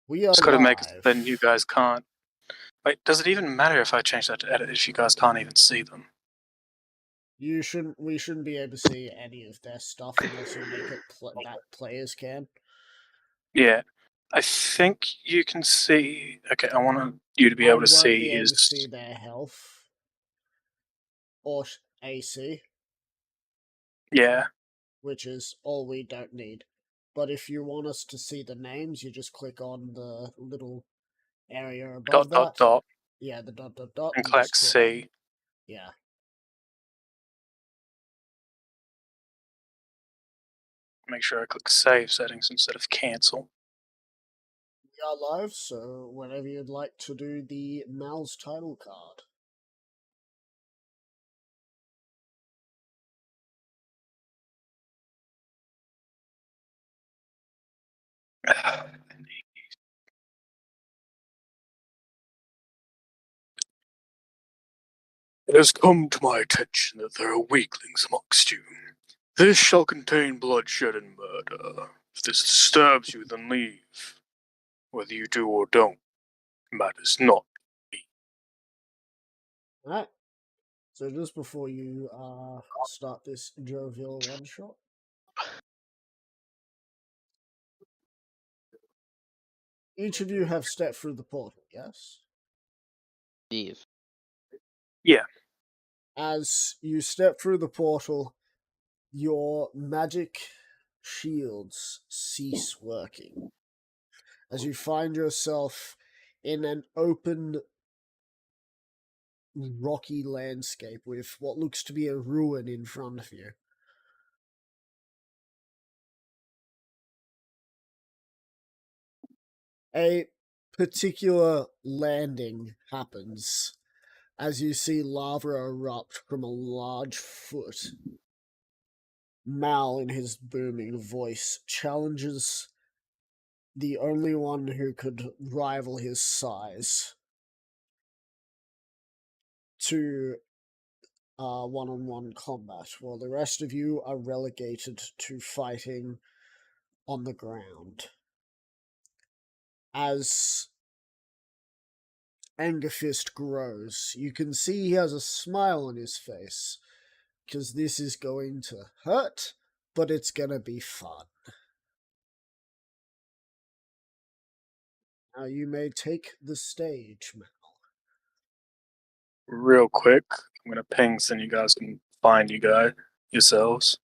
We are Just gotta make it live. then you guys can't. Wait, does it even matter if I change that to edit if you guys can't even see them? We shouldn't be able to see any of their stuff unless you make it that players can. Yeah. I think you can see. Okay, I want you to be able to see be able his. to see their health or AC, Yeah. which is all we don't need. But if you want us to see the names, you just click on the little area above Dot that. dot. Yeah, the dot dot dot. And You click just C. Yeah. Make sure I click save settings instead of cancel. We are live, so whenever you'd like to do the Mal's title card. It has come to my attention that there are weaklings amongst you. This shall contain bloodshed and murder. If this disturbs you, then leave. Whether you do or don't matters not. Alright. So just before you start this jovial one shot, each of you have stepped through the portal, yes? Eve. Yeah. As you step through the portal, your magic shields cease working. As you find yourself in an open, rocky landscape with what looks to be a ruin in front of you. A particular landing happens as you see lava erupt from a large foot. Mal, in his booming voice, challenges the only one who could rival his size to one-on-one combat, while the rest of you are relegated to fighting on the ground. As Angerfist grows, you can see he has a smile on his face, because this is going to hurt, but it's gonna be fun. Now you may take the stage, Mal. Real quick, I'm gonna ping so you guys can find you guys yourselves.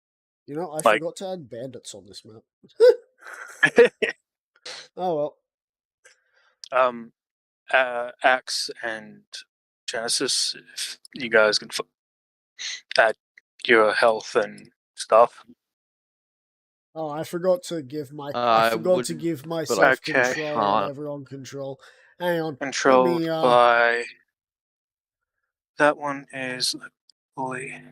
You know, I Like- forgot to add bandits on this map. Oh well. Axe and Genesis, if you guys can add your health and stuff. Oh, I forgot to give my I myself Okay. control and everyone control. Hang on. Controlled Let me, by. That one is fully.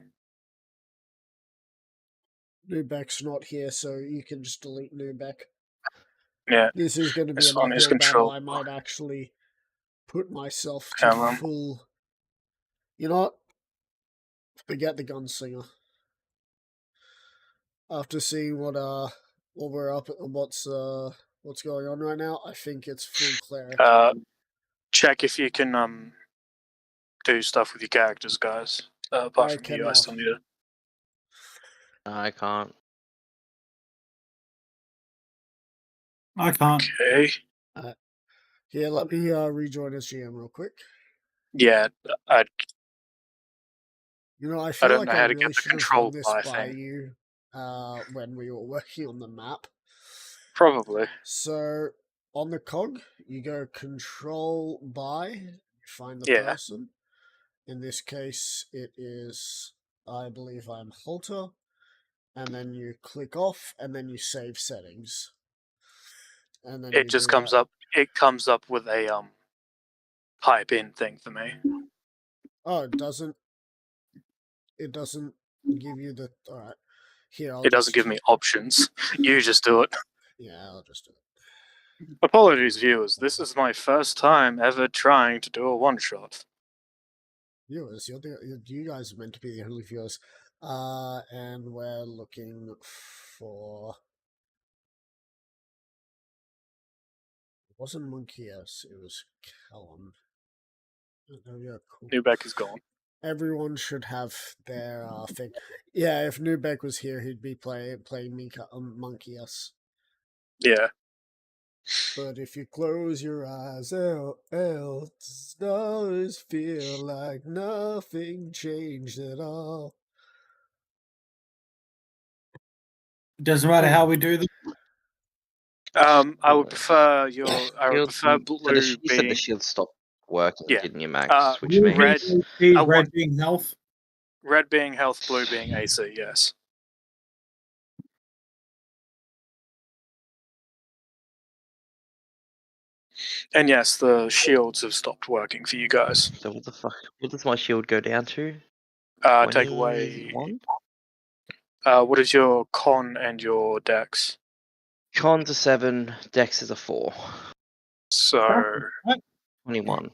Nubek's not here, so you can just delete Nubek. Yeah. This is going to be This an one is uphill battle. controlled. I might actually put myself to Callum. full. You know what? Forget the gunslinger. After seeing what we're up, what's going on right now, I think it's full cleric. Check if you can do stuff with your characters, guys. Apart from you, I still need it. I can't. I can't. Okay. Yeah, let me rejoin as GM real quick. Yeah, I You know, I feel don't like know I how to really get the should have control run this by by thing. you when we were working on the map. Probably. So on the cog, you go control by, you find the Yeah. person. In this case, it is, I believe I'm Halter, and then you click off, and then you save settings. And then It just comes up. It comes up with a pipe in thing for me. Oh, it doesn't. It doesn't give you the. All right, here It doesn't give me options. You just do it. Yeah, I'll just do it. Apologies, viewers. This is my first time ever trying to do a one shot. Viewers, you guys are meant to be the only viewers. And we're looking for. wasn't Monkey S, it was Callum. Oh, yeah, cool. Newbeck is gone. Everyone should have their thing. Yeah, if Newbeck was here, he'd be playing Monkey S. Yeah. But if you close your eyes, the stars feel like nothing changed at all. Doesn't matter how we do this. I would prefer I would Shields, prefer you blue said being the shield stopped working, Yeah. didn't you, Max? Which Blue red- means being I AP, red want- being health. red being health, blue being AC. Yes. And yes, the shields have stopped working for you guys. so. What the fuck? What does my shield go down to? Take away. 21? What is your con and your dex? Con's a 7, Dex is a 4. So 21.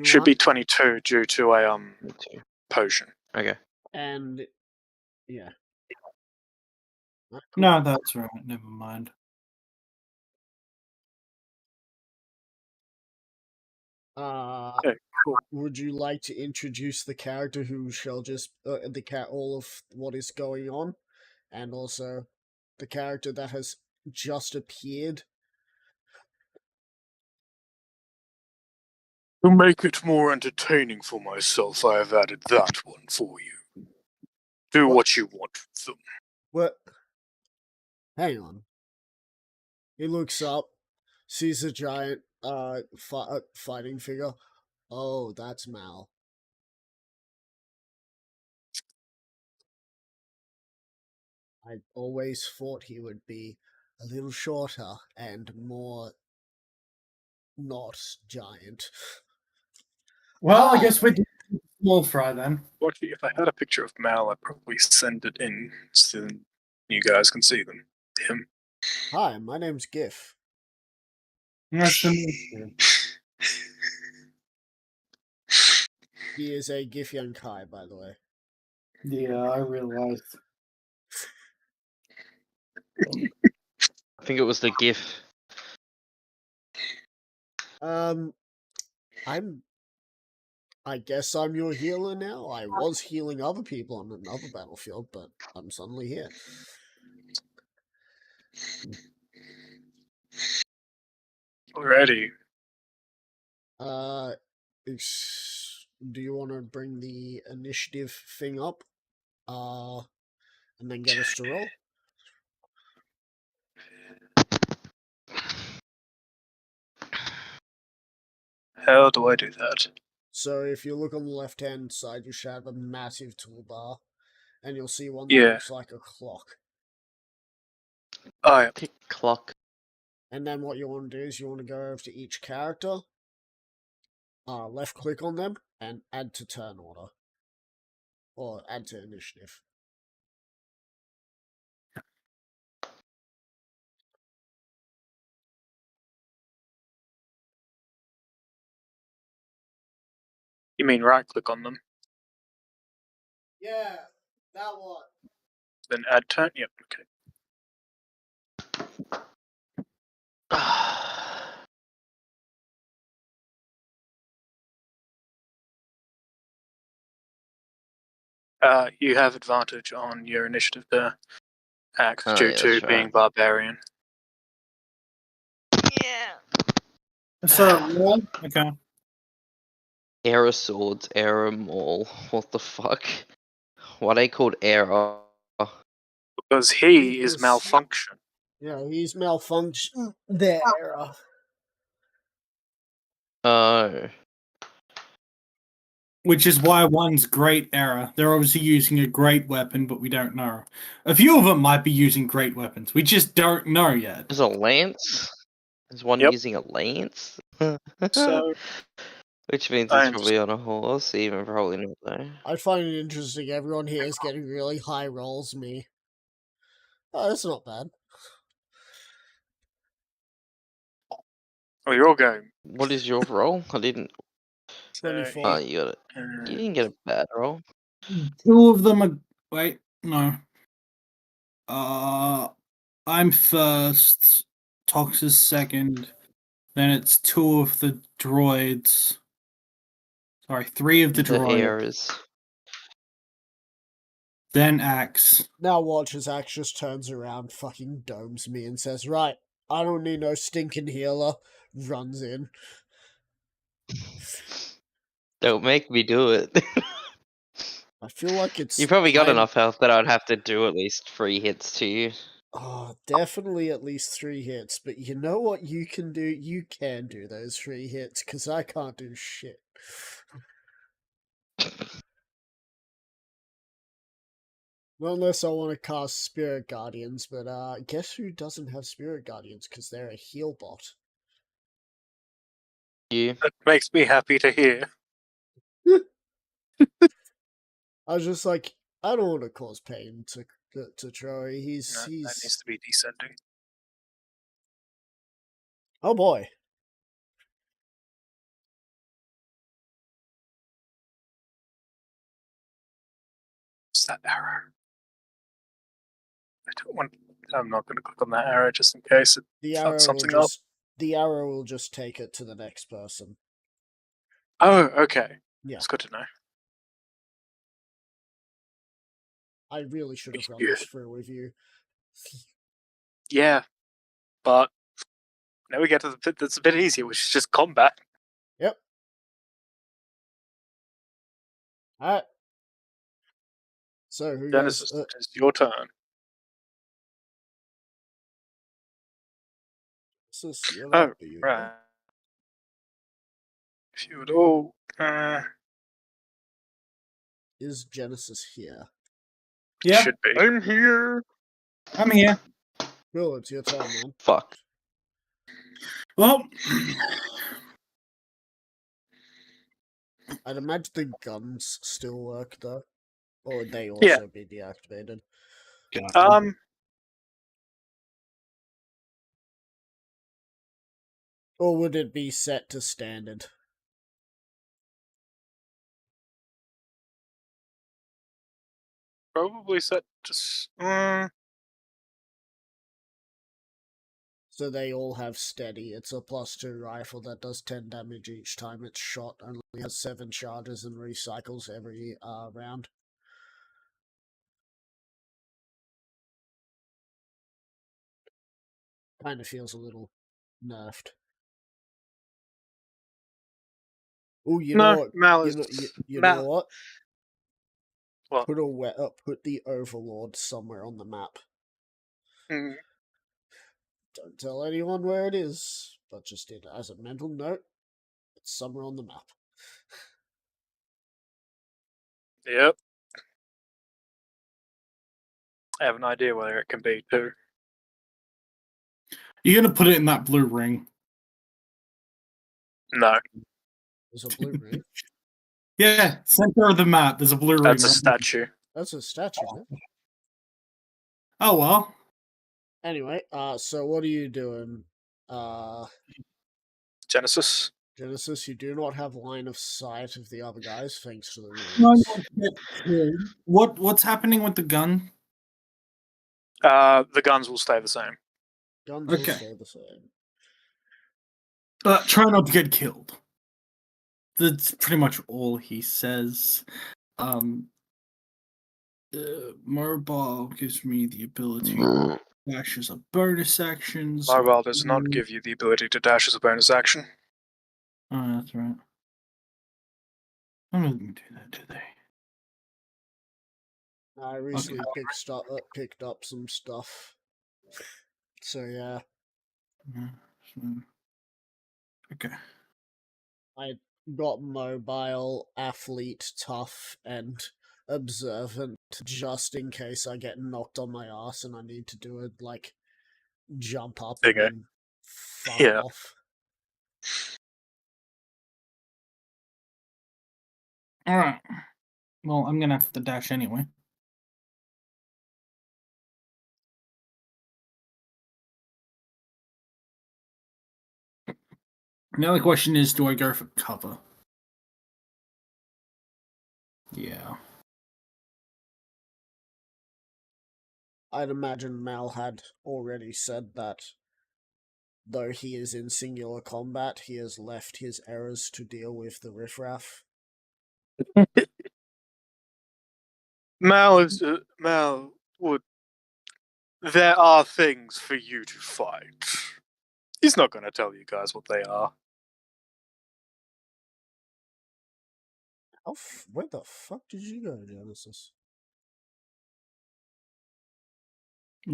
should be 22 due to a 22. potion. Okay. And yeah. No, that's right. Never mind. Okay, cool. Would you like to introduce the character who shall just all of what is going on, and also the character that has just appeared? To make it more entertaining for myself, I have added that one for you. Do what you want with them. What? Hang on. He looks up, sees a giant fighting figure. Oh, that's Mal. I always thought he would be a little shorter and more not giant. Well, I guess we're doing small fry then. Actually, if I had a picture of Mal, I'd probably send it in so you guys can see them. Him. Hi, my name's Gif. Nice to meet you. He is a Gif Yankai, by the way. Yeah, I realized. I think it was the GIF. I guess I'm your healer now. I was healing other people on another battlefield, but I'm suddenly here. Alrighty. Do you want to bring the initiative thing up? And then get us to roll? How do I do that? So if you look on the left-hand side, you should have a massive toolbar, and you'll see one that Yeah. looks like a clock. Oh, yeah. Tick clock. And then what you want to do is you want to go over to each character, left-click on them, and add to turn order. Or add to initiative. You mean right click on them, Yeah, that one. then add turn? Yep, okay. You have advantage on your initiative there, Axe, Oh, due yeah, to that's being right. barbarian. Yeah. So, what? Okay. Era swords, era maul. What the fuck? Why are they called era? Because he is Because- malfunction. Yeah, he's malfunction there. Oh. Which is why one's great error. They're obviously using a great weapon, but we don't know. A few of them might be using great weapons. We just don't know yet. There's a lance? Is one Yep. using a lance? So, Which means I he's probably on a horse, even probably not though. I find it interesting. Everyone here is getting really high rolls. Me. Oh, that's not bad. well, you're all going. What is your roll? I didn't. 24. Oh, you got it. You didn't get a bad roll. Two of them are. Wait, no. I'm first. Tox is second. Then it's 2 of the droids. Sorry, 3 of the The droids. errors. Then Axe. Now watch as Axe just turns around, fucking domes me, and says, "Right, I don't need no stinking healer." Runs in. Don't make me do it. I feel like it's You probably got time- enough health that I'd have to do at least 3 hits to you. Oh, definitely at least 3 hits, but you know what you can do? You can do those 3 hits, because I can't do shit. Not unless I want to cast Spirit Guardians, but guess who doesn't have Spirit Guardians? Because they're a heal bot. You. That makes me happy to hear. I was just like, I don't want to cause pain to Troy. No, He's that needs to be descending. Oh boy. What's that arrow? I'm not going to click on that arrow just in case it The fucks arrow will something up. the arrow will just take it to the next person. Oh, okay. Yeah. It's good to know. I really should have run Yeah. this through with you. Yeah, but now we get to the bit that's a bit easier, which is just combat. Yep. Alright. So who Genesis, goes? it's your turn. You're Oh, up, you right. If you would all. Is Genesis here? Yeah, Should be. I'm here. I'm here. Cool, it's your turn, man. Fuck. Well, I'd imagine the guns still work though. Or would they Yeah. also be deactivated? Or would it be set to standard? Probably set to. So they all have steady. It's a +2 rifle that does 10 damage each time it's shot. Only has 7 charges and recycles every round. Kind of feels a little nerfed. Oh, you know No, what? Mal You is. know, you Mal- know what? What? Put the Overlord somewhere on the map. Mm, Don't tell anyone where it is, but just as a mental note, it's somewhere on the map. Yep. I have an idea where it can be too. you're gonna put it in that blue ring. No, There's a blue ring. Yeah, center of the map. There's a blue ring. that's a right? statue. That's a statue, man. Oh well. Anyway, so what are you doing? Genesis. Genesis, you do not have line of sight of the other guys, thanks to the No, runes. What's happening with the gun? The guns will stay the same. Guns will Okay. stay the same. Try not to get killed. That's pretty much all he says. Mobile gives me the ability to dash as a bonus action. so- Mobile does not give you the ability to dash as a bonus action. Oh, that's right. None of them do that, do they? I recently picked up some stuff. So yeah, Yeah, so- Okay. I got mobile, athlete, tough, and observant just in case I get knocked on my ass and I need to do it like jump up Bingo. and fuck Yeah. off. Alright. Well, I'm gonna have to dash anyway. Now the question is, do I go for cover? Yeah. I'd imagine Mal had already said that though he is in singular combat, he has left his errors to deal with the riffraff. Mal would. There are things for you to fight. He's not going to tell you guys what they are. Where the fuck did you go, Genesis?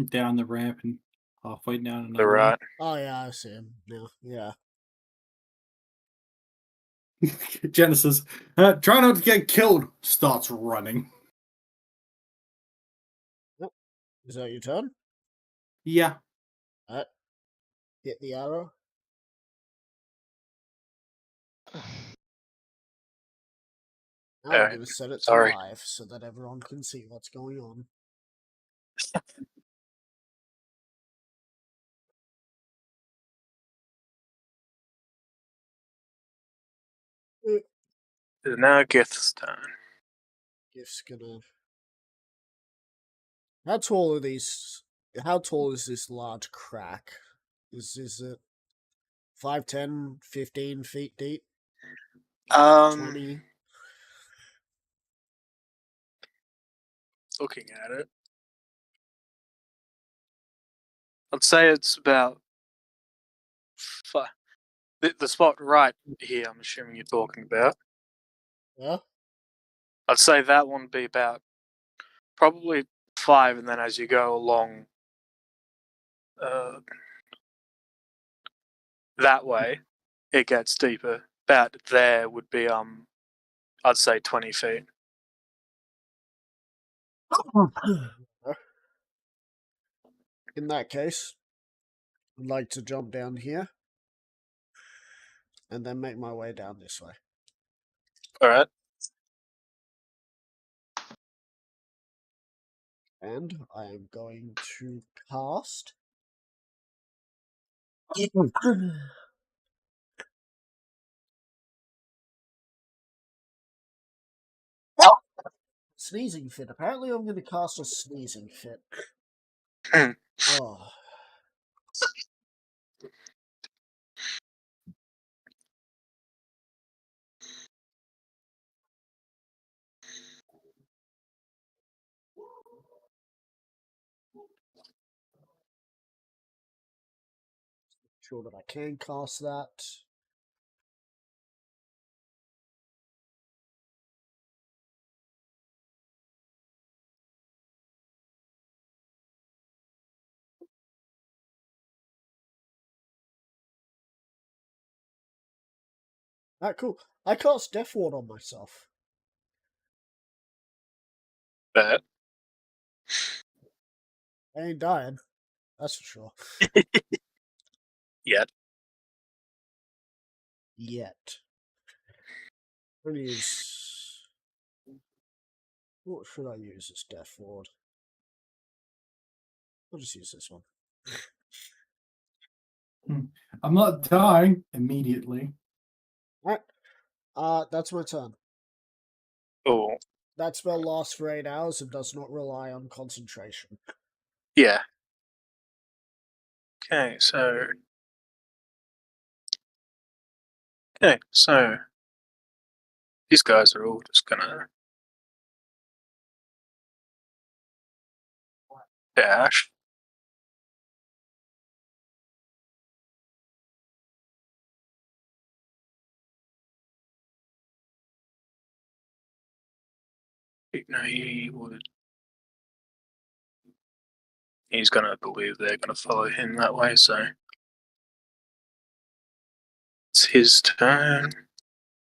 Down the ramp and halfway down another They're right. Oh yeah, I see him now. Yeah. one. Genesis, try not to get killed, starts running. Is that your turn? Yeah. Alright. Hit the arrow. Now I'm Alright, going to set it to sorry. live so that everyone can see what's going on. It's now Gith's turn. Gift's gonna. How tall are these? How tall is this large crack? Is it 5, 10, 15 feet deep? 20? Looking at it, I'd say it's about the spot right here. I'm assuming you're talking about. Yeah. I'd say that one would be about probably 5, and then as you go along, that way, it gets deeper. About there would be I'd say 20 feet. In that case, I'd like to jump down here and then make my way down this way. All right. And I am going to cast. Sneezing fit. Apparently, I'm going to cast a sneezing fit. Oh. Sure that I can cast that. Alright, cool. I cast Death Ward on myself. Bet. I ain't dying. That's for sure. Yet. Yet. I'm gonna use. What should I use as Death Ward? I'll just use this one. I'm not dying immediately. Alright. That's my turn. Oh, That spell lasts for 8 hours and does not rely on concentration. yeah. Okay, so these guys are all just gonna dash. No, he would. He's gonna believe they're gonna follow him that way, so it's his turn.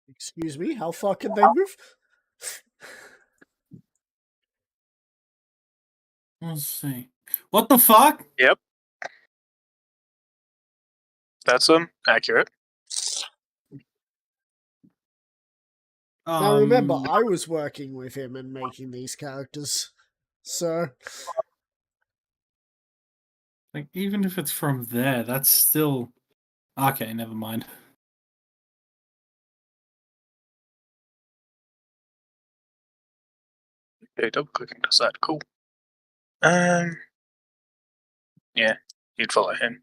Excuse me, how far can they move? Let's see. What the fuck? Yep. That's accurate. Now remember, I was working with him and making these characters. So like, even if it's from there, that's still okay. Never mind. Okay, double clicking does that. Cool. Yeah, you'd follow him.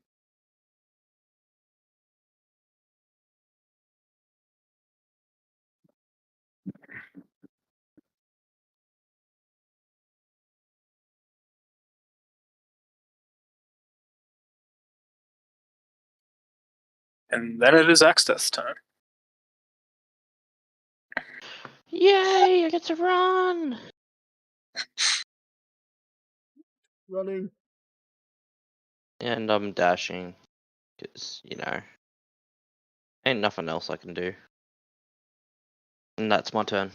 And then it is Axteth's turn. Yay! I get to run. Running. And I'm dashing, because ain't nothing else I can do. And that's my turn.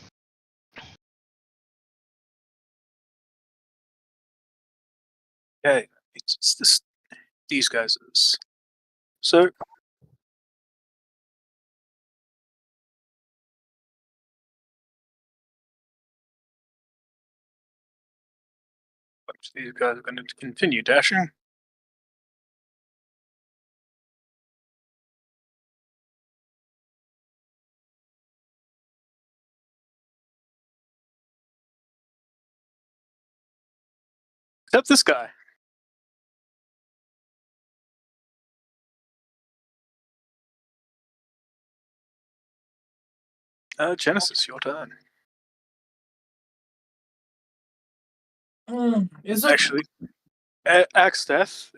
Okay, it's these guys. So these guys are going to continue dashing. Except this guy. Genesis, your turn. Is it? Actually, Axteth,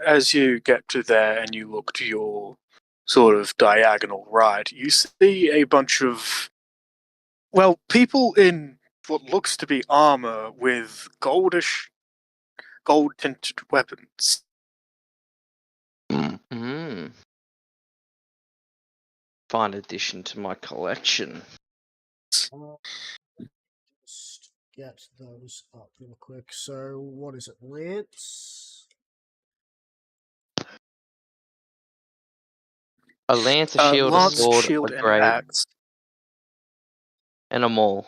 as you get to there and you look to your sort of diagonal right, you see a bunch of, well, people in what looks to be armor with gold-tinted weapons. Mm. Fine addition to my collection. Just get those up real quick. So, what is it? Lance? A lance, a shield, a Lance, sword, shield, a and great, axe. and a maul.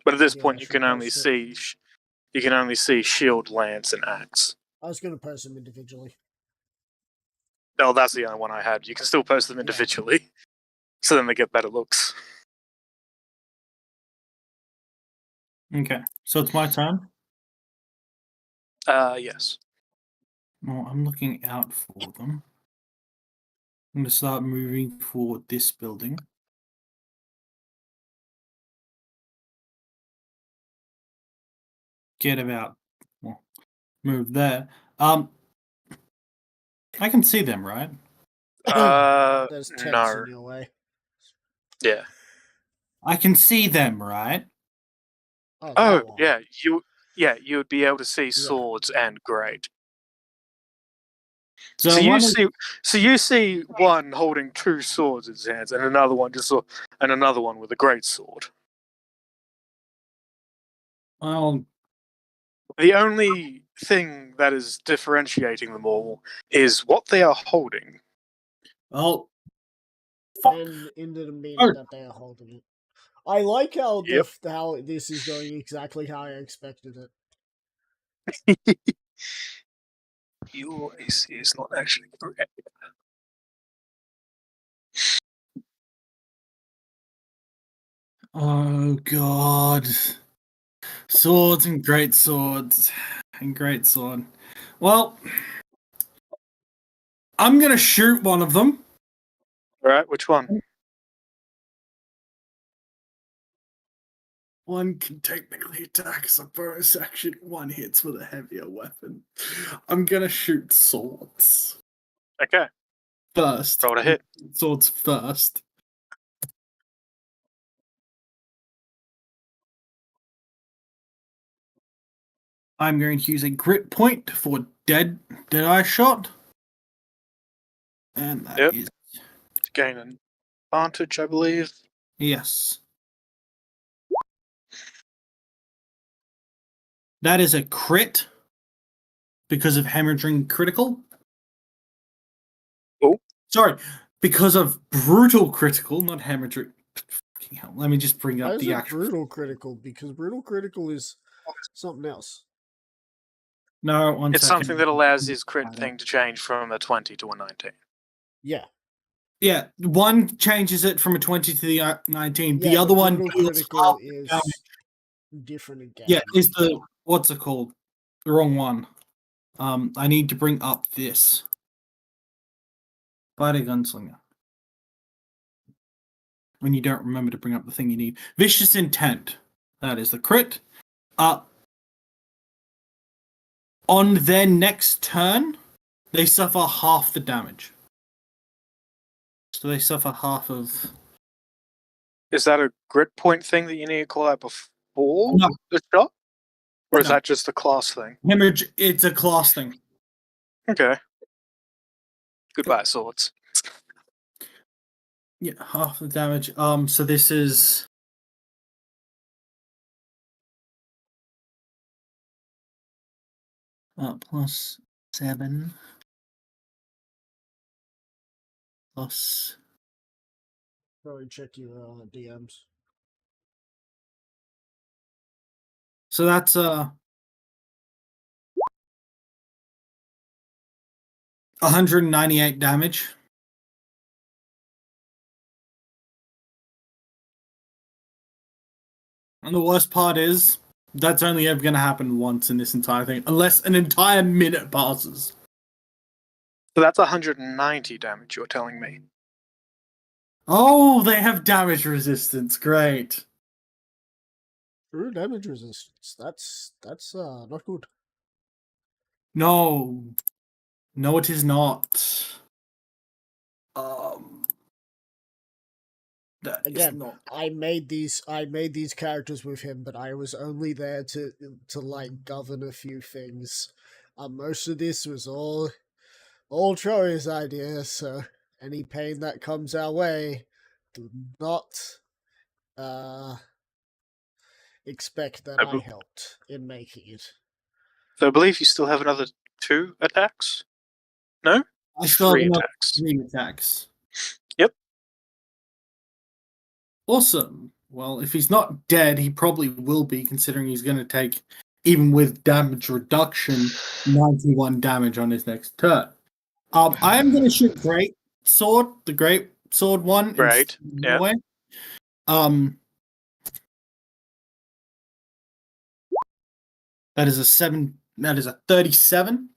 But at this Yeah, point, I you should can only post it. see shield, lance, and axe. I was going to post them individually. No, that's the only one I had. You can still post them individually, so then they get better looks. Okay, so it's my turn. Yes. No, I'm looking out for them. I'm going to start moving for this building. Get about, well, move there. I can see them, right? There's tents No. in your way. Yeah. I can see them, right? Oh, Oh, that one. yeah. You would be able to see swords and great. So, So you one is- see one holding two swords in his hands, and another one with a great sword. well, The only thing that is differentiating them all is what they are holding. well, fuck. And in the meaning Oh. that they are holding it. I like how Yep. how this is going exactly how I expected it. Your AC is not actually correct. Oh god. Swords and great swords. And great sword. Well, I'm gonna shoot one of them. Alright, which one? One can technically attack as a bonus action. One hits with a heavier weapon. I'm gonna shoot swords Okay, first. roll to hit. Swords first. I'm going to use a grit point for dead eye shot. And that is Yep. To gain an advantage, I believe. yes. That is a crit because of hemorrhaging critical. Oh. Sorry, because of brutal critical, not hemorrhaging. Fucking hell. Let me just bring Why up is the it actual. brutal critical? Because brutal critical is something else. No, one It's second. something that allows his crit Find thing it. to change from a 20 to a 19. Yeah. Yeah, one changes it from a 20 to the 19. The Yeah, other but one brutal deals critical half the is damage. different again. Yeah, is the what's it called? The wrong one. I need to bring up this. Fighter Gunslinger. When you don't remember to bring up the thing you need. Vicious Intent. That is the crit. On their next turn, they suffer half the damage. So they suffer half of. Is that a grit point thing that you need to call out before No. the shot? Or is No. that just a class thing? Hemorrhage, it's a class thing. Okay. Goodbye, swords. Yeah, half the damage. So this is. Plus 7. Plus. Probably check your DMs. So that's 198 damage. And the worst part is, that's only ever going to happen once in this entire thing, unless an entire minute passes. So that's 190 damage, you're telling me. Oh, they have damage resistance. Great. True damage resistance. That's not good. No. No, it is not. Um. That is Again, not. I made these characters with him, but I was only there to like govern a few things. Most of this was all Troy's idea, so any pain that comes our way, do not expect that I helped in making it. So I believe you still have another 2 attacks? No? I still have 3 another attacks. 3 attacks. Yep. Awesome. Well, if he's not dead, he probably will be, considering he's going to take, even with damage reduction, 91 damage on his next turn. I am going to shoot Great Sword, the Great Sword one. Great, yeah. Way. That is a 7. That is a 37.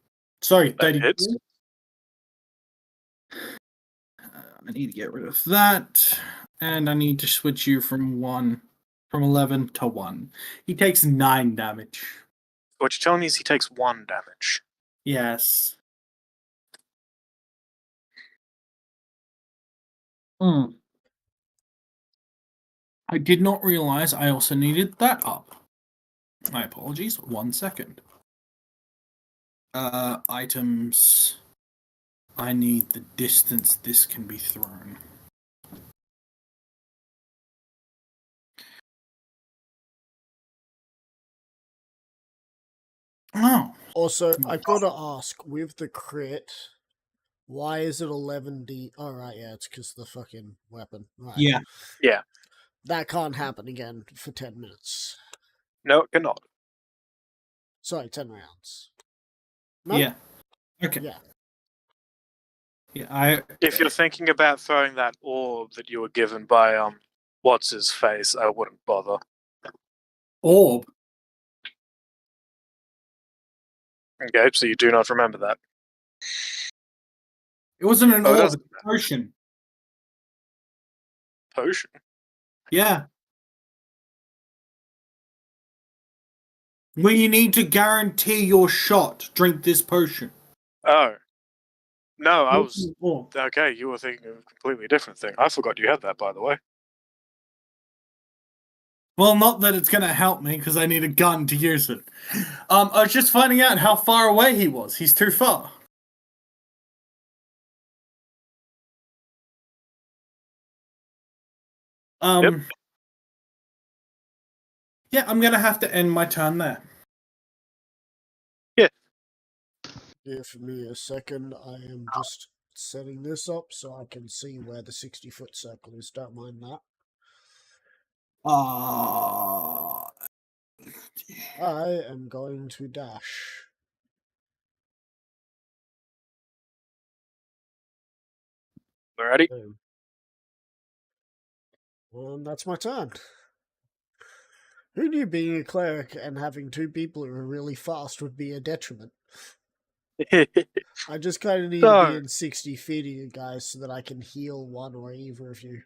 Sorry, 32. I need to get rid of that, and I need to switch you from 11 to 1. He takes 9 damage. What you're telling me is he takes 1 damage. Yes. I did not realize I also needed that up. My apologies. 1 second. Items. I need the distance this can be thrown. Oh. Also, I gotta ask, with the crit, why is it 11d? Oh, right, yeah, it's because the fucking weapon. Right. Yeah. Yeah. That can't happen again for 10 minutes. No, it cannot. Sorry, 10 rounds. No? Yeah. Okay. Yeah. Yeah, If you're thinking about throwing that orb that you were given by what's his face, I wouldn't bother. Orb. Okay, so you do not remember that. It wasn't an orb, doesn't it's a potion. Potion? Yeah. When you need to guarantee your shot, drink this potion. Oh. No, I was... Orb. Okay, you were thinking of a completely different thing. I forgot you had that, by the way. Well, not that it's going to help me, because I need a gun to use it. I was just finding out how far away he was. He's too far. Yep. Yeah, I'm going to have to end my turn there. Give me a second. I am just setting this up so I can see where the 60-foot circle is. Don't mind that. I am going to dash. Alrighty. Boom. And that's my turn. Who knew being a cleric and having 2 people who are really fast would be a detriment? I just kind of need to be in 60 feet of you guys so that I can heal one or either of you.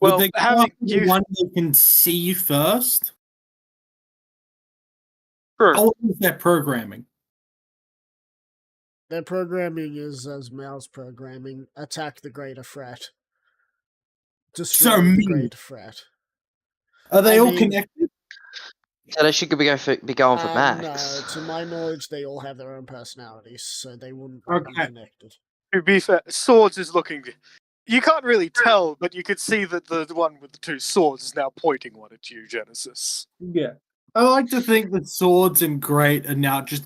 Well, they go having after the you one they can see first? True. Or is that programming? Their programming is as Mao's programming: attack the greater threat, destroy the mean. greater threat. Are they I all mean- connected? So they should be going for No, Max. to my knowledge, they all have their own personalities, so they wouldn't be Okay. connected. To be fair, Swords is looking. You can't really tell, but you could see that the one with the two swords is now pointing one at you, Genesis. Yeah. I like to think that Swords and Great are now just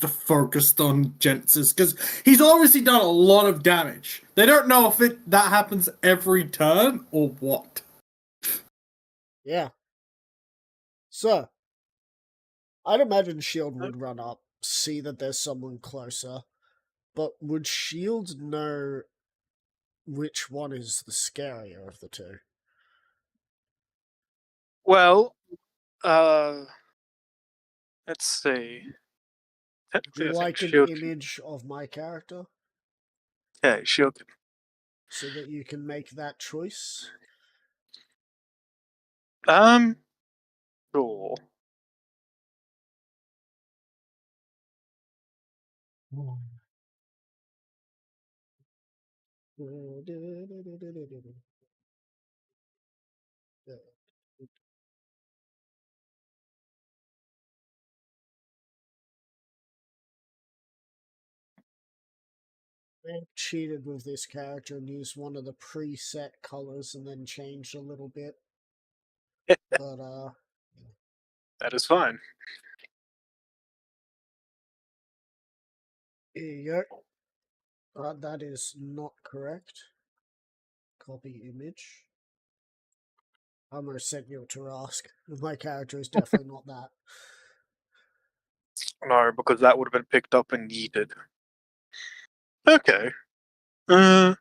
focused on Genesis because he's obviously done a lot of damage. They don't know if that happens every turn or what. Yeah. So, I'd imagine Shield would run up, see that there's someone closer, but would Shield know which one is the scarier of the two? Well, let's see. Do Technically, you I think like an Shield. image of my character Yeah, Shield. so that you can make that choice? Sure. They cheated with this character and used one of the preset colors and then changed a little bit. But That is fine. here you go. That is not correct. Copy image. I almost sent you to ask. My character is definitely not that. No, because that would have been picked up and yeeted. Okay. Then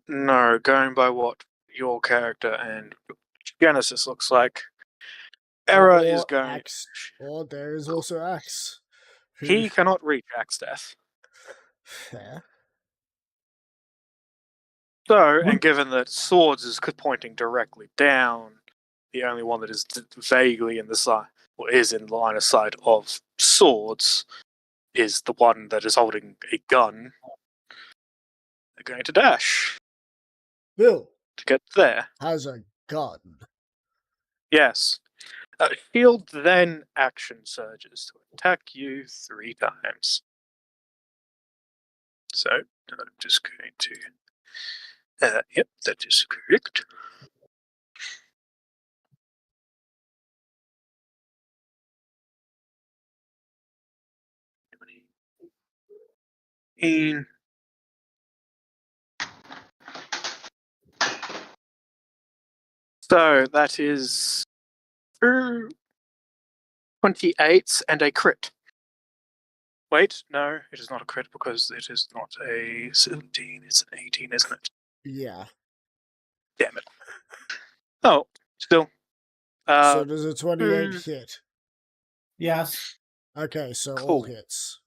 no, going by what your character and Genesis looks like, Error is going. Axe. Or there is also Axe. He cannot reach Axe Death. Fair. So, and given that Swords is pointing directly down, the only one that is vaguely in the side, or is in line of sight of Swords, is the one that is holding a gun. They're going to dash Bill to get there. has a gun. Yes. Shield then action surges to attack you 3 times. So, I'm just going to. Yep, that is correct. And so that is 28 and a crit. Wait, no, it is not a crit because it is not a 17, it's an 18, isn't it? Yeah. Damn it. Oh, still. So does a 28 mm. hit? Yes. Okay, so all Cool. hits.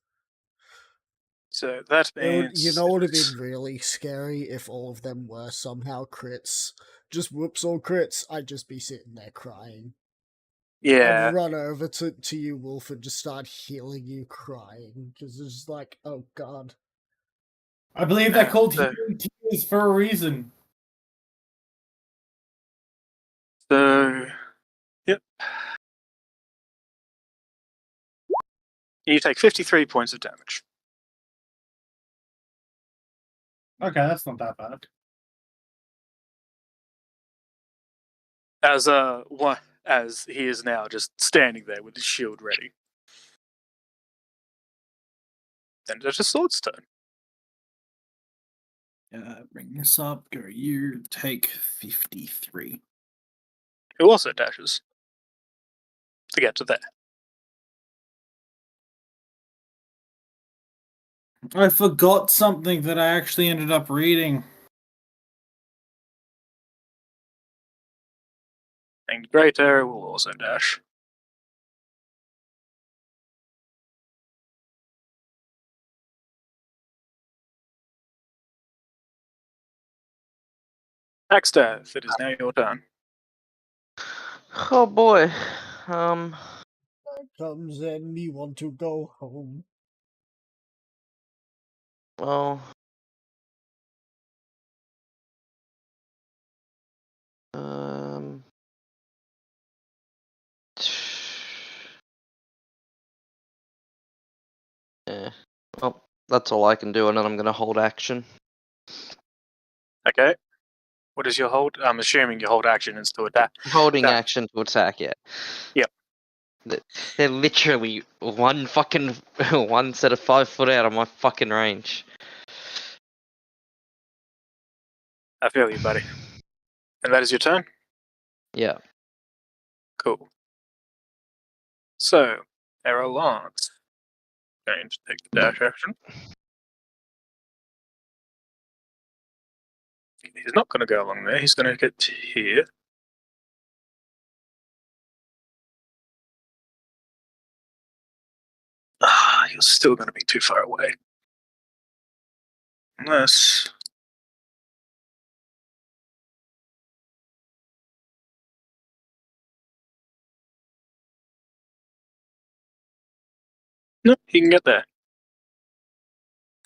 So that means. You know what would have been really scary if all of them were somehow crits? Just whoops, all crits. I'd just be sitting there crying. Yeah. I'd run over to you, Wolf, and just start healing you crying. Because it's just like, oh god. I believe they're called So- healing tears for a reason. So. Yep. You take 53 points of damage. Okay, that's not that bad. As he is now just standing there with his shield ready. Then it's a Sword's turn. Bring this up. Go you take 53. Who also dashes to get to there. I forgot something that I actually ended up reading. And Great Arrow will also dash. Axdeath, it is now your turn. Oh boy. Comes in, me want to go home. Well. Yeah. Well, that's all I can do, and then I'm gonna hold action. Okay. What is your hold? I'm assuming your hold action is to attack. Holding That- action to attack, yeah. Yep. They're literally one set of 5 foot out of my fucking range. I feel you, buddy. And that is your turn? Yeah. Cool. So, Arrow Lance. Going to take the dash action. He's not going to go along there. He's going to get here. You're still going to be too far away. Unless... No, he can get there.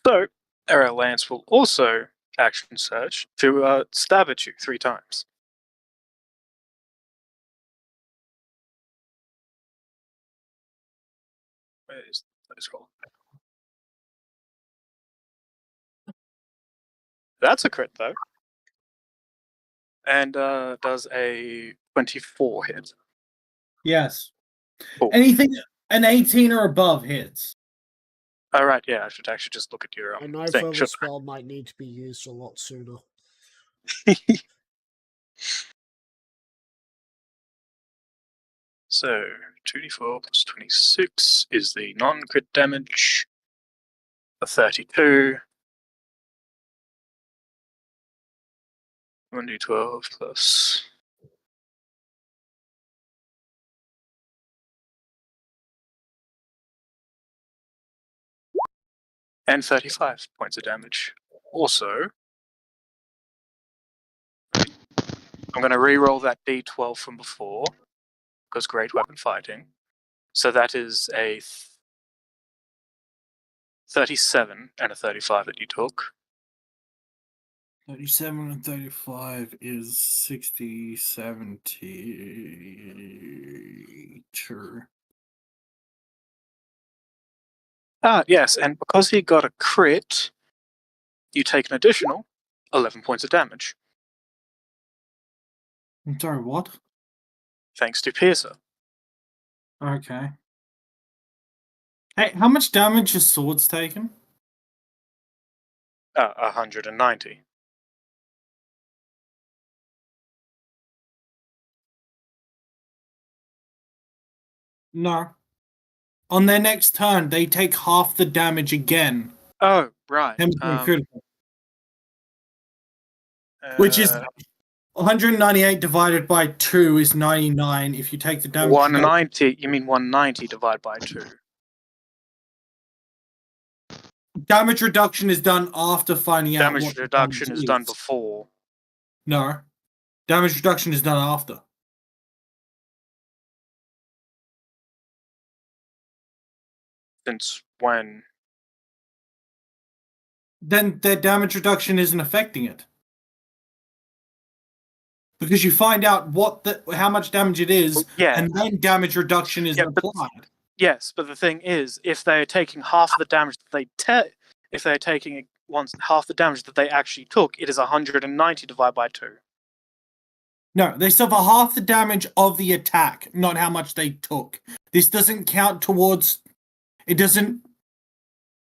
So, Arrow Lance will also action surge to stab at you 3 times. Where's those roll? That's a crit, though. And does a 24 hit. Yes. Cool. Anything an 18 or above hits. All right, yeah, I should actually just look at your I know thing. further Should spell might need to be used a lot sooner. So 2d4 plus 26 is the non-crit damage. A 32. 1d12 plus. And 35 points of damage. Also, I'm going to re-roll that d12 from before, because great weapon fighting. So that is a 37 and a 35 that you took. 37 and 35 is 60, 70. Sure. Yes, and because he got a crit, you take an additional 11 points of damage, I'm sorry, what? thanks to Piercer. Okay. Hey, how much damage has swords taken? 190. No. On their next turn, they take half the damage again. Oh, right. Critical. Which is 198 divided by 2 is 99 if you take the damage. 190. You mean 190 divided by 2? Damage reduction is done after finding out. Damage reduction is done before. No. Damage reduction is done after. Since when? Then their damage reduction isn't affecting it. Because you find out how much damage it is, Well, yeah. and then damage reduction is applied. Yes, but the thing is, if they're taking half the damage that they if they're taking half the damage that they actually took, it is 190 divided by 2. No, they suffer half the damage of the attack, not how much they took. This doesn't count towards. It doesn't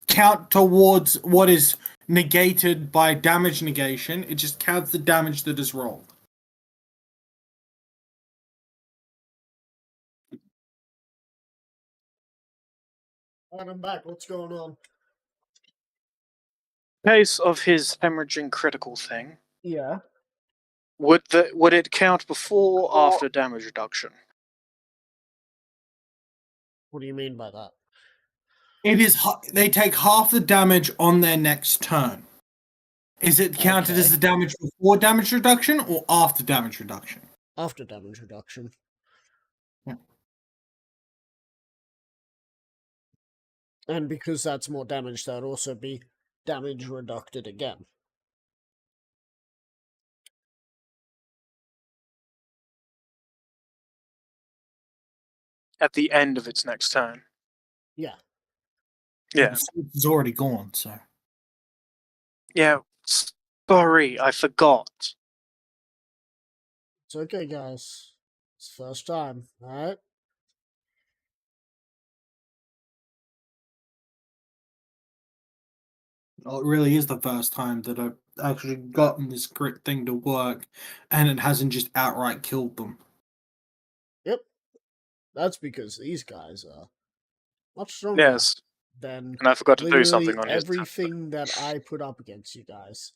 count towards what is negated by damage negation. It just counts the damage that is rolled. And I'm back. What's going on? Case of his hemorrhaging critical thing. Yeah. Would it count before or after damage reduction? What do you mean by that? It is. They take half the damage on their next turn. Is it counted as Okay. the damage before damage reduction or after damage reduction? After damage reduction. Yeah. And because that's more damage, that would also be damage reducted again. At the end of its next turn. Yeah. Yeah. It's already gone, so. Yeah. Sorry, I forgot. It's okay, guys. It's the first time, alright? Well, it really is the first time that I've actually gotten this crit thing to work, and it hasn't just outright killed them. Yep. That's because these guys are much stronger Yes. than And I forgot to do literally something on his turn. everything that I put up against you guys.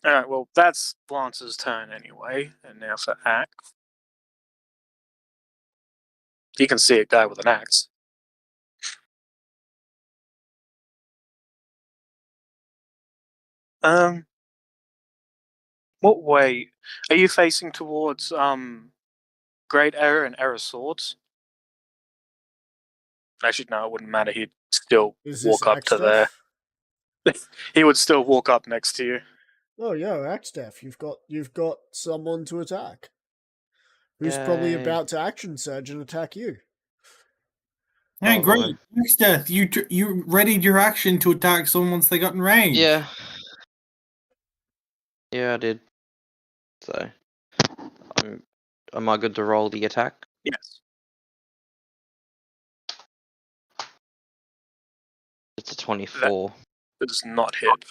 Alright, well, that's Lance's turn anyway. And now for Axe. You can see a guy with an axe. What way? Are you facing towards, Great Error and Error Swords? Actually, no, it wouldn't matter. He'd still Is this walk up to there. Axtef? He would still walk up next to you. Oh yeah, Axtef, you've got someone to attack. Who's probably Yay. about to action surge and attack you. Hey, Oh, great! Lord. Next death, you readied your action to attack someone once they got in range. Yeah. Yeah, I did. So, am I good to roll the attack? Yes. It's a 24, It does not hit.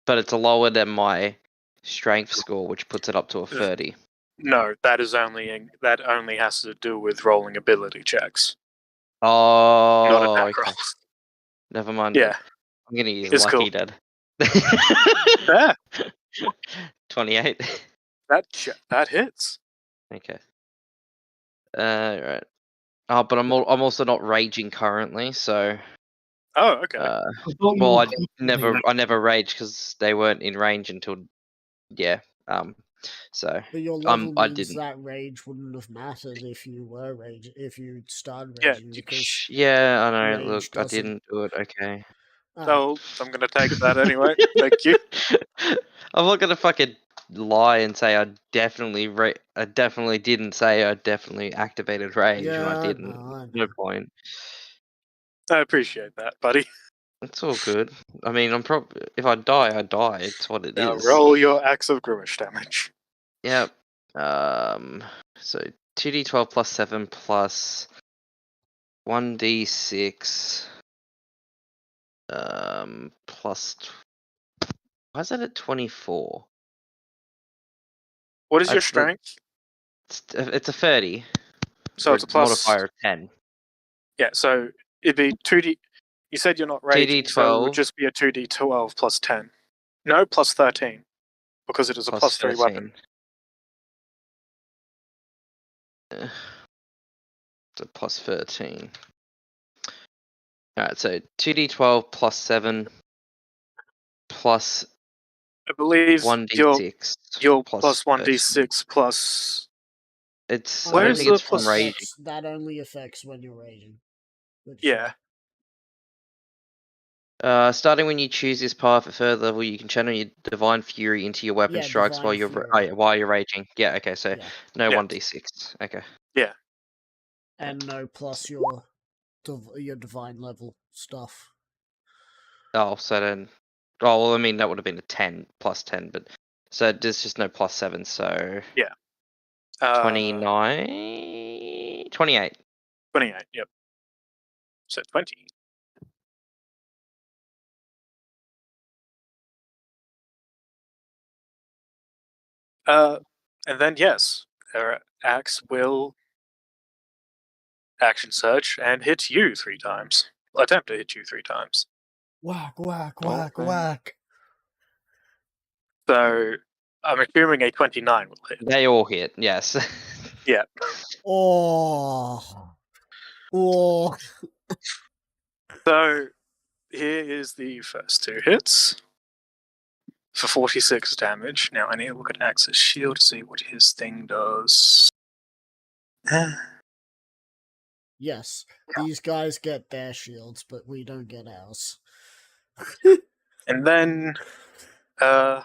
but it's lower than my strength score, which puts it up to a 30. No, that only has to do with rolling ability checks, not Oh, attack okay. rolls. Never mind. Yeah. I'm gonna get It's lucky, cool. Dad. Yeah, 28. that hits. Okay. Right. Oh, but I'm also not raging currently, so Oh, okay. well, I never raged because they weren't in range until so But your level I means didn't. that rage wouldn't have mattered if you were if you started Yeah, raging because Yeah, I know. rage Look, I doesn't. didn't do it. Okay. so I'm gonna take that anyway. Thank you. I'm not gonna fucking lie and say I definitely didn't say I definitely activated rage when I didn't. I know. No point. I appreciate that, buddy. It's all good. I mean, if I die, I die. It's what it Now is. roll your axe of Gruish damage. Yep. So 2d12 plus 7 plus 1d6. Plus. Why is that at 24? What is your strength? It's a 30. So it's a plus modifier of 10. Yeah, so it'd be 2d. You said you're not raging, so it would 2d12 just be a 2d12 plus 10. No, plus 13, because it is a plus 3 weapon. So plus 13. Alright, so 2d12 plus 7 plus I believe 1d6. your plus plus 1d6 plus. It's I Where don't is think the it's from plus- raging. That only affects when you're raging. Which, Yeah. Starting when you choose this path at further level, you can channel your divine fury into your weapon Yeah, strikes while Divine you're Fury. while you're raging. Yeah, okay, so Yeah. no Yeah. 1d6. Okay. And no plus your divine level stuff. Oh, so then well, I mean that would have been a 10 plus 10, but so there's just no plus 7, so 29 28. 28, yep. So 20. And then yes, their axe will action surge and hit you 3 times. Attempt to hit you 3 times. Whack, whack, whack, Okay. whack. So I'm assuming a 29 will hit. They all hit, yes. Yeah. Oh. Oh. So here is the first 2 hits. for 46 damage. Now I need to look at Axe's shield to see what his thing does. Yes, these guys get their shields, but we don't get ours. And then, I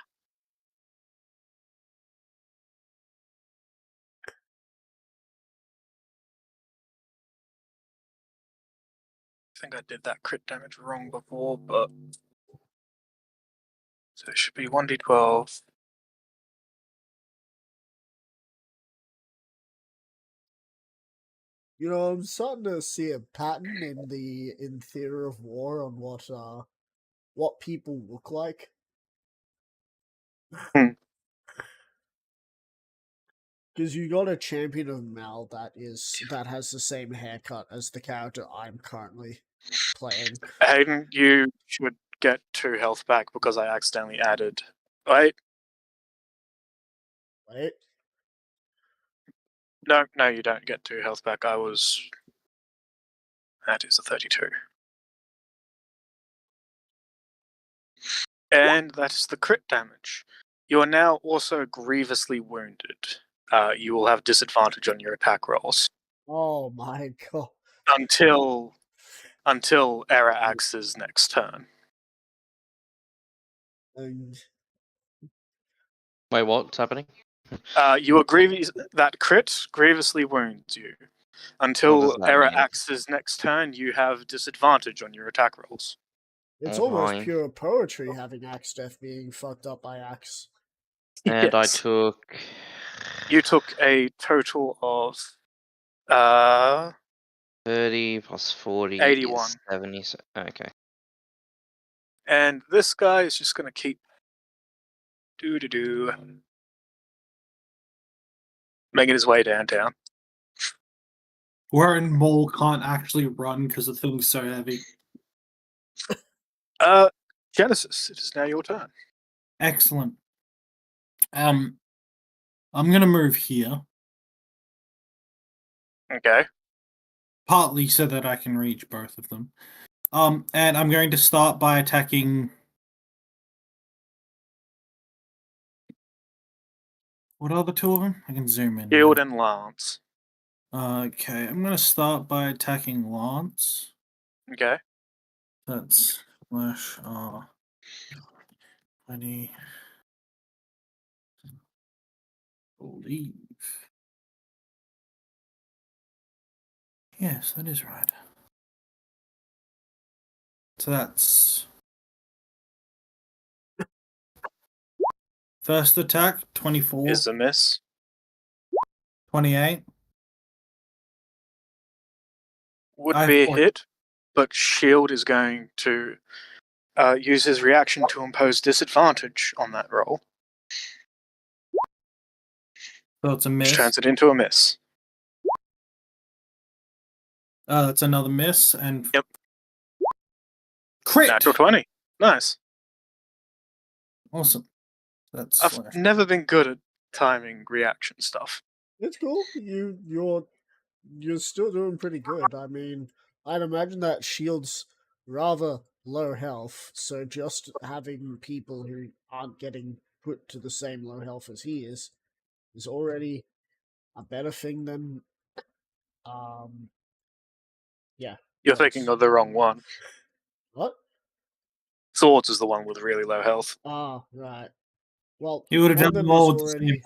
think I did that crit damage wrong before, but so it should be 1d12. You know, I'm starting to see a pattern in Theater of War on what people look like. Because you got a Champion of Mal that has the same haircut as the character I'm currently playing. Hayden, you should get 2 health back because I accidentally added. Wait. Wait. No, you don't get 2 health back. That is a 32. And that is the crit damage. You are now also grievously wounded. You will have disadvantage on your attack rolls. Oh my god. Until Era Axe's next turn. Wait, what's happening? You are that crit grievously wounds you. Until Era Axe's next turn, you have disadvantage on your attack rolls. It's almost pure poetry having Axe Death being fucked up by Axe. And yes. You took a total of 30 plus 40 81. is 70. Okay. And this guy is just gonna keep making his way downtown. Wherein Mole can't actually run because the thing's so heavy. Genesis, it is now your turn. Excellent. I'm gonna move here. Okay. Partly so that I can reach both of them. And I'm going to start by attacking. What are the 2 of them? I can zoom in. Shield and Lance. Okay, I'm gonna start by attacking Lance. Okay. That's slash 20. Believe. Yes, that is right. So that's first attack, 24. Is a miss. 28. Would be a hit, but Shield is going to use his reaction to impose disadvantage on that roll. So it's a miss. Which turns it into a miss. That's another miss, and yep. Crit! Natural 20. Nice. Awesome. I've never been good at timing reaction stuff. It's cool. You're still doing pretty good. I mean, I'd imagine that Shield's rather low health, so just having people who aren't getting put to the same low health as he is already a better thing than yeah. You're thinking of the wrong one. What? Swords is the one with really low health. Ah, right. Well, you would have done more already.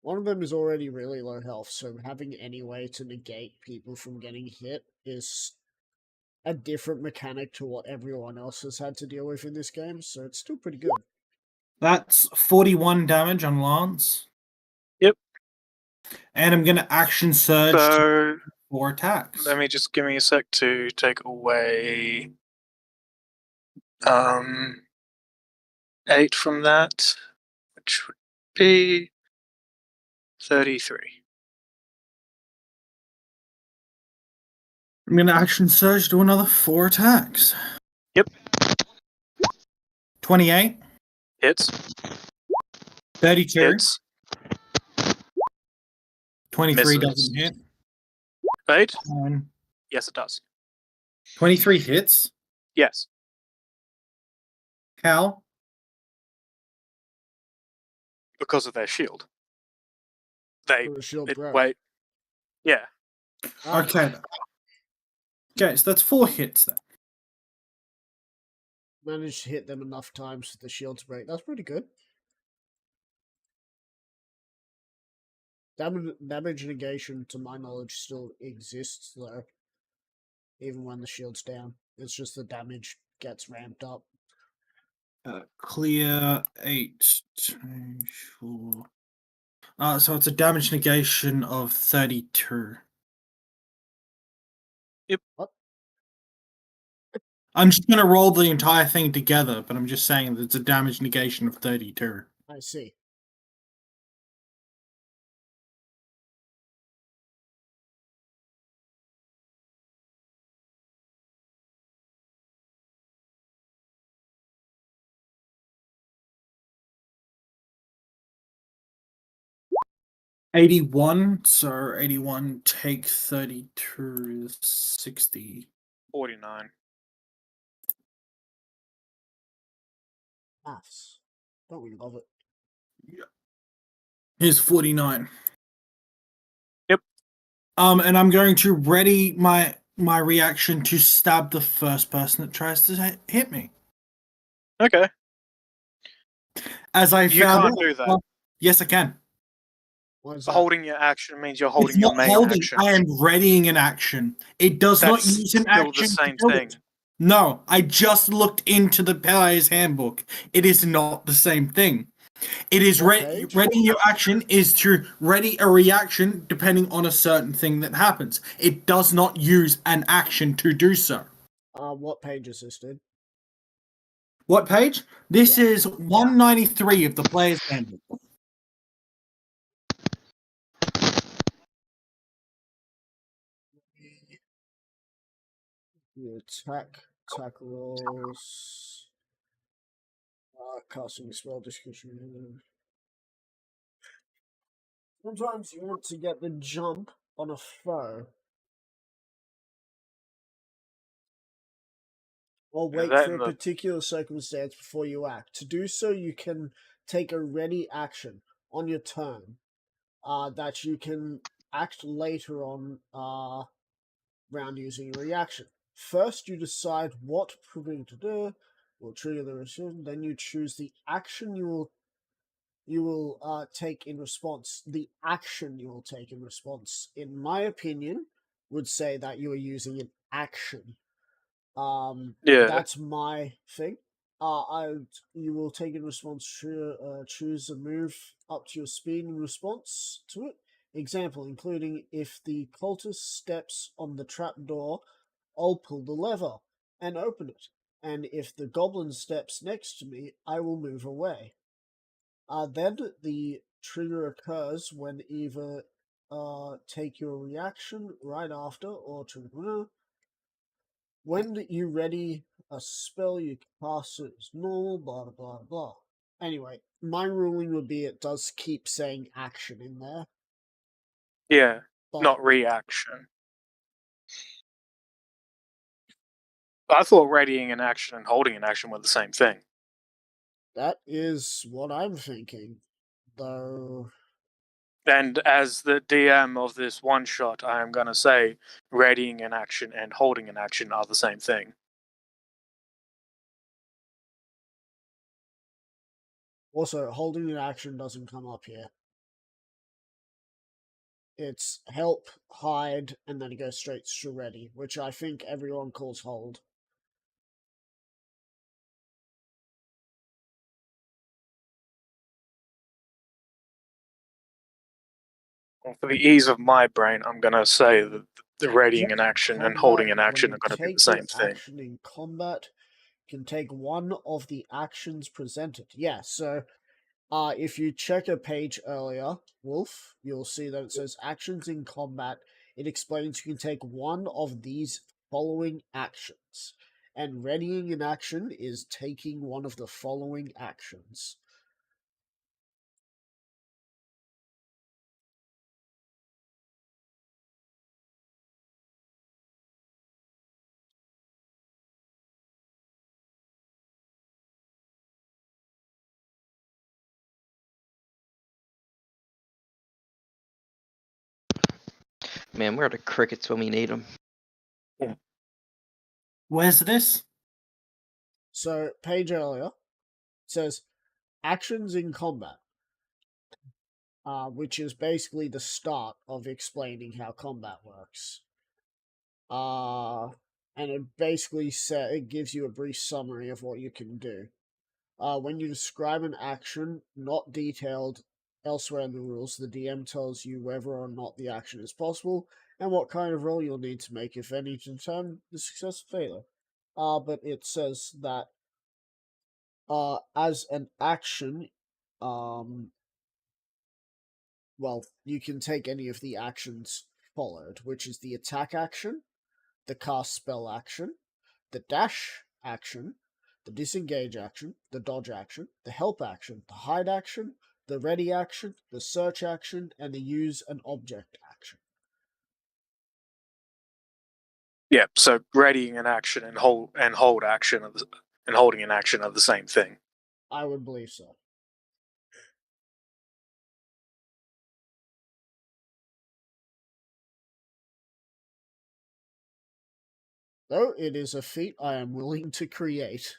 One of them is already really low health, so having any way to negate people from getting hit is a different mechanic to what everyone else has had to deal with in this game, so it's still pretty good. That's 41 damage on Lance. Yep. And I'm going to action surge so, 4 attacks. Let me just give me a sec to take away 8 from that, which would be 33. I'm going to action surge do another 4 attacks. Yep. 28. Hits. 32. Hits. 23 misses. Doesn't hit. 8? Yes, Yes, it does. 23 hits. Yes. Cal? because of their shield. They The shield broke. wait. Yeah. Ah, Okay. Okay, so that's 4 hits then. managed to hit them enough times for the shield to break. That's pretty good. Damage negation, to my knowledge, still exists, though. Even when the shield's down. It's just the damage gets ramped up. Clear 8, 2, 4. So it's a damage negation of 32. Yep. What? I'm just going to roll the entire thing together, but I'm just saying that it's a damage negation of 32. I see. $81, so 81 take 32 is 60. 49. Maths. Don't we love it? Here's 49. Yep. And I'm going to ready my reaction to stab the first person that tries to hit me. Okay. As I You found can't out- do that. Yes, I can. What is that? Holding your action means you're It's holding your not main holding. action. I am readying an action. It does not That's use an still action. the same to do thing. it. No, I just looked into the player's handbook. It is not the same thing. It is What page? ready your action is to ready a reaction depending on a certain thing that happens. It does not use an action to do so. What page is this, dude? What page? This Yeah. is 193 of the player's handbook. The attack rolls. Casting spell description. Sometimes you want to get the jump on a foe. Or Yeah, wait that for a and the- particular circumstance before you act. To do so, you can take a ready action on your turn that you can act later on round using a reaction. First, you decide what proving to do will trigger the resolution. Then you choose the action you will take in response. The action you will take in response, in my opinion, would say that you are using an action. Yeah. That's my thing. You will take in response to choose a move up to your speed in response to it. Example, including if the cultist steps on the trapdoor, I'll pull the lever and open it. And if the goblin steps next to me, I will move away. Then the trigger occurs when either take your reaction right after or trigger. When you ready a spell, you cast it as normal, blah, blah, blah. Anyway, my ruling would be it does keep saying action in there. Yeah. But Not reaction. I thought readying an action and holding an action were the same thing. that is what I'm thinking. Though, And as the DM of this one shot, I am gonna say readying an action and holding an action are the same thing. also, holding an action doesn't come up here. It's help, hide, and then it goes straight to ready, which I think everyone calls hold. For the ease of my brain, I'm gonna say that the readying an action and holding an action are When you gonna be the take your same thing. action in combat, you can take one of the actions presented. Yeah, so if you check a page earlier, Wolf, you'll see that it says actions in combat. It explains you can take one of these following actions. And readying an action is taking one of the following actions. Man, where are the crickets when we need them? Where's this? So, page earlier says actions in combat, which is basically the start of explaining how combat works. And it basically it gives you a brief summary of what you can do. When you describe an action not detailed elsewhere in the rules, the DM tells you whether or not the action is possible and what kind of roll you'll need to make, if any, to determine the success or failure. But it says that as an action, well, you can take any of the actions followed, which is the attack action, the cast spell action, the dash action, the disengage action, the dodge action, the help action, the hide action, the ready action, the search action, and the use an object action. Yeah, so readying an action and hold action and holding an action are the same thing. I would believe so. Though it is a feat I am willing to create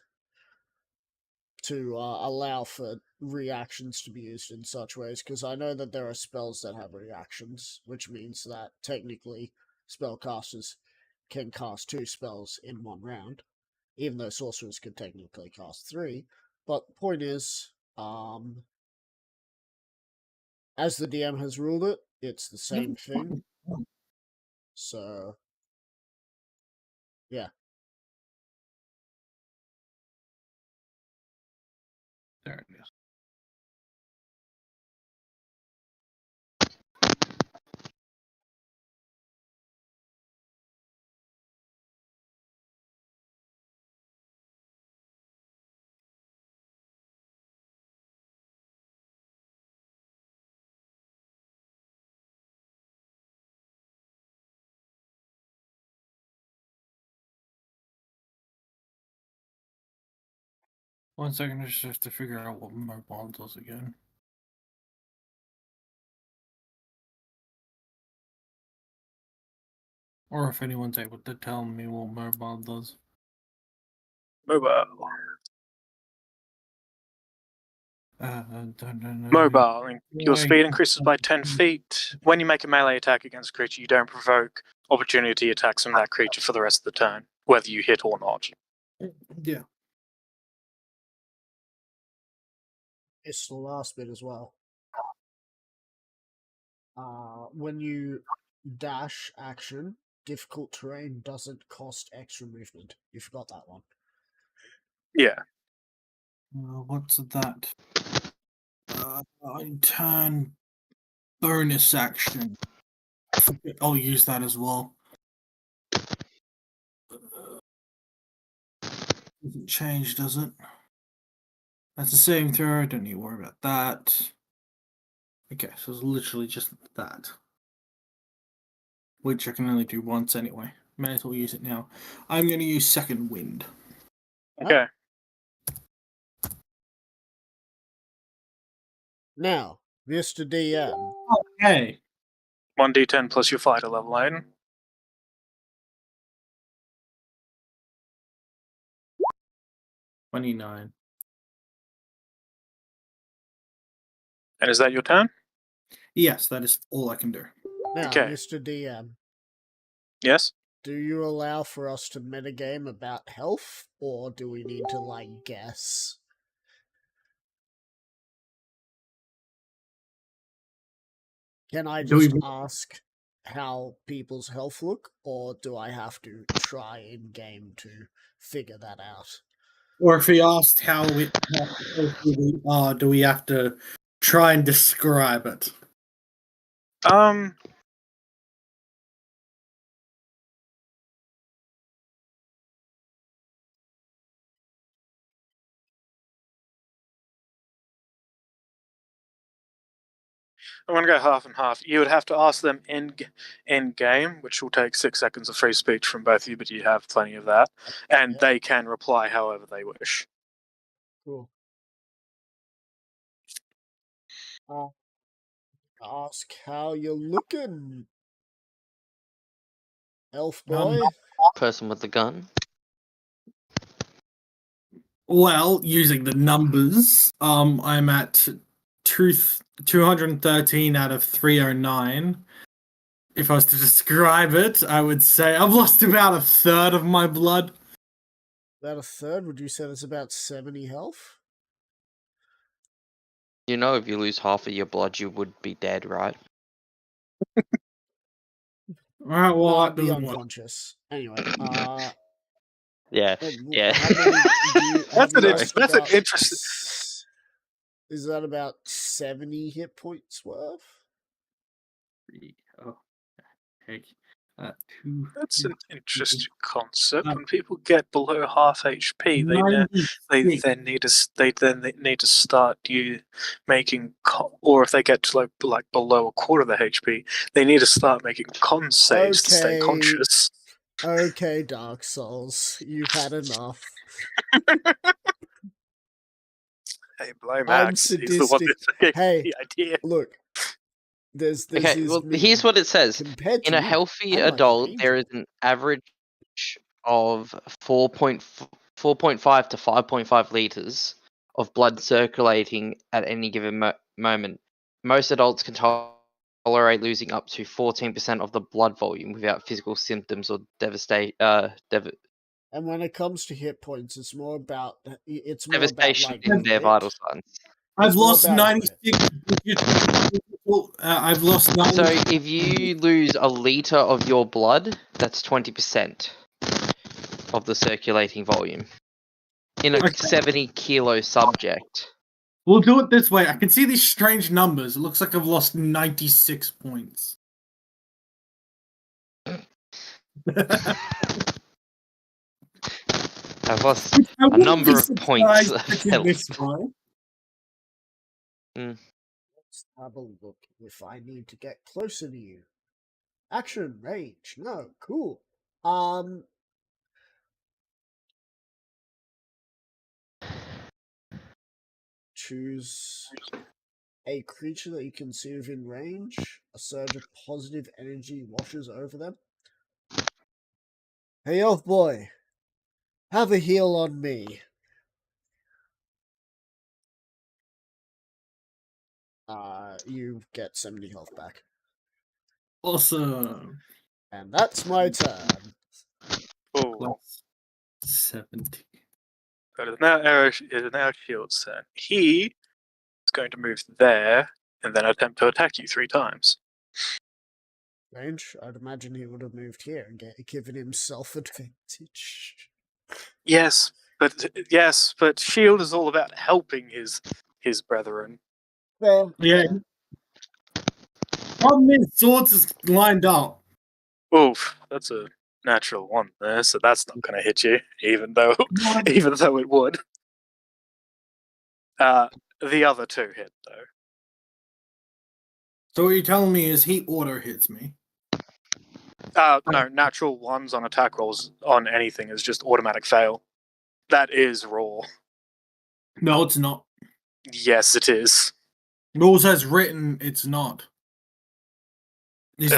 to allow for reactions to be used in such ways, because I know that there are spells that have reactions, which means that technically spellcasters can cast 2 spells in 1 round, even though sorcerers could technically cast 3. But the point is, as the DM has ruled it, it's the same thing. So, yeah. There it is. One second, I just have to figure out what mobile does again. Or if anyone's able to tell me what mobile does. Mobile. Don't know. Mobile. Your speed increases by 10 feet. When you make a melee attack against a creature, you don't provoke opportunity attacks from that creature for the rest of the turn, whether you hit or not. Yeah. It's the last bit as well. When you dash action, difficult terrain doesn't cost extra movement. You forgot that one. Yeah. What's that? Turn bonus action. I'll use that as well. Doesn't change, does it? That's the same throw. Don't need to worry about that. Okay, so it's literally just that. Which I can only do once anyway. May as well use it now. I'm going to use Second Wind. Okay. Now, Mr. DM. Okay. 1d10 plus your fighter level, Aiden. $29. And is that your turn? Yes, that is all I can do. Now, Okay. Mr. DM, Yes? do you allow for us to metagame about health, or do we need to, like, guess? Can I Do we- just ask how people's health look, or do I have to try in game to figure that out? Or if he asked how we are, do we have to try and describe it? I'm going to go half and half. You would have to ask them in game, which will take 6 seconds of free speech from both of you, but you have plenty of that. And Yeah. they can reply however they wish. Cool. Ask how you're looking. Elf Um, boy. Person with the gun. Well, using the numbers, I'm at 213 out of 309. If I was to describe it, I would say I've lost about a third of my blood. About a third. Would you say that's about 70 health? You know, if you lose half of your blood, you would be dead, right? Alright, well, No, that I'd be doesn't work. unconscious. Anyway, Yeah. Yeah. How many do you That's have an you inter- lost that's an about interesting- Is that about 70 hit points worth? Oh, heck. 2. That's an interesting concept. When people get below half HP, they then need to start making or if they get to like below a quarter of the HP, they need to start making con saves to stay Okay. conscious. Okay, Dark Souls, you've had enough. Hey, blame I'm Max. He's the one sadistic. that Hey, the idea. Look, there's Okay, this well, meme. here's what it says. Compared In to a you, healthy I'm like an adult, there is angel. an average of 4.5 to 5.5 liters of blood circulating at any given moment. Most adults can tolerate losing up to 14% of the blood volume without physical symptoms or devastation. And when it comes to hit points, it's more about Devastation like in their grit. vital signs. I've It's more lost about 96 digits. I've lost 90. So if you lose a liter of your blood, that's 20% of the circulating volume in a Okay. 70-kilo subject. We'll do it this way. I can see these strange numbers. It looks like I've lost 96 points. I've lost a number of points. Let's have a look if I need to get closer to you. Action range. No, cool. Choose a creature that you can see within range. A surge of positive energy washes over them. Hey, elf boy. Have a heal on me. You get 70 health back. Awesome. And that's my turn. Oh, Plus 70. but it's now Shield's turn. He is going to move there and then attempt to attack you 3 times. Range? I'd imagine he would have moved here and given himself advantage. Yes, but Shield is all about helping his brethren. Well, Yeah. Problem is, swords is lined up. Oof, that's a natural 1 there, so that's not going to hit you, even though it would. The other 2 hit though. So what you're telling me is he auto hits me. No, natural 1s on attack rolls on anything is just automatic fail. That is raw. No, it's not. Yes, it is. Rules as written, it's not. It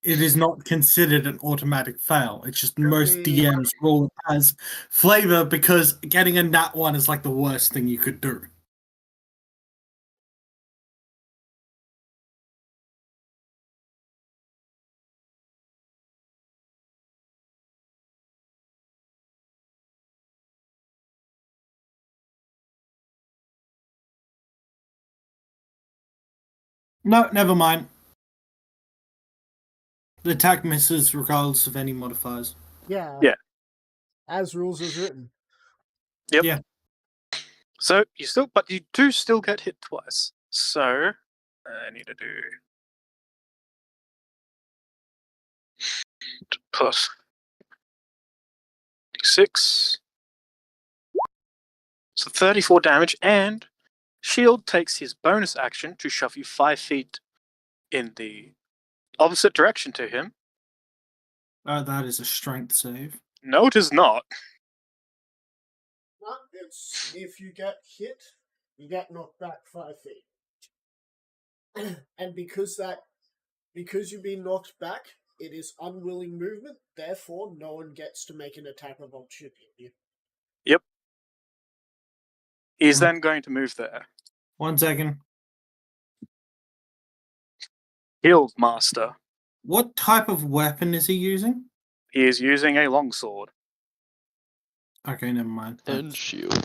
is not considered an automatic fail. It's just most DMs roll as flavor because getting a nat 1 is like the worst thing you could do. No, never mind. The attack misses regardless of any modifiers. yeah. Yeah. As rules as written. Yep. Yeah. So you do still get hit twice. So I need to do plus 6. So 34 damage, and Shield takes his bonus action to shove you 5 feet in the opposite direction to him. That is a strength save. No, it is not. No, it's if you get hit, you get knocked back 5 feet. And because you've been knocked back, It is unwilling movement, therefore no one gets to make an attack of opportunity. He's then going to move there. 1 second. Guild Master. What type of weapon is he using? He is using a longsword. Okay, never mind. And That's- shield.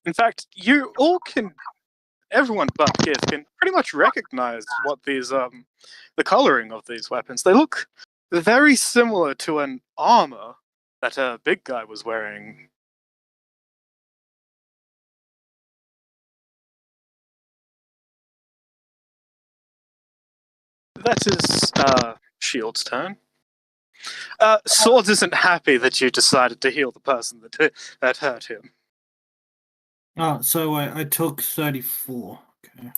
In fact, you all can, everyone but Gith can pretty much recognize what these, the coloring of these weapons. They look very similar to an armor that a big guy was wearing. That is, Shield's turn. Swords isn't happy that you decided to heal the person that hurt him. Oh, so I took 34. Okay.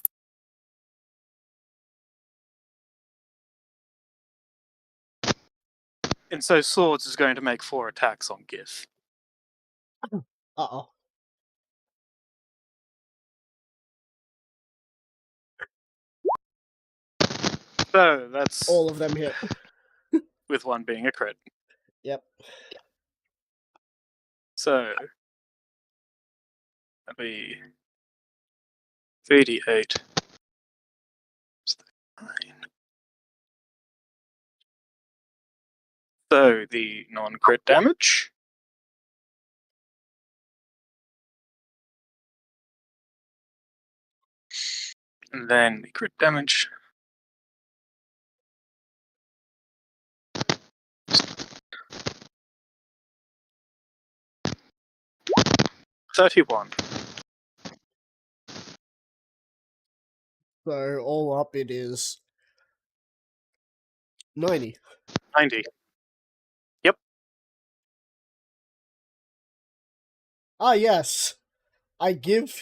And so Swords is going to make 4 attacks on Gith. Uh-oh. So that's All of them hit. with one being a crit. Yep. So that'd be 3d8. 9. So the non-crit damage. And then the crit damage. $31. So all up it is 90. 90. Ah, yes. I give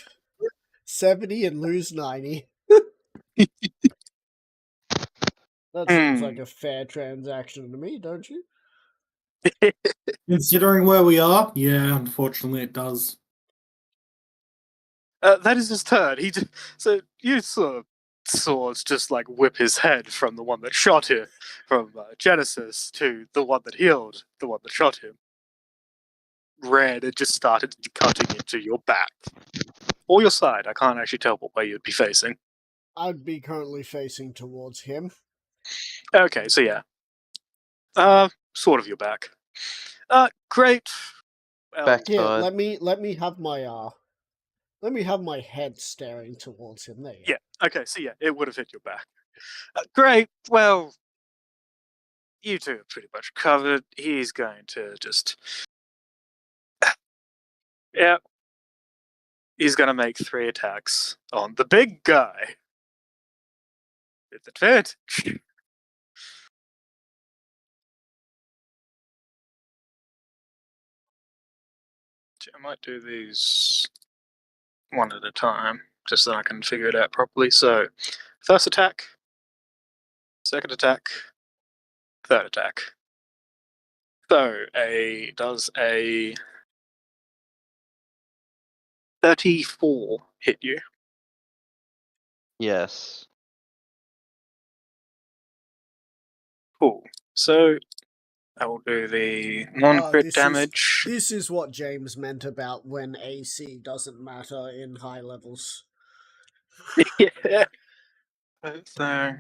70 and lose 90. That seems like a fair transaction to me, don't you? Considering where we are, yeah, unfortunately it does. That is his turn. So you saw Swords just like whip his head from the one that shot him, from Genesis to the one that healed the one that shot him. Red, it just started cutting into your back. Or your side. I can't actually tell what way you'd be facing. I'd be currently facing towards him. Okay, so yeah. Sort of your back. Great. Well, Back Here, side. let me have my head staring towards him. There you go. yeah, okay, so yeah, it would have hit your back. Great, well, you two are pretty much covered. He's going to just... yeah. He's going to make 3 attacks on the big guy. With advantage. I might do these one at a time, just so I can figure it out properly. So, first attack, second attack, third attack. So, does a 34 hit you? Yes. Cool. So, I will do the non-crit this damage. This is what James meant about when AC doesn't matter in high levels. Yeah. So,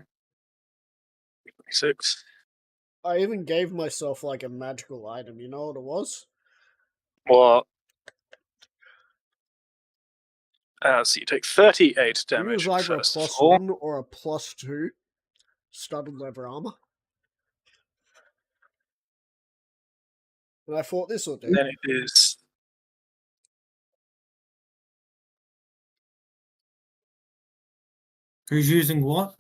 26. I even gave myself like a magical item. You know what it was? What? So you take 38 damage. It was either a first plus of all. 1 or a plus 2 studded leather armor. And I thought this will do. Then it is Who's using what?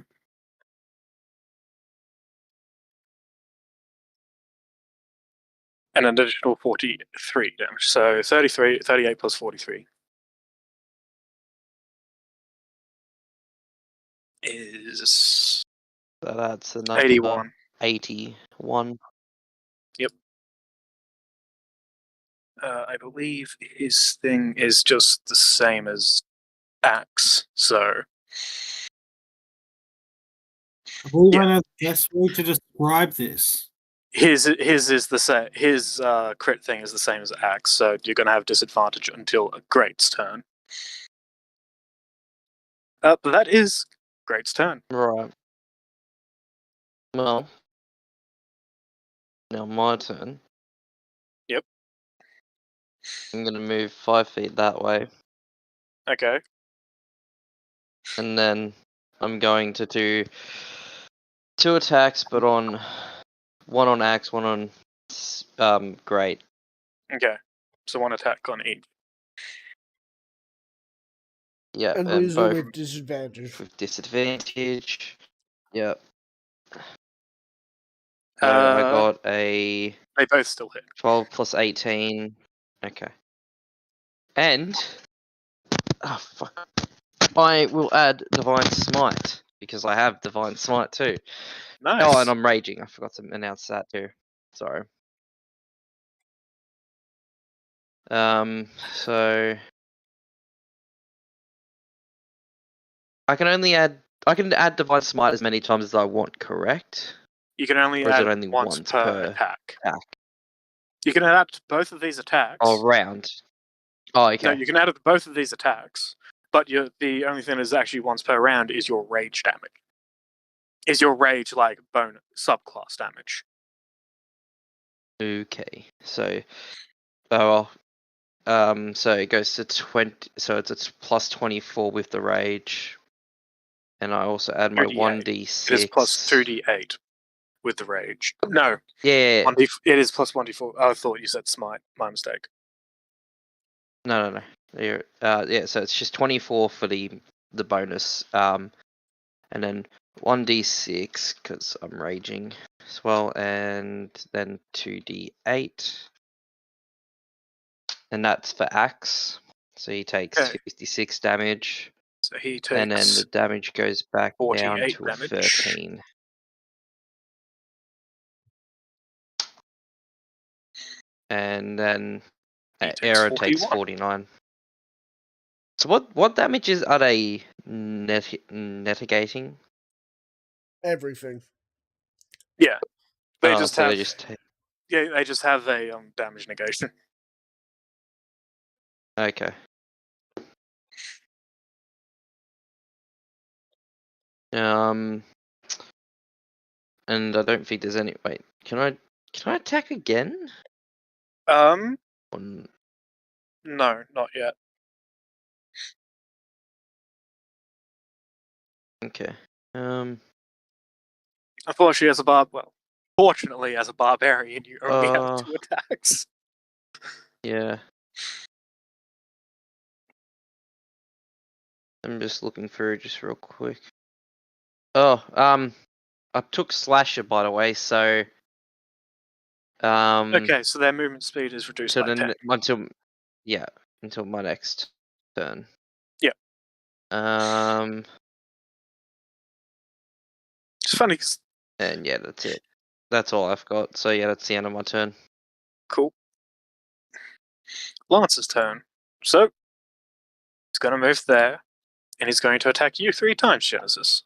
an additional 43 damage. So 38 plus 43 is That adds another 81. 81. I believe his thing is just the same as Axe, so I believe Yeah. I know the best way to describe this. His is the same. His crit thing is the same as Axe, so you're gonna have disadvantage until a Great's turn. But that is Great's turn. Right. Well, now my turn. Yep. I'm gonna move 5 feet that way, Okay. and then I'm going to do 2 attacks, but one on Axe, one on Great. Okay. So one attack on each. Yeah, And and these are both with disadvantage. with disadvantage. Yep. So I got a They both still hit. 12 plus 18. Okay. And fuck. I will add Divine Smite because I have Divine Smite too. Nice. Oh, and I'm raging. I forgot to announce that too. Sorry. So I can add Divine Smite as many times as I want, correct? You can only Or is add it only once once per per attack. attack? You can add both of these attacks. Oh, round. Oh, okay. No, you can add both of these attacks, but the only thing that is actually once per round is your rage damage. Is your rage like bonus subclass damage? Okay. So, so it goes to 20. So it's plus 24 with the rage, and I also add my 2d8. 1d6. It is plus 2d8 with the rage. No, Yeah. 1d, it is plus 1d4. I thought you said smite. My mistake. No. Yeah. So it's just 24 for the bonus. And then 1d6 because I'm raging as well, and then 2d8, and that's for Axe. So he takes Okay. 56 damage. So he takes. And then the damage goes back down 48 to damage. 13. And then He takes Aaron takes 41. 49. So what damages are they mitigating? Everything. Yeah, they Oh, just so have. they just take. Yeah, they just have a damage negation. Okay. And I don't think there's any. Wait, can I attack again? No, On, not yet. okay. Unfortunately, fortunately, as a barbarian, you only have 2 attacks. Yeah. I'm just looking through just real quick. Oh, I took Slasher, by the way, so Okay, so their movement speed is reduced by 10. until my next turn. Yeah. It's funny because And yeah, that's it. That's all I've got. So yeah, that's the end of my turn. cool. Lance's turn. So he's going to move there, and he's going to attack you 3 times, Genesis.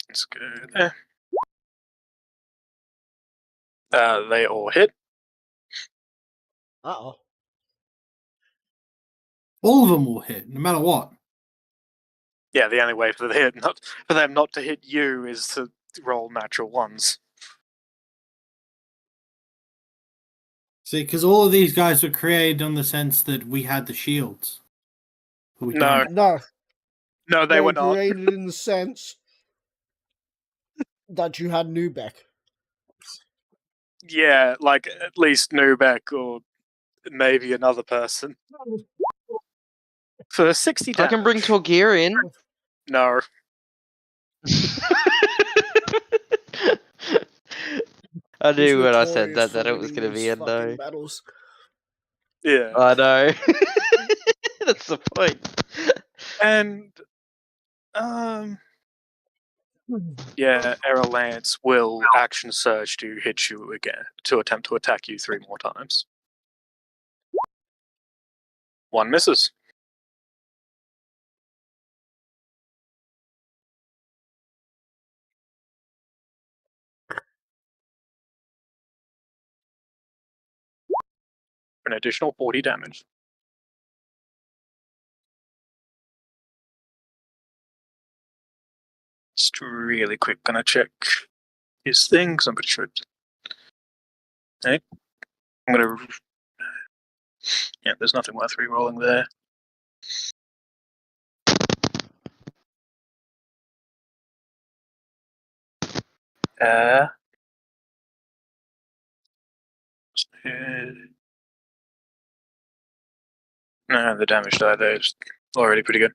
Let's go there. They all hit. Uh-oh. All of them will hit, no matter what. Yeah, the only way for them not to hit you is to roll natural ones. See, because all of these guys were created on the sense that we had the shields. But we No. don't. No, No, they were not. created in the sense that you had Nubek. Yeah, like at least Nubek or maybe another person. For 60 damage. I can bring Torgir in. No. I He's knew when I said notorious that for it was going to winning be these a fucking no. battles. Yeah. I know. That's the point. And yeah, Errol Lance will action surge to hit you again, to attempt to attack you 3 more times. 1 misses. for an additional 40 damage. Just really quick, gonna check his thing, because I'm pretty sure it's... Okay. I'm gonna... Yeah, there's nothing worth re-rolling there. No, the damage die there is already pretty good.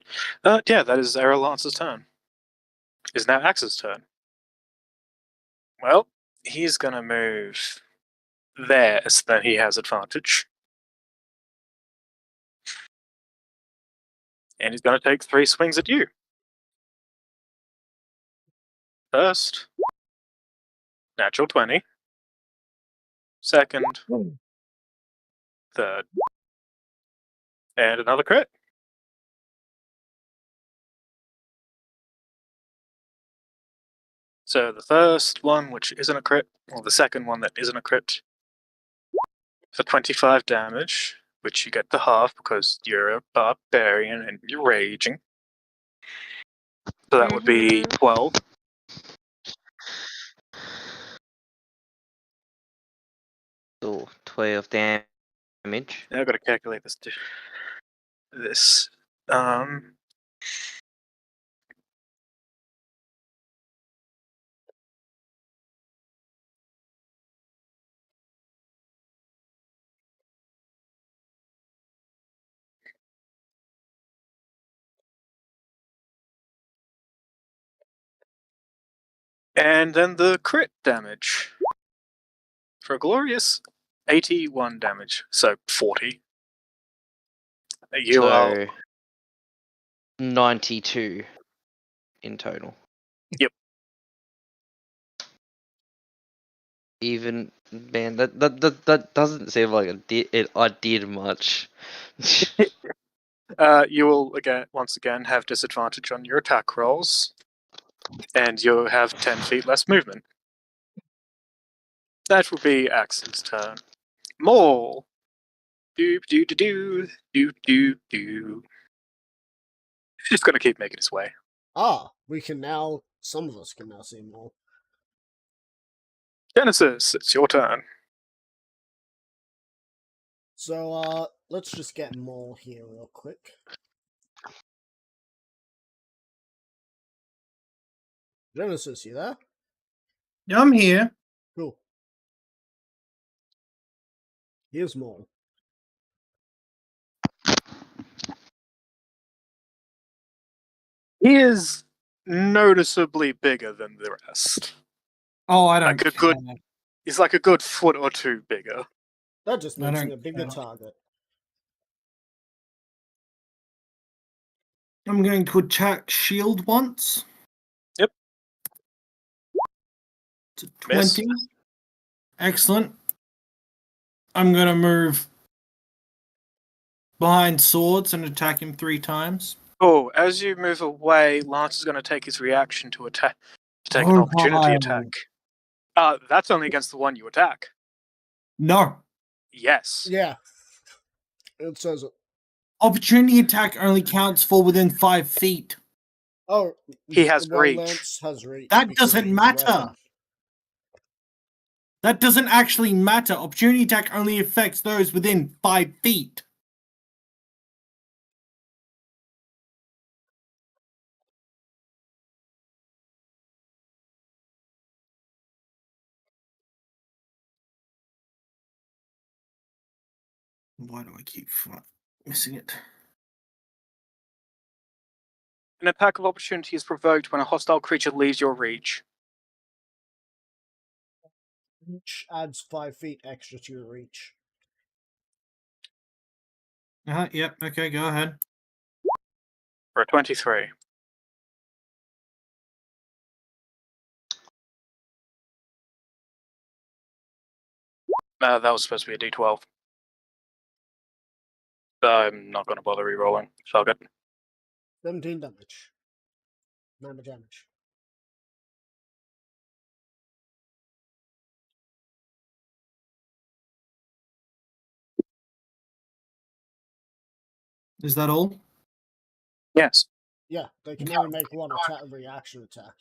Yeah, that is Errol Lance's turn. It's now Axe's turn. Well, he's gonna move there so that he has advantage. And he's gonna take 3 swings at you. First, natural 20. Second, third, and another crit. So the first one, which isn't a crit, or the second one that isn't a crit, for 25 damage, which you get to half because you're a barbarian and you're raging. So that would be 12. So 12 damage. Now I've got to calculate this. This. And then the crit damage. For a glorious 81 damage. So 40. You are. So 92 in total. Yep. Even man, that doesn't seem like I did much. You will once again have disadvantage on your attack rolls. And you'll have 10 feet less movement. That will be Axe's turn. Maul! Doop doo doo doo doop doo doo. He's just gonna keep making his way. Some of us can now see more. Genesis, it's your turn. So, let's just get more here real quick. Genesis, you there? Yeah, I'm here. Cool. Here's more. He is noticeably bigger than the rest. Oh, I don't Like a care. good, he's like a good foot or two bigger. That just makes I me don't a bigger care. target. I'm going to attack shield once. Yep. To Miss. 20. Excellent. I'm going to move behind swords and attack him 3 times. Oh, as you move away, Lance is going to take his reaction to attack, to take an Oh, opportunity wow. attack. That's only against the one you attack. No. Yes. Yeah. It says it. Opportunity attack only counts for within 5 feet. Oh, He has well, reach. Lance has reach. That because doesn't of his matter. weapon. That doesn't actually matter. Opportunity attack only affects those within 5 feet. Why do I keep missing it? An attack of opportunity is provoked when a hostile creature leaves your reach. Reach adds 5 feet extra to your reach. Yep, okay, go ahead. For a 23. That was supposed to be a d12. I'm not going to bother re-rolling. So I'll get 17 damage. 9 damage. Is that all? Yes. Yeah, they can only make one reaction attack.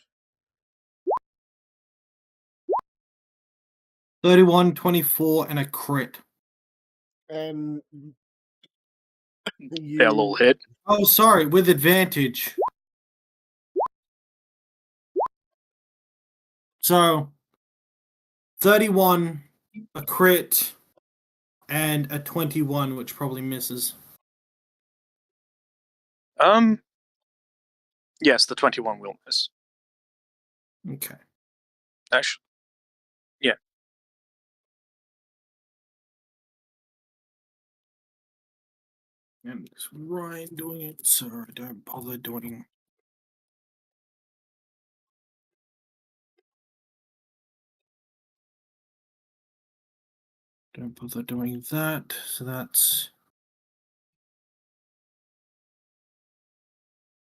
31, 24, and a crit. And They'll all hit. Oh, sorry, with advantage. So, 31, a crit, and a 21, which probably misses. Yes, the 21 will miss. Okay. Actually, yeah. And it's Ryan doing it, so I don't bother doing. Don't bother doing that. So that's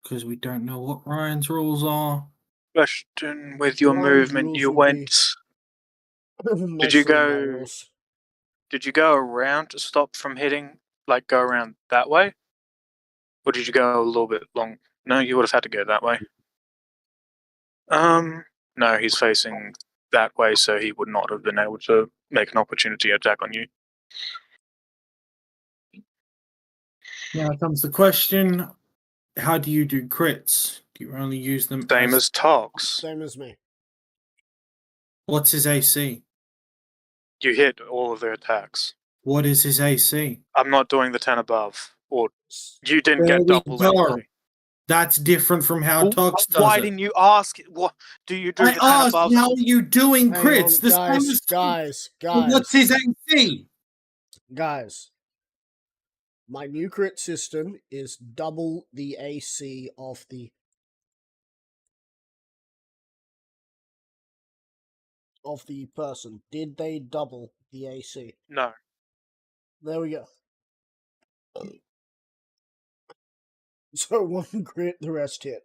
because we don't know what Ryan's rules are. Question: with your Ryan's movement, rules you would be went. mostly my go- rules. Did you go around to stop from hitting? Like go around that way, or did you go a little bit long? No, you would have had to go that way. No, he's facing that way, so he would not have been able to make an opportunity attack on you. Now comes the question: how do you do crits? Do you only use them? Same as Tox. Same as me. What's his AC? You hit all of their attacks. What is his AC? I'm not doing the 10 above, or S- you didn't There get we double go. anyway. That's different from how Well, Tox does why it. didn't you ask? What do you do? I the 10 asked, above? how are you doing Hang crits? on, The same guys, as what's his AC? Guys, my new crit system is double the AC of the person. Did they double the AC? No. There we go. So one crit, the rest hit.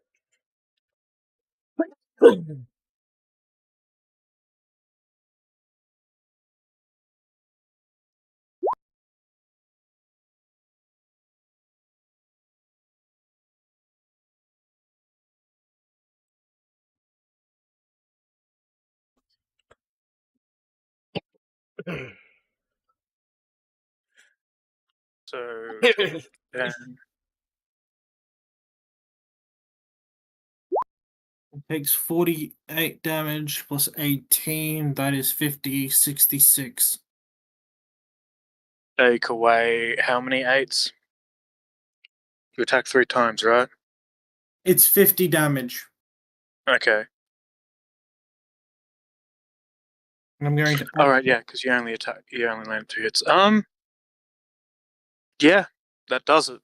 So 10. It takes 48 damage plus 18. That is 50, 66. Take away how many 8s? You attack 3 times, right? It's 50 damage. Okay. And I'm going to. All right, yeah, because you only land 2 hits. Yeah, that does it.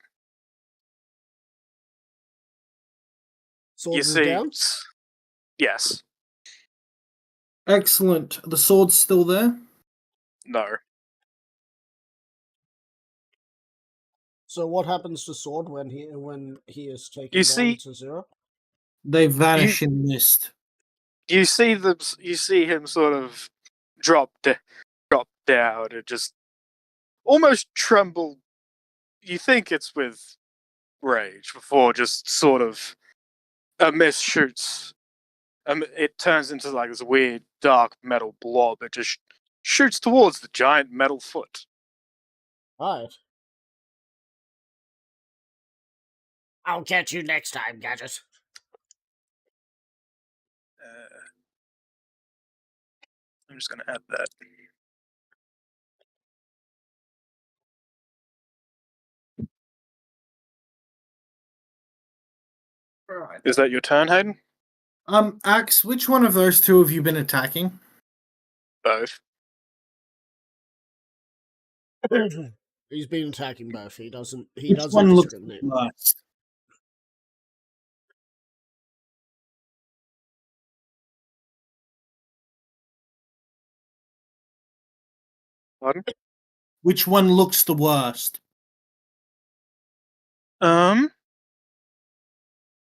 Sword You is see, down. yes, Excellent. The sword's still there. no. So what happens to sword when he is taken You down see- to 0? They vanish in mist. You see him sort of drop down and just almost tremble. You think it's with rage before just sort of a mist shoots. It turns into like this weird dark metal blob. It just shoots towards the giant metal foot. Alright. I'll catch you next time, Gadget. I'm just going to add that. Alright. Is that your turn, Hayden? Axe, which one of those two have you been attacking? Both. He's been attacking both. He doesn't Which one looks discriminate. worse? Pardon? Which one looks the worst?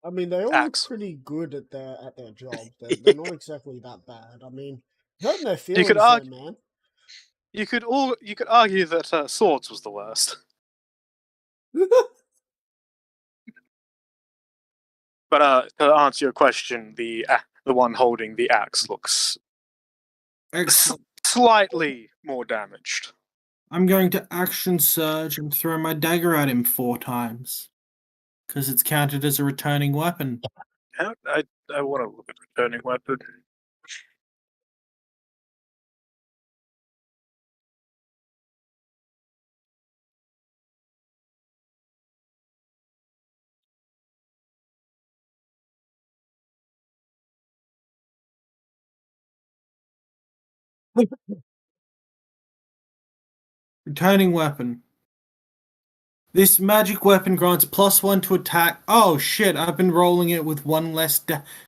I mean, they all Axe. look pretty good at their job. They're not exactly that bad. I mean, hurting their feelings, could there, argue- man. You could argue that Swords was the worst. But to answer your question, the one holding the axe looks Excellent. slightly more damaged. I'm going to action surge and throw my dagger at him 4 times. Because it's counted as a returning weapon. I want to look at returning weapon. Returning weapon. This magic weapon grants +1 to attack. Oh shit, I've been rolling it with 1 less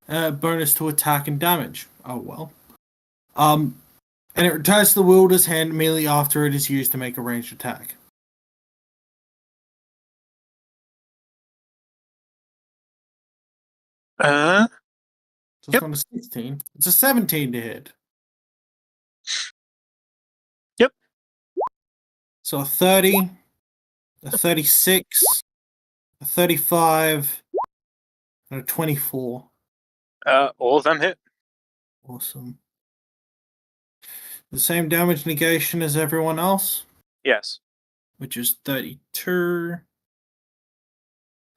bonus to attack and damage. Oh well. And it returns to the wielder's hand immediately after it is used to make a ranged attack. So it's Yep. not a 16. It's a 17 to hit. Yep. So a 30, a 36, a 35, and a 24. All of them hit. Awesome. The same damage negation as everyone else, Yes. which is 32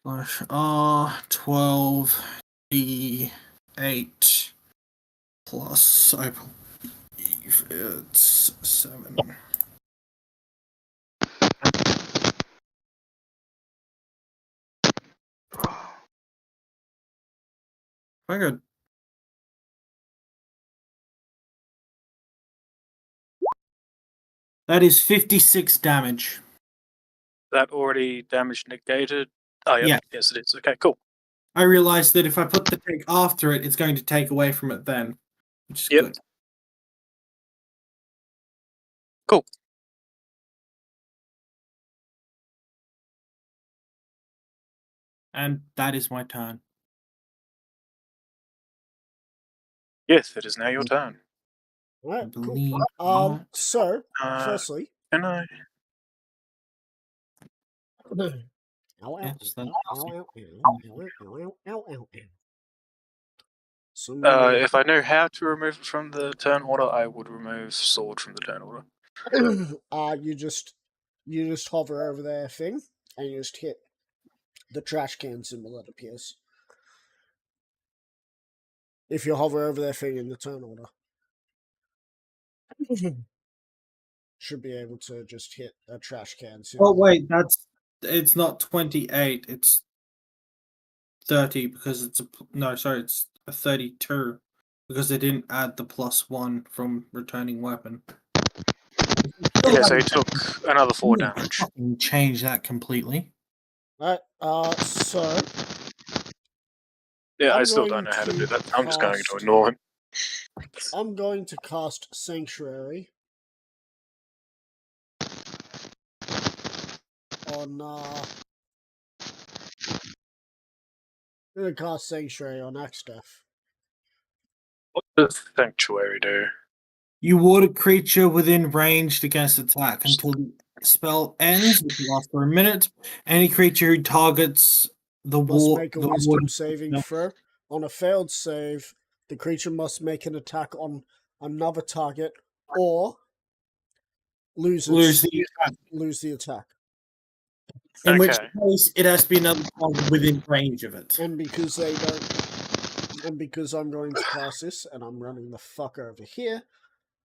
slash R 12 D8 plus, I believe it's 7. Very good. That is 56 damage. That already damage negated. Oh, yep. Yeah. Yes, it is. Okay, cool. I realized that if I put the take after it, it's going to take away from it then, which is Yep. good. Cool. And that is my turn. Yes, it is now your turn. Alright, I cool. believe not. So, Uh, firstly, Can I? Yes, that- If I know how to remove it from the turn order, I would remove sword from the turn order. you just hover over their thing and you just hit the trash can symbol that appears. If you hover over their thing in the turn order. Should be able to just hit a trash can symbol. Oh wait, it's not 28. It's 30 because it's it's a 32 because they didn't add the +1 from returning weapon. Yeah, so he took another 4 damage. Fucking change that completely. Alright, so Yeah, I I'm still going don't know how to to do that. I'm just going to cast- ignore him. I'm going to cast Sanctuary on I'm gonna cast Sanctuary on Axtef. What does Sanctuary do? You ward a creature within ranged against attack until the spell ends, which lasts for a minute. Any creature who targets the Must ward, make a the wisdom ward, saving no. throw. On a failed save, the creature must make an attack on another target or lose lose the attack. lose the attack. In which Okay. case, it has to be another target within range of it. And because they don't, and because I'm going to cast this and I'm running the fuck over here,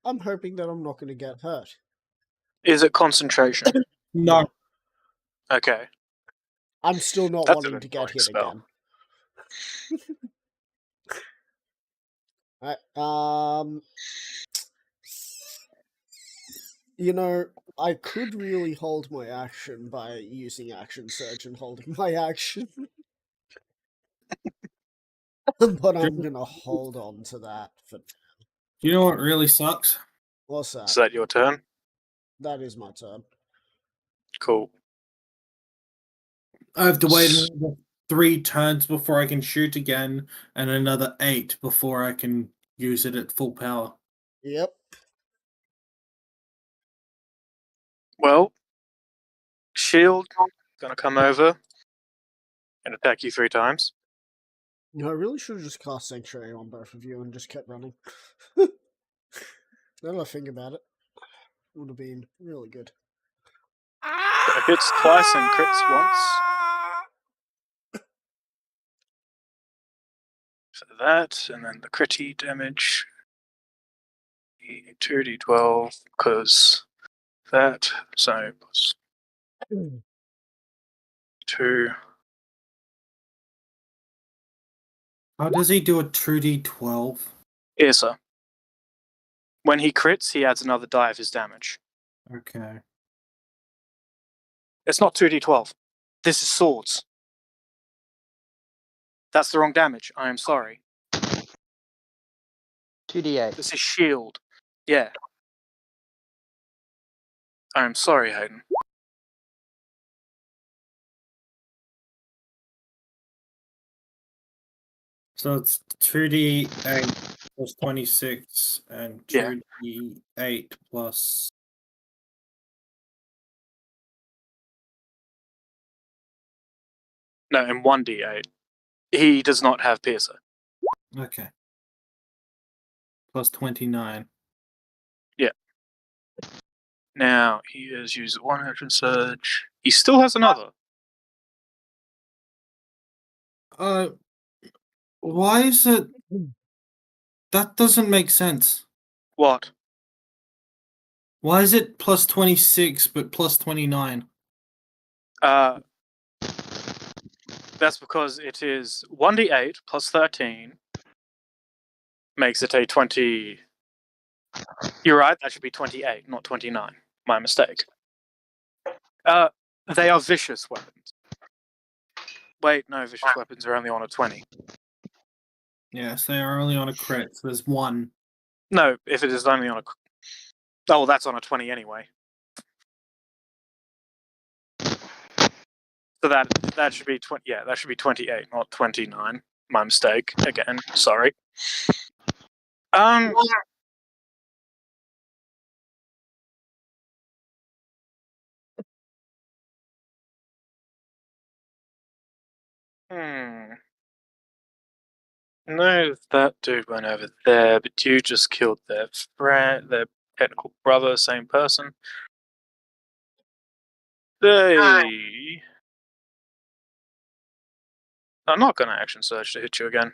I'm hoping that I'm not going to get hurt. Is it concentration? No, Okay. I'm still not That's an wanting to get annoying hit spell. again. Alright, you know, I could really hold my action by using Action Surge and holding my action. But I'm gonna hold on to that for you know what really sucks? what's that? Is that your turn? That is my turn. Cool. I have to wait another 3 turns before I can shoot again, and another 8 before I can use it at full power. Yep. Well, Shield gonna come over and attack you 3 times. No, I really should have just cast Sanctuary on both of you and just kept running. Now that I think about it, would have been really good. So it hits twice and crits once. So that, and then the critty damage. 2d12, because that, so plus 2. How does he do a 2d12? Piercer. When he crits, he adds another die of his damage. Okay. It's not 2d12. This is swords. That's the wrong damage. I am sorry. 2d8. This is shield. Yeah. I am sorry, Hayden. So it's 2d8 plus 26 and Yeah. 2d8 plus. No, and 1d8. He does not have Piercer. Okay. Plus 29. Now, he has used one action surge. He still has another. Why is it? That doesn't make sense. What? Why is it plus 26 but plus 29? That's because it is 1d8 plus 13 makes it a 20. You're right, that should be 28, not 29. My mistake. They are vicious weapons. Wait, no, vicious weapons are only on a 20. Yes, they are only on a crit, so there's one. No, if it is only on a. Oh, well, that's on a 20 anyway. So that should be 20. Yeah, that should be 28, not 29. My mistake again. Sorry. No, that dude went over there, but you just killed their friend, their technical brother, same person. They. I'm not going to action surge to hit you again.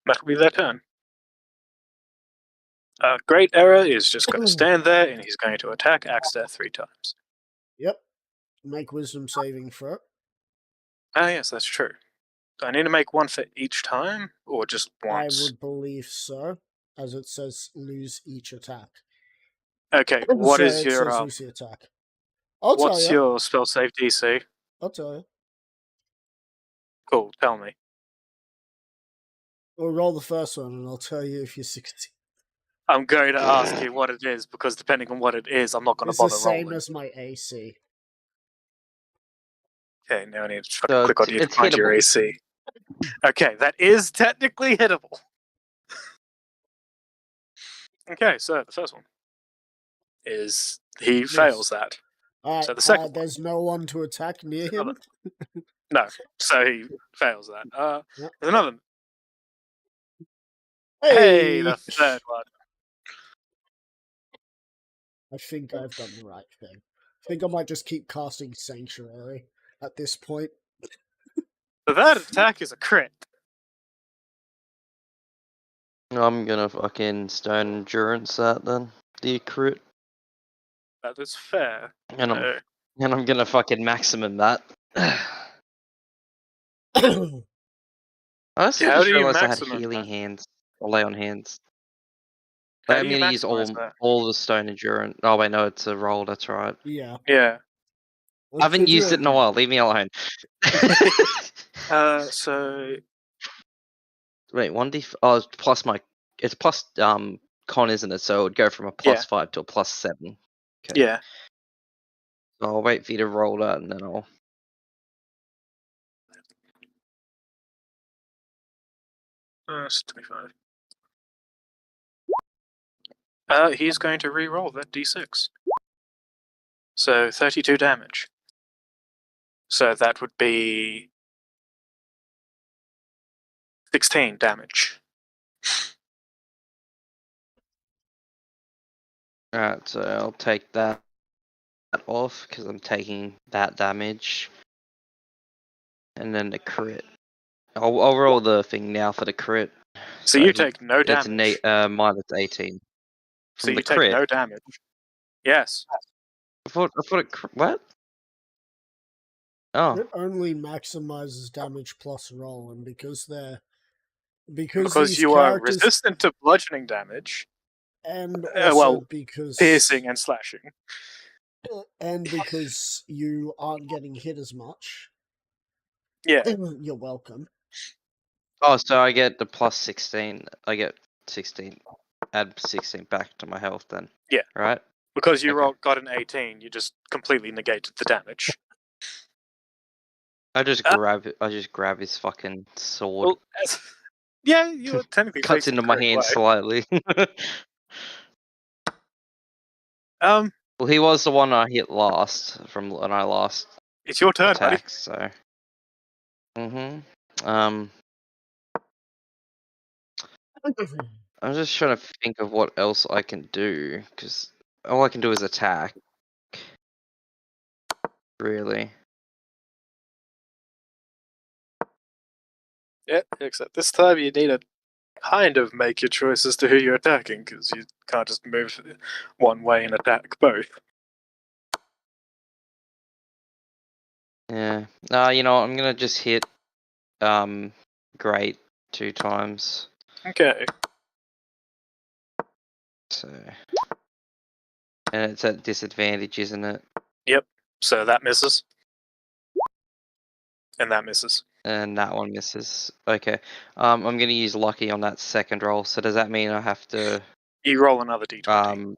That'll be their turn. Great Error is just going to stand there, and he's going to attack Axter 3 times. Yep. Make wisdom saving throw. Ah, yes, that's true. Do I need to make one for each time, or just once? I would believe so, as it says lose each attack. Okay, what So is it says lose the attack. I'll tell what's you. your spell save DC? I'll tell you. Cool, tell me. We'll roll the first one, and I'll tell you if you succeed. I'm going to ask you what it is, because depending on what it is, I'm not going to It's the bother same rolling. as my AC. Okay, now I need to fucking click on you to it's find your hittable. AC. Okay, that is technically hittable. Okay, so the first one is he fails that. Alright, So the second there's no one to attack near him. No, so he fails that. Yep. There's another. Hey, the third one. I think I've done the right thing. I think I might just keep casting Sanctuary at this point. So that attack is a crit. I'm gonna fucking Stone Endurance that then. The crit. That is fair. And I'm gonna fucking maximum that. I honestly How just do you realized I had maximum healing that? hands. Or lay on hands. How I'm do you gonna use maximize that? all the Stone Endurance. Oh wait, no, it's a roll, that's right. Yeah. Yeah. I haven't used it in a while, leave me alone. So Wait, 1d... Oh, it's plus my... It's plus con, isn't it? So it would go from a plus 5 to a plus 7. Okay. yeah. So I'll wait for you to roll that and then I'll... It's 25. He's going to re-roll that d6. So 32 damage. So that would be 16 damage. Alright, so I'll take that off because I'm taking that damage. And then the crit. I'll roll the thing now for the crit. So you he take no gets damage. minus 18. So From you the take crit. no damage. Yes. I thought what? Oh, It only maximizes damage plus roll, and because Because these you are characters, resistant to bludgeoning damage, and also well, because piercing and slashing. and because you aren't getting hit as much. Yeah. You're welcome. oh, so I get the plus 16. I get 16. Add 16 back to my health then. Yeah. Right? Because you Okay. got an 18, you just completely negated the damage. I just grab his fucking sword. Well, yeah, you were technically Cuts facing into the my correct hand way. slightly. Um, Well, he was the one I hit last from when I last it's your turn, buddy. attacked, so. I'm just trying to think of what else I can do, because all I can do is attack. Really. Yeah, except this time you need to kind of make your choice as to who you're attacking, because you can't just move one way and attack both. Yeah. You know what, I'm gonna just hit Great 2 times. Okay. So. And it's at disadvantage, isn't it? Yep. So that misses. And that misses. And that one misses. Okay. I'm gonna use lucky on that second roll. So does that mean I have to You roll another d20.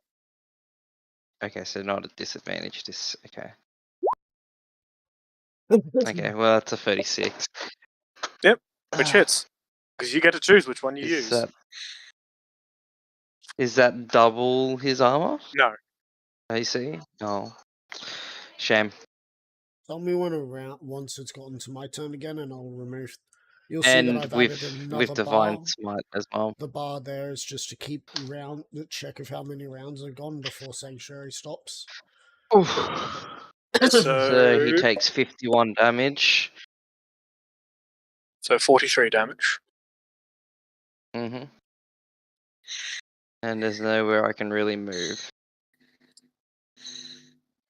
Okay, so not a disadvantage. Okay. Okay, well that's a 36. Yep, which hits. Because you get to choose which one you Is use. that double his armor? No. AC? No. Shame. Tell me when once it's gotten to my turn again, and I'll remove. You'll see that And I've with added another divine bar. smite as well. The bar there is just to keep the check of how many rounds are gone before Sanctuary stops. So he takes 51 damage. So 43 damage. And there's nowhere I can really move.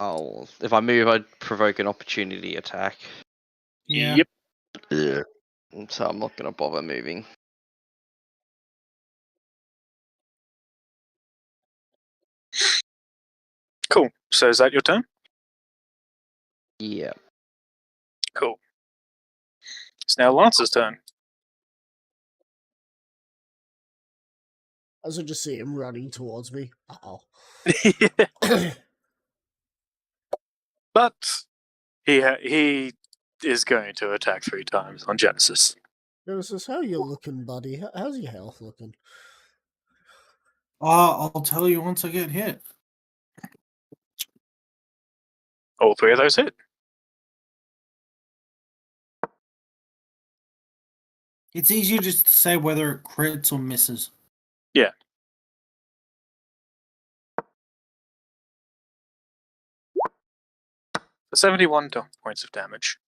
Oh, if I move, I'd provoke an opportunity attack. Yeah. Yep. Yeah. So I'm not gonna bother moving. Cool. So is that your turn? Yeah. Cool. It's now Lance's turn. As I just see him running towards me. Oh. But he is going to attack 3 times on Genesis. Genesis, how you looking, buddy? How's your health looking? I'll tell you once I get hit. All 3 of those hit. It's easier just to say whether it crits or misses. Yeah. So 71 points of damage.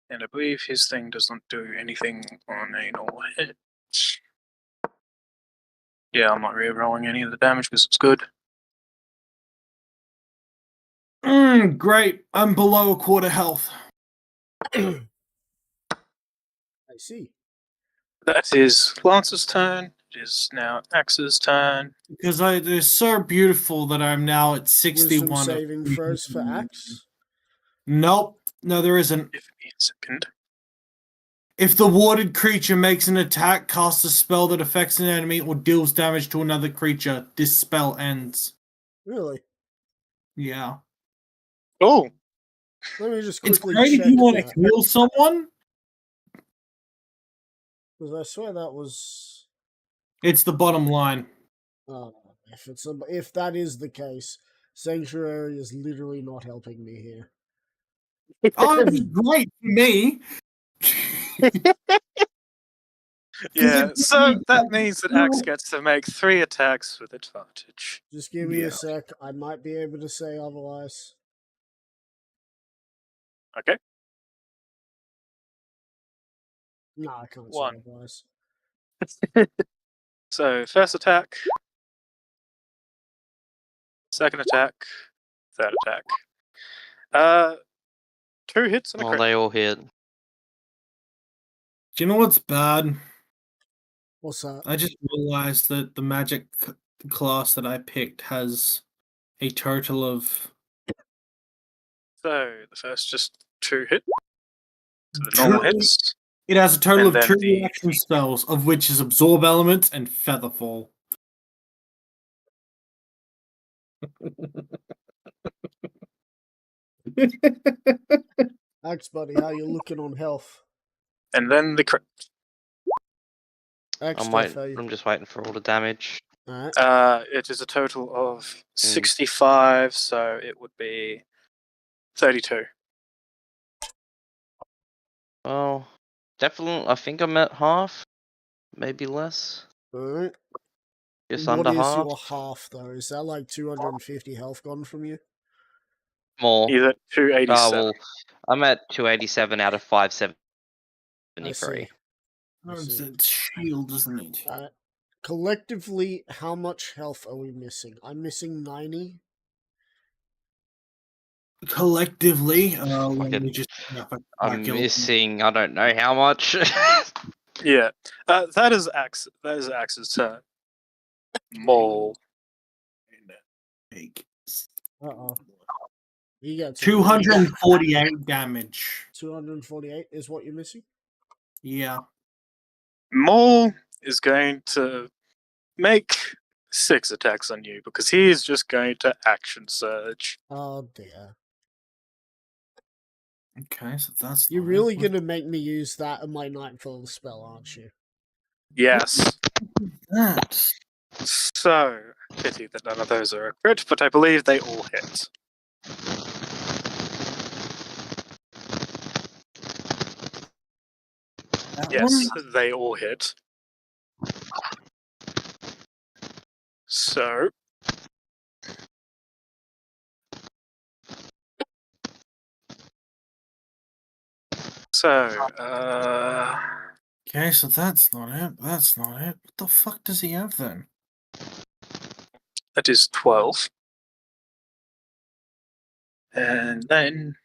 And I believe his thing doesn't do anything on a normal hit. Yeah, I'm not re-rolling any of the damage because it's good. Great. I'm below a quarter health. I see. That is Lance's turn. It is now Axe's turn. Because they're so beautiful that I'm now at 61. Wisdom saving throws for Axe. Nope. No, there isn't. Give me a second. If the warded creature makes an attack, casts a spell that affects an enemy, or deals damage to another creature, this spell ends. Really? Yeah. Oh, Let me just It's quickly great check if you want that. to heal someone. Because I swear that was. It's the bottom line. If that is the case, Sanctuary is literally not helping me here. Oh, it's great for me. Yeah, it- so that means that Axe gets to make 3 attacks with advantage. Just give me Yeah. a sec. I might be able to say otherwise. Okay. No, I can't One. say otherwise. So, first attack, second attack, third attack. 2 hits and a Well, crit. they all hit. Do you know what's bad? What's that? I just realized that the magic class that I picked has a total of So, the first just 2 hit. So the normal two- hits. It has a total And of then 2 the- reaction spells, of which is Absorb Elements and Featherfall. Axe buddy, how you looking on health? And then the crit. Axe I'm just waiting for all the damage. Alright. It is a total of 65, so it would be 32. Well, definitely. I think I'm at half, maybe less. Alright. Just What under is half. your half though? Is that like 250 health gone from you? More. He's at 287. Well, I'm at 287 out of I 573. see. I It's see. a shield, isn't it? Collectively, how much health are we missing? I'm missing 90. Collectively, let Fucking- me just. I'm missing. I don't know how much. Yeah. That is Axe's turn. Maul. Uh-oh. You get 248 damage. 248 is what you're missing? Yeah. Maul is going to make 6 attacks on you because he is just going to action surge. Oh dear. Okay, so that's. You're not really it. gonna make me use that in my Nightfall spell, aren't you? Yes. That. So, pity that none of those are a crit, but I believe they all hit. Yes, they all hit. So, Okay, so that's not it. That's not it. What the fuck does he have then? that is 12. And then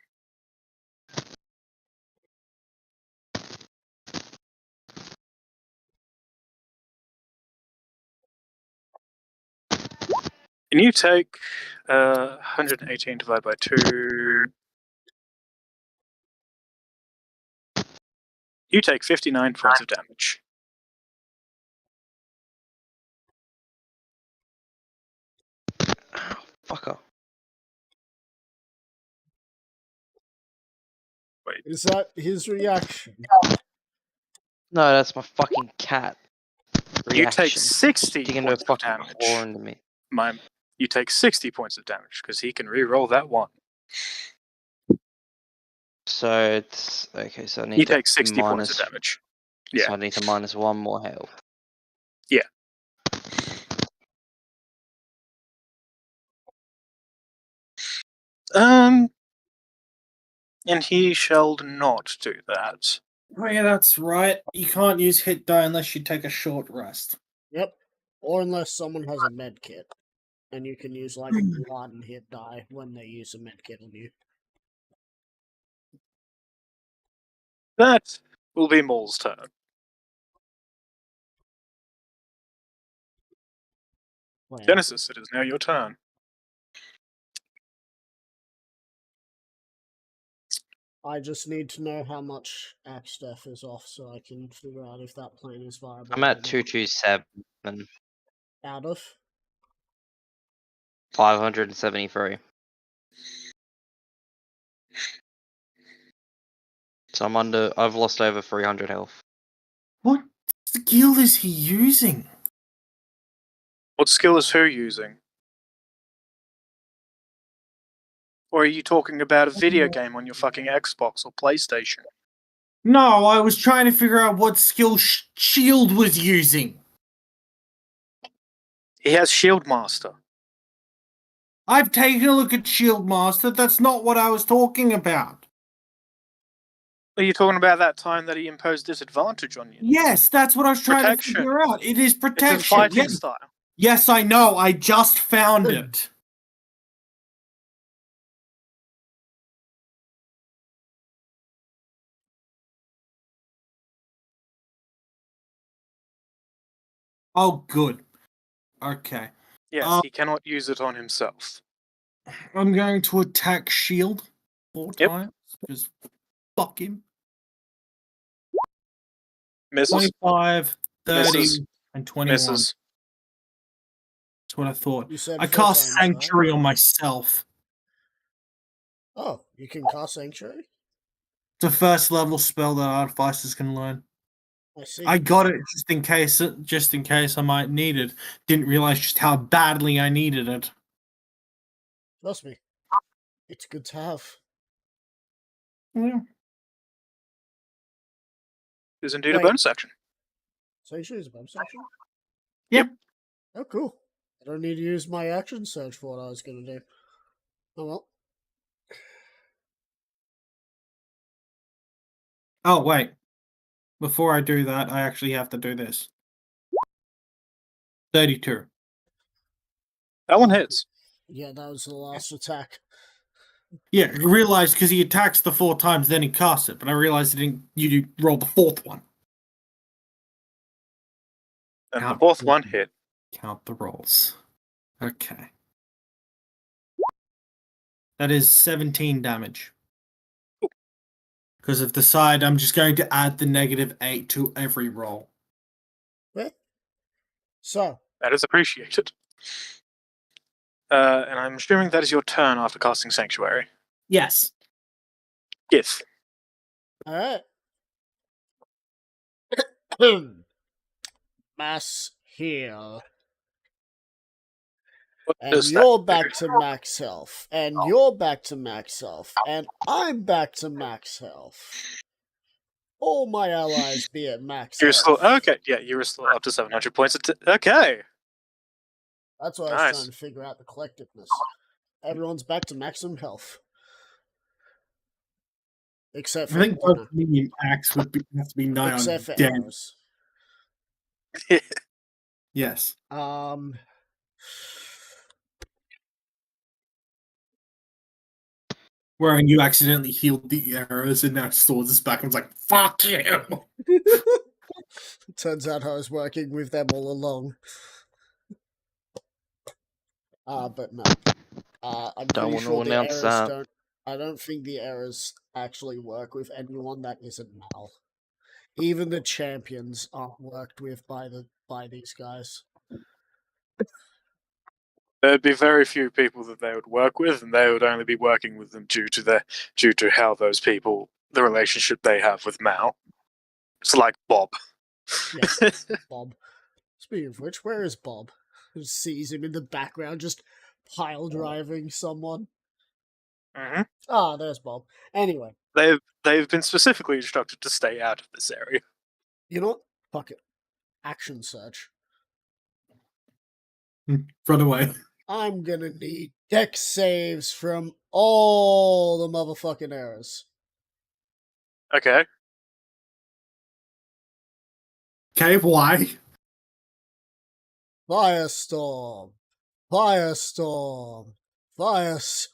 can you take 118 divided by 2? You take 59 points of damage. Fucker. Wait, Is that his reaction? No, that's my fucking cat. you Reaction. take 60 Digging into a points of fucking damage. claw into me. You take 60 points of damage because he can re-roll that one. So it's okay. So I need You to take 60 points minus. of damage. So Yeah. I need to minus 1 more health. And he shall not do that. Oh yeah, that's right. You can't use hit die unless you take a short rest. Yep. Or unless someone has a med kit. And you can use like one hit die when they use a med kit on you. That will be Maul's turn. Wow. Genesis, it is now your turn. I just need to know how much axe def is off so I can figure out if that plan is viable. I'm or at not. 227, Out of? 573. So I've lost over 300 health. What skill is he using? What skill is who using? Or are you talking about a video game on your fucking Xbox or PlayStation? No, I was trying to figure out what skill Shield was using. He has Shield Master. I've taken a look at Shield Master. That's not what I was talking about. Are you talking about that time that he imposed disadvantage on you? Yes, that's what I was trying Protection. to figure out. It is It's protection. his fighting Yes. style. Yes, I know. I just found it. Oh, good. Okay. Yes, he cannot use it on himself. I'm going to attack Shield 4 Yep. times. Because fuck him. Misses. 25, 30, Misses. and 21. Misses. That's what I thought. You said I 4 cast times, right? Sanctuary on myself. Oh, you can cast Sanctuary? It's a first level spell that Artificers can learn. I see. I got it just in case I might need it. Didn't realize just how badly I needed it. Trust me. It's good to have. Yeah. Is indeed a Wait. bonus action. Sanctuary is a bonus action? Yep. Oh, cool. I don't need to use my action search for what I was going to do. Oh, well. Oh, wait. Before I do that, I actually have to do this. 32. That one hits. Yeah, that was the last attack. Yeah, I realized because he attacks the 4 times, then he casts it, but I realized you roll the 4th one. And Count the 4th one hit. Count the rolls. Okay. That is 17 damage. Because of the side, I'm just going to add the -8 to every roll. Okay. So, That is appreciated. And I'm assuming that is your turn after casting Sanctuary. Yes. Yes. alright. Mass heal. What And does that you're do? back to max health. And you're back to max health. And I'm back to max health. All my allies be at max You're health. still okay. Yeah, you were still up to 700 points. Okay. That's why I was Nice. trying to figure out the collectiveness. Everyone's back to maximum health. Except for, I think both me and Axe have to be nigh on except for dead. arrows. Yes. Wherein you accidentally healed the arrows and now Swords is back and was like, fuck you! Turns out I was working with them all along. But no. I'm Don't pretty want sure to the announce errors that. don't. I don't think the errors actually work with anyone that isn't Mal. Even the champions aren't worked with by these guys. There'd be very few people that they would work with, and they would only be working with them due to how those people, the relationship they have with Mal. It's like Bob. Yeah, Bob. Speaking of which, where is Bob? Who sees him in the background just pile driving someone. Mm-hmm. Ah, there's Bob. Anyway, They've been specifically instructed to stay out of this area. you know what? Fuck it. Action search. Run away. I'm gonna need dex saves from all the motherfucking errors. Okay. Okay, why? Firestorm. Firestorm. Firestorm.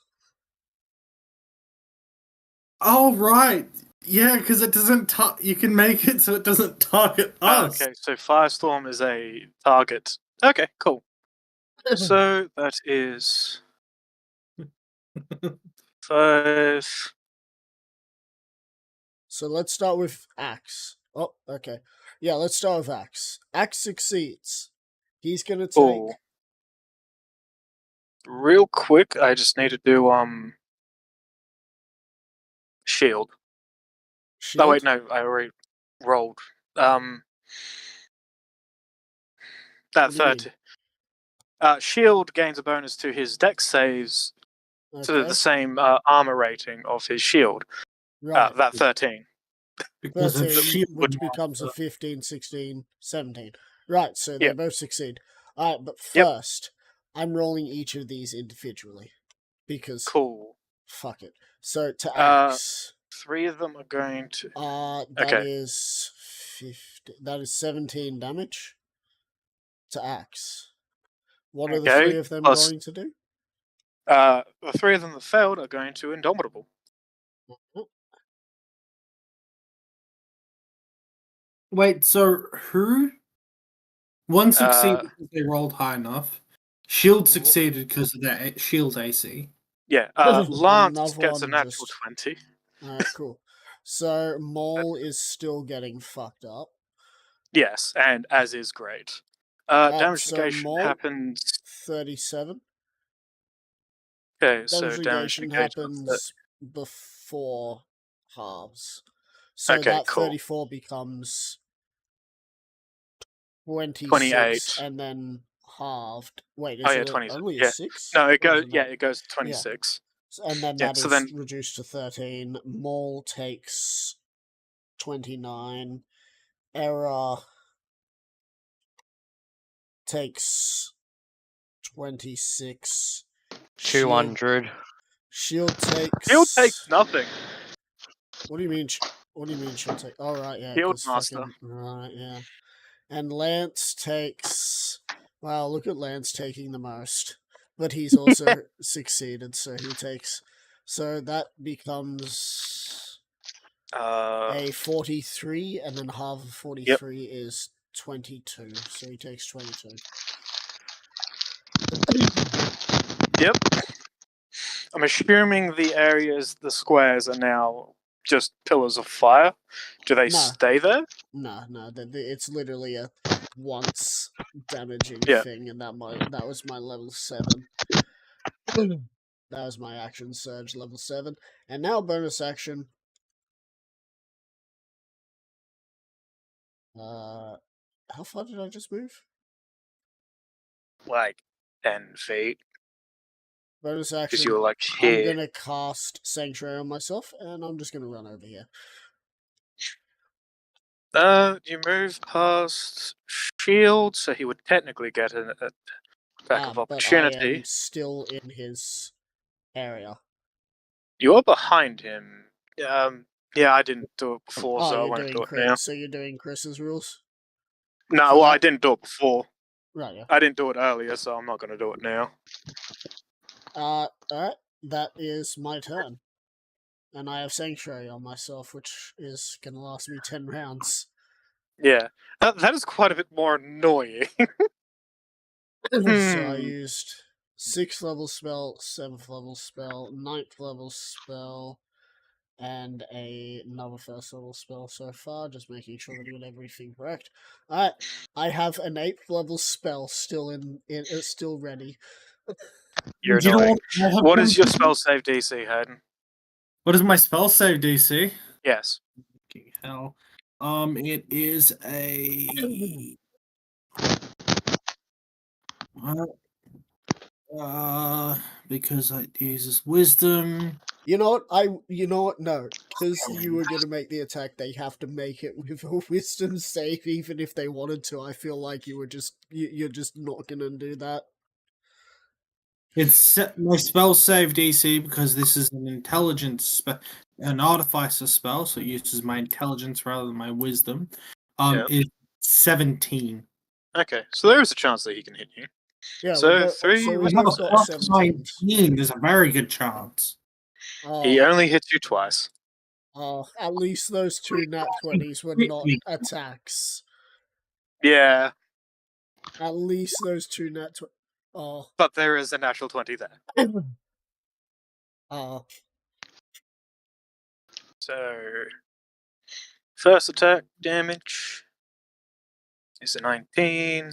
Oh, right. Yeah, because it doesn't you can make it so it doesn't target us. Okay, so Firestorm is a target. Okay, cool. So that is 5. So let's start with Axe. Oh, okay. Yeah, let's start with Axe. Axe succeeds. He's gonna take. Cool. Real quick, I just need to do shield. Shield? Oh wait, no, I already rolled. That What do you mean? 30. Shield gains a bonus to his dex saves to Okay. the same armor rating of his shield. Right. That 13. Because of 13, shield. which becomes a 15, 16, 17. Right, so they Yep. both succeed. Alright, but Yep. first, I'm rolling each of these individually. Because, Cool. fuck it. So, to axe, 3 of them are going to. that Okay. is 17 damage to axe. What are the Okay, 3 of them plus- going to do? The 3 of them that failed are going to Indomitable. Wait, so who? One succeeded because they rolled high enough. Shield succeeded because of their shield AC. Yeah, Lance Another gets a one natural just- 20. Alright, cool. So, Mole is still getting fucked up. Yes, and as is great. Alright, Damage so negation Mole, happens. 37. Okay, so Damage damage negation negation. happens before halves. So Okay, that cool. 34 becomes 26 28. and then halved. Wait, is Oh, yeah, it 20. only a Yeah. 6? No, it Or goes. is Yeah, not? it goes to 26. And then Yeah, that so is then- reduced to 13. Mole takes 29. Error takes 26. 200. Shield takes. Shield takes nothing. What do you mean? What do you mean she'll take? Oh right, yeah. Shield 'cause master. fucking- right, yeah. And Lance takes. Wow, look at Lance taking the most, but he's also succeeded, so he takes. So that becomes a 43, and then half of 43 is 22. So he takes 22. Yep. I'm assuming the areas, the squares, are now just pillars of fire. Do they No. stay there? No, it's literally a once damaging Yeah. thing, and that was my level 7. That was my action surge level 7, and now bonus action. How far did I just move? Like 10 feet. Bonus Because action. you were like I'm here. gonna cast Sanctuary on myself, and I'm just gonna run over here. You move past shield, so he would technically get an attack of But I opportunity. am still in his area. You are behind him. Yeah, I didn't do it before, Oh, so I you're won't doing do it now. So you're doing Chris's rules? No, for well, that? I didn't do it before. Right, yeah. I didn't do it earlier, so I'm not going to do it now. Alright, that is my turn. And I have Sanctuary on myself, which is going to last me 10 rounds. Yeah, that is quite a bit more annoying. So I used 6th level spell, 7th level spell, 9th level spell, and another 1st level spell so far, just making sure that I got everything correct. Alright, I have an 8th level spell still still ready. You're Do you know annoying. what I have What done is your to- spell save DC, Hayden? What is my spell save DC? Yes. Fucking hell. It is a. Because it uses wisdom. You know what? No, because you were gonna make the attack. They have to make it with a wisdom save, even if they wanted to. I feel like you're just not gonna do that. It's my spell save DC because this is an an artificer spell, so it uses my intelligence rather than my wisdom. Yeah. Is 17. Okay, so there is a chance that he can hit you. Yeah. So, three So with we I have both a got plus 17. 19. There's a very good chance. He Oh, only hits you twice. at least those 2 nat 20s were not attacks. Yeah, At least those 2 nat 20. Oh. but there is a natural 20 there. Oh. So, first attack damage is a 19.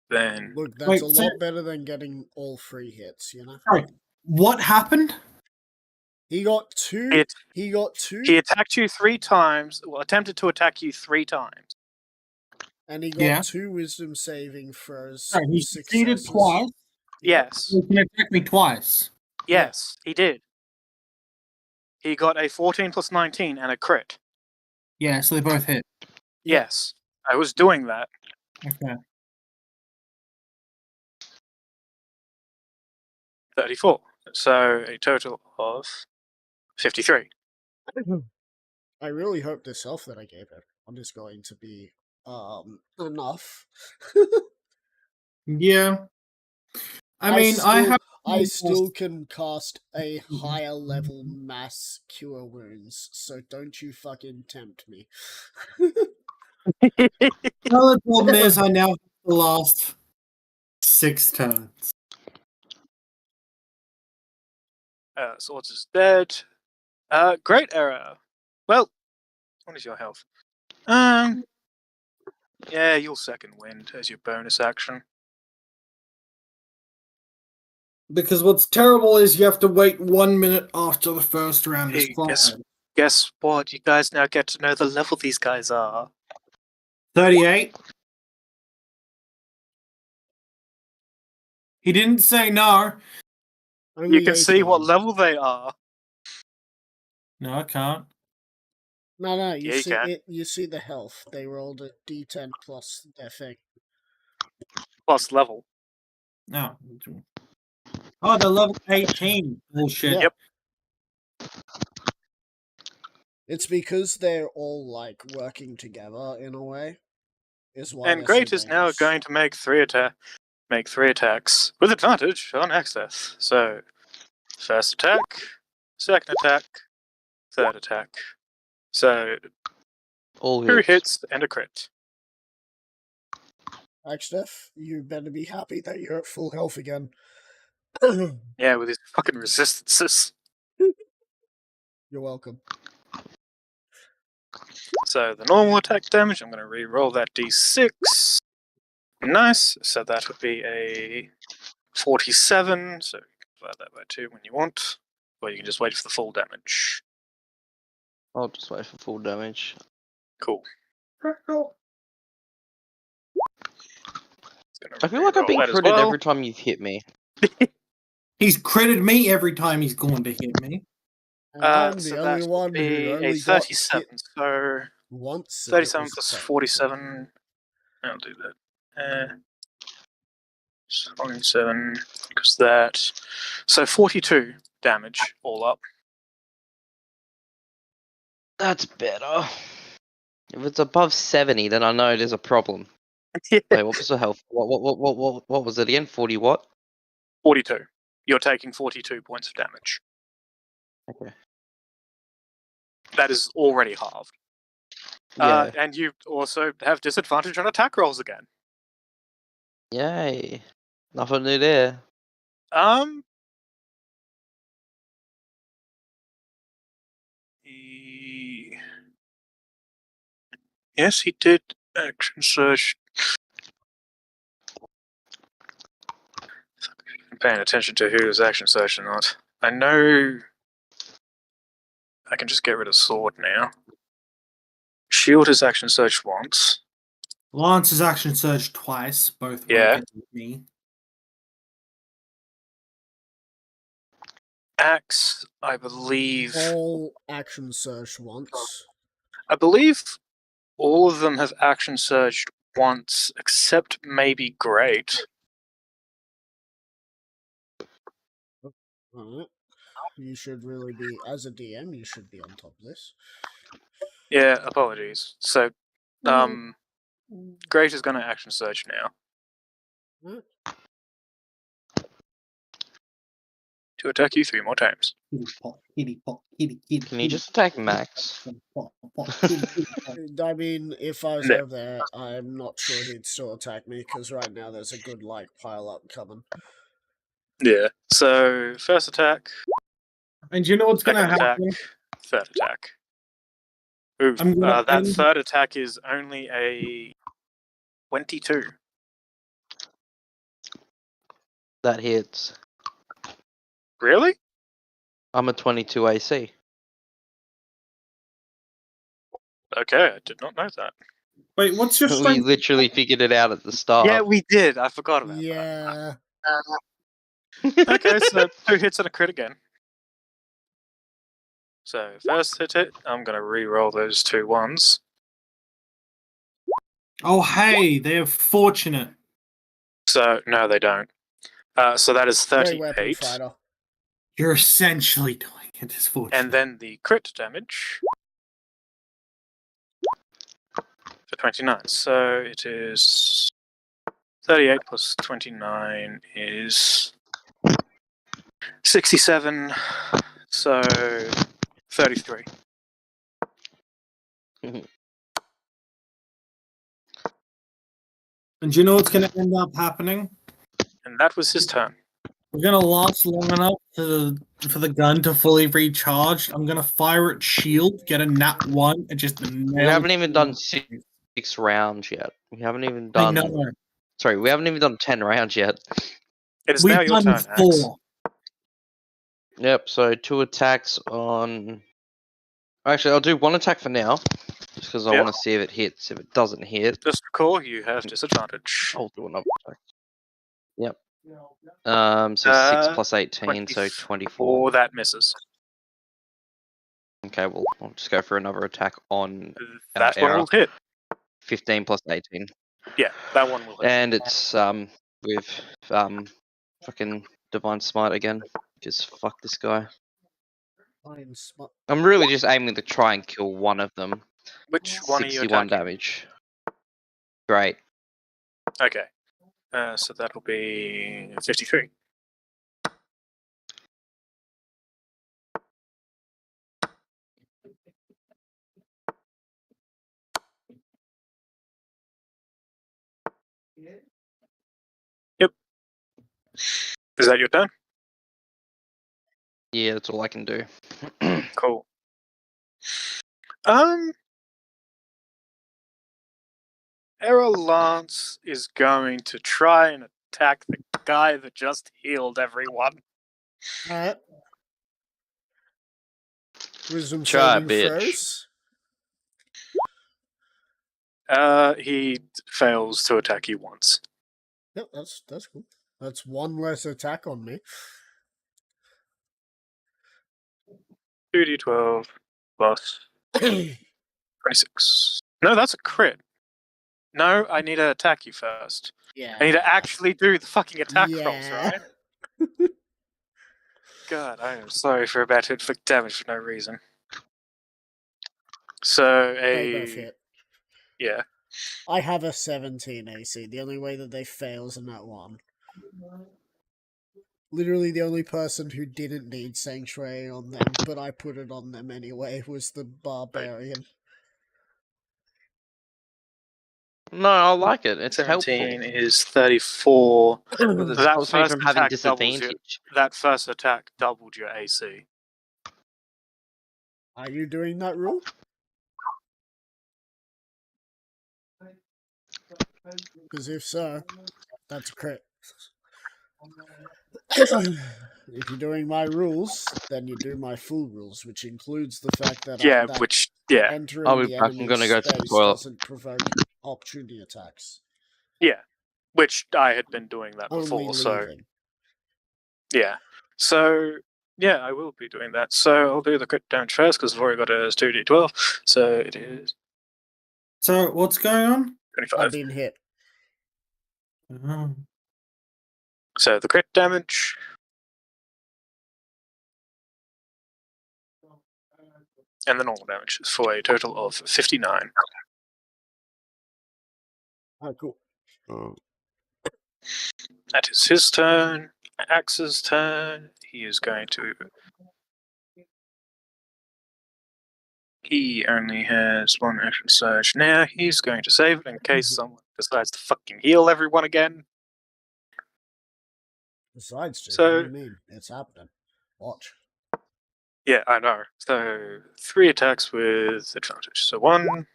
Then Look, that's Wait, a so- lot better than getting all 3 hits, you know? Sorry, what happened? He got 2. It- He got 2. he attacked you 3 times. Well, attempted to attack you 3 times. And he got Yeah. 2 wisdom saving throws. Sorry, he succeeded successes. twice. Yes. He can attack me twice. Yes, he did. He got a 14 plus 19 and a crit. Yeah, so they both hit. Yeah. Yes. I was doing that. Okay. 34. So a total of 53. I really hope this health that I gave everyone is going to be enough. Yeah. I mean, I still can cast a higher level mass cure wounds, so don't you fucking tempt me. Well, the problem is I now have the last 6 turns. Swords is dead. Great error. Well, what is your health? Yeah, you'll second wind as your bonus action. Because what's terrible is you have to wait 1 minute after the first round is Hey, fired. Guess what? You guys now get to know the level these guys are. 38. He didn't say no. Only You can see what 18. level they are. No, I can't. No, Yeah, you can. You see the health. They rolled a D10 plus their thing. Plus level. No. Oh, they're level 18. Bullshit. Yeah. Yep. It's because they're all like working together in a way. Is why And they're Great so is now dangerous. going to make three attacks with advantage on Axdeath. So, first attack, second attack, third attack. So, All 2 hits. hits and a crit. Axdeath, you better be happy that you're at full health again. Yeah, with his fucking resistances. You're welcome. So, the normal attack damage, I'm going to re-roll that d6. Nice. So, that would be a 47. So, you can divide that by 2 when you want. Or you can just wait for the full damage. I'll just wait for full damage. Cool. I feel like I've been critted every time you've hit me. He's critted me every time he's going to hit me. And I'm So the only that one would be who a only got 37. hit So once. 37 plus 47. I'll do that. 27 because that. So 42 damage all up. That's better. If it's above 70, then I know there's a problem. Yeah. Wait, what was the health? What was it again? 40 what? 42. You're taking 42 points of damage. Okay. That is already halved. Yeah. And you also have disadvantage on attack rolls again. Yay. Nothing new there. Yes, he did action surge. I'm paying attention to who was action surge or not. I know I can just get rid of sword now. Shield is action surge once. Lance has action surge twice, both Yeah. against me. Axe, I believe. All action surge once. I believe all of them have action surged once, except maybe Great. Alright. You should really be, as a DM, you should be on top of this. Yeah, apologies. So, Great is going to action surge now. Alright. To attack you 3 more times. Can you just attack Max? I mean, if I was No. over there, I'm not sure he'd still attack me, because right now there's a good, like, pile up coming. Yeah. So, first attack, And you know what's going to second attack, happen? third attack. Ooh, I'm gonna that end- third attack is only a 22. That hits. Really? I'm a 22 AC. Okay, I did not know that. Wait, what's your We strength? literally figured it out at the start. Yeah, we did. I forgot about that. Yeah. Okay, so 2 hits and a crit again. So first hit, I'm gonna re-roll those 2 ones. Oh, hey, they're fortunate. So no, they don't. So that is Great weapon 38, fighter. You're essentially doing it as fortunate. and then the crit damage for 29. So it is 38 plus 29 is 67. So 33. And do you know what's going to end up happening? And that was his turn. We're going to last long enough for the gun to fully recharge. I'm going to fire its shield, get a nat 1, and just We haven't even done 6 rounds yet. We haven't even I done. know. Sorry, we haven't even done 10 rounds yet. It is We've now your done turn, Axe. 4. Yep. So 2 attacks on. Actually, I'll do 1 attack for now, just because I Yep. want to see if it hits. If it doesn't hit, Just recall you have disadvantage. I'll do another attack. Yep. So 6 plus 18, so 24. Or that misses. Okay, well, I'll just go for another attack on That one Era. will hit. 15 plus 18. Yeah, that one will hit. And it's with fucking Divine Smite again. Just fuck this guy. I'm really just aiming to try and kill one of them. Which one are you 61 attacking? damage. Great. Okay. So that'll be 53. Yep. Is that your turn? Yeah, that's all I can do. Cool. Era Lance is going to try and attack the guy that just healed everyone. Alright. Wisdom Try, saving bitch. throws. He fails to attack you once. Yep, that's cool. That's 1 less attack on me. 2d12 plus 26. No, that's a crit. No, I need to attack you first. Yeah. I need to actually do the fucking attack rolls, Yeah. right? God, I am sorry for about to inflict damage for no reason. So They both hit. Yeah. I have a 17 AC. The only way that they fail is in that one. Literally the only person who didn't need Sanctuary on them, but I put it on them anyway, was the Barbarian. No, I like it. It's 17 helpful. is 34. Because it That stops me first from having attack doubles your, disadvantage. that first attack doubled your AC. Are you doing that rule? Because if so, that's a crit. If you're doing my rules, then you do my full rules, which includes the fact that Yeah, that which, yeah. entering I'll be the back. I'm enemy's gonna go to the space toilet. doesn't provoke opportunity attacks. Yeah. Which I had been doing that Only before, so leaving. yeah. So yeah, I will be doing that. So I'll do the crit damage first because I've already got it as 2d12. So it is So, what's going on? 25. I've been hit. Oh. So the crit damage. And the normal damage is for a total of 59. Oh, cool. That is his turn. Axe's turn. He is going to. He only has 1 action surge. Now he's going to save it in case someone decides to fucking heal everyone again. Besides, dude, So- what do you mean? It's happening. Watch. Yeah, I know. So 3 attacks with advantage. So 1,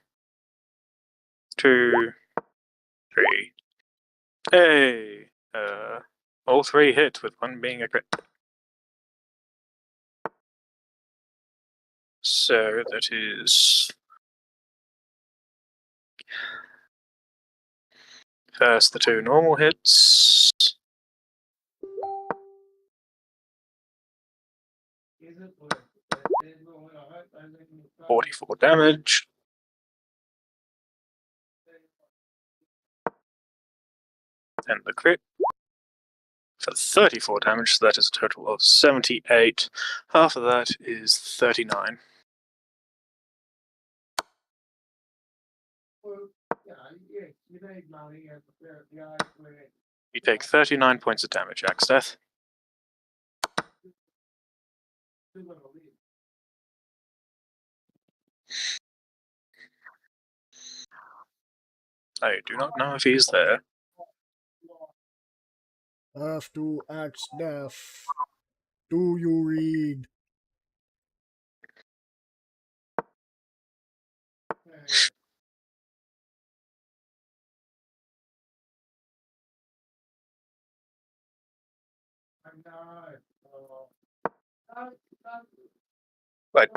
2, 3. Hey! All 3 hit, with 1 being a crit. So that is. First, the 2 normal hits. 44 damage. And the crit for 34 damage, so that is a total of 78. Half of that is 39. You take 39 points of damage, Axdeath. I do not know if he's there. Have to axe death. Do you read? But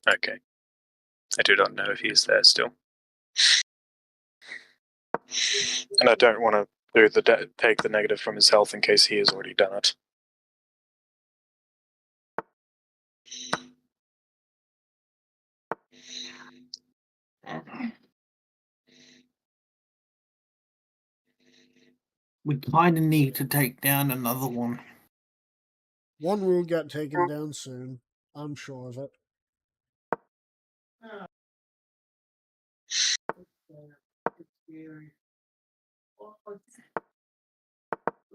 okay, I do not know if he's there still, and I don't want to do the take the negative from his health in case he has already done it. We kind of need to take down another one. One will get taken down soon. I'm sure of it.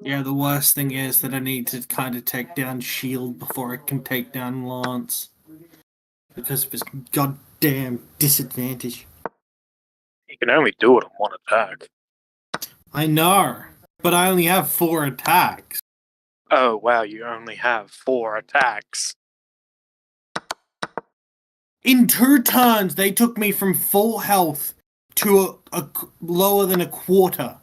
Yeah, the worst thing is that I need to kind of take down Shield before I can take down Lance. Because of his goddamn disadvantage. He can only do it on one attack. I know, but I only have 4 attacks. Oh wow, you only have 4 attacks. In 2 turns, they took me from full health to a lower than a quarter.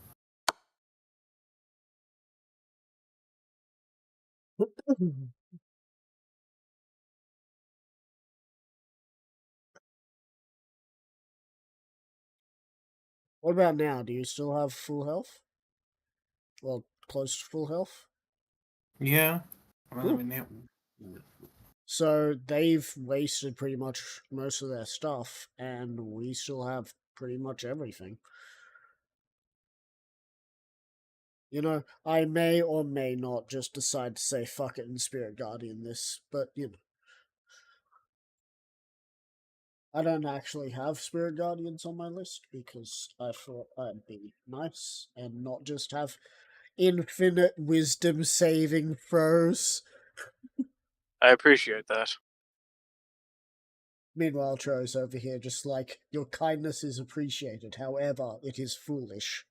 What about now? Do you still have full health? Well, close to full health? Yeah. Well, I Cool. mean, So they've wasted pretty much most of their stuff, and we still have pretty much everything. You know, I may or may not just decide to say fuck it and Spirit Guardian this, but you know. I don't actually have Spirit Guardians on my list because I thought I'd be nice and not just have infinite wisdom saving throws. I appreciate that. Meanwhile, Tro's over here just like, your kindness is appreciated, however, it is foolish.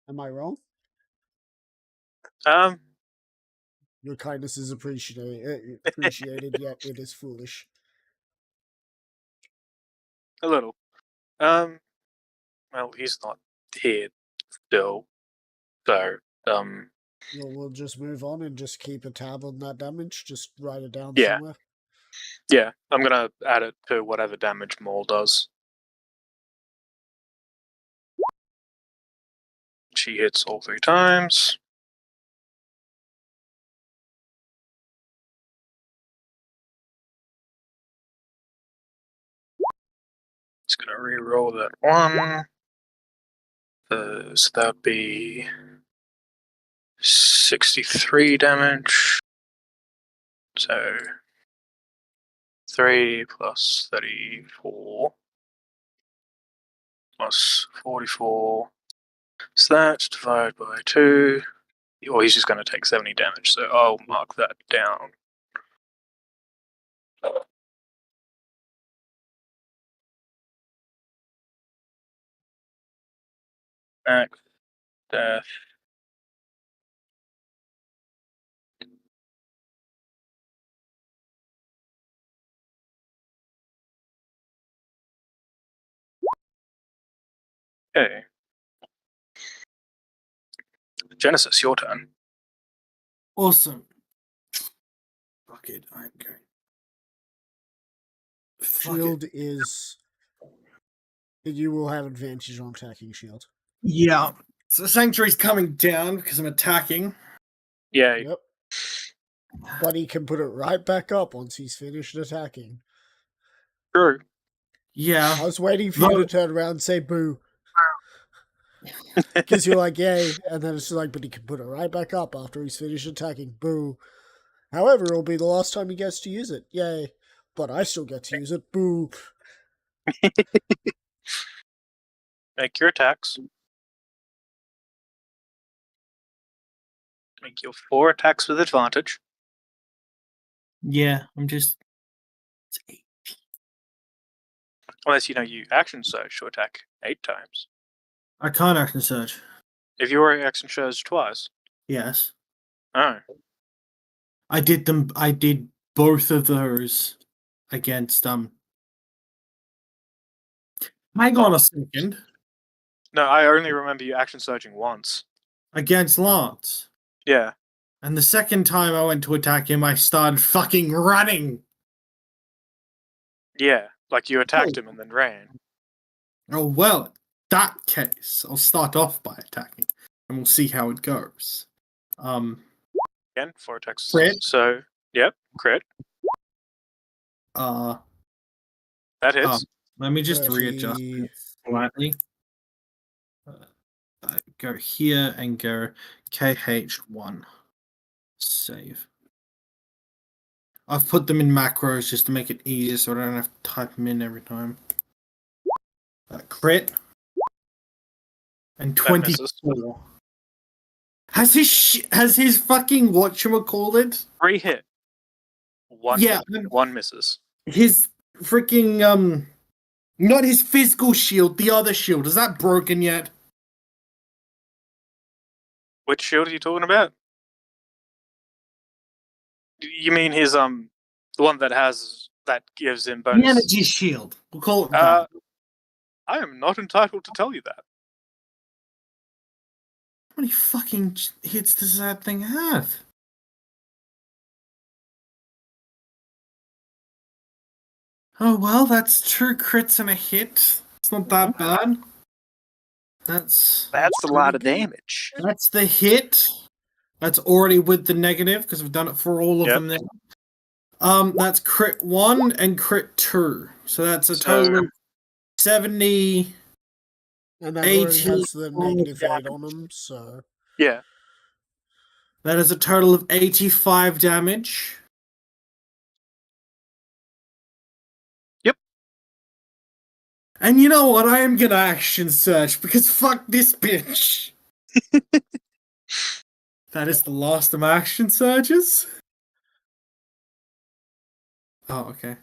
Am I wrong? Your kindness is appreciated, yet it is foolish. A little. Well, he's not here still, so We'll just move on and just keep a tab on that damage. Just write it down Yeah. somewhere. yeah, I'm gonna add it to whatever damage Maul does. She hits all 3 times. Just gonna re-roll that one. So that'd be 63 damage. So 3 plus 34 plus 44. So that's divided by 2. Or he's just going to take 70 damage, so I'll mark that down. Axe, death. Okay. Genesis, your turn. awesome. Fuck it, I'm going. Fuck Shield it. is You will have advantage on attacking shield. Yeah. So Sanctuary's coming down because I'm attacking. Yeah. Yep. But he can put it right back up once he's finished attacking. True. Yeah. I was waiting for you to turn around and say boo. Because you're like, yay. And then it's like, but he can put it right back up after he's finished attacking. Boo. However, it'll be the last time he gets to use it. Yay. But I still get to use it. Boo. Make your attacks. Make your 4 attacks with advantage. Yeah, I'm just. It's 8. Unless, you action surge to attack 8 times. I can't action surge. If you already action surge twice. Yes. Oh. I did both of those against Hang on a second. No, I only remember you action surging once. Against Lance. Yeah. And the second time I went to attack him, I started fucking running. Yeah. Like you attacked him and then ran. Oh well, in that case, I'll start off by attacking, and we'll see how it goes. Again, 4 attacks. Crit. So, yep, crit. Uh, That hits. let me just 30. readjust it slightly. Go here and go KH1. Save. I've put them in macros just to make it easier so I don't have to type them in every time. Crit. And That misses. 24. Has his fucking whatchamacallit? 3 hit. 1 Yeah. hit. 1 misses. His freaking not his physical shield, the other shield. Is that broken yet? Which shield are you talking about? You mean his the one that gives him bonus? The energy shield. We'll call it that. I am not entitled to tell you that. How many fucking hits does that thing have? Oh well, that's 2 crits and a hit. It's not that bad. That's a lot of damage. That's the hit. That's already with the negative because we've done it for all of them now. That's crit 1 and crit 2. So that's a total of 70. And that already has 80 the negative 8 on him, so. Yeah. That is a total of 85 damage. Yep. And you know what? I am gonna action search because fuck this bitch. That is the last of my action surges. Oh, okay.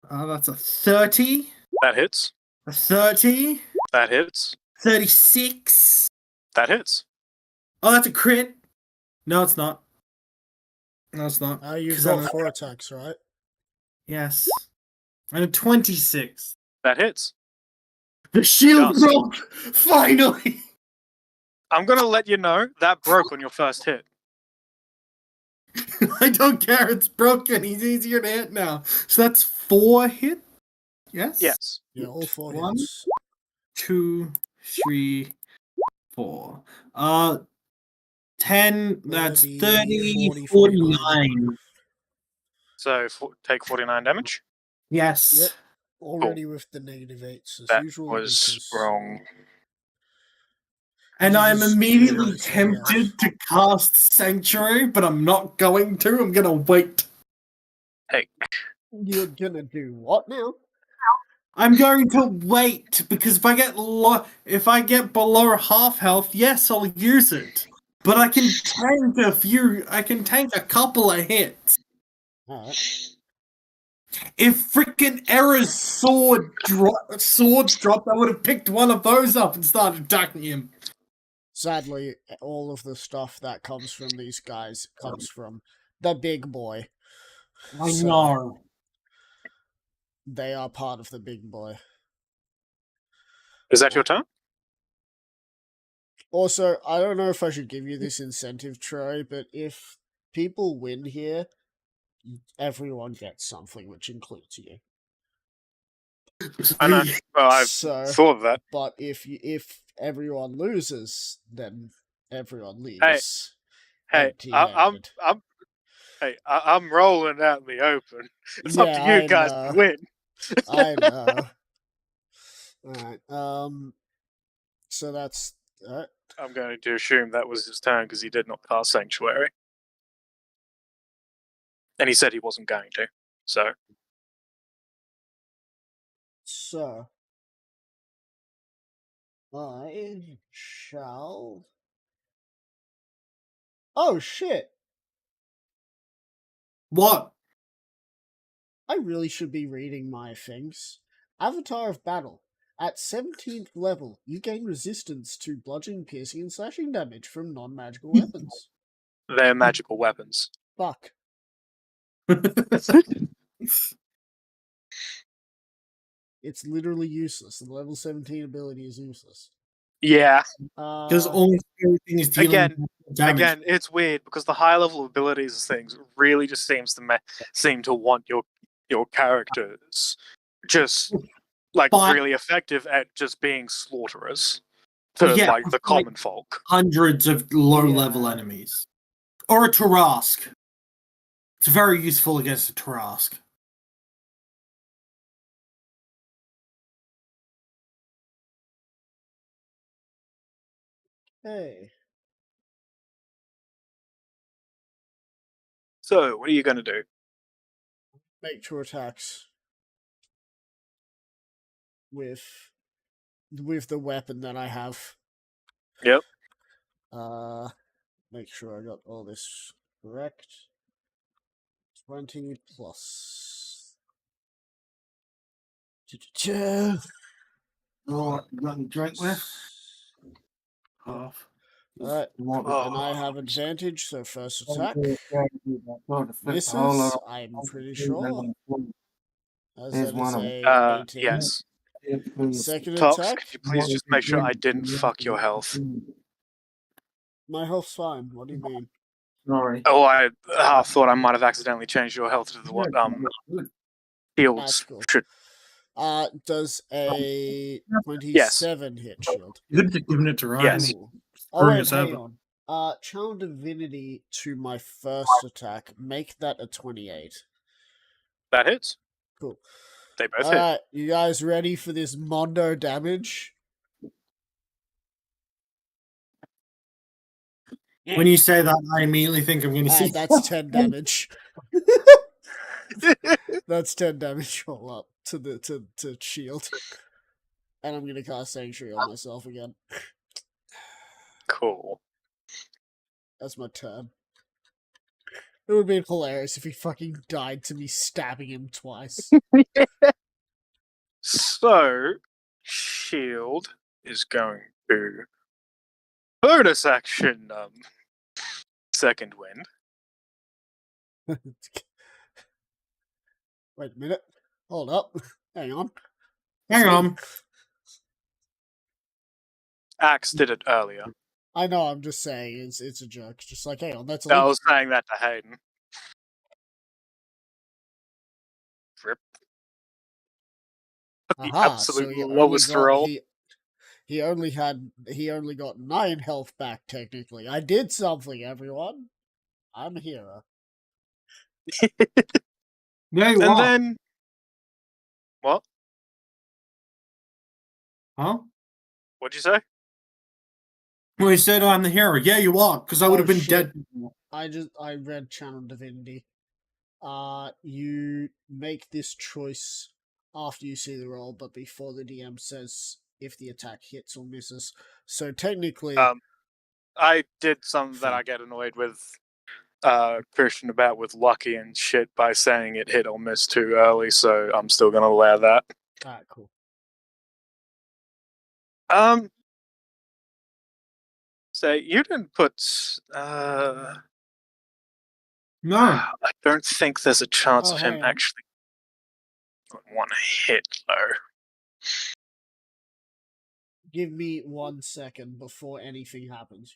That's a 30. That hits. A 30. That hits. 36. That hits. Oh, that's a crit. No, it's not. No, it's not. You've 'Cause got I'm- 4 attacks, right? Yes. And a 26. That hits. The shield Just. broke! Finally! I'm gonna let you know that broke on your first hit. I don't care, it's broken. He's easier to hit now. So that's 4 hit? Yes? Yes. Yeah, all 4 One. hits. 2, 3, 4. 10, that's 30, 40, 49. So take 49 damage. Yes. Yep. Already with the negative 8s as That usual. was because wrong. And I'm Jesus immediately Christ, tempted to cast Sanctuary, but I'm not going to. I'm going to wait. Hey. You're gonna do what now? I'm going to wait because if I get below half health, yes, I'll use it. But I can tank a couple of hits. Alright. If freaking Era's swords dropped, I would have picked one of those up and started attacking him. Sadly, all of the stuff that comes from these guys comes from the big boy. I So- know. They are part of the big boy. Is that your turn? Also, I don't know if I should give you this incentive, Troy, but if people win here, everyone gets something, which includes you. I know. Well, I've So, thought of that. but if everyone loses, then everyone Hey, leaves. Hey, Empty-handed. I'm rolling out in the open. It's up to Yeah, you I guys know. to win. I know. Alright, so that's I'm going to assume that was his turn because he did not cast Sanctuary. And he said he wasn't going to. So, so I shall. Oh shit! What? I really should be reading my things. Avatar of Battle. At 17th level, you gain resistance to bludgeoning, piercing, and slashing damage from non-magical weapons. they're magical weapons. Fuck. It's literally useless. The level 17 ability is useless. Yeah. Because almost everything is dealing Again, with damage. Again, it's weird because the high level abilities of things really just seem to want your characters just like But- really effective at just being slaughterers to Yeah, like the like- common folk. Hundreds of low-level enemies. Or a Tarask. It's very useful against a Tarask. Hey. So, what are you going to do? Make 2 attacks. With the weapon that I have. Yep. Make sure I got all this correct. 20 plus. Oh, you got any drink left? Half. Alright, Oh. and I have advantage, so first attack. Misses, Misses, I'm pretty sure. As There's that is one of a 18. Yes. Second Tox, attack. could you please just make sure I didn't fuck your health? My health's fine. What do you mean? Sorry. Oh, I half thought I might have accidentally changed your health to the what That's shields cool. should. Does a 27 hit shield? You could have given it to Ryan. Yes. Cool. Oh wait, us hang over. on. Channel Divinity to my first attack. Make that a 28. That hits. Cool. They both hit. Alright, you guys ready for this Mondo damage? When you say that, I immediately think I'm going to see. Alright, that's 10 damage. That's 10 damage roll up to shield. And I'm gonna cast Sanctuary on myself again. Cool. That's my turn. It would have been hilarious if he fucking died to me stabbing him twice. So, shield is going to bonus action. Second wind. Wait a minute. Hold up. Hang on. Hang on. Axe did it earlier. I know, I'm just saying, it's a joke. Just like, hang on, that's a I leap. was saying that to Hayden. Rip. The Aha, absolute so he lowest only got, roll. He only got 9 health back, technically. I did something, everyone. I'm a hero. Yeah, you And are. then what? Huh? What'd you say? Well, he said I'm the hero. Yeah, you are, because I would have been shit. dead. I read Channel Divinity. You make this choice after you see the roll, but before the DM says if the attack hits or misses. So technically, I did something that I get annoyed with Christian about with Lucky and shit by saying it hit or miss too early, so I'm still gonna allow that. alright, cool. So you didn't put No. I don't think there's a chance Oh, of him hang on. actually one hit though. Give me 1 second before anything happens.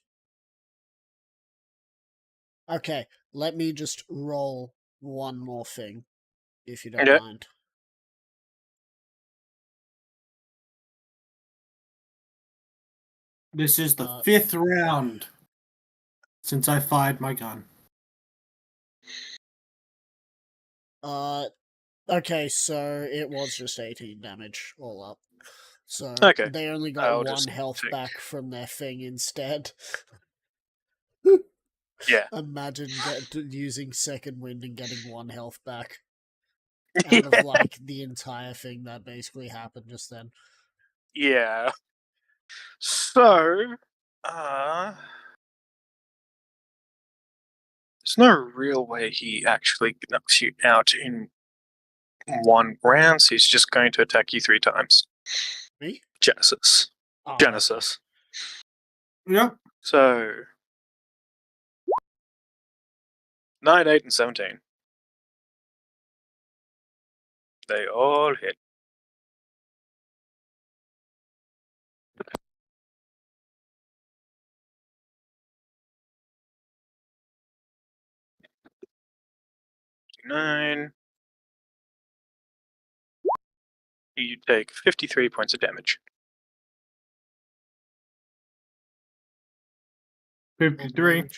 Okay, let me just roll one more thing, if you don't Okay. mind. This is the Uh, 5th round since I fired my gun. Okay, so it was just 18 damage all up. So Okay, they only got I'll one just health take- back from their thing instead. Yeah. Imagine using second wind and getting one health back out of like the entire thing that basically happened just then. Yeah. So, there's no real way he actually knocks you out in one round, so he's just going to attack you 3 times. Me? Genesis. Oh, okay. Genesis. Yep. So, 9, 8, and 17. They all hit. Nine. You take 53 points of damage. 53.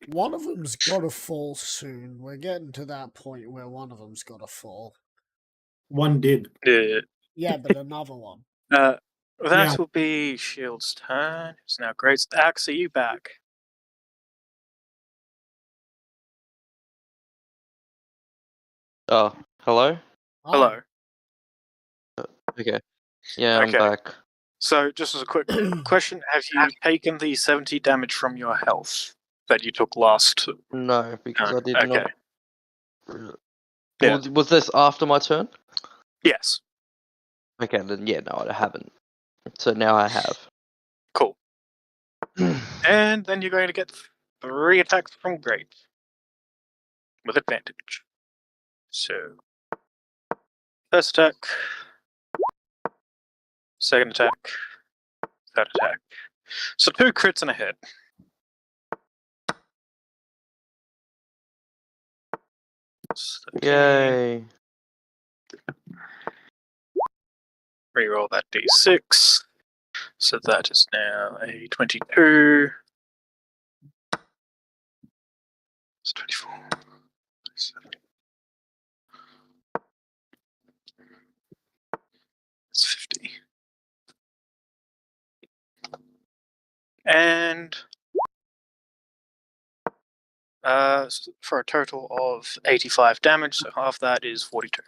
One of them's gotta fall soon. We're getting to that point where one of them's gotta fall. One did. Yeah, but another one. That Yeah. will be Shield's turn. It's now Great Axe. Are you back? Oh, hello? Hello. Okay. Yeah, Okay. I'm back. So, just as a quick question, have you taken the 70 damage from your health that you took last? No, because No, I did okay. not. Yeah. Was this after my turn? Yes. Okay, then yeah, no, I haven't. So now I have. Cool. And then you're going to get 3 attacks from Great. With advantage. So, first attack. Second attack. Third attack. So 2 crits and a hit. Yay. Reroll that d6. So that is now a 22. It's 24. 27. It's 50. And for a total of 85 damage, so half that is 42.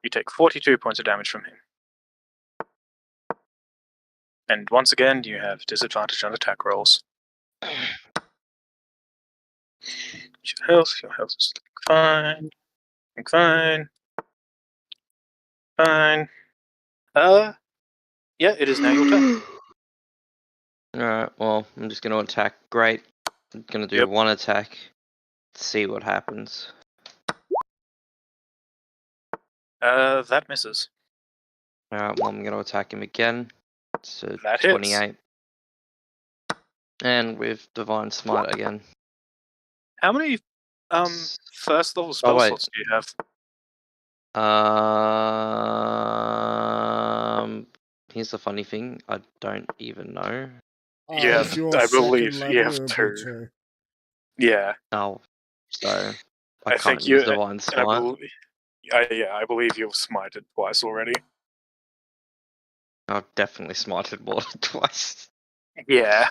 You take 42 points of damage from him. And once again, you have disadvantage on attack rolls. Your health is fine. Fine. Fine. Yeah, it is now your turn. Alright, well, I'm just gonna attack. Great. I'm gonna do Yep. one attack. See what happens. That misses. Alright, well, I'm gonna attack him again. So That hits. 28. And with Divine Smite again. How many first level Oh, spell wait. slots do you have? Here's the funny thing. I don't even know. Yeah, If you're I second believe level, you have it would be 2. 2. Yeah, Oh, so I I can't think use you. Divine And Smite. I believe you've smited twice already. I've definitely smited more than twice. Yeah.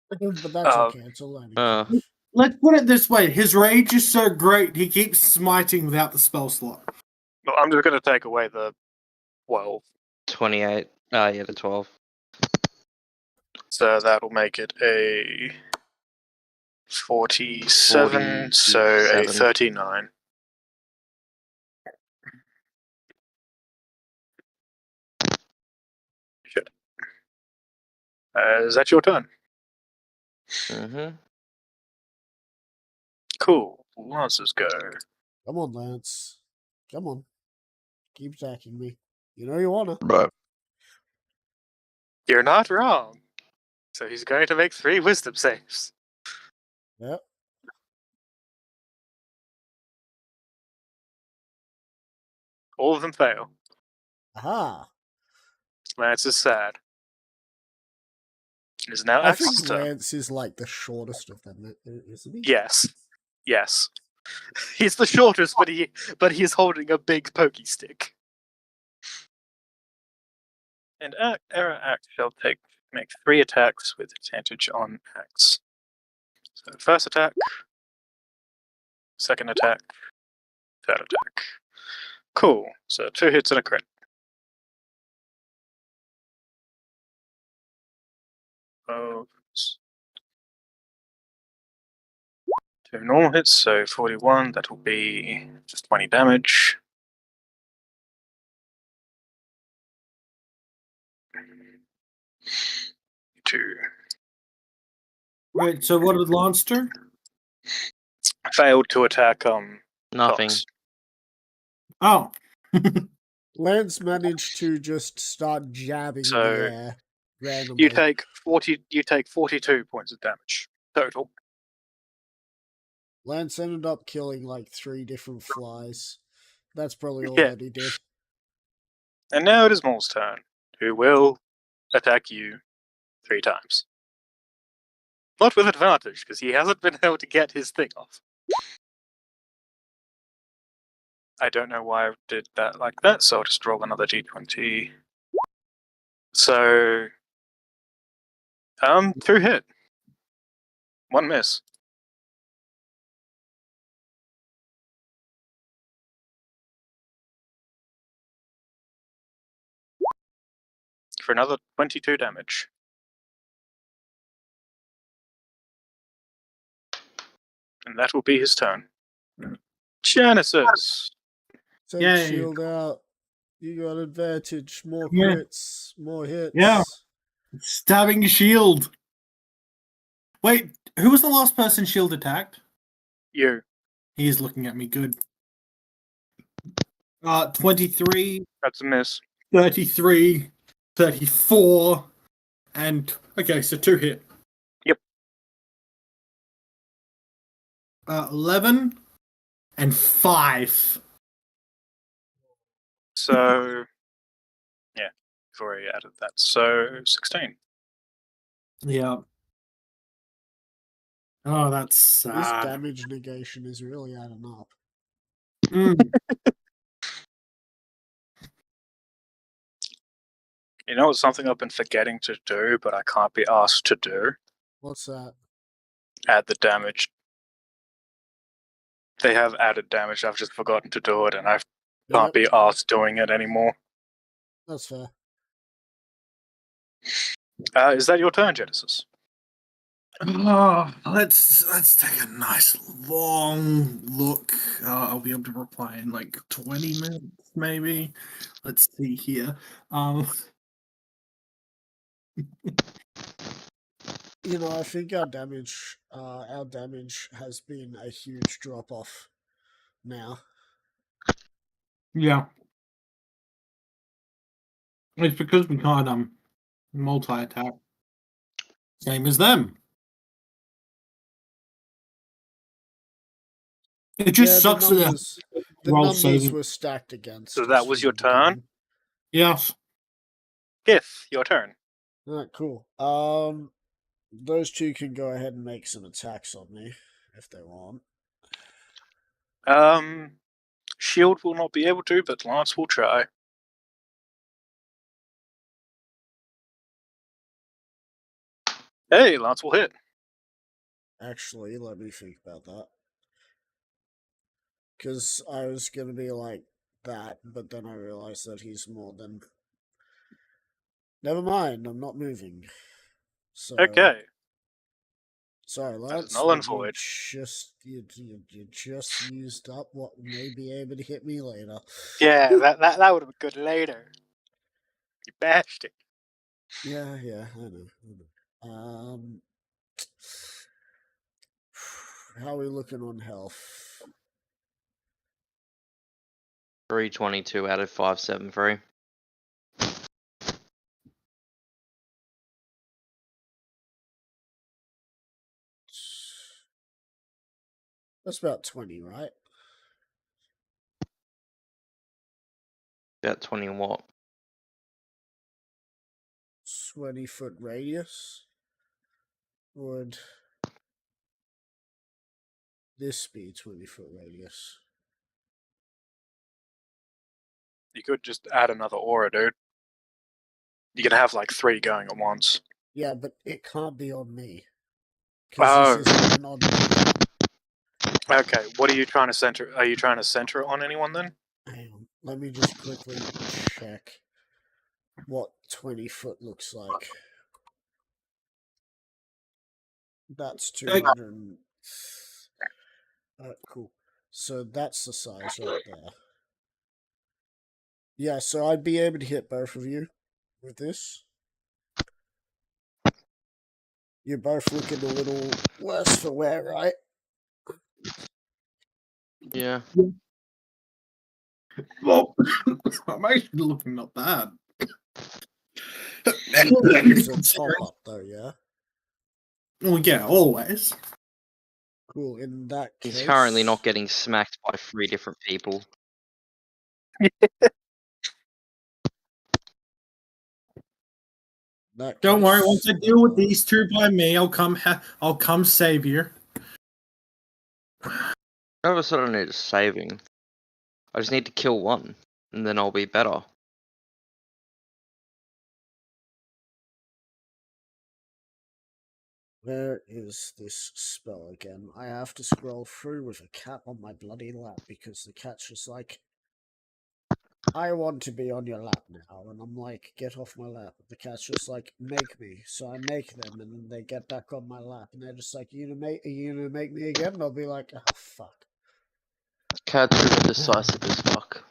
But that's okay, it's a learning Uh, curve. Let's put it this way. His rage is so great, he keeps smiting without the spell slot. Well, I'm just going to take away the 12. 28. Yeah, the 12. So that'll make it a 47, so a 47. 39. Shit. Is that your turn? Mm-hmm. Cool. Lances go. Come on, Lance. Come on. Keep attacking me. You know you wanna. Bro. You're not wrong. So he's going to make 3 wisdom saves. Yep. All of them fail. Aha. Lance is sad. It is now I Axe's think turn. Lance is like the shortest of them, isn't he? Yes. Yes. He's the shortest, but he is holding a big pokey stick. And Error Axe shall make 3 attacks with advantage on Axe. So first attack, second attack, third attack. Cool. So 2 hits and a crit. Oh, 2 normal hits, so 41. That will be just 20 damage. Two. Right, so what did Lance do? Failed to attack Nothing. Fox. Oh. Lance managed to just start jabbing in So, the air randomly. You take 42 points of damage total. Lance ended up killing like 3 different flies. That's probably all Yeah. that he did. And now it is Maul's turn, who will attack you 3 times. Not with advantage, because he hasn't been able to get his thing off. I don't know why I did that like that, so I'll just roll another d20. So, 2 hit. 1 miss. For another 22 damage. And that will be his turn. Genesis! Take Yay. shield out. You got advantage. More Yeah. crits. More hits. Yeah. Stabbing shield. Wait, who was the last person shield attacked? You. He is looking at me good. 23, That's a miss. 33, 34, and okay, so 2 hit. Yep. 11 and 5. So, yeah, we've already added that. So, 16. Yeah. Oh, that's This sad. damage negation is really adding up. Mm. You know, it's something I've been forgetting to do, but I can't be asked to do. What's that? Add the damage. They have added damage. I've just forgotten to do it, and I can't Yep, be asked doing it anymore. that's fair. Is that your turn, Genesis? Let's take a nice long look. I'll be able to reply in like 20 minutes, maybe. Let's see here. You know, I think our damage has been a huge drop off now. Yeah. It's because we can't multi-attack. Same as them. It just sucks the that numbers, the roll numbers saving. were stacked against So us that was from your the turn? beginning. Yes. Gith, your turn. Alright, cool. Those 2 can go ahead and make some attacks on me if they want. Shield will not be able to, but Lance will try. Hey, Lance will hit. Actually, let me think about that. Because I was going to be like that, but then I realized that he's more than... Never mind, I'm not moving. So, Okay. sorry, That is Lance. null and but void. You just used up what may be able to hit me later. Yeah, that would have been good later. You bashed it. Yeah, I know. How are we looking on health? 322 out of 573. That's about 20, right? About 20 what? 20-foot radius? Would this be 20-foot radius? You could just add another aura, dude. You can have like 3 going at once. Yeah, but it can't be on me. Oh. Because this isn't an odd number. Okay, what are you trying to center? Are you trying to center it on anyone then? Hang on, let me just quickly check what 20-foot looks like. That's 200. Cool. So that's the size right there. Yeah, so I'd be able to hit both of you with this. You're both looking a little worse for wear, right? Yeah. Well, I'm actually looking not bad. It's a top up though, yeah? Well, yeah, always. Cool, in that case... He's currently not getting smacked by 3 different people. Don't worry, once I deal with these 2 by me, I'll come save you. All of a sudden I need saving. I just need to kill one, and then I'll be better. Where is this spell again? I have to scroll through with a cat on my bloody lap because the cat's just like, I want to be on your lap now. And I'm like, get off my lap. The cat's just like, make me. So I make them and then they get back on my lap. And they're just like, are you gonna make me again? And I'll be like, oh, fuck. Cats are decisive as fuck.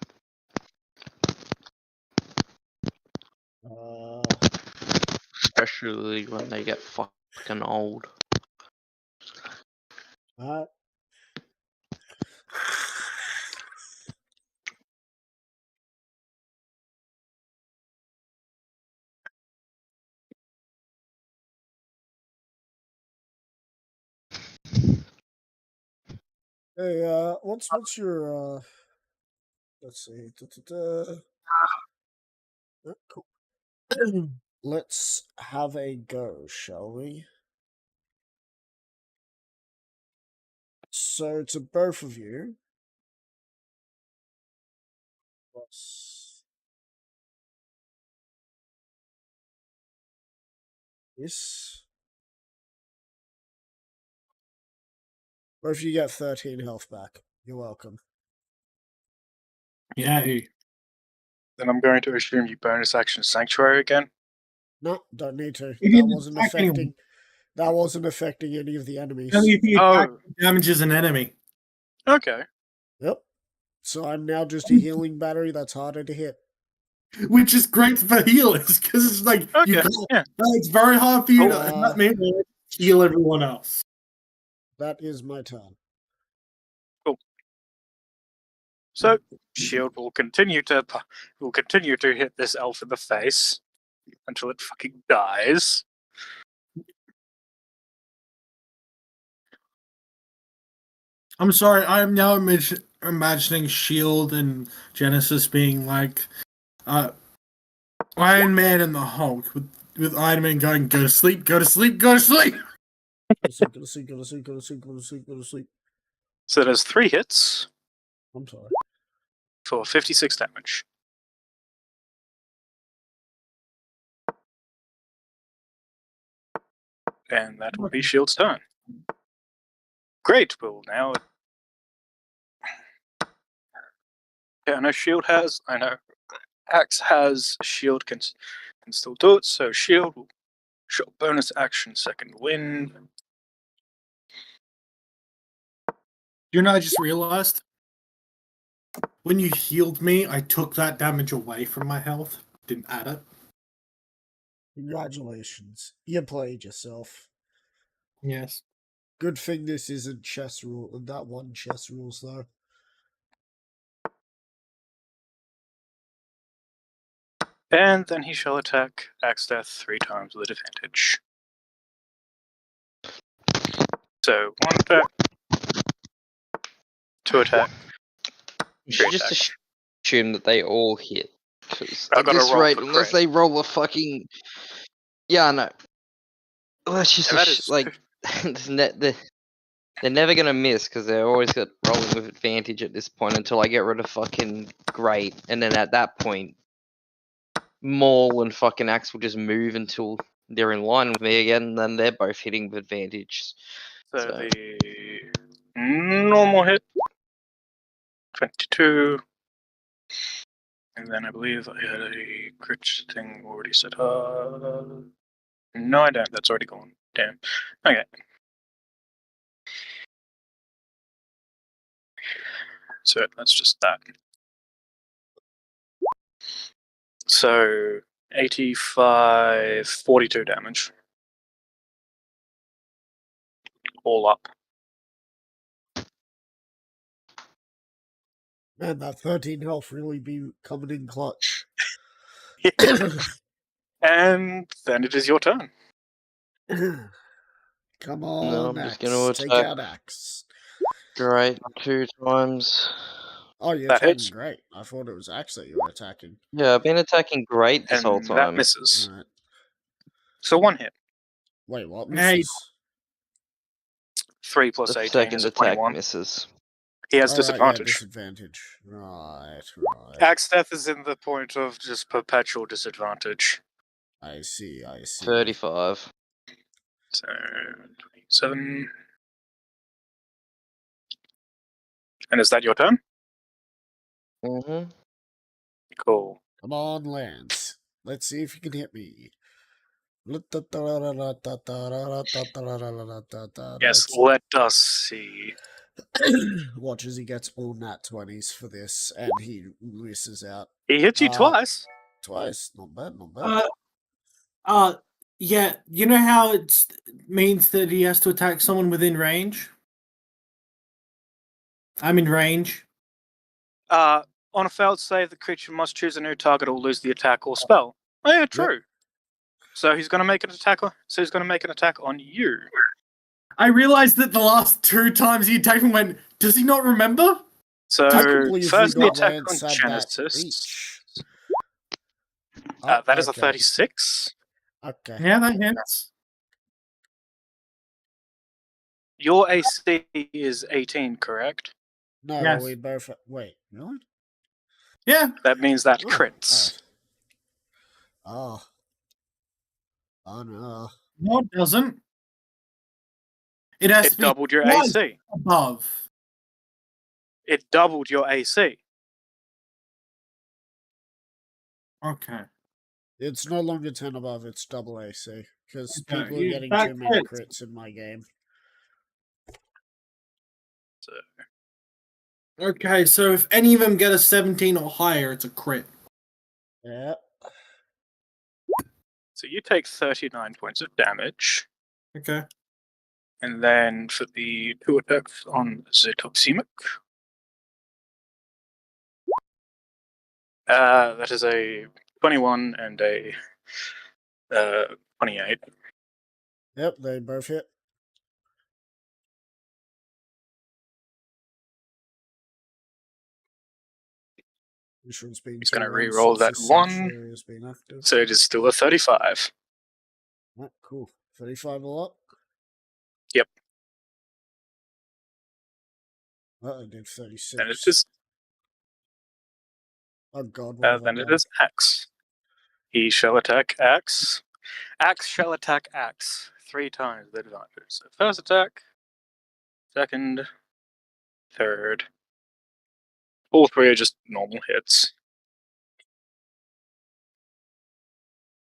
Especially when they get fucking old. Hey, what's your, let's see, cool. Let's have a go, shall we? So, to both of you, plus this. Both of you get 13 health back. You're welcome. Yay. Then I'm going to assume you bonus action Sanctuary again. No, don't need to. You That didn't wasn't attack anyone. affecting. That wasn't affecting any of the enemies. Only if you attack Oh, damages an enemy. okay. Yep. So I'm now just a healing battery that's harder to hit. Which is great for healers, because it's like, you Okay, can't, yeah. it's very hard for you to hurt me or heal everyone else. That is my turn. So shield will continue to hit this elf in the face until it fucking dies. I'm sorry, I'm now imagining S.H.I.E.L.D. and Genesis being like Iron Man and the Hulk, with Iron Man going, go to sleep, go to sleep, go to sleep! Go to sleep, go to sleep, go to sleep, go to sleep, go to sleep, go to sleep. So there's 3 hits I'm sorry. for 56 damage. And that will be Shield's turn. Great, we'll now... Yeah, I know Shield has... I know Axe has... Shield can still do it, so Shield will show bonus action Second Wind. You know, I just realized, when you healed me, I took that damage away from my health. Didn't add it. Congratulations. You played yourself. Yes. Good thing this isn't chess rule, and that one chess rules though. And then he shall attack Axe Death 3 times with advantage. So 1 attack, 2 attack. You should just assume that they all hit. Because I at gotta this roll rate, for unless crit. they roll a fucking Yeah, I know. Well, it's just Yeah, that is like they're never gonna miss because they're always got rolling with advantage at this point until I get rid of fucking Great, and then at that point, Maul and fucking Axe will just move until they're in line with me again, and then they're both hitting with advantage. so So the normal hit 22. And then I believe I had a crit thing already set up. No, I don't. That's already gone. Damn. Okay. So that's just that. So 85, 42 damage. All up. Man, that 13 health really be coming in clutch. And then it is your turn. Come no, on, I'm just Axe. gonna Take attack out Axe. Great 2 times. Oh, you're That attacking hits. Great. I thought it was Axe that you were attacking. Yeah, I've been attacking Great this whole And that time. misses. Alright. So one hit. Wait, what Hey. misses? 3 plus The 18 second is a attack 21. misses. He has Alright, yeah, disadvantage. disadvantage. Right. Axe Death is in the point of just perpetual disadvantage. I see. 35. So 27. And is that your turn? Mm-hmm. Cool. Come on, Lance. Let's see if you can hit me. Yes, let us see. Watch as he gets all nat 20s for this, and he misses out He hit you twice. twice. Not bad. Yeah, you know how it means that he has to attack someone within range? I'm in range. On a failed save, the creature must choose a new target or lose the attack or spell. Oh yeah, true. So he's going to make an attack. So he's going to make an attack on you. I realized that the last 2 times he attacked him went, does he not remember? So I can believe first we the got attack Lance on had that Genesis. reach. That is a Okay. 36. Okay. Yeah, that hits. Your AC is 18, correct? No, Yes. we both. Wait, really? Yeah. That means that Oh, crits. alright. Oh no. No, it doesn't. It has It to be doubled your twice AC. above. It doubled your AC. Okay. It's no longer 10 above, it's double AC. Because Okay, people are yeah, getting that too many crits. crits in my game. So, Okay, so if any of them get a 17 or higher, it's a crit. Yeah. so you take 39 points of damage. Okay. And then for the 2 attacks on Zetoximic. That is a 21 and a 28. Yep, they both hit. This one's been He's turned gonna on re-roll since that the one. sanctuary has been active. So it is still a 35. Right, cool. 35 a lot? Yep. Oh, I did 36. And it is Oh god, what have I then it done? is Axe. He shall attack Axe. Axe shall attack Axe 3 times with advantage. So first attack, second, third. All 3 are just normal hits.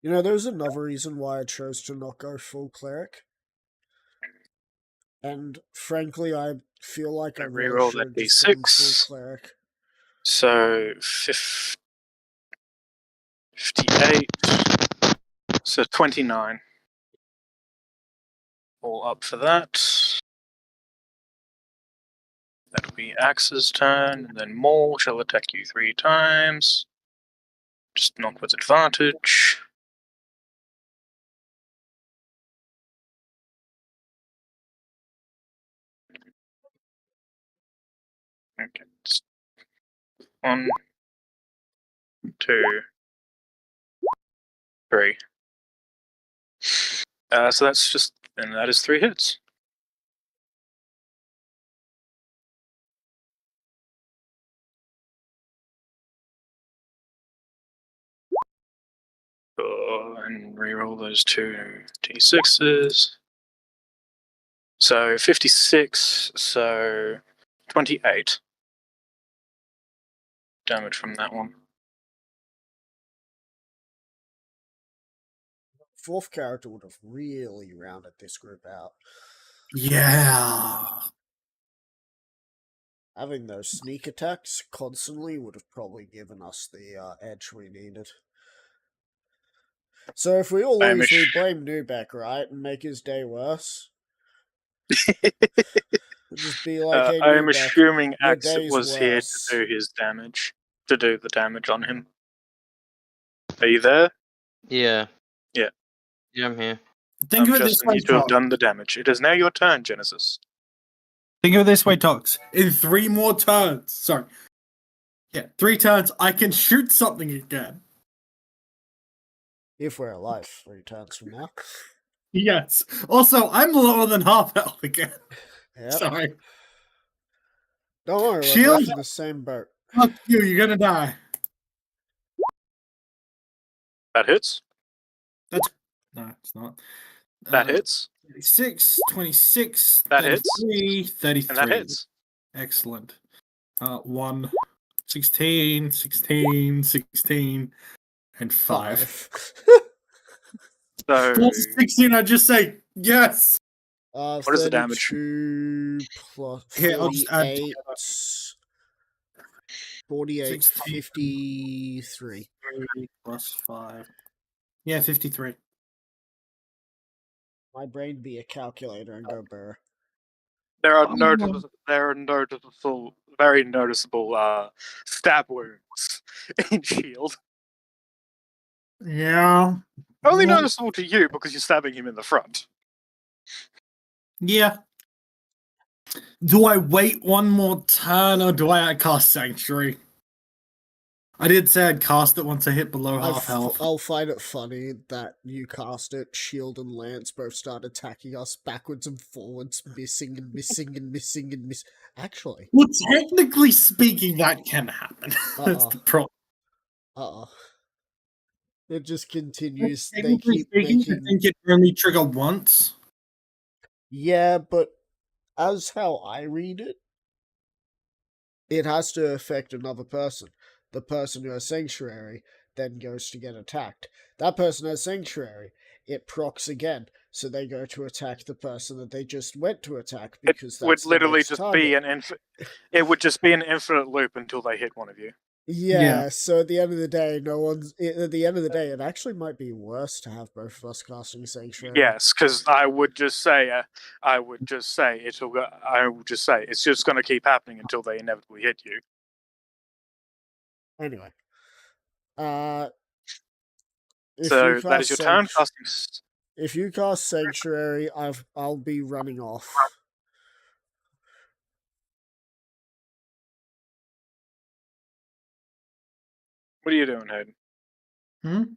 You know, there's another reason why I chose to not go full cleric. And frankly, I feel like I really Reroll should that have just gone full d6. cleric. So 58. So 29. All up for that. That'll be Axe's turn, and then Maul shall attack you 3 times. Just not with advantage. Okay. 1, 2, 3. So that's just, and that is 3 hits. And reroll those 2 d6s. So 56, so 28 damage from that one. Fourth character would have really rounded this group out. Yeah. Having those sneak attacks constantly would have probably given us the edge we needed. So if we all lose, we blame Nubek, right? And make his day worse? Just be like, hey, I am Nubek, assuming your Axe day's was here worse. to do his damage. To do the damage on him. Are you there? Yeah. Yeah. Yeah, I'm here. Think of it this Justin way, needs to have Tox. done the damage. It is now your turn, Genesis. Think of it this way, Tox. In 3 more turns, sorry. Yeah, 3 turns, I can shoot something again. If we're alive 3 turns from now. Yes. Also, I'm lower than half health again. Yep. Sorry. Don't worry, we're Shield. both in the same boat. Fuck you, you're gonna die. That hits. No, it's not. That hits. 36, 26, That hits. 33, 33. And that hits. Excellent. 1, 16, 16, 16, and 5. So, 16, I just say yes. What is the damage? 32 plus Here, I'll just add 48. 48, 16. 53. 3 plus 5. Yeah, 53. My brain be a calculator and go burr. there are very noticeable stab wounds in Shield. Yeah. Only Well- noticeable to you because you're stabbing him in the front. Yeah. Do I wait one more turn or do I cast Sanctuary? I did say I'd cast it once I hit below half health. I'll find it funny that you cast it, Shield and Lance both start attacking us backwards and forwards, missing and missing and missing and miss. Actually. Well, technically speaking, that can happen. That's the problem. It just continues. They Technically keep speaking, making. I think it only trigger once. Yeah, but as how I read it, it has to affect another person. The person who has Sanctuary then goes to get attacked. That person has Sanctuary. It procs again, so they go to attack the person that they just went to attack because It would that's the literally next just target. be it would just be an infinite loop until they hit one of you. Yeah, so at the end of the day, it actually might be worse to have both of us casting Sanctuary. Yes, because I would just say it's just going to keep happening until they inevitably hit you. Anyway. So that is your turn. Casting. If you cast Sanctuary, I'll be running off. What are you doing, Hayden?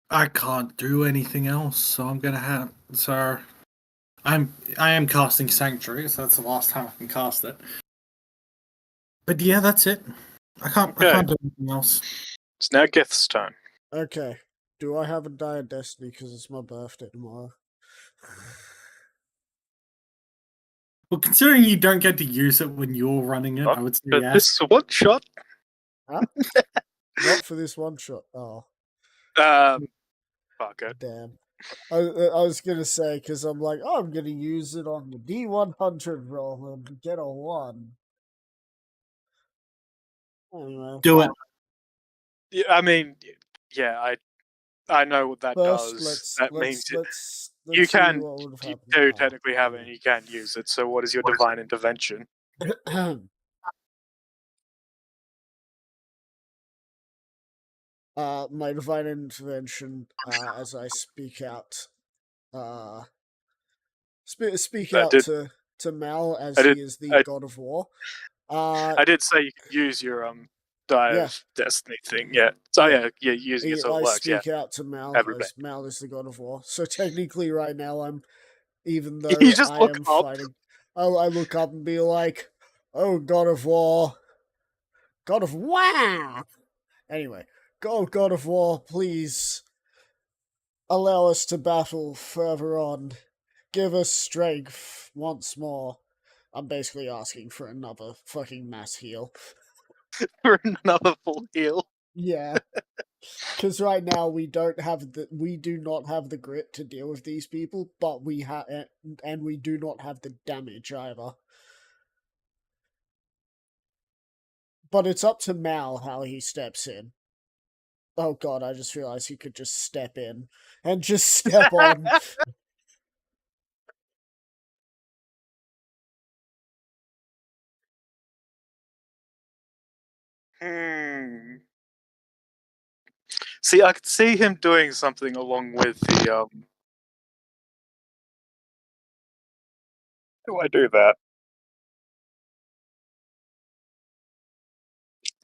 I can't do anything else, so I'm gonna have. So, I am casting Sanctuary, so that's the last time I can cast it. But yeah, that's it. I can't do anything else. It's now Gith's turn. Okay. Do I have a Die of Destiny because it's my birthday tomorrow? Well, considering you don't get to use it when you're running it, I would say But yes. this is a one shot. Huh? Not for this one shot. Oh, Fuck it. damn. I was gonna say because I'm like, oh, I'm gonna use it on the D100 roll and get a 1. Anyway, Do it. Yeah, I mean, yeah, I know what that first, does. That means let's you see can what would have you happened. do technically have it and you can use it. So what is your divine intervention? My divine intervention, as I speak out, speak out to Mal as he is the god of war. I did say you could use your Dive Yeah. Destiny thing. Yeah. So Yeah. yeah, using it so I it works. Yeah. speak out to Mal, Every as Mal is the god of war. So technically, right now, even You though just I look am up. fighting, I look up and be like, "Oh, god of war, god of war." Anyway, God of war, please allow us to battle further on. Give us strength once more. I'm basically asking for another fucking mass heal. For another full heal. Yeah. Because right now we do not have the grit to deal with these people, but we have, and we do not have the damage either. But it's up to Mal how he steps in. Oh god, I just realized he could just step in and just step on. See, I could see him doing something along with the How do I do that?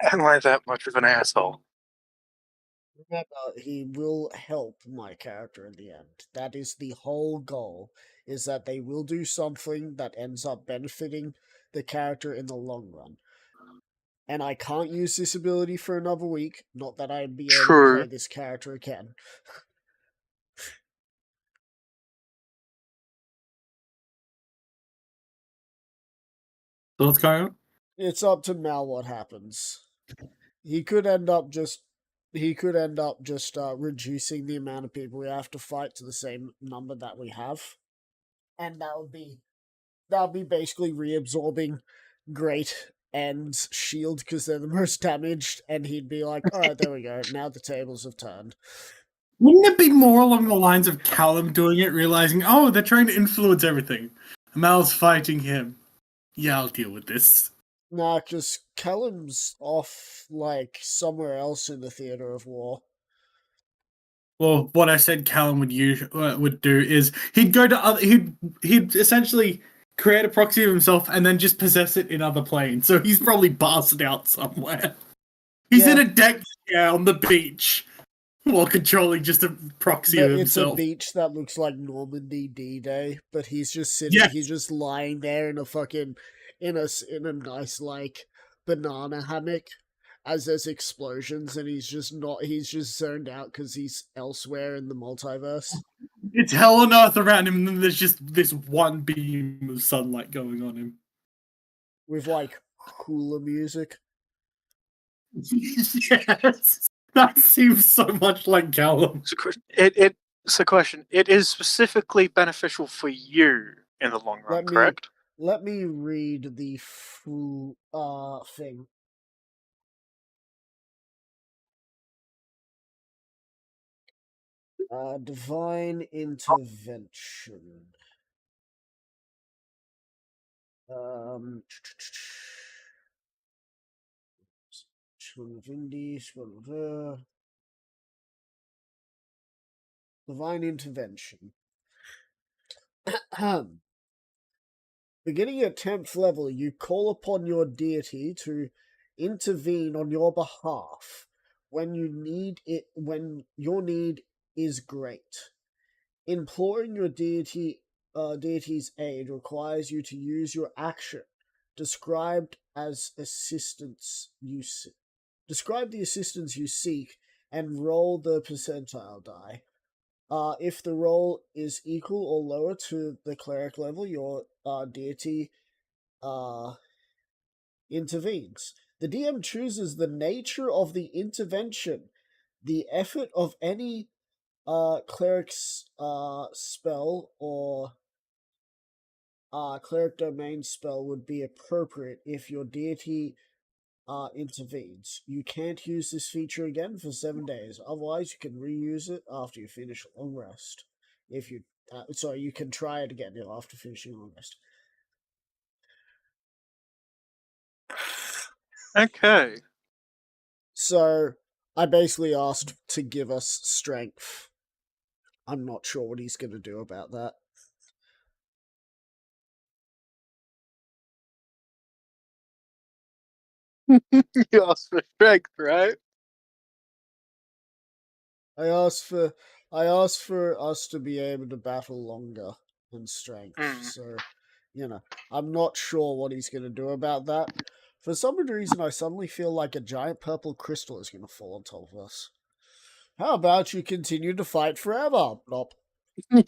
Am I that much of an asshole? Remember, he will help my character in the end. That is the whole goal, is that they will do something that ends up benefiting the character in the long run. And I can't use this ability for another week, not that I'd be able to play this character again. So what's going on? It's up to Mal what happens. He could end up just reducing the amount of people we have to fight to the same number that we have. And that would be basically reabsorbing Great and Shield because they're the most damaged, and he'd be like, alright, there we go, now the tables have turned. Wouldn't it be more along the lines of Callum doing it, realizing, oh, they're trying to influence everything. Mal's fighting him. Yeah, I'll deal with this. Nah, because Callum's off, like, somewhere else in the theater of war. Well, what I said Callum would do is he'd go to other he'd essentially create a proxy of himself and then just possess it in other planes. So he's probably blasted out somewhere. He's in a deck chair on the beach while controlling just a proxy of himself. It's a beach that looks like Normandy D-Day, but he's just sitting. Yes. He's just lying there in a fucking in a nice like banana hammock as there's explosions, and he's just zoned out because he's elsewhere in the multiverse. It's hell on earth around him, and then there's just this one beam of sunlight going on him. With like cooler music. Yes. That seems so much like Callum. It's a question. It is specifically beneficial for you in the long run, correct? Let me read the full thing. Divine intervention. Divine intervention. Beginning at 10th level, you call upon your deity to intervene on your behalf when your need is great. Imploring your deity's aid requires you to use your action, described as assistance describe the assistance you seek and roll the percentile die. If the roll is equal or lower to the cleric level, your deity intervenes. The DM chooses the nature of the intervention. The effort of any cleric's spell or cleric domain spell would be appropriate if your deity intervenes. You can't use this feature again for 7 days. Otherwise, you can reuse it after you finish a long rest. If you, you can try it again after finishing a long rest. Okay. So, I basically asked to give us strength. I'm not sure what he's going to do about that. You asked for strength, right? I asked for us to be able to battle longer than strength. So, I'm not sure what he's gonna do about that. For some reason, I suddenly feel like a giant purple crystal is gonna fall on top of us. How about you continue to fight forever? Plop. They'd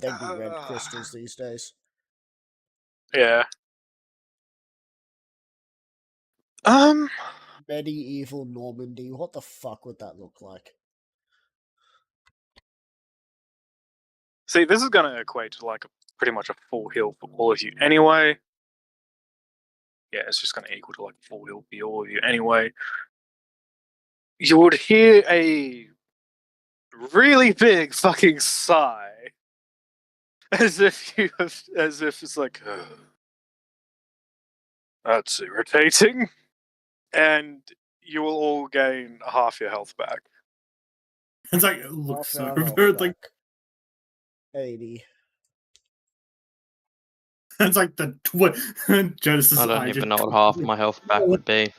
be red crystals these days. Yeah. Medieval Normandy. What the fuck would that look like? See, this is going to equate to like pretty much a full heal for all of you anyway. Yeah, it's just going to equal to like a full heal for all of you anyway. You would hear a really big fucking sigh, as if it's like, that's irritating, and you will all gain half your health back. It's like, it looks so Half our health weird. Like, back. 80. it's like the Genesis. I don't even know what half my health back would be.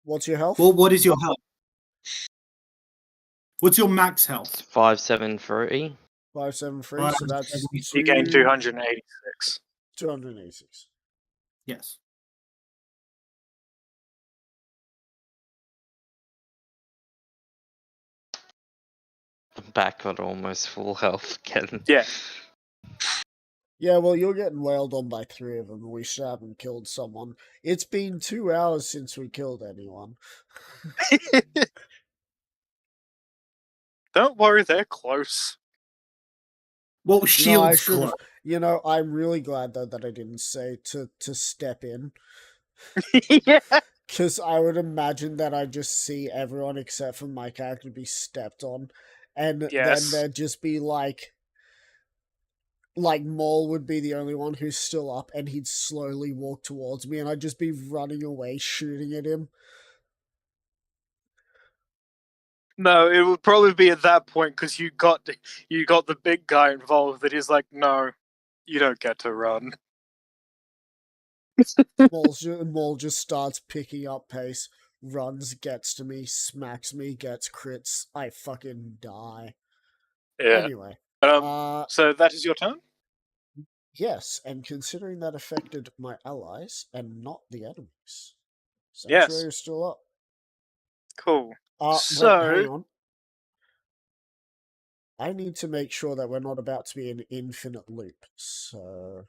What's your health? Well, what is your health? What's your max It's health? 573. 573. So that's You gain 286. 286. Yes. I'm back at almost full health again. Yeah. Yeah, well, you're getting wailed on by 3 of them, and we still haven't killed someone. It's been 2 hours since we killed anyone. Don't worry, they're close. Well, I shields should've- close. I'm really glad, though, that I didn't say to step in. Yeah. Because I would imagine that I'd just see everyone except for my character be stepped on. And Yes. then there'd just be like Maul would be the only one who's still up, and he'd slowly walk towards me, and I'd just be running away, shooting at him. No, it would probably be at that point because you got the big guy involved that is like, no, you don't get to run. Maul just starts picking up pace, runs, gets to me, smacks me, gets crits. I fucking die. Yeah. Anyway, So that is your turn? yes, and considering that affected my allies and not the enemies, Yes. Sanctuary is still up. Cool. Wait, So- hang on. I need to make sure that we're not about to be in infinite loop, so...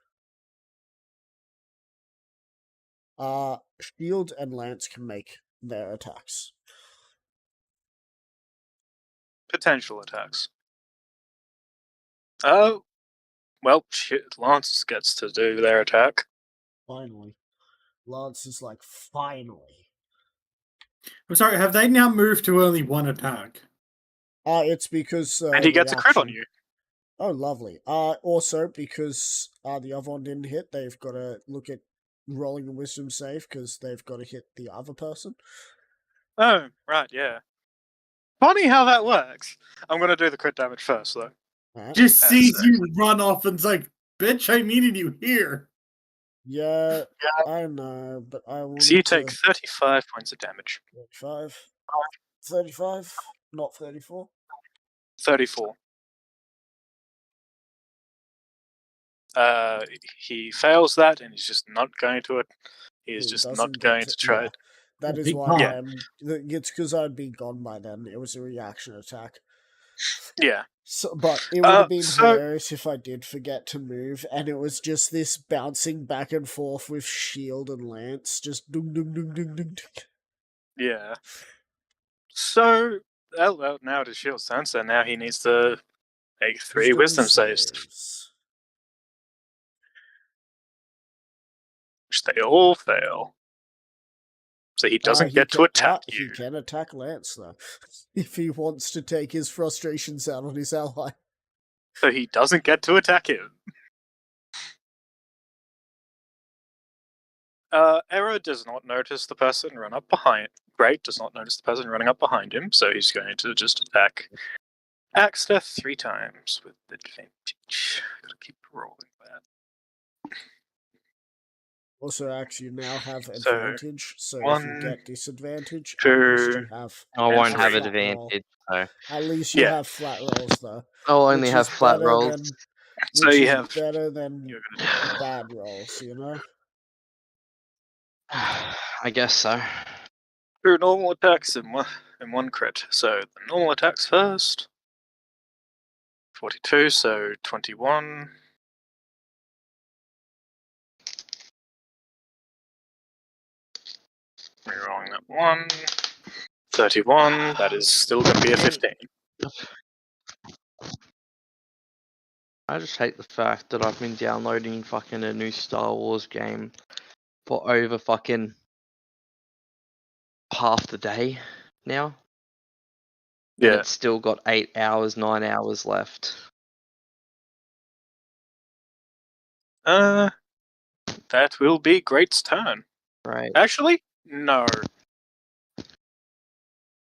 Shield and Lance can make their attacks. Potential attacks. Oh, well, shit. Lance gets to do their attack. Finally. Lance is like, finally. I'm sorry, have they now moved to only one attack? It's because... And he gets a crit on reaction- you. Oh, lovely. Also, because the other one didn't hit, they've got to look at rolling a wisdom save, because they've got to hit the other person. Oh, right, yeah. Funny how that works. I'm going to do the crit damage first, though. Alright. Just That's sees it. you run off and's like, bitch, I needed you here. Yeah, I know, but I want So you take 35 points of damage. 35. 35, not 34. 34. He fails that, and he's just not going to it. He is He just doesn't not get going to try yeah. it. That is Big why Yeah. it's because I'd be gone by then. It was a reaction attack. Yeah. So, but it would have been so- hilarious if I did forget to move, and it was just this bouncing back and forth with shield and lance, just dung dung dung dung dung. Yeah. So, well, now it is Shield's turn, so now he needs to make 3 wisdom saves, which they all fail. So he doesn't get to attack you. He can attack Lance though, if he wants to take his frustrations out on his ally. So he doesn't get to attack him. Era does not notice the person run up behind. Great does not notice the person running up behind him, so he's going to just attack Axter 3 times with advantage. Gotta keep rolling that. Also, Axe, you now have So, advantage, so if you one, get disadvantage, at two, least you have I And won't have three. advantage, so At least you Yeah. have flat rolls, though. I'll only which have is flat better rolls. Than, So which you is have. better than You're gonna do bad rolls, you know? I guess so. two normal attacks and one crit. So the normal attacks first. 42, so 21. Rerolling that one. 31. That is still going to be a 15. I just hate the fact that I've been downloading fucking a new Star Wars game for over fucking half the day now. And Yeah. it's still got 8 hours, 9 hours left. That will be Great's turn. Right. Actually, no.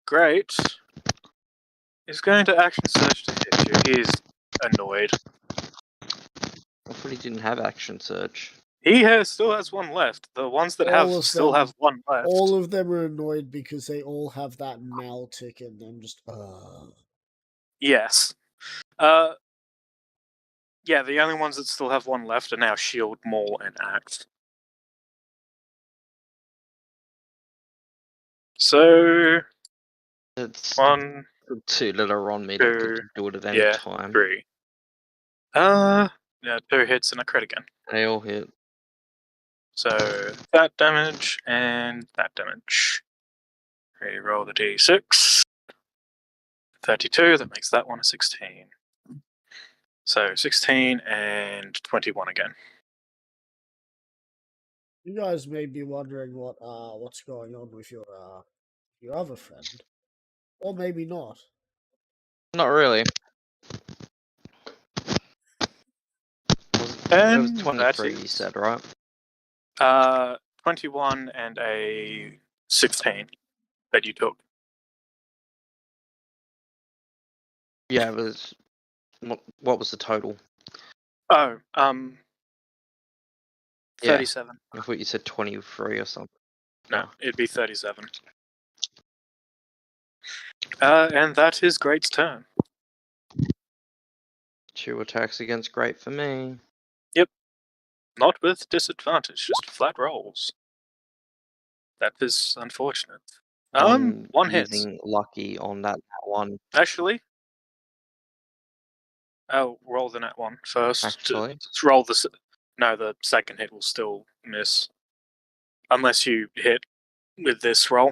Great is going to action surge to hit you. He is annoyed. I thought he didn't have action surge. He still has one left. The ones that All have of still them- have one left. All of them are annoyed because they all have that Mal tick in them. Just, Yes. Yeah, the only ones that still have one left are now Shield, Maul, and Axe. So, It's one, too little on me two, to do it at any yeah, time. 3. Yeah, 2 hits and a crit again. They all hit. So, that damage and that damage. Reroll the d6. 32, that makes that one a 16. So, 16 and 21 again. You guys may be wondering what's going on with your other friend, or maybe not. Not really. It was And 23, that you is, said, right? 21 and a 16 that you took. Yeah, it was. What was the total? Oh, Yeah. 37. I thought you said 23 or something. No, it'd be 37. And that is Great's turn. 2 attacks against Great for me. Not with disadvantage, just flat rolls. That is unfortunate. I'm One hit. using lucky on that one. Actually. Oh, roll the net one first. Actually. Just roll the. No, the second hit will still miss. Unless you hit with this roll.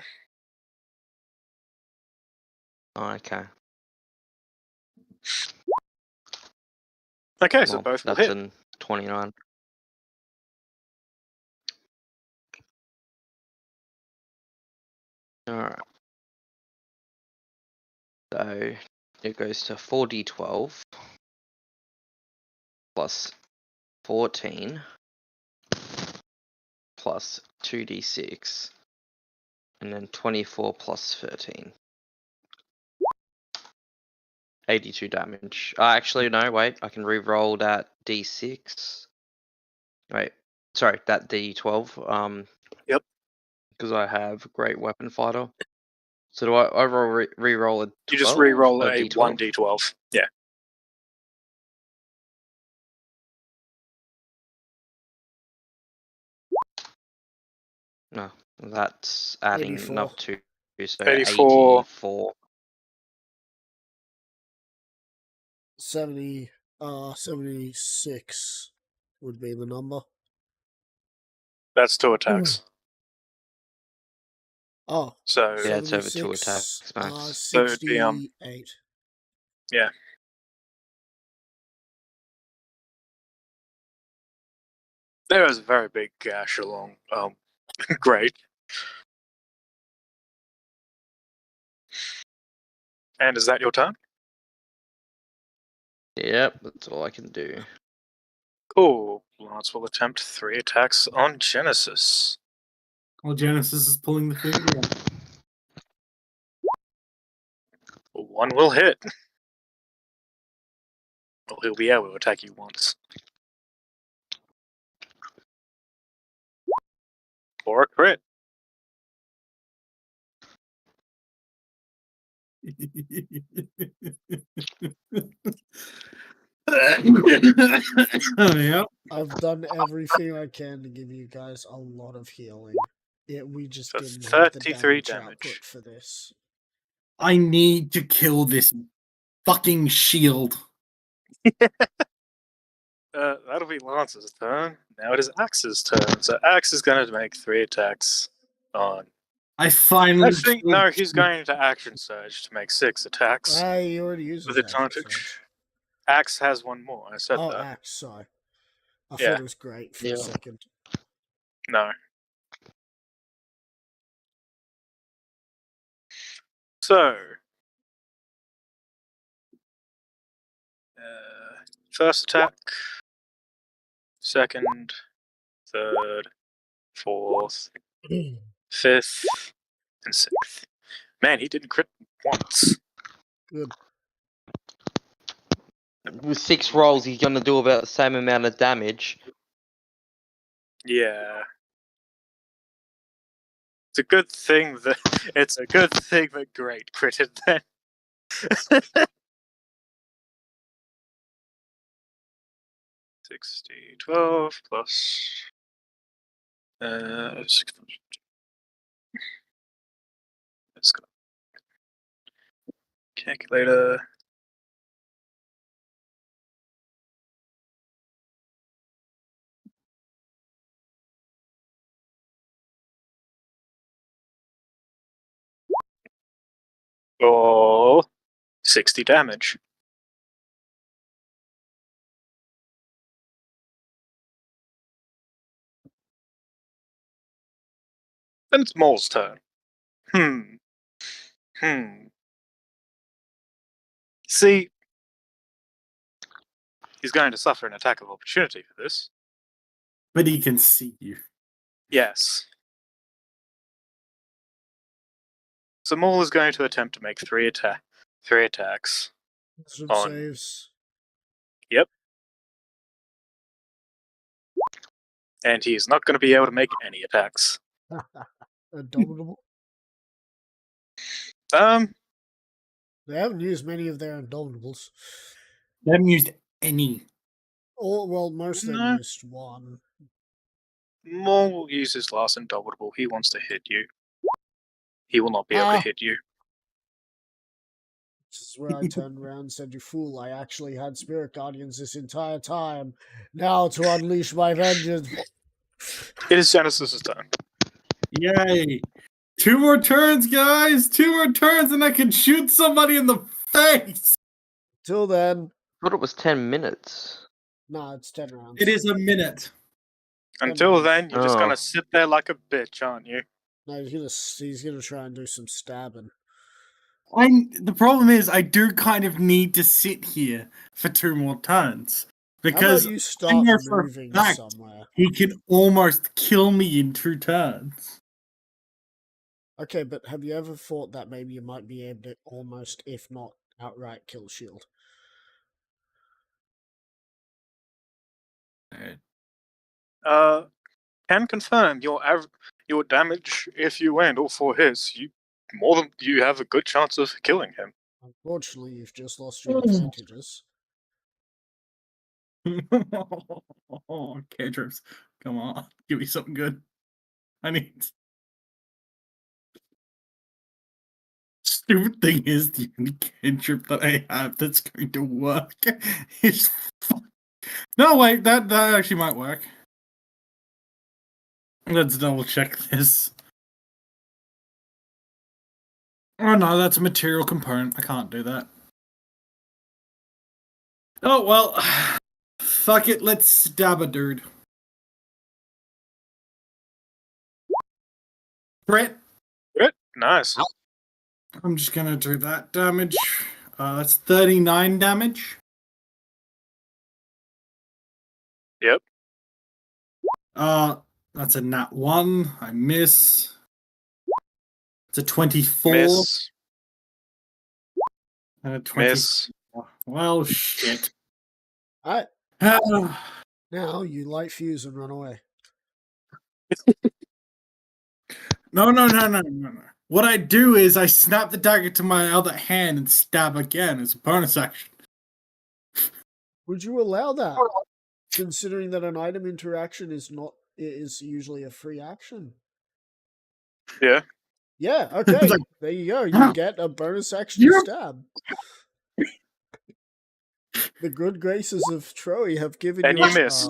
Oh, okay. Okay, so Well, both will that's hit. a 29. Alright. So it goes to 4d12 plus 14 plus 2d6 and then 24 plus 13. 82 damage. Actually, no, wait. I can re-roll that d6. Wait, sorry, that d12. Yep. Because I have Great Weapon Fighter. So do I re-roll a 12? You just re-roll a d12? 1d12. Yeah. No, that's adding 84. up to so 84. 84. 76 would be the number. That's 2 attacks. Oh, So Yeah, it's over 2 76, attacks max. So it'd be, 68. yeah. There is a very big gash along. Great. And is that your turn? Yep, that's all I can do. Cool. Lance will attempt 3 attacks on Genesis. Well, Genesis is pulling the finger out. 1 will hit. Well, he'll be able to attack you once. for a crit. Yeah. I've done everything I can to give you guys a lot of healing. We just For didn't have the 33 damage damage. output for this. I need to kill this fucking shield. That'll be Lance's turn. Now it is Axe's turn. So Axe is going to make 3 attacks on. I finally. Actually, no, he's going to Action Surge to make 6 attacks You already used with his action advantage. surge. Axe has 1 more. I said Oh, that. axe, sorry. I Yeah. thought it was great for Yeah. a second. No. So, first attack, second, third, fourth, fifth, and sixth. Man, he didn't crit once. Good. With 6 rolls, he's gonna do about the same amount of damage. Yeah. It's a good thing that Great critted then. 60, 12 plus 6. Let's go. Calculator. Oh, 60 damage. Then it's Mole's turn. See, he's going to suffer an attack of opportunity for this. But he can see you. Yes. So Mole is going to attempt to make 3 attacks. Wisdom On- saves. Yep. And he is not going to be able to make any attacks. Indomitable. They haven't used many of their Indomitables. They haven't used any. Well, most of them No. used one. Mole will use his last Indomitable. He wants to hit you. He will not be able to hit you. This is where I turned around and said, "You fool, I actually had Spirit Guardians this entire time. Now to unleash my vengeance." It is Genesis's turn. Yay! 2 more turns, guys! 2 more turns, and I can shoot somebody in the face! Till then, I thought it was 10 minutes. nah, it's 10 rounds. It is a minute. Until then, you're just Oh. going to sit there like a bitch, aren't you? No, he's gonna try and do some stabbing. The problem is, I do kind of need to sit here for 2 more turns. How about Because you start know for a moving fact- somewhere? he can almost kill me in 2 turns. Okay, but have you ever thought that maybe you might be able to almost, if not outright, kill Shield? Can confirm your damage if you land all 4 hits. You have a good chance of killing him. Unfortunately, you've just lost your advantages. Cantrips, come on, give me something good. I need. Stupid thing is, the only cantrip that I have that's going to work is. No, wait, that actually might work. Let's double check this. Oh no, that's a material component. I can't do that. Oh well, fuck it. Let's stab a dude. Brett, Nice. I'm just gonna do that damage. That's 39 damage. Yep. That's a nat 1. I miss. It's a 24. Miss. And a 20. Miss. Well, shit. Alright, Ah, now you light fuse and run away. No. What I do is I snap the dagger to my other hand and stab again as a bonus action. Would you allow that? Considering that an item interaction is usually a free action. Yeah. Yeah, okay. like, There you go. You get a bonus action You're- stab. The good graces of Troy have given And you. you miss.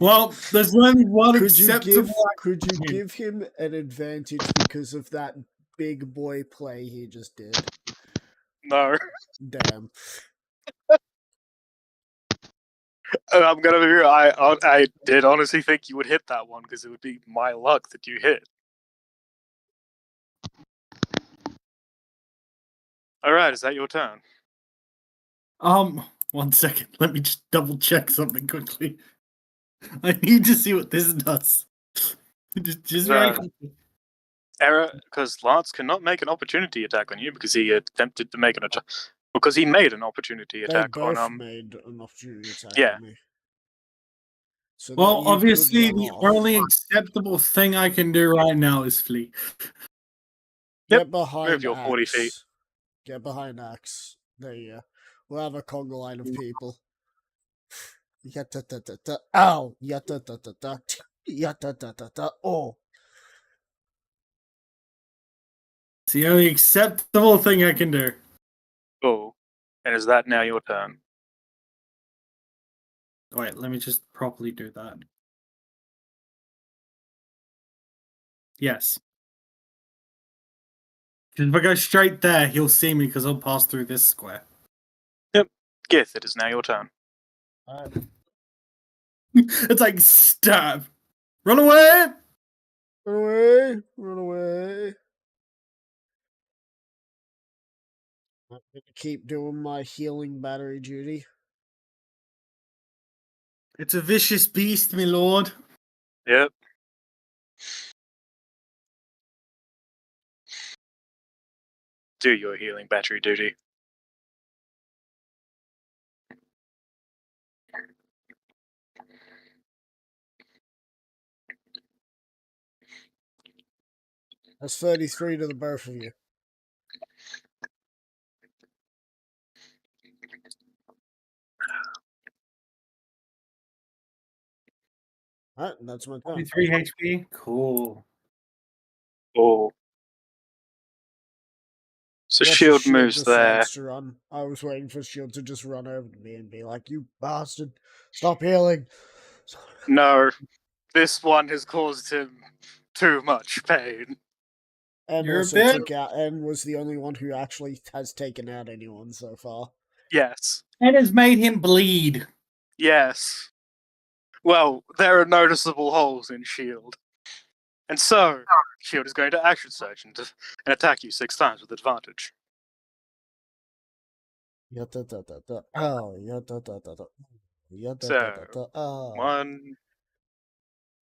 Well, there's only one Could acceptable. you give him an advantage because of that big boy play he just did? No. Damn. I'm gonna be real. I did honestly think you would hit that one because it would be my luck that you hit. All right, is that your turn? 1 second. Let me just double check something quickly. I need to see what this does. Just very No. quickly. Error, because Lance cannot make an opportunity attack on you because he attempted to make an attack. Because he made an opportunity They attack both on made an opportunity attack yeah. on me. So that Well, you could obviously, run the off. only acceptable thing I can do right now is flee. Yep, Get behind move your 40 feet. Axe. Get behind Axe. There you go. We'll have a conga line of people. Yatta-ta-ta-ta. Ow! Yatta-ta-ta-ta. Yatta-ta-ta-ta. Oh! It's the only acceptable thing I can do. Oh, and is that now your turn? Wait, let me just properly do that. Yes. 'Cause if I go straight there, he'll see me because I'll pass through this square. Gith, it is now your turn. It's like, stab! Run away! Run away! Run away! I'm gonna keep doing my healing battery duty. It's a vicious beast, my lord. Yep. Do your healing battery duty. That's 33 to the both of you. Alright, that's my turn. 23 HP? Cool. Oh. So Watch the shield moves there. decides to run. I was waiting for Shield to just run over to me and be like, "You bastard! Stop healing!" No, this one has caused him too much pain. And You're a also bit- took out, and was the only one who actually has taken out anyone so far. Yes. And has made him bleed. Yes. Well, there are noticeable holes in shield. And so, shield is going to action surge and attack you 6 times with advantage. Yatta-ta-ta-ta. Oh, yatta-ta-ta-ta. So, Yatta-ta-ta-ta. Oh. 1,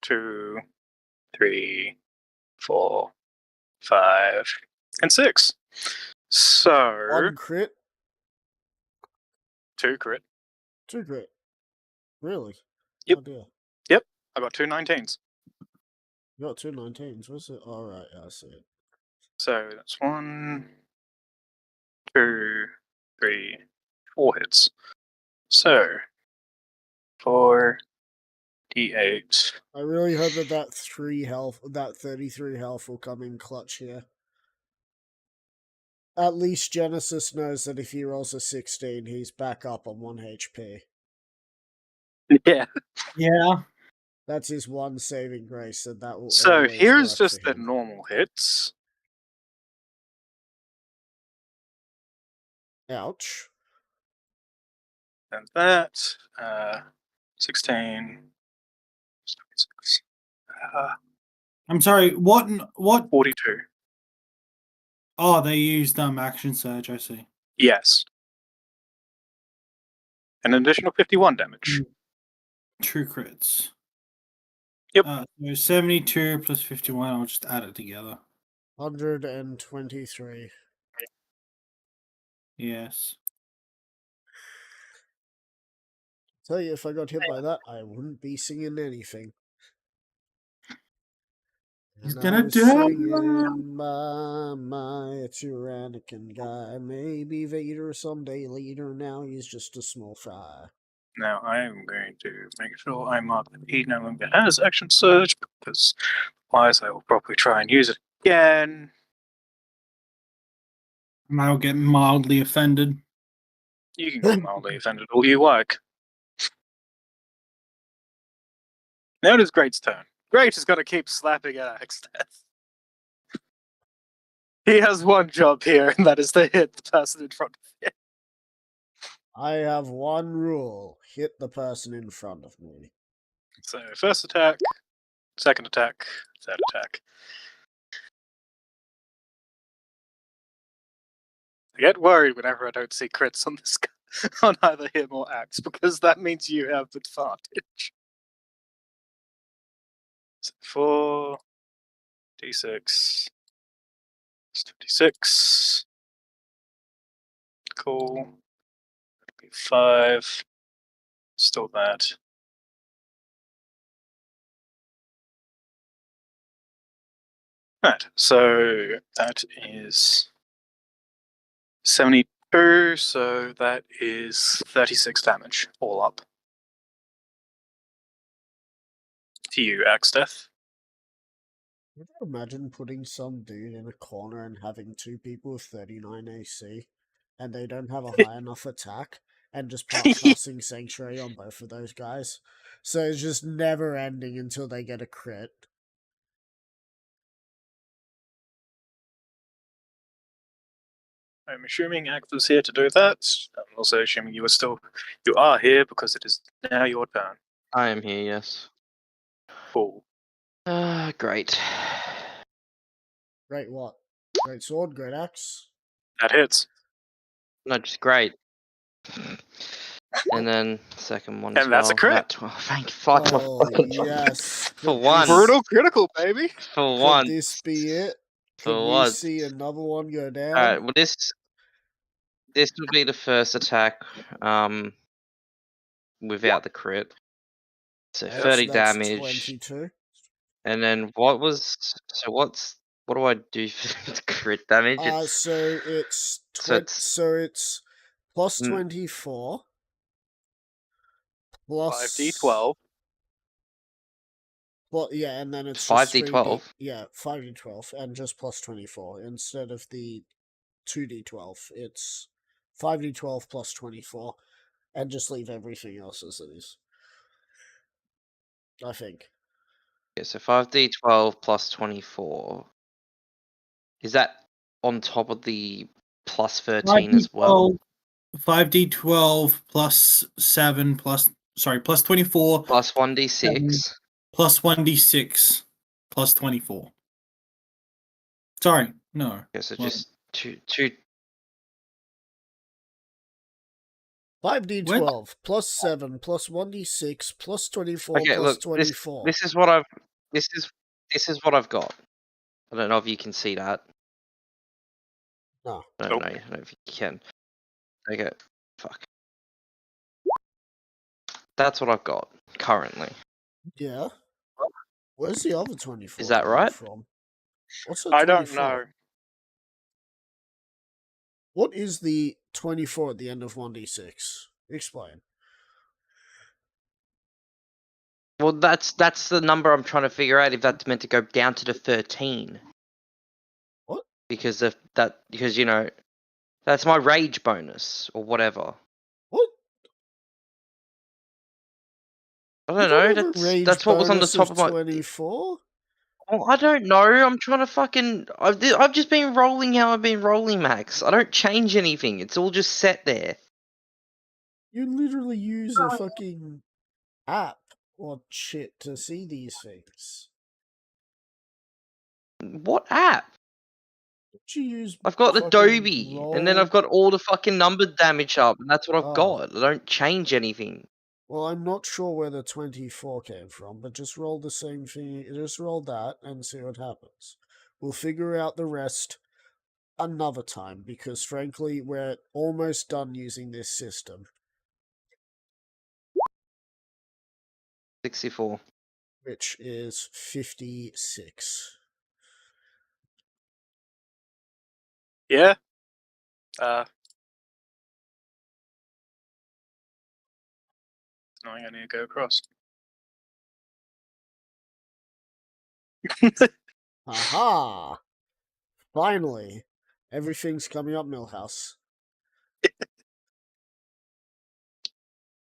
2, 3, 4, 5, and 6. So, One crit, 2 crit. 2 crit. Really? Yep. Oh dear. I got 2 19s. You got 2 19s. What's it? Alright, I see it. So that's 1, 2, 3, 4 hits. So 4 d8. I really hope that 3 health, that 33 health will come in clutch here. At least Genesis knows that if he rolls a 16, he's back up on 1 HP. Yeah. Yeah. That's his one saving grace, and that will. So always here's work just for the him. normal hits. Ouch. And that 16. I'm sorry, what 42. Oh, they used action surge, I see. Yes. An additional 51 damage. True crits. Yep. So 72 plus 51, I'll just add it together. 123. Yes. Tell you, if I got hit by that, I wouldn't be singing anything. He's And gonna I was do singing my tyrannican guy. Maybe Vader someday later. Now he's just a small fry. Now I am going to make sure I mark that he no longer has action surge, because otherwise I will probably try and use it again. And I'll get mildly offended. You can get mildly offended all you like. Now it is Great's turn. Great is going to keep slapping at Axteth. He has one job here, and that is to hit the person in front of him. I have one rule: hit the person in front of me. So, first attack, second attack, third attack. I get worried whenever I don't see crits on this guy, on either him or Axe, because that means you have advantage. So 4 d6 26. Cool. That'll be 5. Still that. Right, so that is 72, so that is 36 damage, all up. To you, Axteth. Would you imagine putting some dude in a corner and having two people with 39 AC, and they don't have a high enough attack, and just casting Sanctuary on both of those guys? So it's just never ending until they get a crit. I'm assuming Axe is here to do that. I'm also assuming you are here because it is now your turn. I am here, yes. Cool. Great. Great what? Great sword, great axe. That hits. No, just great. And then second one as And that's a well. crit. Nat 12. Thank fuck my Oh, fucking yes. For Could one. this- Brutal critical, baby. For Could one. this be it? For Could we once. see another one go down? Alright, well this will be the first attack without the crit. So Yes, 30 that's damage. 22. And then what do I do for the crit damage? So it's so it's plus Mm. 24 plus 5d12. Well, yeah, and then it's 5d12. Yeah, 5d12 and just plus 24 instead of the 2d12. It's 5d12 plus 24 and just leave everything else as it is. I think. Okay, so 5d12 plus 24. Is that on top of the plus 13 as well? 5d12 plus 7 plus 24 Plus 1d6. plus 1d6 plus 24. Sorry, no. Okay, so Well, just two 5d12 plus 7 plus 1d6 plus 24 Okay, plus look, 24. this is what I've got. I don't know if you can see that. No. I don't know if you can. Okay, fuck. That's what I've got currently. Yeah. Where's the other 24 Is that coming right? from? What's the I 24? don't know. What is the 24 at the end of 1d6? Explain. Well, that's the number I'm trying to figure out if that's meant to go down to the 13. What? Because because you know that's my rage bonus or whatever. What? I don't know. That's what was on the top of my. 24? Well, I don't know. I'm trying to fucking. I've just been rolling how I've been rolling, Max. I don't change anything. It's all just set there. You literally use a fucking app or shit to see these things. What app? Don't you use I've got fucking Adobe, and then roll? I've got all the fucking numbered damage up, and that's what I've Oh. got. I don't change anything. Well, I'm not sure where the 24 came from, but just roll the same thing. Just roll that and see what happens. We'll figure out the rest another time because, frankly, we're almost done using this system, 64. which is 56. Yeah. Knowing I need to go across. Aha! Finally, everything's coming up, Millhouse.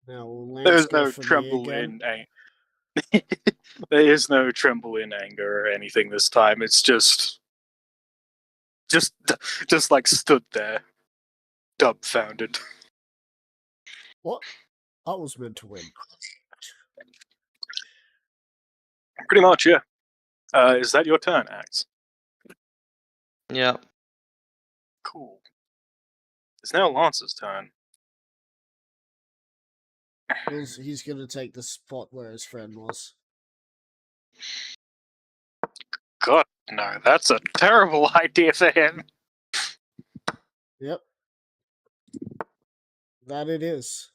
Now will Lance There's go no for me tremble again? in there is no tremble in anger or anything this time. It's just like stood there, dumbfounded. What? I was meant to win. Pretty much, yeah. Is that your turn, Axe? Yeah. Cool. It's now Lance's turn. He's gonna take the spot where his friend was. God, no, that's a terrible idea for him. Yep. That it is.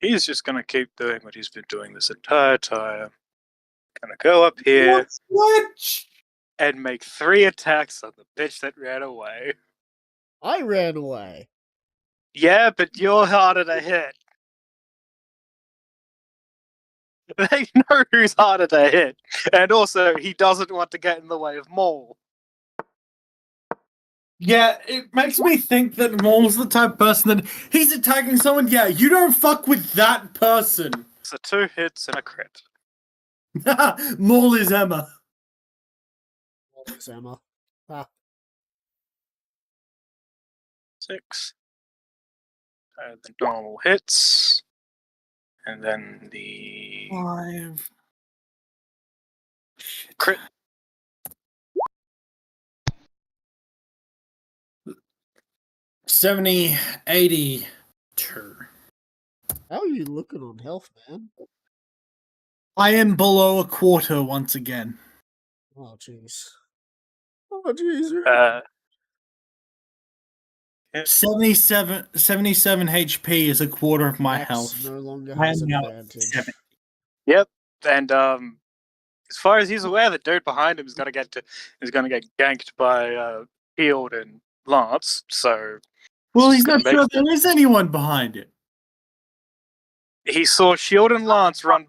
He's just gonna keep doing what he's been doing this entire time. Gonna go up here What? and make 3 attacks on the bitch that ran away. I ran away. Yeah, but you're harder to hit. They know who's harder to hit. And also, he doesn't want to get in the way of Maul. Yeah, it makes me think that Maul's the type of person that he's attacking someone. Yeah, you don't fuck with that person. So 2 hits and a crit. Maul is Emma. Thanks, Emma. Ah, 6. The normal hits. And then the 5. crit. $70, $82. how are you looking on health, man? I am below a quarter once again. Oh, jeez. Oh, jeez. 77 HP is a quarter of my Axe health. no longer I has am now at advantage. 70. Yep. And as far as he's aware, the dude behind him is gonna get ganked by Field and Lance, so Well, he's gonna not sure there is anyone behind it. he saw Shield and Lance run.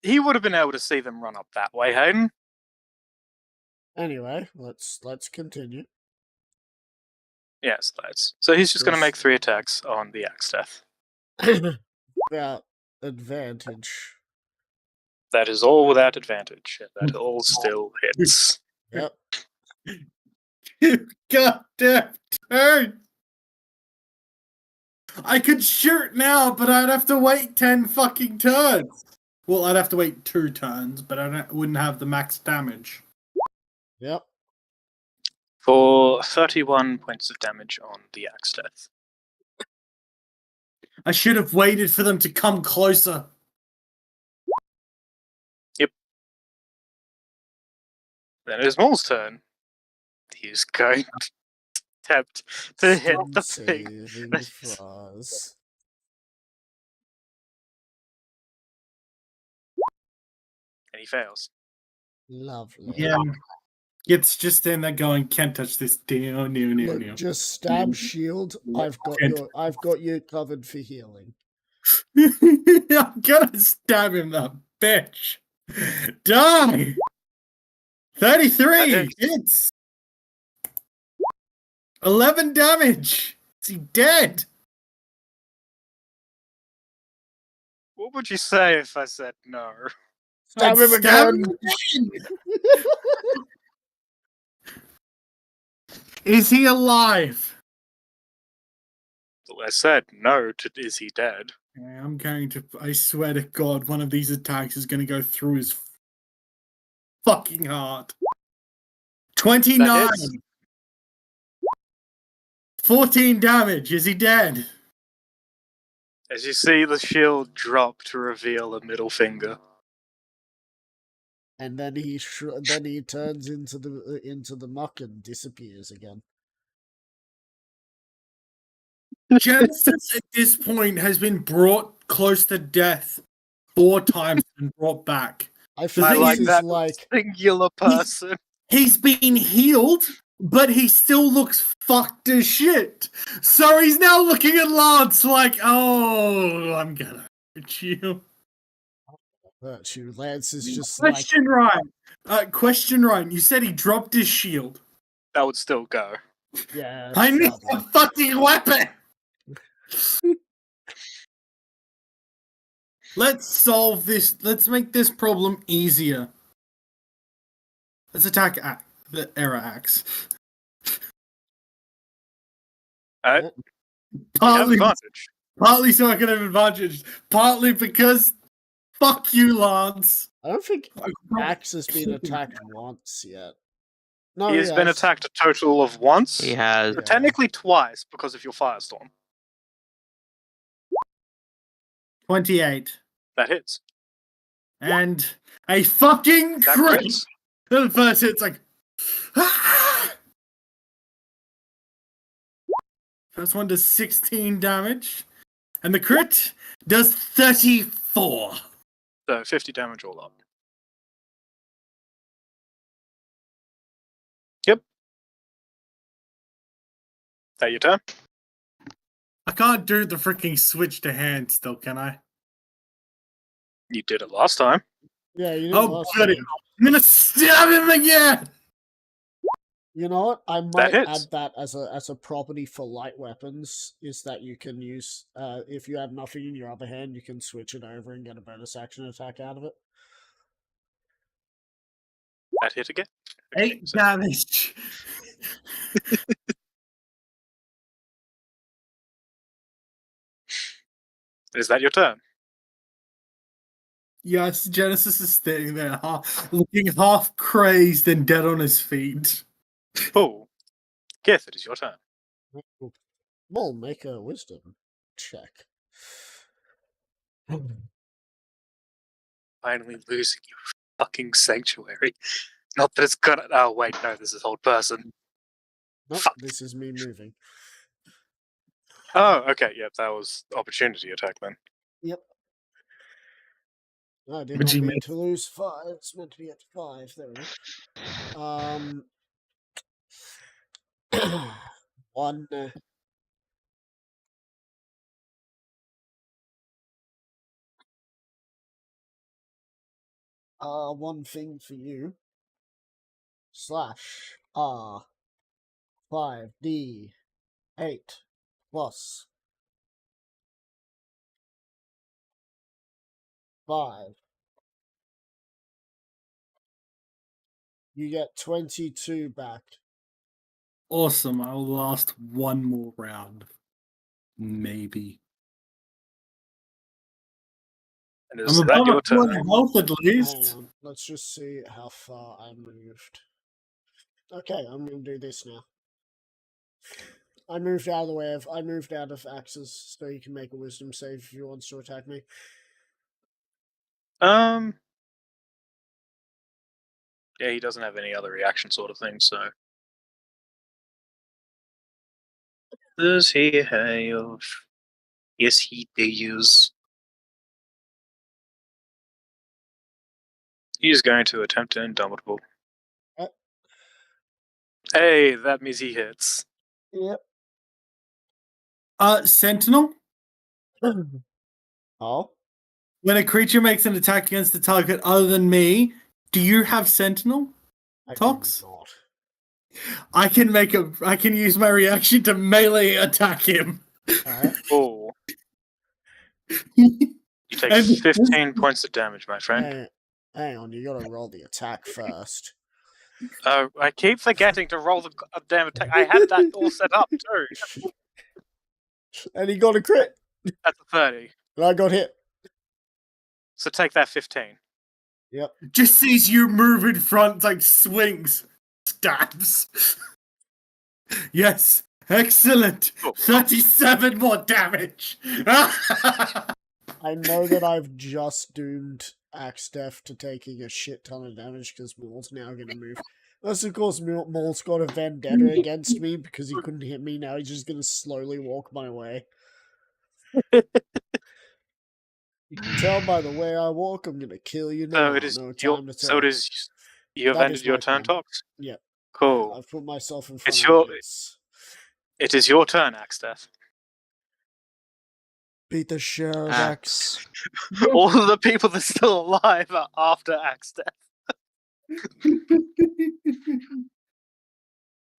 He would have been able to see them run up that way, Hayden. Anyway, let's continue. Yes, lads. So he's just going to Yes. make 3 attacks on the Axe Death. Without advantage. That is all without advantage, and that all still hits. Yep. You goddamn turn! I could shoot now, but I'd have to wait 10 fucking turns. Well, I'd have to wait 2 turns, but I wouldn't have the max damage. Yep. For 31 points of damage on the Axe Death. I should have waited for them to come closer. Then it is Maul's turn. He's going to attempt to hit the pig. Saving throws. And he fails. Lovely. Yeah. It's just in there going, can't touch this. Look, just stab shield. I've got you covered for healing. I'm gonna stab him, that bitch. Die! 33 hits! 11 damage! Is he dead? What would you say if I said no? Stab I'd him again! Is he alive? Well, I said no to is he dead? I'm going to, I swear to God, one of these attacks is going to go through his fucking heart. 29! 14 damage. Is he dead? As you see the shield drop to reveal a middle finger. And then he turns into the muck and disappears again. Genesis at this point has been brought close to death 4 times and brought back. I think I this like is that like singular person. He's been healed, but he still looks fucked as shit. So he's now looking at Lance like, oh, I'm gonna hurt you. virtue. Lance is just like Question right. Question right. You said he dropped his shield. That would still go. yeah. I need sadly. a fucking weapon. Let's solve this. Let's make this problem easier. Let's attack the error axe. Alright, you have Partly, advantage. partly so I can have advantage. Partly because fuck you, Lance. I don't think Axe has been attacked once yet. No, He has been has. attacked a total of once. He has. Yeah. Technically twice because of your firestorm. 28. That hits. And a fucking That crit. crits. The first hit's like, ah! First one does 16 damage. And the crit does 34. So 50 damage all up. Yep. That your turn? I can't do the freaking switch to hand still, can I? You did it last time. Yeah, you Oh, know last goody. time. I'm gonna stab him again! You know what? I might hits. add that as a property for light weapons. Is that you can use if you have nothing in your other hand, you can switch it over and get a bonus action attack out of it. That hit again. 8 damage. Is that your turn? Yes, Genesis is standing there, looking half crazed and dead on his feet. Oh. Kith, it is your turn. Well, make a wisdom check. Finally losing your fucking sanctuary. Not that it's gonna. Oh, wait, no, this is old person. Nope, Fuck. this is me moving. Oh, okay, yep, that was opportunity attack then. Yep. I did Would not you mean make- to lose 5. It's meant to be at 5. There we go. One. One thing for you. /R 5D 8 plus 5. You get 22 back. Awesome, I'll last one more round. Maybe. And I'm is that above your a full turn? health at Hang least. on, let's just see how far I moved. Okay, I'm gonna do this now. I moved out of Axe's, so you can make a wisdom save if he wants to attack me. Yeah, he doesn't have any other reaction sort of thing, so. Does he have? Yes, he does. He's going to attempt an Indomitable. Hey, that means he hits. Yep. Sentinel? Oh? When a creature makes an attack against a target other than me, do you have Sentinel? I do Tox? not. I can use my reaction to melee attack him. Alright. Oh. You take And- 15 points of damage, my friend. Hang on, you gotta roll the attack first. I keep forgetting to roll the damn attack. I had that all set up too. And he got a crit! That's a 30. And I got hit. So take that 15. Yep. Just sees you move in front, like swings, stabs. Yes, excellent. Oh. 37 more damage. I know that I've just doomed Axe Death to taking a shit ton of damage because Maul's now gonna move That's of course Maul's got a vendetta against me because he couldn't hit me. Now he's just gonna slowly walk my way. You can tell by the way I walk, I'm gonna kill you now. So it is No your. time to So it talk. is. You have That ended is your my turn, plan. Tox. Yep. Cool. I've put myself in front It's of your. Lance. It is your turn, Axdeath. Beat the shit out of Axe. Axe. All of the people that are still alive are after Axdeath.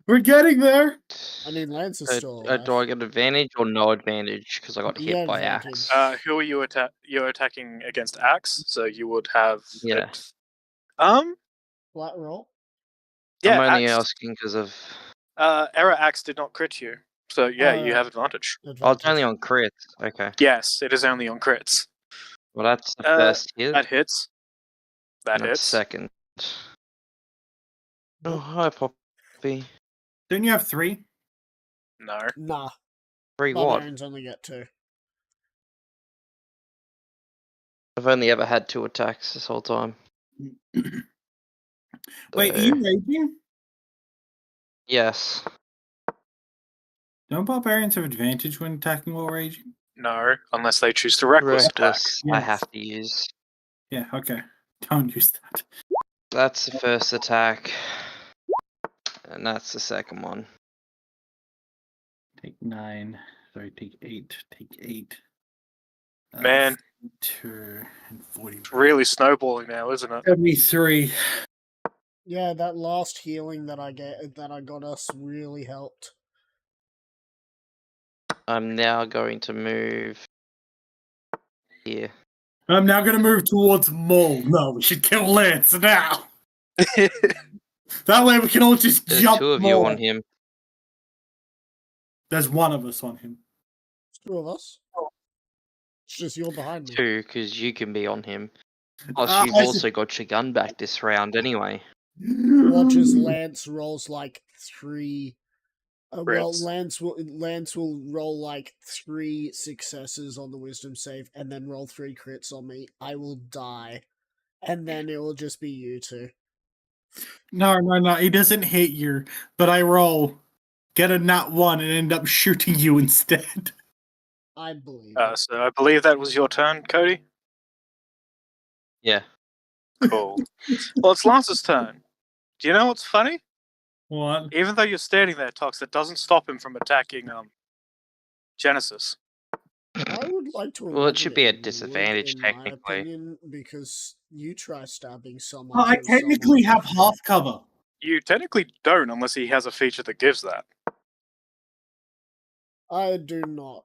We're getting there. I mean, Lance is So, still alive. do I get advantage or no advantage because I got You hit get by advantage. axe? Who are you You're attacking against Axe, so you would have. Yeah. Flat roll. Yeah. I'm only Axe, asking because of. Error Axe did not crit you, so yeah, you Alright. have advantage. Oh, it's Advantage. only on crits. Okay. Yes, it is only on crits. Well, that's the Uh, first hit. That hits. That and that's hits. second. Oh, hi, Poppy. Don't you have 3? No. Nah. Three what? Barbarians only get 2. I've only ever had 2 attacks this whole time. Wait, are So, you raging? yes. Don't barbarians have advantage when attacking while raging? No, unless they choose to reckless attack. Reckless, I Yes. have to use. Yeah, okay. Don't use that. That's the first attack. And that's the second one. Take 9. Sorry, take 8. Take 8. Man. 2 and 40. It's really snowballing now, isn't it? 73. Yeah, that last healing that I got us really helped. I'm now going to move here. I'm now going to move towards Maul. No, we should kill Lance now. That way we can all just There's jump 2 of you Maul. on him. There's one of us on him. It's 2 of us. It's just you're behind me. 2, because you can be on him. Plus, you've I also got your gun back this round anyway. Watch as Lance rolls like 3. Well, Crits. Lance will roll like 3 successes on the wisdom save, and then roll 3 crits on me. I will die, and then it will just be you 2. No, he doesn't hit you, but I roll, get a nat 1, and end up shooting you instead. I believe it. So I believe that was your turn, Cody? Yeah. Cool. Well, it's Lance's turn. Do you know what's funny? What? Even though you're standing there, Tox, that doesn't stop him from attacking Genesis. I would like to. Well, it should be a imagine it would, disadvantage, in my technically. opinion, because you try stabbing someone. Oh, I through technically someone. have half cover. You technically don't, unless he has a feature that gives that. I do not.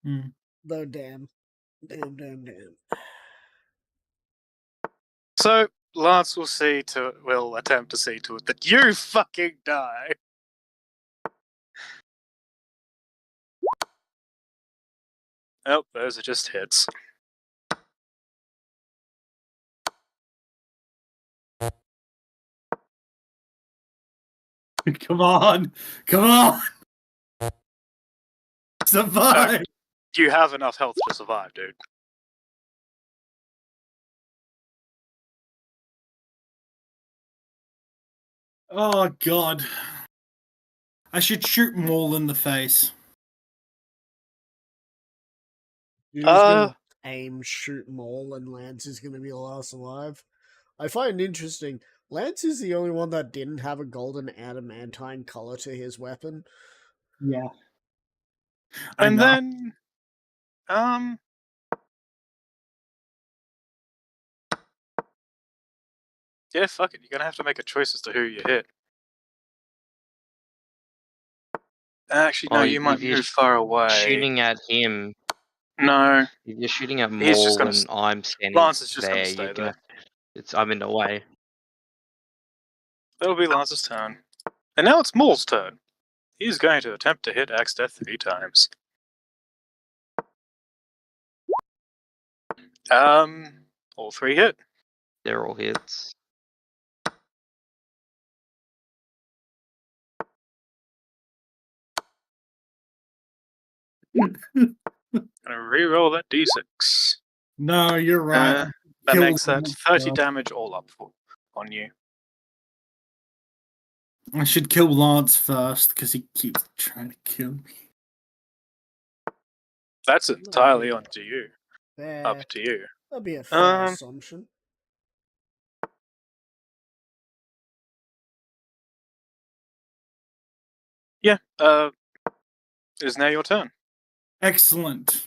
Hmm. Though, damn. So Lance will attempt to see to it that you fucking die. Oh, those are just hits. Come on! Survive! You have enough health to survive, dude. Oh god. I should shoot Maul in the face. You're just gonna aim, shoot Maul, and Lance is gonna be last alive. I find it interesting. Lance is the only one that didn't have a golden adamantine color to his weapon. Yeah. And then, yeah, fuck it. You're gonna have to make a choice as to who you hit. Actually, no, you might move far away. Shooting at him. No. If you're shooting at He's just Maul gonna and I'm standing Lance is just there, gonna stay there. I'm in the way. That'll be Lance's turn. And now it's Maul's turn. He's going to attempt to hit Axdeath 3 times. All 3 hit. They're all hits. Gonna reroll that d6. No, you're right. That makes that 30 damage all up for. on you. I should kill Lance first because he keeps trying to kill me. That's entirely on to you. Fair. Up to you. That'd be a fair assumption. Yeah. It is now your turn. Excellent.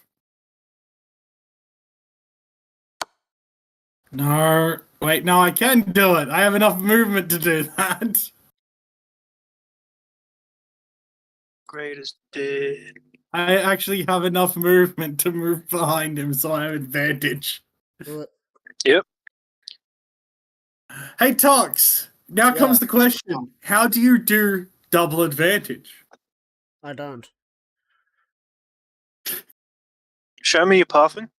No, wait, no, I can do it. I have enough movement to do that. Greatest dead. I actually have enough movement to move behind him, so I have advantage. Do it. Yep. Hey, Tox, now comes Yeah. the question. How do you do double advantage? I don't. Show me your pathing.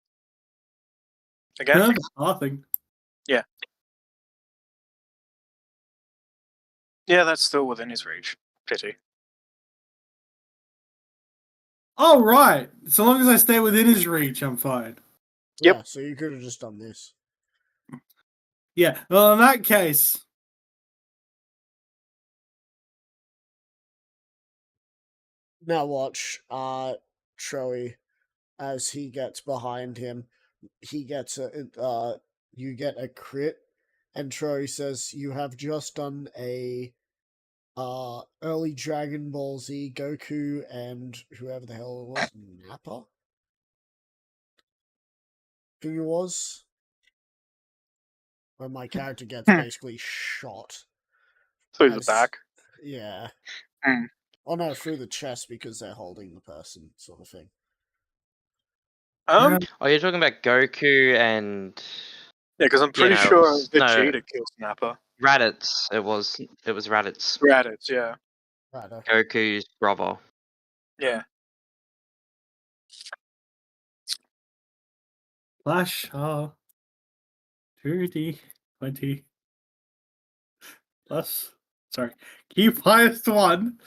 Again? Nothing. Yeah, that's still within his reach. Pity. Oh, right. So long as I stay within his reach, I'm fine. Yep. Yeah, so you could have just done this. Yeah, well, in that case... Now watch, Troy, as he gets behind him, he gets you get a crit, and Troy says, "You have just done a, early Dragon Ball Z Goku and whoever the hell it was, Nappa? Who it was? Where my character gets basically shot. Through the As- back. Yeah. Hmm. Oh no, through the chest because they're holding the person, sort of thing. Yeah, Oh, you're talking about Goku and because I'm pretty no, it sure was- no. Vegeta kills Nappa. Raditz. It was Raditz. Raditz, yeah. Right, Goku's brother. Yeah. Flash, 2d20 plus, sorry, keep highest one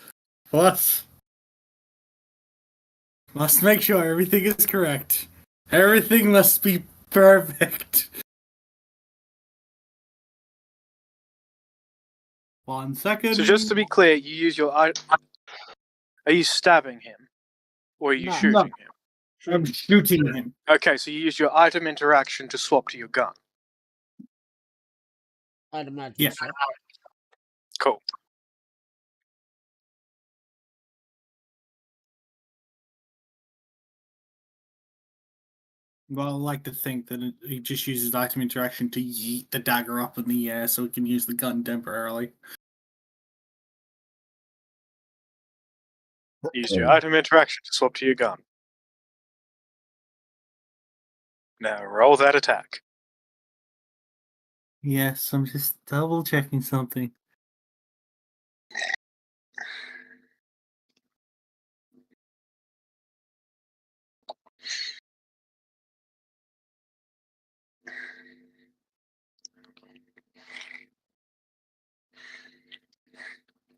plus, must make sure everything is correct. Everything must be perfect. 1 second. So just to be clear, you use your... Are you stabbing him? Or are you No. shooting him? I'm shooting him. Okay, so you use your item interaction to swap to your gun. I'd imagine Yeah. so. Cool. Well, I like to think that he just uses item interaction to yeet the dagger up in the air so he can use the gun temporarily. Use your item interaction to swap to your gun. Now roll that attack. Yes, I'm just double checking something.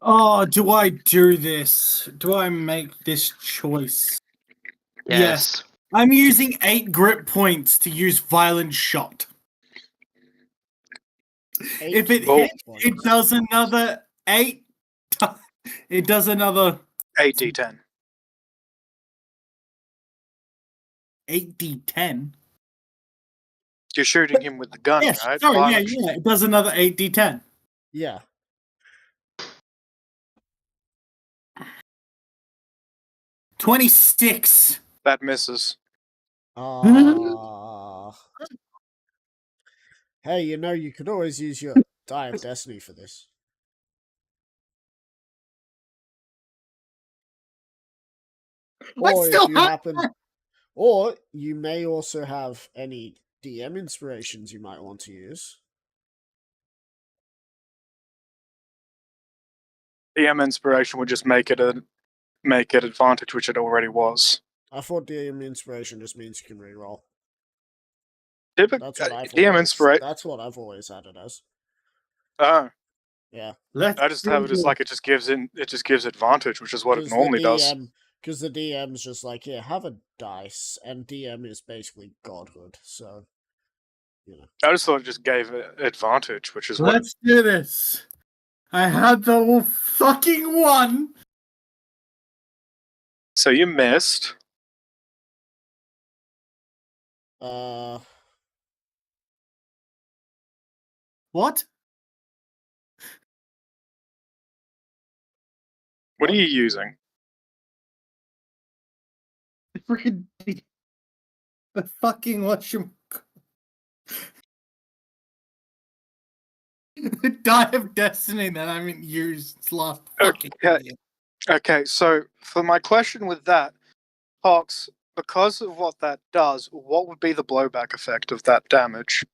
Oh, do I do this? Do I make this choice? Yes. I'm using 8 grip points to use Violent Shot. If it Oh. hits, it does another 8. It does another 8d10. 8d10. You're shooting him with the gun, Yes, right? sorry, Violent- yeah, it does another 8d10. Yeah. 26. That misses. Hey, you could always use your Die of Destiny for this. Or if you happen, or you may also have any DM inspirations you might want to use. DM inspiration would just make it advantage, which it already was. I thought DM inspiration just means you can reroll. Typically, That's what I've DM always, inspiration. That's what I've always had it as. Oh, Yeah. I just have it as like it just gives advantage, which is what it normally does. Because the DM's just like, yeah, have a dice, and DM is basically godhood, so I just thought it just gave it advantage, which is what. Let's do this. I had the fucking one. So you missed. Uh, What? What are you using? Freaking the fucking whatchamacallit. The Die of Destiny that I haven't used last fucking Okay. year. Okay, so for my question with that, Hawks, because of what that does, what would be the blowback effect of that damage?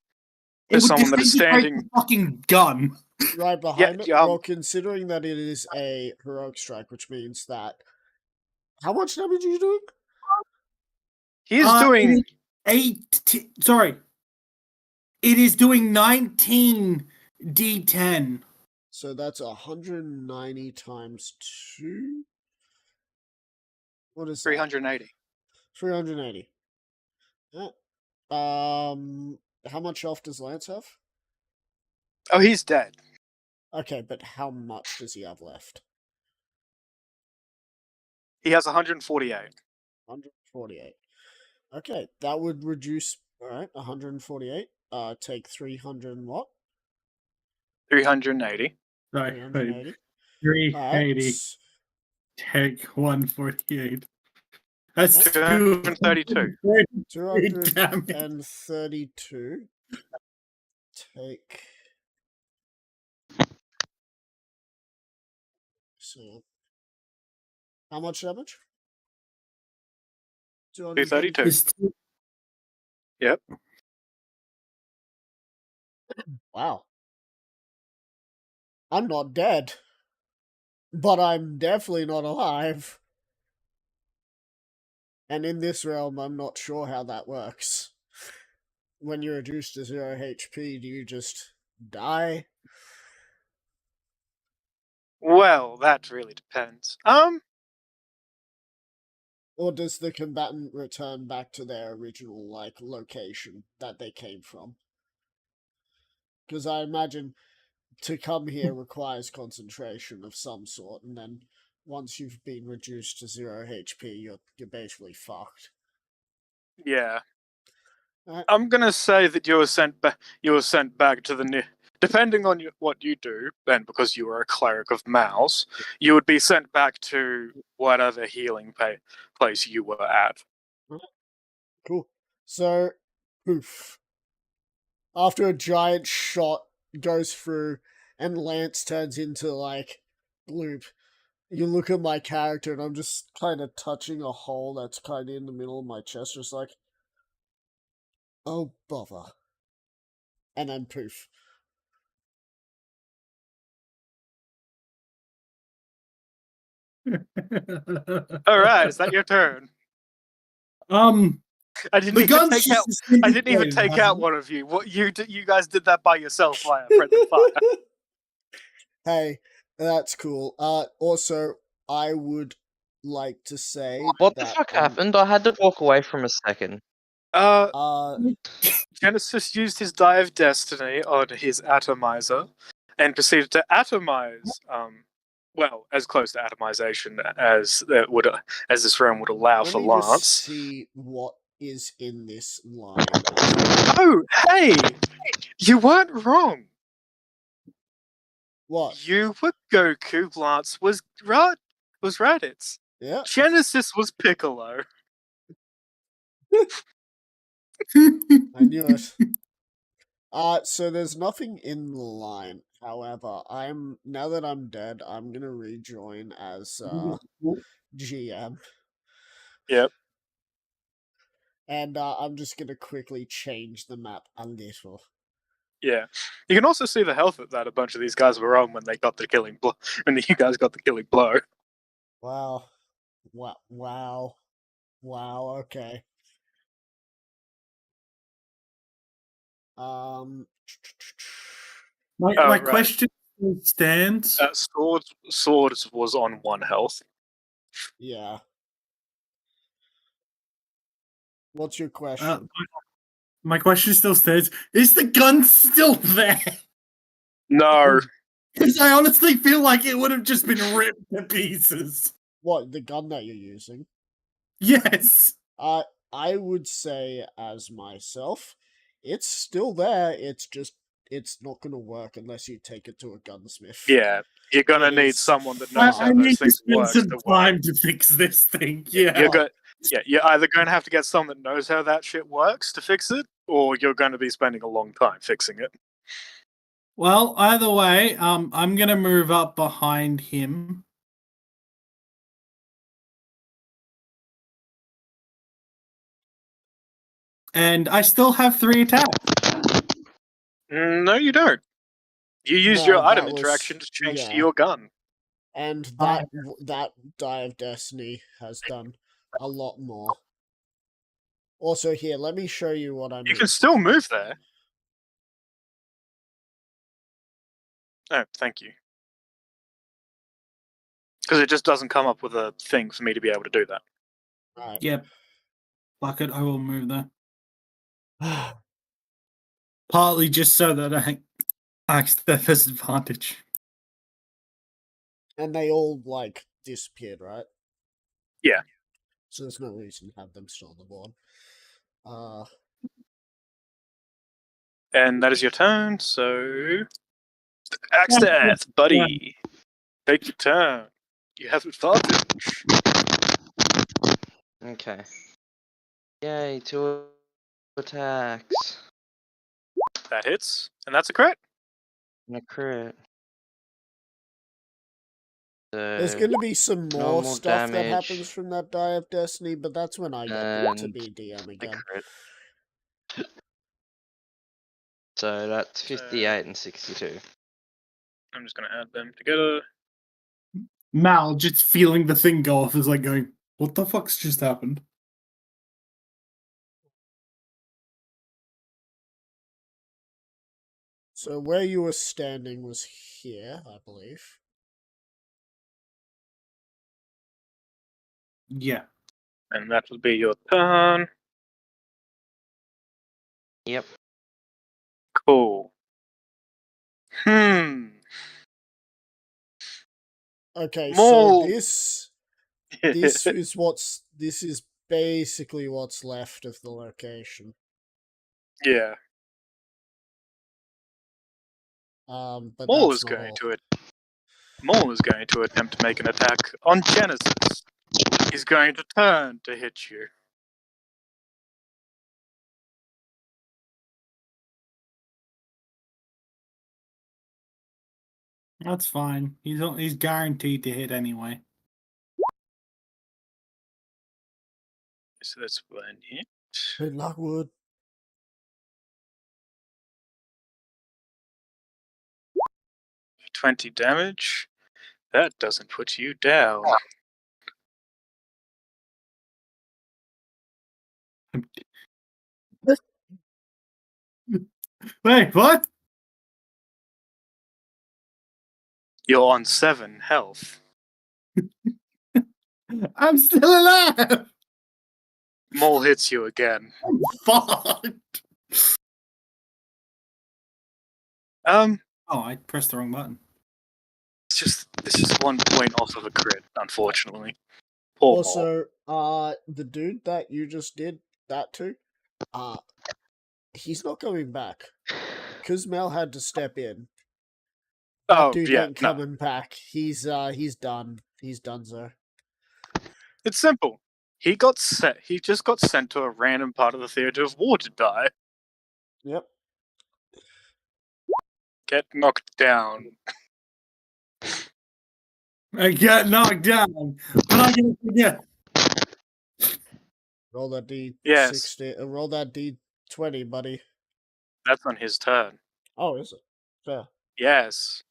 It would someone that is disintegrate standing- the fucking gun. right behind it. yeah, Well, considering that it is a heroic strike, which means that how much damage are you doing? He's doing 8. Sorry, it is doing 19 D10. So that's 190 times 2. What is that? 380. 380. Yeah. How much health does Lance have? Oh, he's dead. Okay, but how much does he have left? He has 148. 148. Okay, that would reduce. All right, 148. Take 300 and what? 380. Sorry, 380. 380. Alright, Take 148. That's 232. 232. Take. So, how much damage? 232. It's Yep. Wow. I'm not dead. But I'm definitely not alive. And in this realm, I'm not sure how that works. When you're reduced to 0 HP, do you just die? Well, that really depends. Or does the combatant return back to their original, location that they came from? Because I imagine to come here requires concentration of some sort, and then once you've been reduced to 0 HP, you're basically fucked. Yeah. Alright. I'm gonna say that you were sent back. You were sent back to the depending on what you do, and because you were a cleric of Mouse, you would be sent back to whatever healing place you were at. Cool. So, poof. After a giant shot goes through and Lance turns into, bloop, you look at my character and I'm just kind of touching a hole that's kind of in the middle of my chest, just like, oh, bother. And then poof. All right, is that your turn? I didn't the even gun's take out. just I didn't even disintegrated, take out one of you. What you guys did that by yourself via friendly fire. Hey, that's cool. Also, I would like to say What the that, fuck happened? I had to walk away from a second. Genesis used his Die of Destiny on his atomizer, and proceeded to atomize. Well, as close to atomization as this realm would allow let for me just Lance. see what is in this line. Oh, hey! You weren't wrong. What? You were Goku. Lance was Raditz. Yeah. Genesis was Piccolo. I knew it. So there's nothing in the line. However, now that I'm dead, I'm gonna rejoin as GM. Yep. And I'm just gonna quickly change the map a little. Yeah. You can also see the health that a bunch of these guys were on when they got the killing blow. When you guys got the killing blow. Wow. Wow. Okay. My right. question still stands. Swords was on 1 health. Yeah. What's your question? My question still stands: is the gun still there? No. Because I honestly feel like it would have just been ripped to pieces. What, the gun that you're using? Yes. I would say, as myself, it's still there. It's not gonna work unless you take it to a gunsmith. Yeah, you're gonna It need is someone that knows I how need those to things spend work. some time to fix this thing. Yeah. You're either going to have to get someone that knows how that shit works to fix it, or you're going to be spending a long time fixing it. Well, either way, I'm gonna move up behind him. And I still have 3 attacks. No, you don't. You used No, your item that was- interaction to change to yeah. your gun. And that Die of Destiny has done a lot more. Also, here, let me show you what I mean. You can still move there. Oh, thank you. Because it just doesn't come up with a thing for me to be able to do that. Right. Yep. Fuck it, I will move there. Partly just so that I act their disadvantage. And they all, like, disappeared, right? Yeah. So there's no reason to have them still on the board. And that is your turn, so... Axe to Death, buddy. Take your turn. You have advantage. Okay. Yay, 2 attacks. That hits, and that's a crit. And a crit. There's So, going to be some more normal stuff that damage. happens from that Die of Destiny, but that's when I get to And be DM the again. crit. So that's 58 and 62. I'm just going to add them together. Mal just feeling the thing go off is like going, what the fuck's just happened? So where you were standing was here, I believe. Yeah. And that will be your turn. Yep. Cool. Okay, Mole. so this is basically what's left of the location. Yeah. But Maul that's is not going all. to it. Maul is going to attempt to make an attack on Genesis. He's going to turn to hit you. That's fine. He's guaranteed to hit anyway. So that's one hit. Good luck, Wood. 20 damage. That doesn't put you down. Wait, what? You're on 7 health. I'm still alive! Maul hits you again. Fuck! Um, Oh, I pressed the wrong button. it's just 1 point off of a crit, unfortunately. Poor Maul. Also, the dude that you just did that to, he's not coming back. Because Mel had to step in. That dude ain't coming back. He's done. He's done, sir. It's simple. He just got sent to a random part of the theater of war to die. Yep. Get knocked down. I got knocked down, but I can forget. Roll that D60. Yes. Roll that D20, buddy. That's on his turn. Oh, is it? Fair. Yes.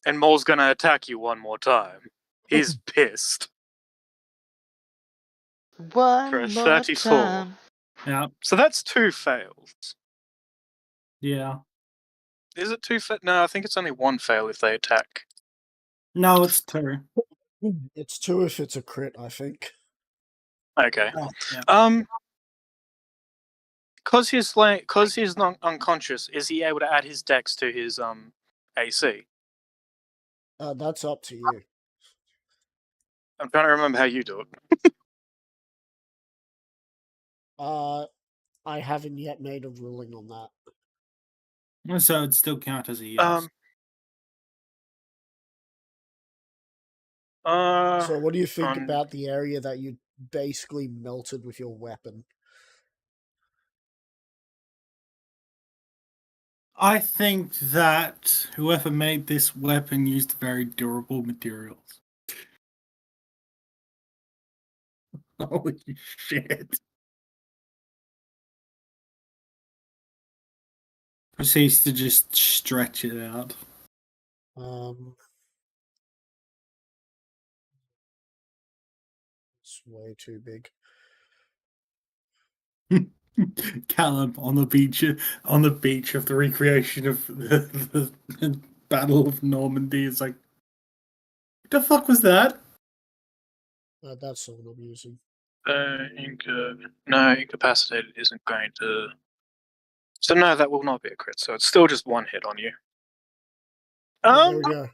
And Maul's gonna attack you one more time. He's pissed. One For a more 34. time. Yeah, So that's 2 fails. yeah. Is it 2 No, I think it's only 1 fail if they attack. No, it's 2. It's 2 if it's a crit, I think. Okay. Oh, yeah. because he's not unconscious, is he able to add his dex to his AC? That's up to you. I'm trying to remember how you do it. I haven't yet made a ruling on that. So it'd still count as a yes. So what do you think um, about the area that you basically melted with your weapon? I think that whoever made this weapon used very durable materials. Holy shit. Proceeds to just stretch it out. It's way too big. Callum on the beach of the recreation of the Battle of Normandy is like, the fuck was that? That's the one I'm using. No, incapacitated isn't going to. So no, that will not be a crit. So it's still just one hit on you. There we go.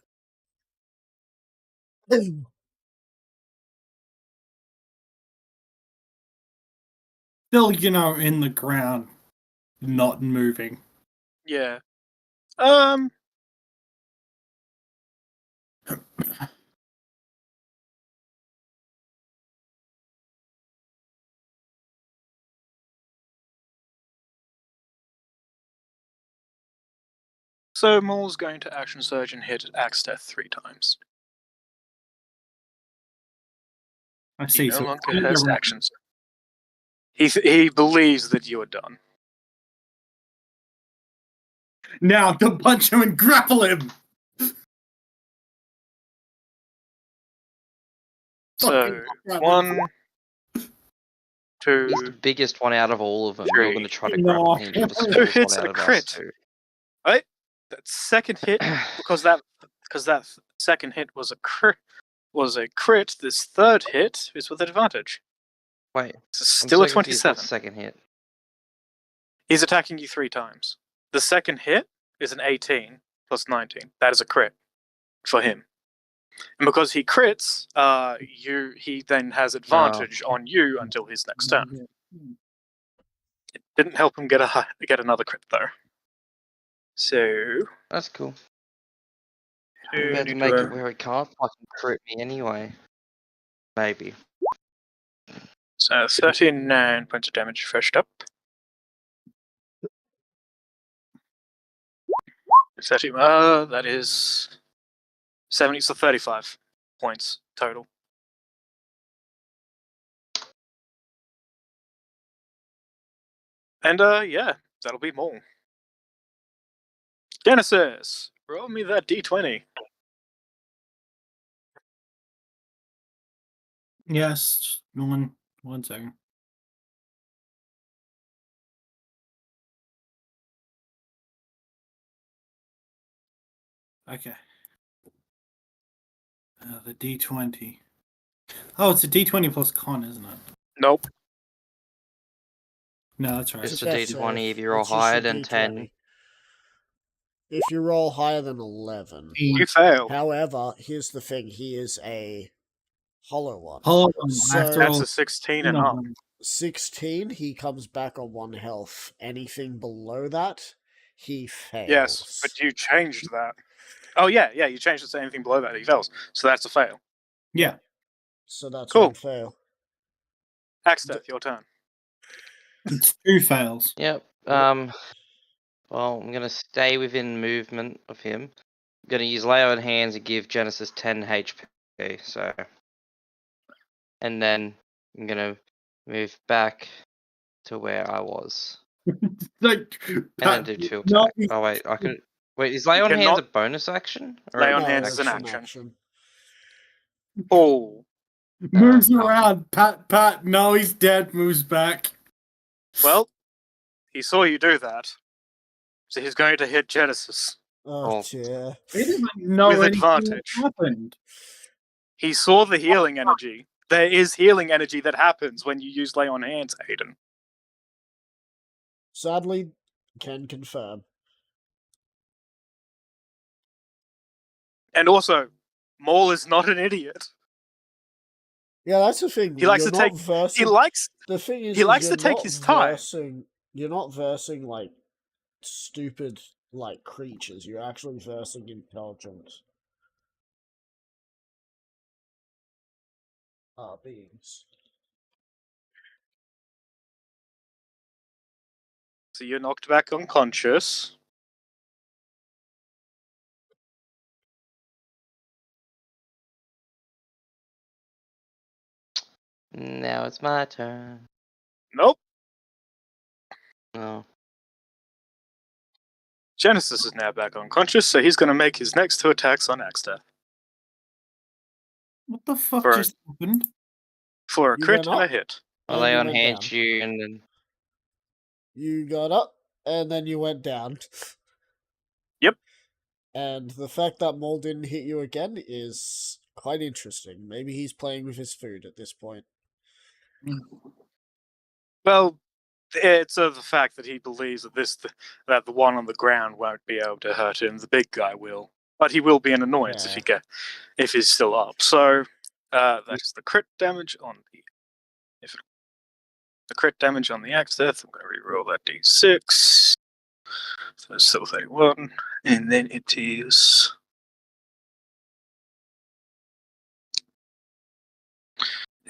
Still, in the ground, not moving. Yeah. So Maul's going to action surge and hit Axteth 3 times. I He see. no So longer has action surge. He believes that you are done. Now to punch him and grapple him. So 1, 2. He's the biggest one out of all of them. Three. You're going to try to No. grapple him. You're the Two smallest hits one and out a of us crit. two. Right? That second hit, because that second hit was a crit. This third hit is with advantage. Wait, It's still a 27. Second hit. He's attacking you 3 times. The second hit is an 18 plus 19. That is a crit for him. And because he crits, he then has advantage on you until his next turn. It didn't help him get another crit though. So That's cool. I'm about to make it where it can't fucking crit me anyway. Maybe. So 39 points of damage first up. 30. That is 70, so 35 points total. And yeah, that'll be more. Genesis, roll me that d20. Yes, just one second. Okay. The D20. Oh, it's a D20 plus con, isn't it? Nope. No, that's right. It's a death D20 save. if you roll It's just a higher than D20. 10. If you roll higher than 11. You fail. However, here's the thing. He is a hollow one. Hold on. I have to That's roll a 16 and up. 16, he comes back on 1 health. Anything below that, he fails. Yes, but you changed that. Oh yeah, you changed it to anything below that. He fails. So that's a fail. Yeah. So that's Cool. 1 fail. Axteth, your turn. It's 2 fails. Yep. Well, I'm going to stay within movement of him. I'm going to use Lay on Hands and give Genesis 10 HP. So, and then I'm going to move back to where I was. Like, And then do 2 attacks. Oh, wait. Wait, is Lay on Hands cannot- a bonus action? Or Lay on No, Hands it's is an an action. Oh. Moves around. Pat. No, he's dead. Moves back. Well, he saw you do that. So he's going to hit Genesis. Oh, Oh. dear. He didn't know With anything advantage. happened. He saw the healing energy. There is healing energy that happens when you use Lay on Hands, Aiden. Sadly, can confirm. And also, Maul is not an idiot. Yeah, that's the thing. He likes You're to not take. versing. He likes. The thing is, he likes you're to take not his time. You're not versing like stupid like creatures. You're actually versing intelligent beings. So you're knocked back unconscious. Now it's my turn. Nope. Oh. Genesis is now back unconscious, so he's going to make his next 2 attacks on Axter. What the fuck For- just happened? For a You crit went and a up? hit. Well, And they you on went hand down. you and then You got up, and then you went down. Yep. And the fact that Maul didn't hit you again is quite interesting. Maybe he's playing with his food at this point. Well, it's of the fact that he believes that the one on the ground won't be able to hurt him. The big guy will, but he will be an annoyance if he's still up. So that is the crit damage on the crit damage on the axe death. I'm going to re-roll that d6. So it's still 31, and then it is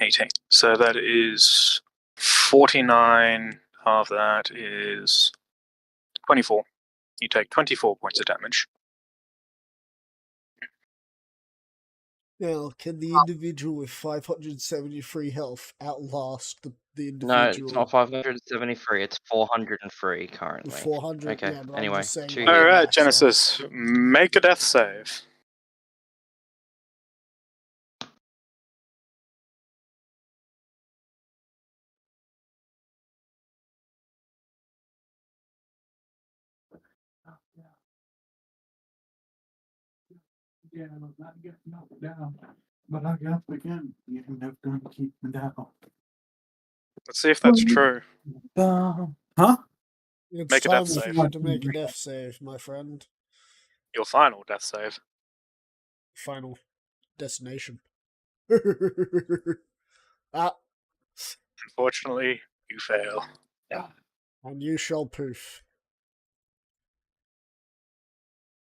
18. So that is 49. Half that is 24. You take 24 points of damage. Now, can the individual with 573 health outlast the individual? no, it's not 573. It's 403 The currently. 400. Okay. Yeah, but I'm Anyway, just saying. 2 like, hits. All right, max Genesis, make a death save. Yeah, not get knocked down, but I got up again. You never gonna keep me down. Let's see if that's true. Huh? It's Make a time death for save. you to make a death save, my friend. Your final death save. Final destination. Ah, Unfortunately, you fail. and you shall poof.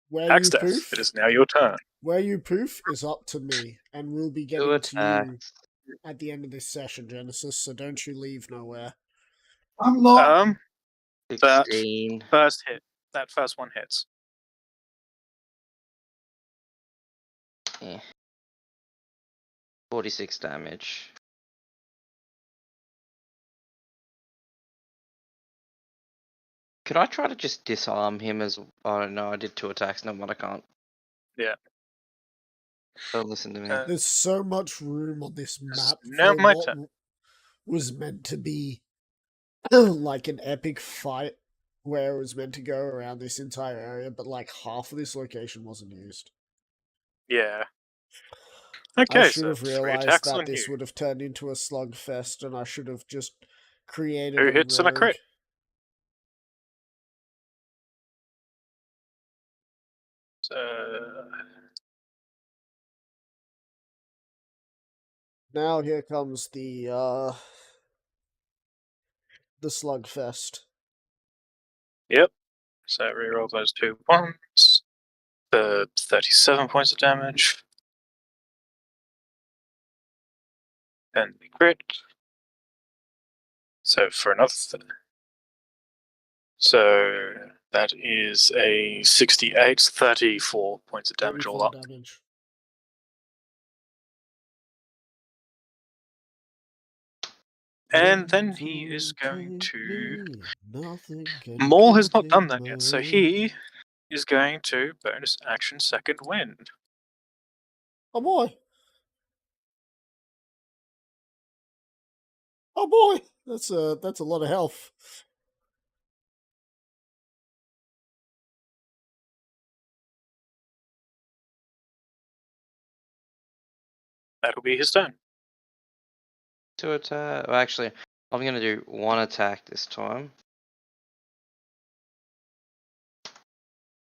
Where Axe you death. poof? It is now your turn. Where you poof is up to me, and we'll be 2 getting to you attacks. at the end of this session, Genesis. So don't you leave nowhere. I'm not. That 16. first hit. That first one hits. Yeah. 46 damage. Could I try to just disarm him as... Oh, no, I did 2 attacks. No, but I can't. Yeah. Don't listen to me. There's so much room on this It's map now for my what turn. was meant to be like an epic fight where it was meant to go around this entire area, but like half of this location wasn't used. Yeah. I Okay, should so have 3 realized attacks that on this you. would have turned into a slugfest, and I should have just created 2 a hits and a crit. rogue. So, Now here comes the slugfest. yep. So reroll those 2 ones. 37 points of damage. And the crit. So for another. So that is a 68, 34 points of damage all 34 up. damage. And then he is going to. Nothing can Maul has not contain done that yet, so my- he is going to bonus action second wind. Oh boy! Oh boy! That's a lot of health. That'll be his turn. 2 attack. Well, actually, I'm going to do 1 attack this time.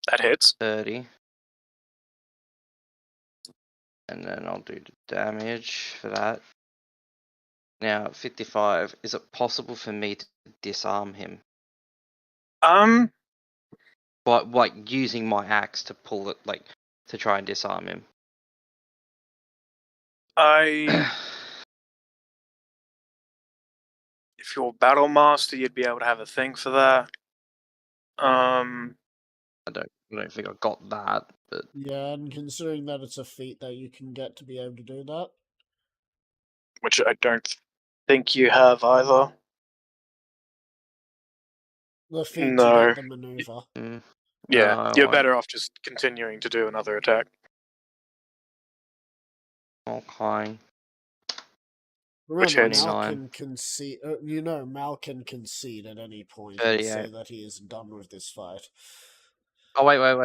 That hits. 30. And then I'll do the damage for that. Now, 55. Is it possible for me to disarm him? But like using my axe to pull it, like to try and disarm him. If you're Battle Master, you'd be able to have a thing for that. I don't think I got that, but Yeah, and considering that it's a feat that you can get to be able to do that. Which I don't think you have either. The feat No. to get the maneuver. Yeah, no, you're better off just continuing to do another attack. Okay. Which Remember, hits? Mal 29. can concede. Mal can concede at any point and 38. say that he is done with this fight. Oh wait. Wait.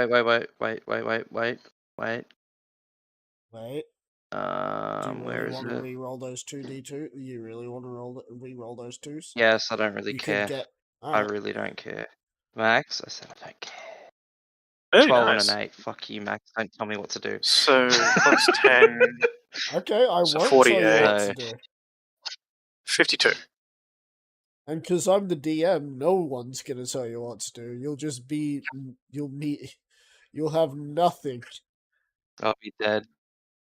Do you Where really is want to it? re-roll those 2d2? You really want to re-roll those twos? Yes, I don't really You care. could get. I Alright. really don't care. Max, I said I don't care. Very 12 nice. and an 8. Fuck you, Max. Don't tell me what to do. So plus 10, Okay, I So won't tell you 48. what to do. 52. And because I'm the DM, no one's gonna tell you what to do. You'll just be. You'll have nothing. I'll be dead.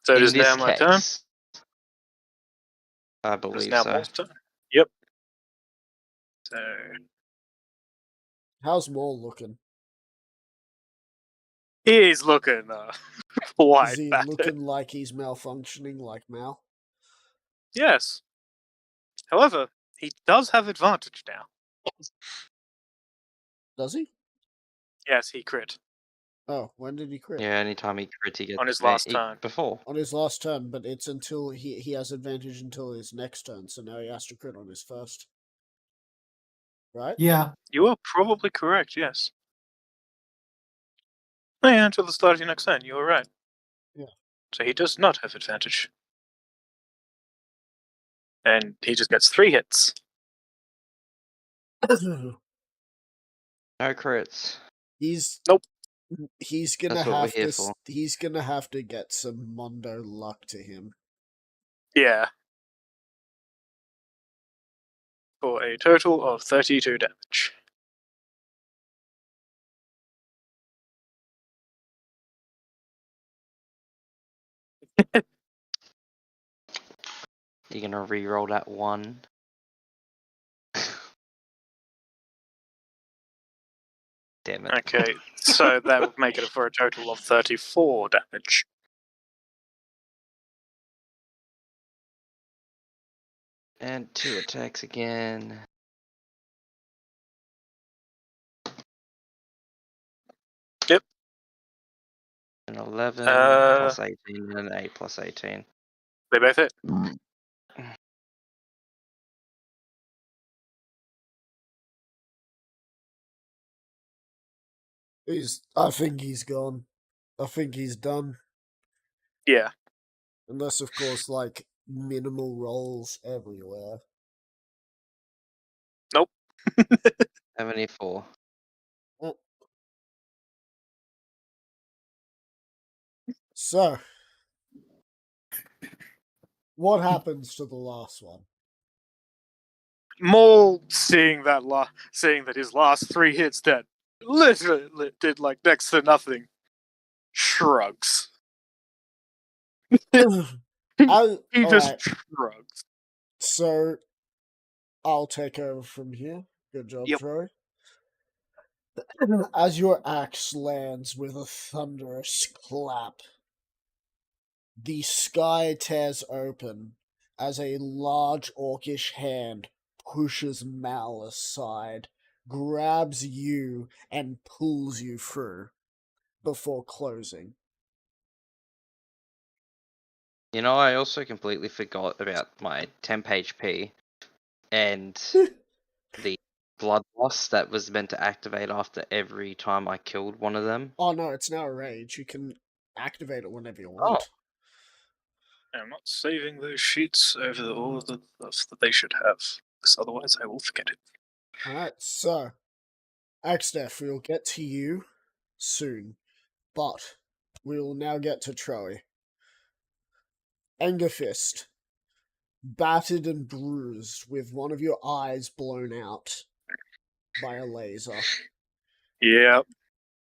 So it In is this now my turn. case, I It is believe now so. Maul's turn. Yep. So How's Maul looking? he's looking quite Is he battered. looking like he's malfunctioning like Mal? Yes. However, he does have advantage now. Does he? Yes, he crit. Oh, when did he crit? Yeah, anytime he crit, he gets On his last advan- turn. Before. On his last turn, but it's until he has advantage until his next turn, so now he has to crit on his first. Right? Yeah. You are probably correct, yes. Oh yeah, until the start of your next turn, you were right. Yeah. So he does not have advantage. And he just gets 3 hits. No crits. He's Nope. He's gonna That's what we're have here to. for. He's gonna have to get some Mondo luck to him. Yeah. For a total of 32 damage. You're gonna re-roll that 1. Damn it. Okay, so that would make it for a total of 34 damage. And 2 attacks again. Yep. An 11 plus 18 and an 8 plus 18. They both hit. I think he's gone. I think he's done. Yeah. Unless, of course, like minimal rolls everywhere. Nope. 74. So, what happens to the last one? Maul, seeing that his last 3 hits that literally did like next to nothing, shrugs. He just shrugs. So, I'll take over from here. Good job, Yep. Troy. As your axe lands with a thunderous clap, the sky tears open as a large orcish hand pushes Mal aside, grabs you, and pulls you through before closing. You know, I also completely forgot about my temp HP and the blood loss that was meant to activate after every time I killed one of them. Oh no, it's now a rage. You can activate it whenever you want. I'm not saving those sheets over all of the stuff that they should have, because otherwise I will forget it. Alright, so Axdef, we'll get to you soon. But we will now get to Troy. Angerfist, battered and bruised, with one of your eyes blown out by a laser, Yeah.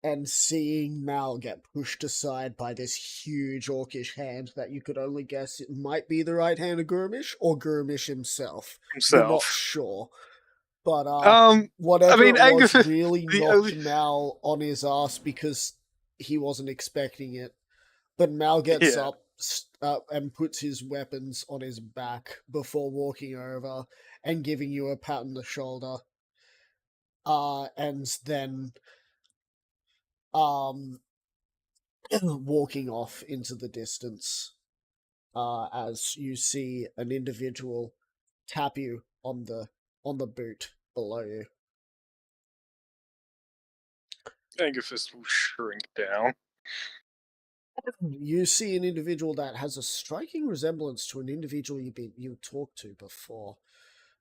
and seeing Mal get pushed aside by this huge orcish hand that you could only guess it might be the right hand of Gurmish or Gurmish himself. You're not Himself. sure. But I whatever mean, it was Angerfist- really the knocked only- Mal on his ass because he wasn't expecting it. But Mal gets Yeah. up and puts his weapons on his back before walking over and giving you a pat on the shoulder. And then walking off into the distance as you see an individual tap you on the boot below you. Angerfist will shrink down. You see an individual that has a striking resemblance to an individual you talked to before.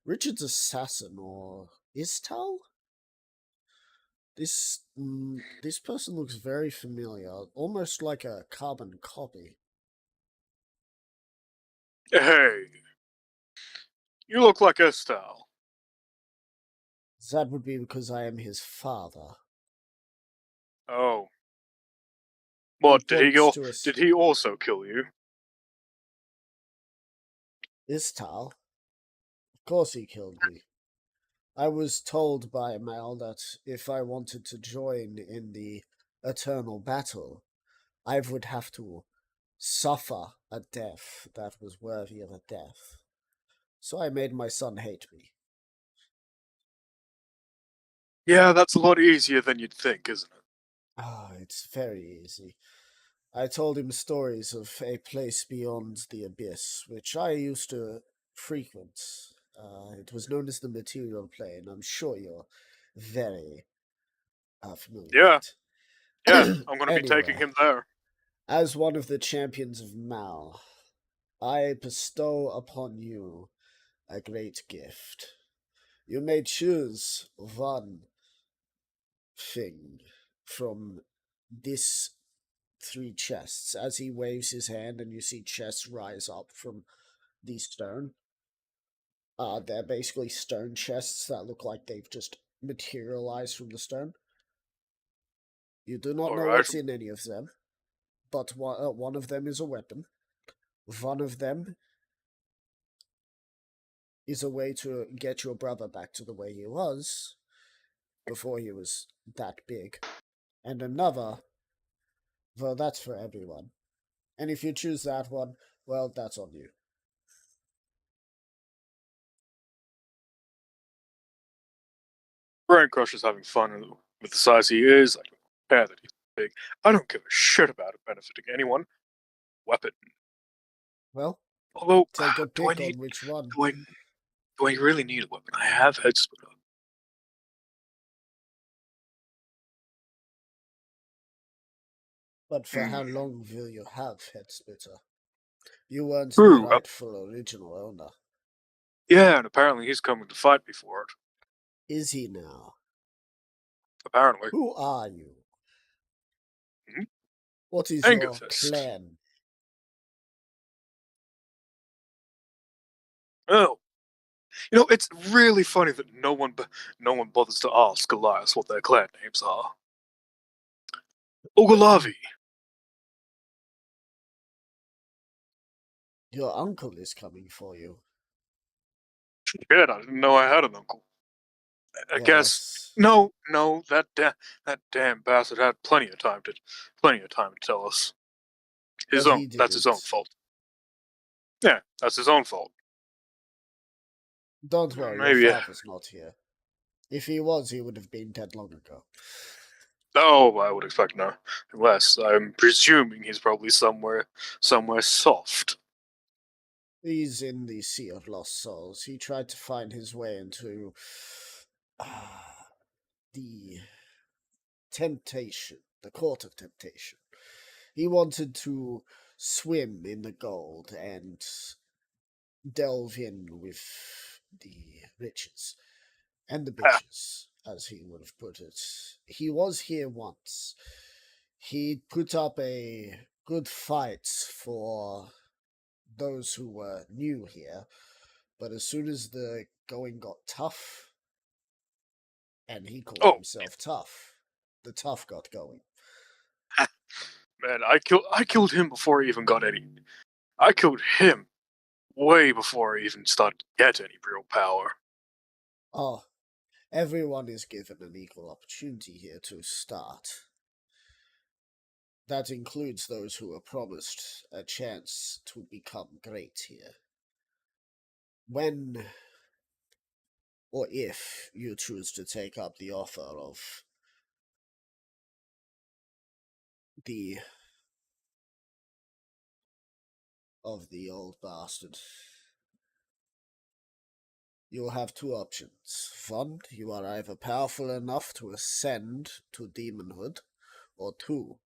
Richard's assassin, or Istal? This person looks very familiar, almost like a carbon copy. Hey. You look like Estelle. That would be because I am his father. Oh. What, did points to us. did he also kill you? Istal? Of course he killed me. I was told by Mal that if I wanted to join in the eternal battle, I would have to suffer a death that was worthy of a death. So I made my son hate me. Yeah, that's a lot easier than you'd think, isn't it? Ah, it's very easy. I told him stories of a place beyond the abyss, which I used to frequent. It was known as the Material Plane. I'm sure you're very familiar Yeah. with it. Yeah, I'm gonna be taking Anyway. him there. As one of the champions of Mal, I bestow upon you a great gift. You may choose one thing from this 3 chests. As he waves his hand and you see chests rise up from the stone. They're basically stone chests that look like they've just materialized from the stone. You do not know Alright. what's in any of them, but one of them is a weapon. One of them is a way to get your brother back to the way he was before he was that big. And another, well, that's for everyone. And if you choose that one, well, that's on you. Brian Crusher's having fun with the size he is. I don't care that he's big. I don't give a shit about it benefiting anyone. Weapon. Well, Although, take a do I pick need? on which one. Do I really need a weapon? I have head splitter. But for how long will you have Head Splitter? You weren't True. the rightful original owner. Yeah, and apparently he's coming to fight me for it. Is he now? Apparently. Who are you? Hmm? What is your Angerfist. clan? Oh. You know, it's really funny that no one bothers to ask Elias what their clan names are. Ogalavi. Your uncle is coming for you. Shit, I didn't know I had an uncle. I guess Yes. no, that damn bastard had plenty of time to tell us. But he That's his own didn't. fault. Yeah, that's his own fault. Don't worry, Maybe- your father's not here. If he was, he would have been dead long ago. Oh, I would expect no less. I'm presuming he's probably somewhere soft. He's in the Sea of Lost Souls. He tried to find his way into the temptation, the court of temptation. He wanted to swim in the gold and delve in with the riches and the bitches. as he would have put it. He was here once. He put up a good fight for those who were new here, but as soon as the going got tough, and he called Oh. himself tough, the tough got going. Man, I killed him before he even got any. I killed him way before he even started to get any real power. Oh, everyone is given an equal opportunity here to start. That includes those who are promised a chance to become great here. When or if you choose to take up the offer of the old bastard, you'll have two options. One, you are either powerful enough to ascend to demonhood, or two,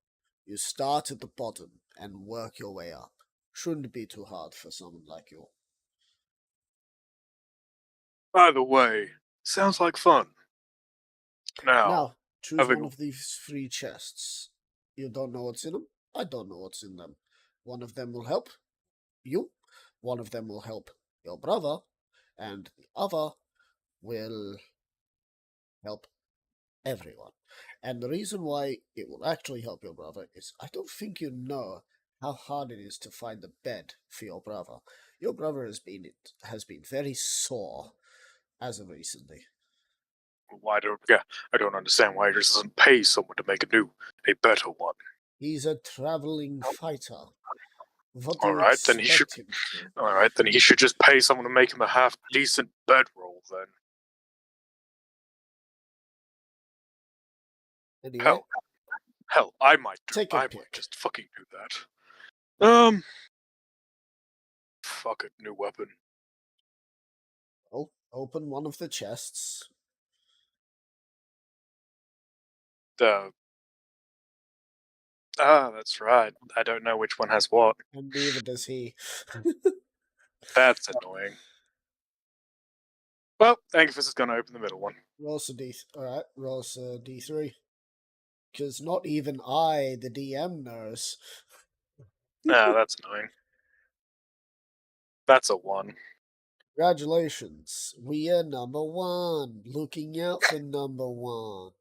you start at the bottom and work your way up. Shouldn't be too hard for someone like you. By the way, sounds like fun. Now, choose having- one of these three chests. You don't know what's in them? I don't know what's in them. One of them will help you, one of them will help your brother, and the other will help everyone. And the reason why it will actually help your brother is I don't think you know how hard it is to find a bed for your brother. Your brother has been very sore as of recently. I don't understand why he just doesn't pay someone to make a better one. He's a traveling fighter. What do All you right, then he should. expect him to do? All right, then he should just pay someone to make him a half decent bedroll. Then Anyway, hell, I might Take a might pick. just fucking do that. Fuck it, new weapon. well, open one of the chests. That's right. I don't know which one has what. And neither does he. That's annoying. Well, Angus is going to open the middle one. Rolls a D. Alright, rolls a D3. Because not even I, the DM, knows. That's annoying. That's a 1. Congratulations. We are number 1. Looking out for number 1.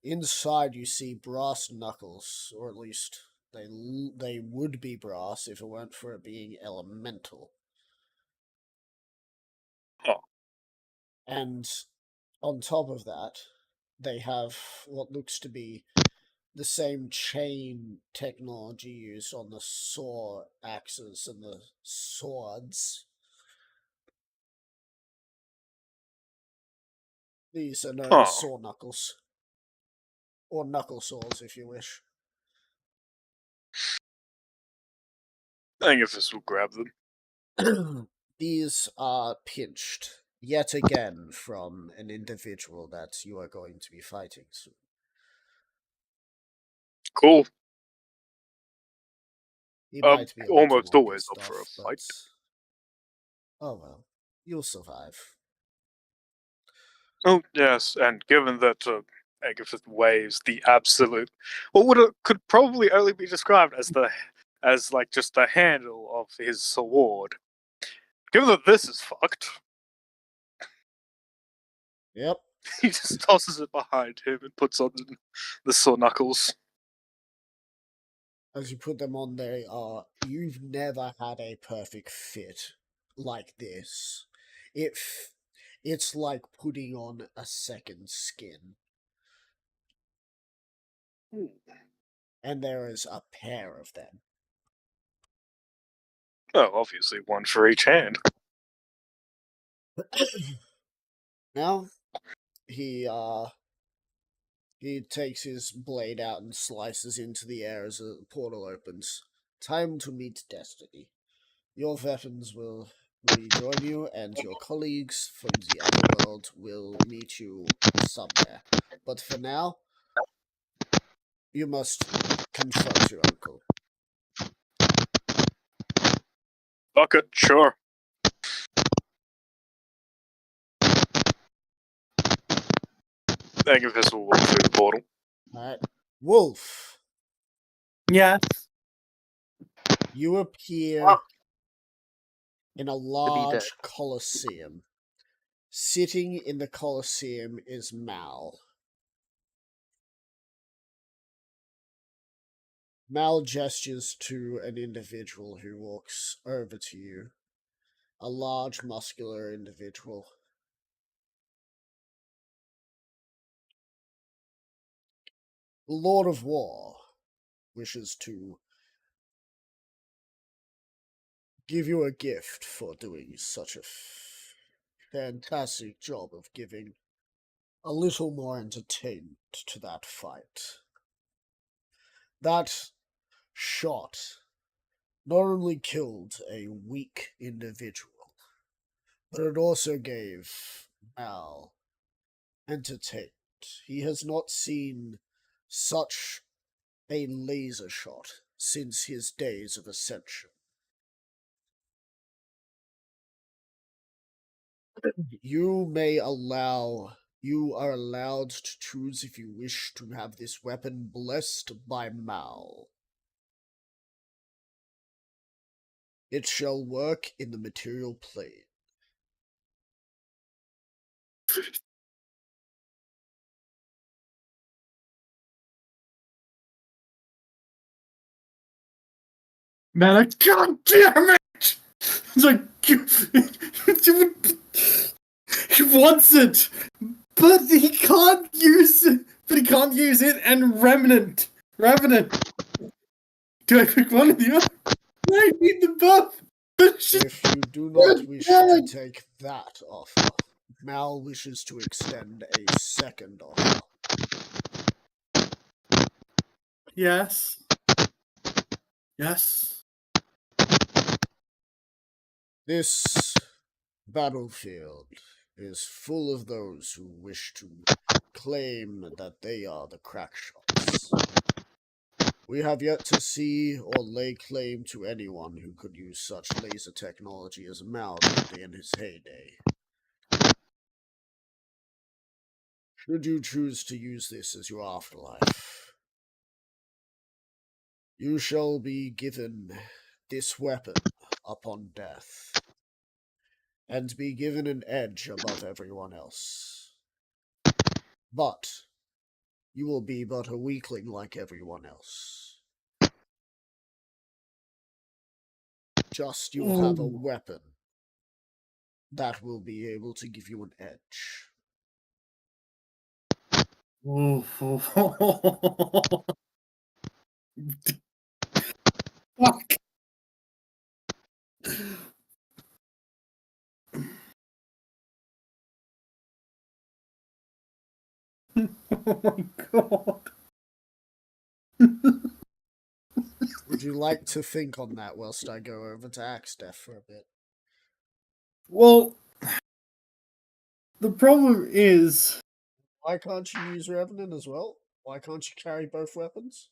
Inside you see brass knuckles, or at least they would be brass if it weren't for it being elemental. Oh. And on top of that, they have what looks to be the same chain technology used on the saw axes and the swords. These are known as saw knuckles. Or knuckle saws, if you wish. Angus will grab them. These are pinched yet again from an individual that you are going to be fighting soon. Cool. He might be a little Almost more always pissed up for a off, fight. but... oh well, you'll survive. Oh, yes, and given that Angus waves the absolute... what could probably only be described as like just the handle of his sword. Given that this is fucked, Yep. he just tosses it behind him and puts on the saw knuckles. As you put them on, you've never had a perfect fit like this. It's like putting on a second skin. And there is a pair of them. Oh, obviously one for each hand. Now, he takes his blade out and slices into the air as a portal opens. Time to meet destiny. Your weapons will rejoin you, and your colleagues from the other world will meet you somewhere. But for now, you must confront your uncle. Bucket, sure. Angerfist will walk through the portal. Alright. Wolf, Yes. you appear Ah. in a dead. large coliseum. Sitting in the coliseum is Mal. Mal gestures to an individual who walks over to you. A large, muscular individual. The Lord of War wishes to give you a gift for doing such a fantastic job of giving a little more entertainment to that fight. That shot not only killed a weak individual, but it also gave Mal entertainment. He has not seen such a laser shot since his days of ascension. You are allowed to choose if you wish to have this weapon blessed by Mal. It shall work in the material plane. Man, God damn it! It's like he wants it, but he can't use it. But he can't use it and Revenant. Do I pick one of the other? I need the buff. If you do not wish to take that offer, Mal wishes to extend a second offer. Yes. Yes. This battlefield is full of those who wish to claim that they are the crack shots. We have yet to see or lay claim to anyone who could use such laser technology as Mal did in his heyday. Should you choose to use this as your afterlife, you shall be given this weapon upon death, and be given an edge above everyone else. But you will be but a weakling like everyone else. Just you'll have a weapon that will be able to give you an edge. Fuck. Oh my god. Would you like to think on that whilst I go over to Axtef for a bit? Well, the problem is... Why can't you use Revenant as well? Why can't you carry both weapons?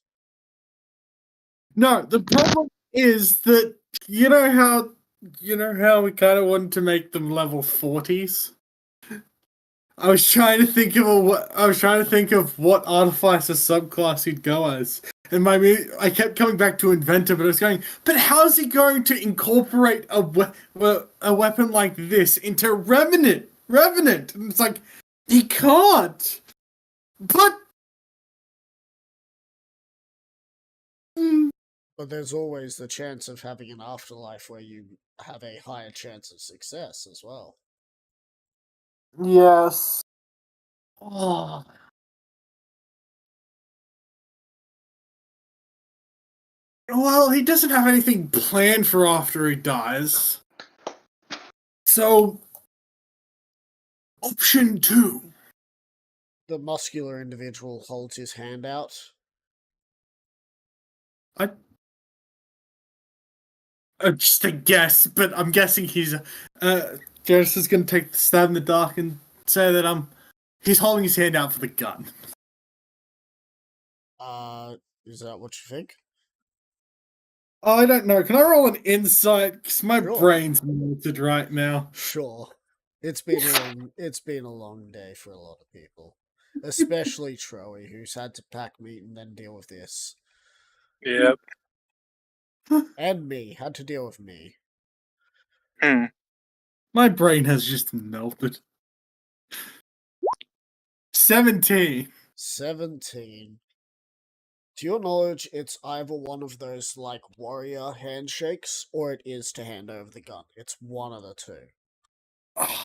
No, the problem is that you know how we kind of wanted to make them level 40s. I was trying to think of what artificer subclass he'd go as, and I kept coming back to Inventor, but I was going, but how's he going to incorporate a weapon like this into Revenant? And it's like he can't. But But there's always the chance of having an afterlife where you have a higher chance of success as well. yes. Oh. Well, he doesn't have anything planned for after he dies. So, option 2. The muscular individual holds his hand out. Just a guess, but I'm guessing he's Jarvis is going to take the stab in the dark and say that he's holding his hand out for the gun. Is that what you think? I don't know. Can I roll an insight? Because my Sure. brain's melted right now. Sure. It's been a long day for a lot of people. Especially Troy, who's had to pack meat and then deal with this. Yep. And me, had to deal with me. Hmm. My brain has just melted. 17. 17. To your knowledge, it's either one of those, like, warrior handshakes, or it is to hand over the gun. It's one of the two. Ugh.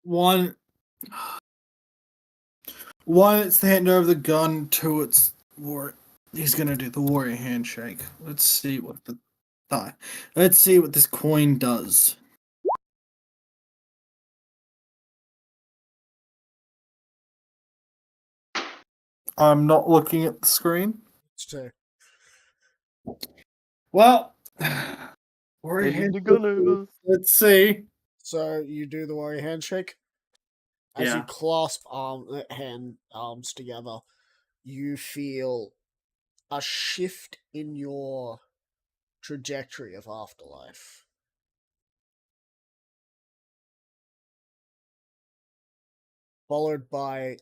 One, it's the hand over the gun. Two, it's war. He's gonna do the warrior handshake. Let's see what let's see what this coin does. I'm not looking at the screen. It's two. Well, warrior Handing the handshake. gun over. Let's see. So, you do the warrior handshake? As you Yeah. clasp arms together, you feel a shift in your trajectory of afterlife. Followed by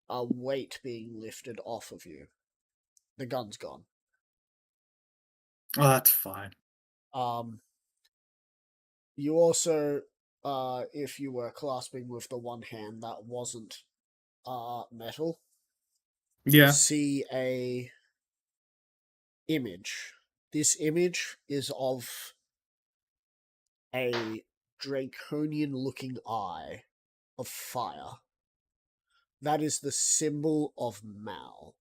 a weight being lifted off of you. The gun's gone. Oh, that's fine. You also, if you were clasping with the one hand that wasn't metal, Yeah. see a image. This image is of a draconian-looking eye of fire. That is the symbol of Mal.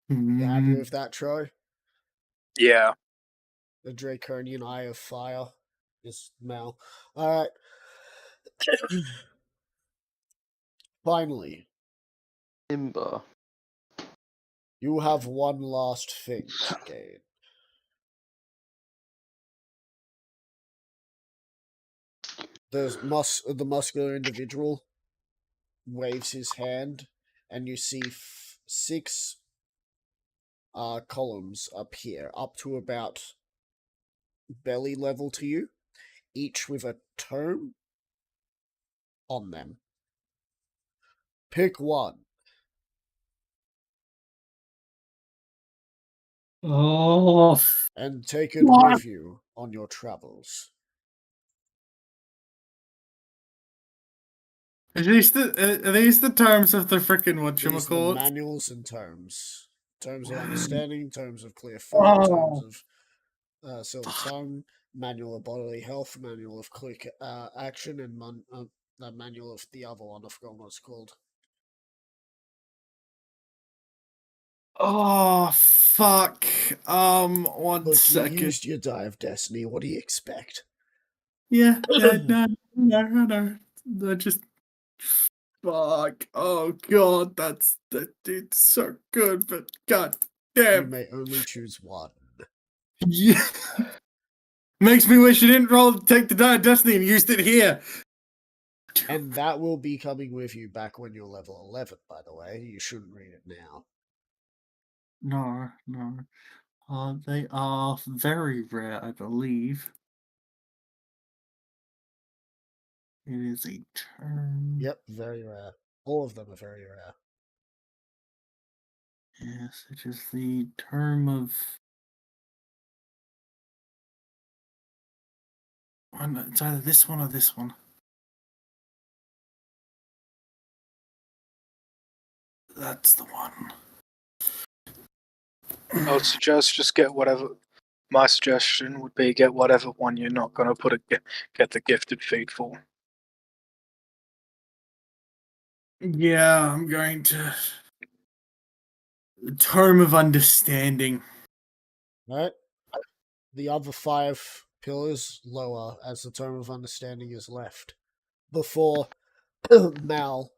You happy with that, Troy? Yeah. The draconian eye of fire is Mal. Alright. Finally, Timber. you have one last thing to gain. The muscular individual waves his hand, and you see six columns appear up to about belly level to you, each with a tome on them. Pick one. Oh, And take it What? with you on your travels. are these the terms of the freaking These are the whatchamacallit? manuals and terms. Terms of understanding, terms of clear foot, terms of silver tongue, manual of bodily health, manual of quick action, and the manual of the other one. I forgot what it's called. Oh, fuck. 1 Look, you second. used your die of destiny. What do you expect? Yeah, no. I just. Fuck. Oh, God, that dude's so good, but god You damn. may only choose one. Yeah. Makes me wish you didn't take the die of destiny and used it here. And that will be coming with you back when you're level 11, by the way. You shouldn't read it now. No. They are very rare, I believe. It is a term. Yep, very rare. All of them are very rare. Yes, it is the term of. It's either this one or this one. That's the one. I would suggest just get whatever. My suggestion would be get whatever one you're not going to get the gifted feat for. Yeah, I'm going to. Term of understanding. Right? The other 5 pillars lower as the term of understanding is left. Before Mal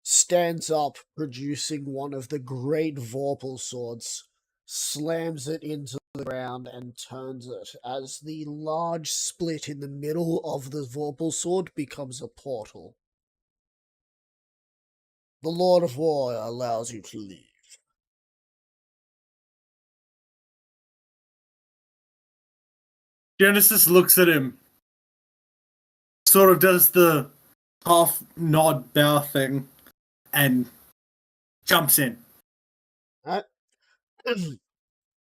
stands up, producing one of the great Vorpal swords, slams it into the ground and turns it as the large split in the middle of the Vorpal sword becomes a portal. The Lord of War allows you to leave. Genesis looks at him, sort of does the half nod bow thing, and jumps in. Alright.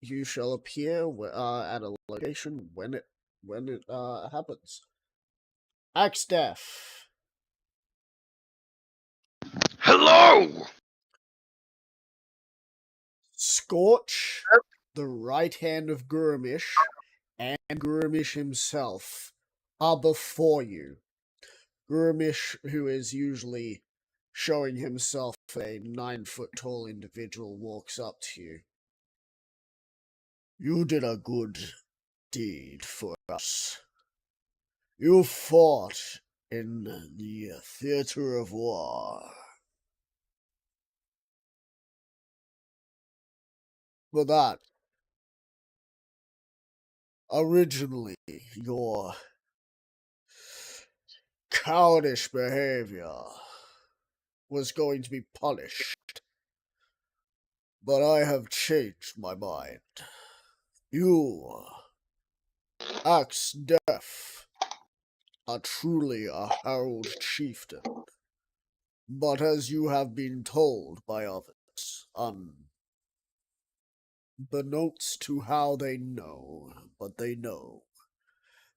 You shall appear at a location when it happens. Axdef. Hello! Scorch, the right hand of Gurmish, and Gurmish himself are before you. Gurmish, who is usually showing himself a 9-foot tall individual, walks up to you. You did a good deed for us. You fought in the theater of war. For that, originally, your cowardice behavior was going to be punished. But I have changed my mind. You, Axdef, are truly a herald chieftain. But as you have been told by others, unbeknownst to how they know, but they know,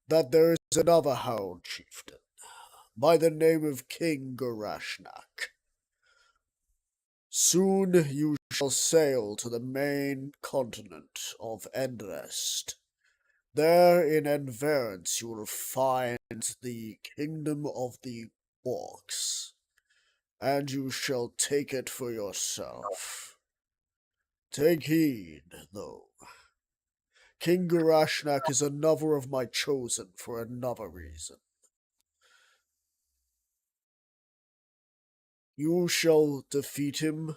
that there is another herald chieftain by the name of King Garashnak. Soon you shall sail to the main continent of Endrest. There in Enverance you will find the kingdom of the orcs, and you shall take it for yourself. Take heed, though. King Garashnak is another of my chosen for another reason. You shall defeat him,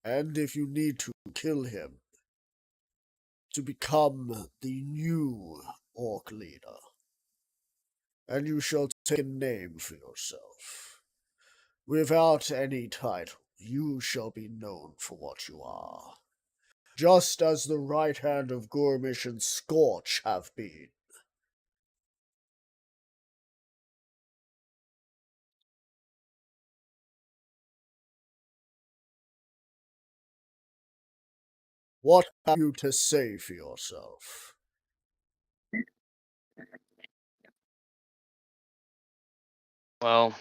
and if you need to, kill him, to become the new orc leader. And you shall take a name for yourself. Without any title, you shall be known for what you are, just as the right hand of Gormish and Scorch have been. What have you to say for yourself? Well,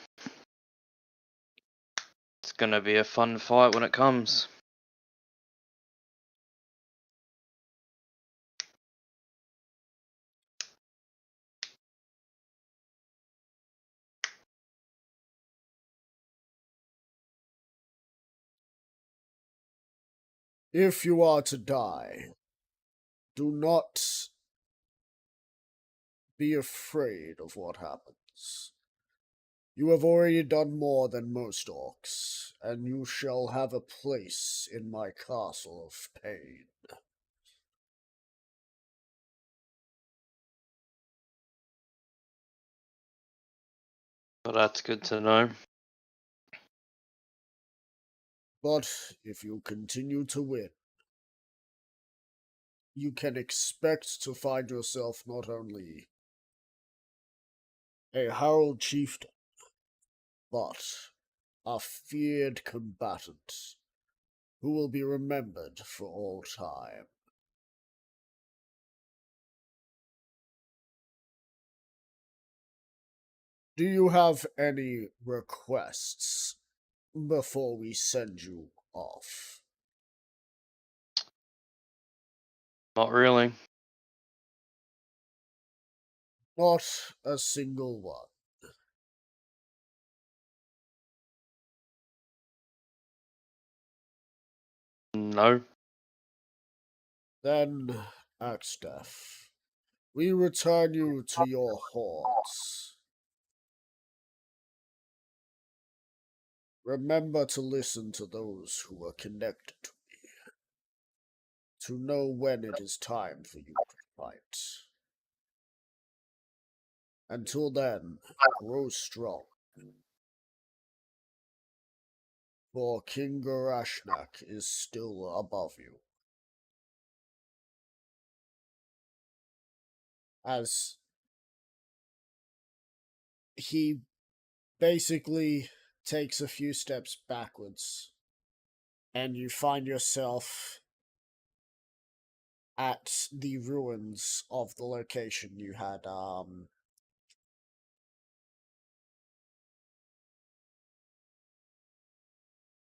it's gonna be a fun fight when it comes. If you are to die, do not be afraid of what happens. You have already done more than most orcs, and you shall have a place in my castle of pain. But that's good to know. But if you continue to win, you can expect to find yourself not only a herald chieftain, but a feared combatant who will be remembered for all time. Do you have any requests before we send you off? Not really. Not a single one. No. Then, Axdef, we return you to your haunts. Remember to listen to those who are connected to me, to know when it is time for you to fight. Until then, grow strong. For King Garashnak is still above you. as he basically takes a few steps backwards, and you find yourself at the ruins of the location you had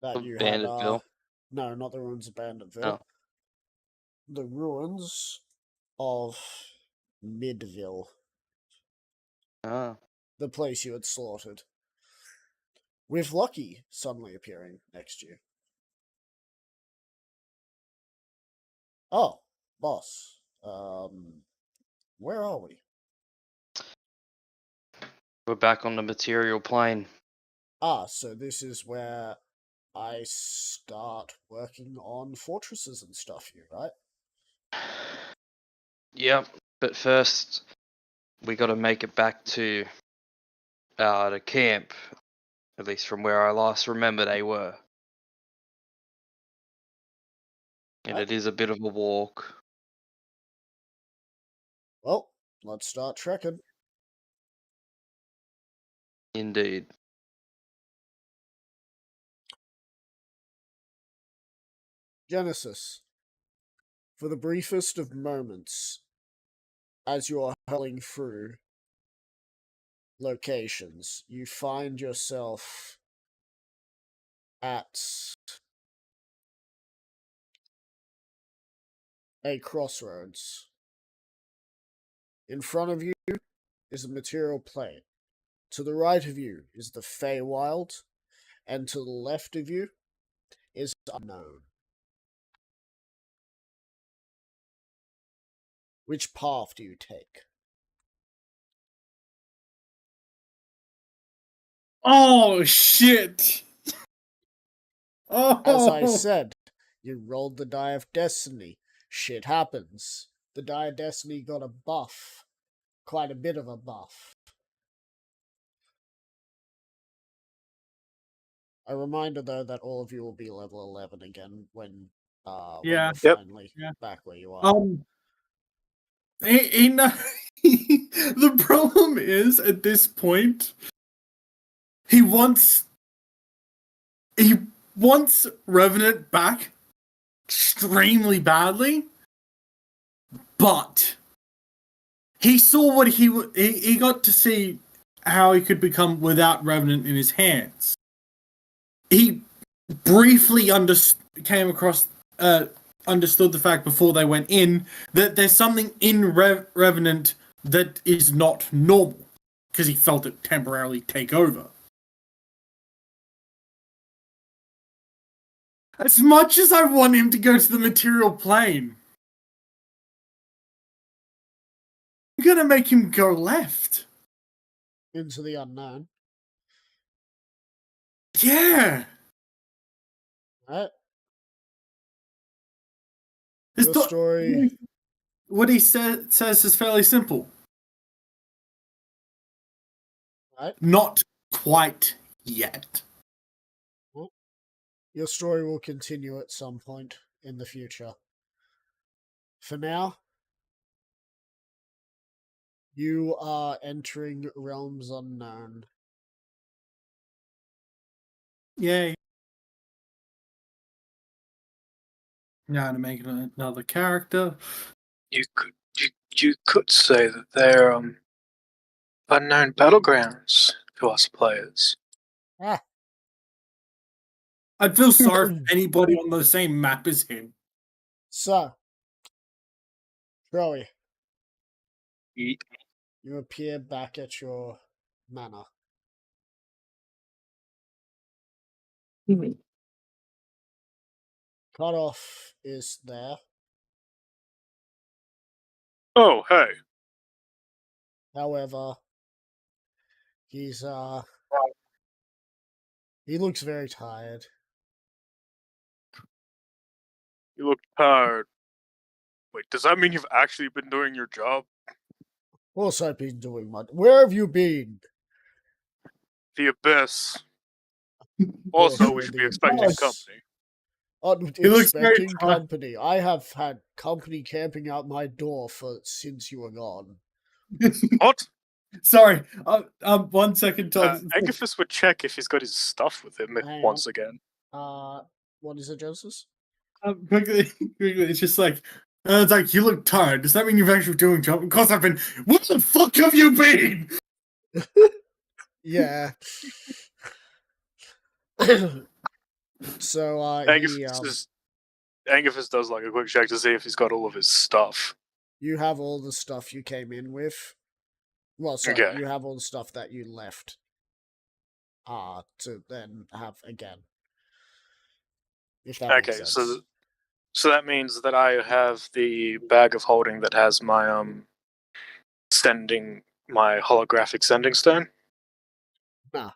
Banditville. no, not the ruins of Banditville. Oh. The ruins of Midville, Ah. the place you had slaughtered, with Lucky suddenly appearing next to you. Oh, boss. Where are we? We're back on the material plane. Ah, so this is where I start working on fortresses and stuff here, right? Yep, but first we got to make it back to the camp, at least from where I last remember they were. And Right. it is a bit of a walk. Well, let's start trekking. Indeed. Genesis, for the briefest of moments, as you are hurling through locations, you find yourself at a crossroads. In front of you is a material plane. To the right of you is the Feywild, and to the left of you is unknown. Which path do you take? Oh shit! Oh, As I said, you rolled the die of destiny. Shit happens. The die of destiny got a buff. Quite a bit of a buff. A reminder, though, that all of you will be level 11 again when Yeah. you're Yep. finally Yeah. back where you are. The problem is at this point, he wants Revenant back extremely badly, but he saw what he got to see how he could become without Revenant in his hands. He briefly understood the fact before they went in that there's something in Revenant that is not normal, because he felt it temporarily take over. As much as I want him to go to the material plane, I'm gonna make him go left. Into the unknown. Yeah. Right? His Your story. What he says is fairly simple. Right? Not quite yet. Your story will continue at some point in the future. For now, you are entering realms unknown. Yay. Now to make another character. You could say that they're unknown battlegrounds to us players. Ah, I'd feel sorry for anybody on the same map as him. so, Troy, Ye- you appear back at your manor. Cutoff is there. Oh, hey. However, he looks very tired. You look tired. Wait, does that mean you've actually been doing your job? Of course I've been doing much. Where have you been? The Abyss. Also, we should be expecting Yes. company. He looks very Expecting tired. company. I have had company camping out my door since you were gone. What? Sorry. 1 second, Todd. Agathis would check if he's got his stuff with him Hang once again. What is it, Joseph? Quickly, it's just like, it's like, you look tired. Does that mean you've actually doing job? Of course I've been. What the fuck have you been? Yeah. So, Agathis does like a quick check to see if he's got all of his stuff. you have all the stuff you came in with. Well, sorry, Okay. you have all the stuff that you left. To then have again. If that makes Okay, sense. so that means that I have the bag of holding that has my my holographic sending stone. Nah.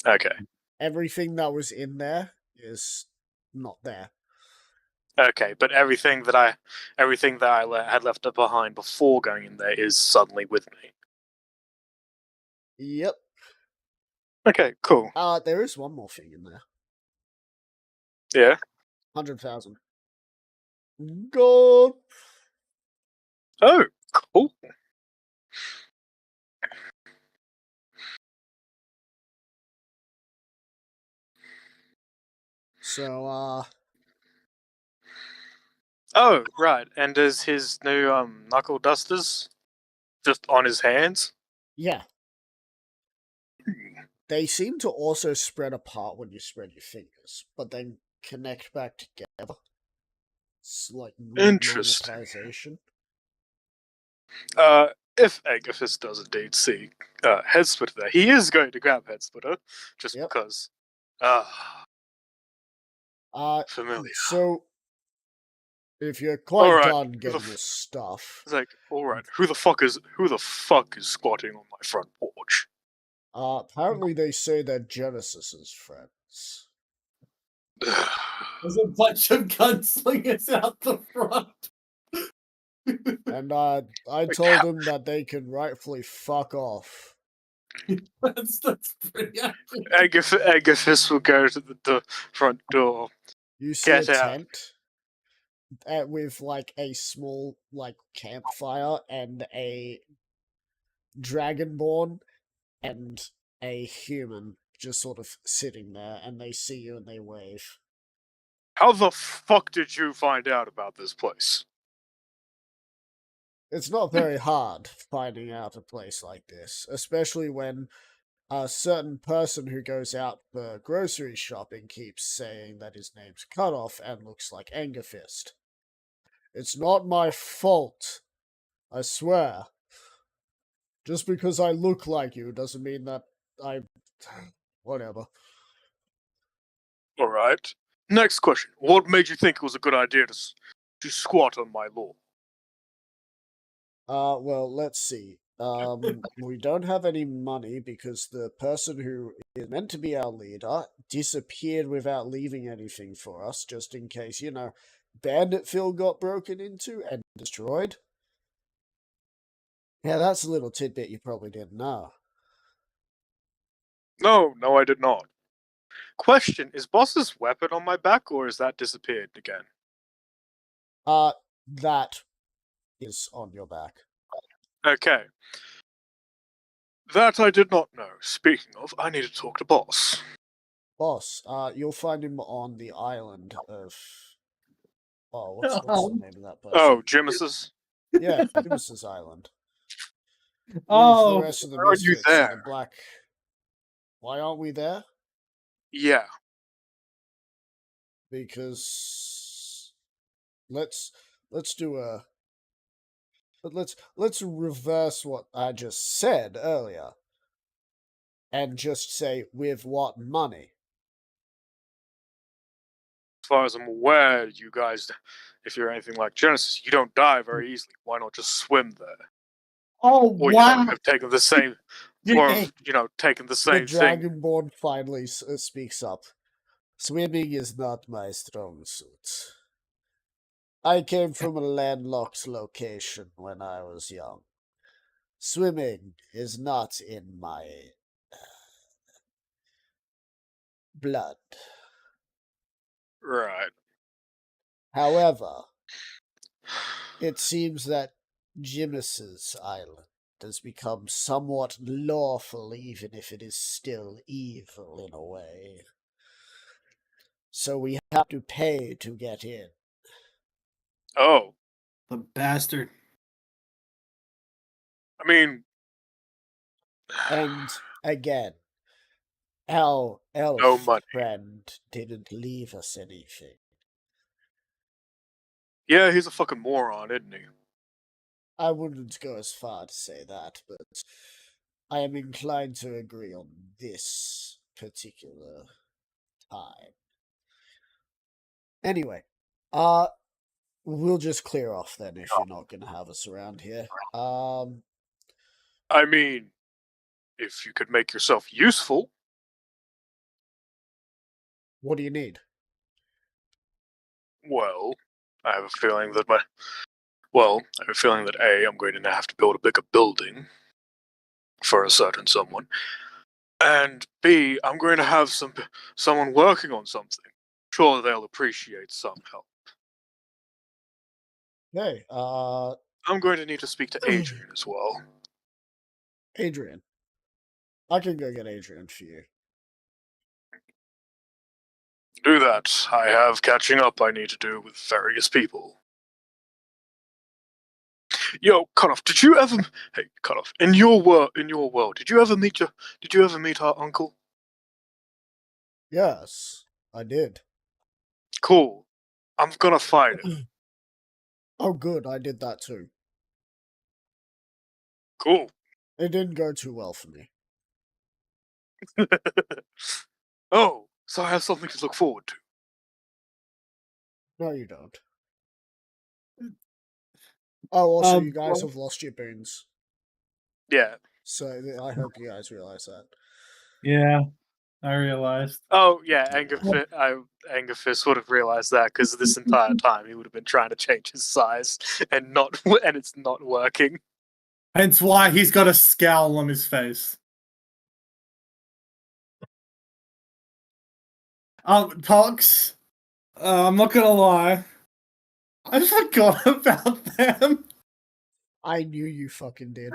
Okay. Everything that was in there is not there. Okay, but everything that I had left behind before going in there is suddenly with me. Yep. Okay, cool. There is one more thing in there. Yeah. 100,000. Gold. Oh, cool. So, Oh, right. And is his new knuckle dusters just on his hands? yeah. They seem to also spread apart when you spread your fingers, but then connect back together. It's like Interesting. magnetization. If Agathis does indeed see Headsplitter there, he is going to grab Headsplitter just Yep. because. Familiar. So, if you're quite Alright, done getting your stuff, It's like, alright, who the fuck is squatting on my front porch? apparently they say they're Genesis's friends. There's a bunch of gunslingers out the front. And I told them that they can rightfully fuck off. That's pretty accurate. Agathis will go to the front door. You see Get a out. tent with like a small like campfire and a dragonborn and a human just sort of sitting there, and they see you and they wave. How the fuck did you find out about this place? It's not very hard finding out a place like this, especially when a certain person who goes out for grocery shopping keeps saying that his name's Cutoff and looks like Angerfist. It's not my fault, I swear. Just because I look like you doesn't mean that I... Whatever. Alright. Next question. What made you think it was a good idea to squat on my lawn? Well, let's see. We don't have any money because the person who is meant to be our leader disappeared without leaving anything for us, just in case, Banditville got broken into and destroyed. Yeah, that's a little tidbit you probably didn't know. No, I did not. Question, is Boss's weapon on my back or is that disappeared again? That is on your back. Okay. That I did not know. Speaking of, I need to talk to Boss. Boss, you'll find him on the island of... Oh, what's the name of that person? Oh, Jimus's? Yeah, Jimus's island. Oh, the rest of the why aren't you misfits and there? the black... Why aren't we there? Yeah. Because... Let's do a... But let's reverse what I just said earlier. And just say, with what money? As far as I'm aware, you guys, if you're anything like Genesis, you don't die very easily. Why not just swim there? Oh, Or, wow. have taken the same... Or, taken the same The thing. Dragonborn finally speaks up. Swimming is not my strong suit. I came from a landlocked location when I was young. Swimming is not in my blood. Right. However, it seems that Jimis's island has become somewhat lawful, even if it is still evil in a way. So we have to pay to get in. Oh, The bastard. I mean, And again, our no elf money. friend didn't leave us anything. Yeah, he's a fucking moron, isn't he? I wouldn't go as far to say that, but I am inclined to agree on this particular time. Anyway, we'll just clear off then if you're not gonna have us around here. I mean, if you could make yourself useful. What do you need? Well, I have a feeling that A, I'm going to have to build a bigger building for a certain someone, and B, I'm going to have someone working on something. Sure, they'll appreciate some help. Hey, I'm going to need to speak to Adrian as well. Adrian. I can go get Adrian for you. Do that. I have catching up I need to do with various people. Yo, Cutoff, did you ever? Hey, Cutoff, in your world, did you ever meet our uncle? Yes, I did. Cool. I'm gonna fight him. Oh, good, I did that too. Cool. It didn't go too well for me. Oh, so I have something to look forward to. No, you don't. Oh, also, you guys Well, have lost your boons. Yeah. So I hope you guys realize that. yeah, I realized. Oh, yeah. Angerfist would have realized that because this entire time he would have been trying to change his size and it's not working. Hence why he's got a scowl on his face. Tox, I'm not gonna lie. I forgot about them. I knew you fucking did.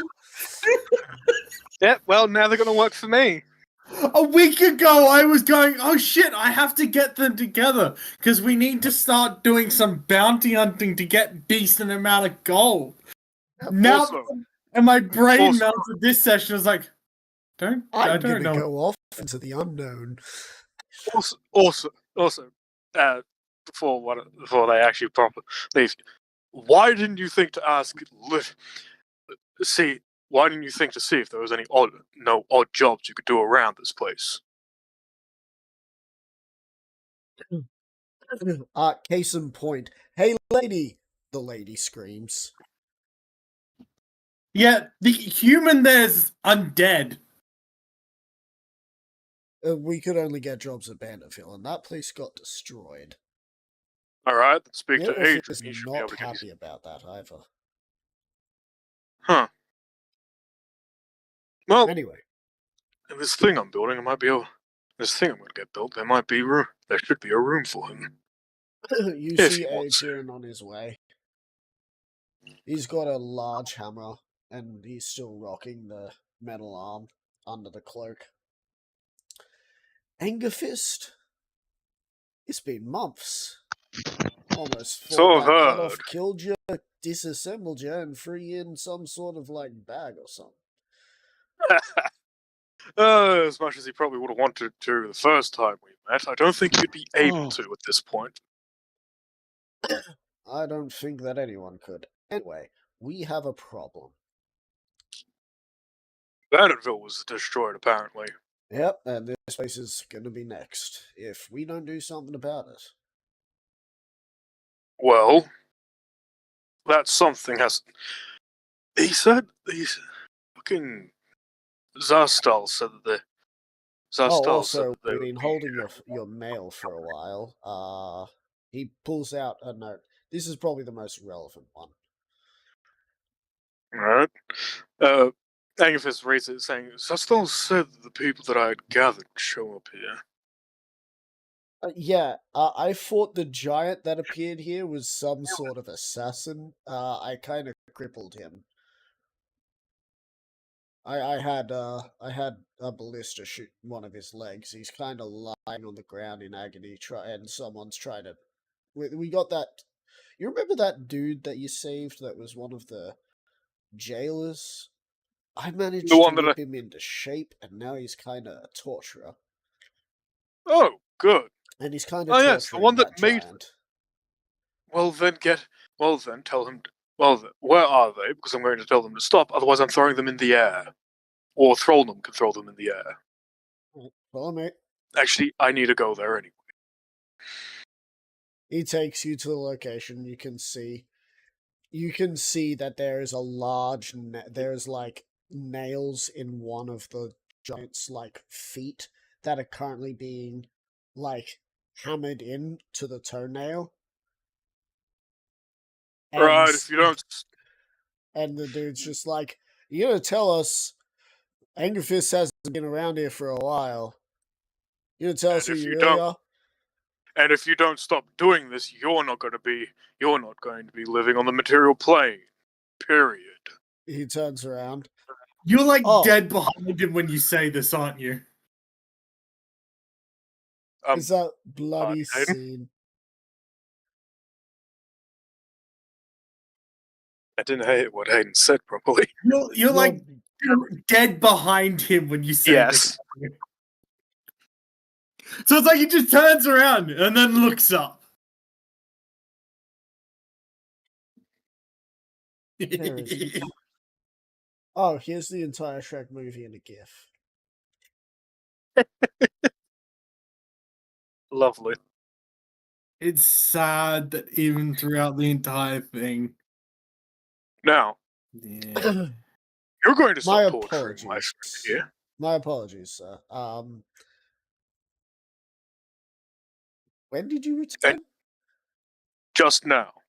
Yeah. Well, now they're gonna work for me. A week ago, I was going, oh shit, I have to get them together because we need to start doing some bounty hunting to get decent amount of gold. Now, Also- and my brain also- melted this session. I was like, I I'm don't gonna know. go off into the unknown. Also, before they actually proper leave, why didn't you think to ask? Why didn't you think to see if there was any odd jobs you could do around this place? Case in point. Hey, lady! The lady screams. Yeah, the human there's undead. We could only get jobs at Banditfield, and that place got destroyed. All right, let's speak to Banditfield Adrian. is He should be able not to get his... happy about that either. Huh. Well, Anyway, in this thing I'm building, this thing I'm going to get built, there might be room. There should be a room for him. you If see he wants Adrian on his way. He's got a large hammer, and he's still rocking the metal arm under the cloak. Angerfist? It's been months. Almost So thought I've that Cutoff heard. killed you, disassembled you, and threw you in some sort of, bag or something. As much as he probably would have wanted to the first time we met, I don't think he'd be able to at this point. I don't think that anyone could. Anyway, we have a problem. Banditfield was destroyed, apparently. Yep, and this place is gonna be next, if we don't do something about it. Well, that something has... He said... Fucking... Zastal said that the... Zastal Also, said that they we've would been be holding here. your mail for a while. He pulls out a note. This is probably the most relevant one. Alright. Angerfist reads it saying, Zastal said that the people that I had gathered would show up here. I thought the giant that appeared here was some sort of assassin. I kind of crippled him. I had a ballista shoot one of his legs. He's kind of lying on the ground in agony, and someone's trying to. We got that. You remember that dude that you saved? That was one of the jailers. I managed The to one that whip him into shape, and now he's kind of a torturer. Oh, good. And he's kind of Oh, torturing yes, the one that made- giant. Well then, tell him. Where are they? Because I'm going to tell them to stop. Otherwise, I'm throwing them in the air. Or Throlnum can throw them in the air. Follow me. Actually, I need to go there anyway. He takes you to the location. You can see that there is a large. There's like nails in one of the giant's like feet that are currently being like hammered in to the toenail. Right, if you don't. And the dude's just like, "You gotta tell us, Angerfist hasn't been around here for a while. You gonna tell us who And if you you really don't- are?" And if you don't stop doing this, you're not going to be living on the material plane. Period. He turns around. You're like Oh. dead behind him when you say this, aren't you? Is that bloody Hayden? scene? I didn't hear what Hayden said properly. You're like dead behind him when you say Yes. this. So it's like he just turns around and then looks up. There is- Oh, here's the entire Shrek movie in a GIF. Lovely. It's sad that even throughout the entire thing. Now, Yeah. you're going to My stop torturing my apologies. friend here. My apologies, sir. When did you return? Just now.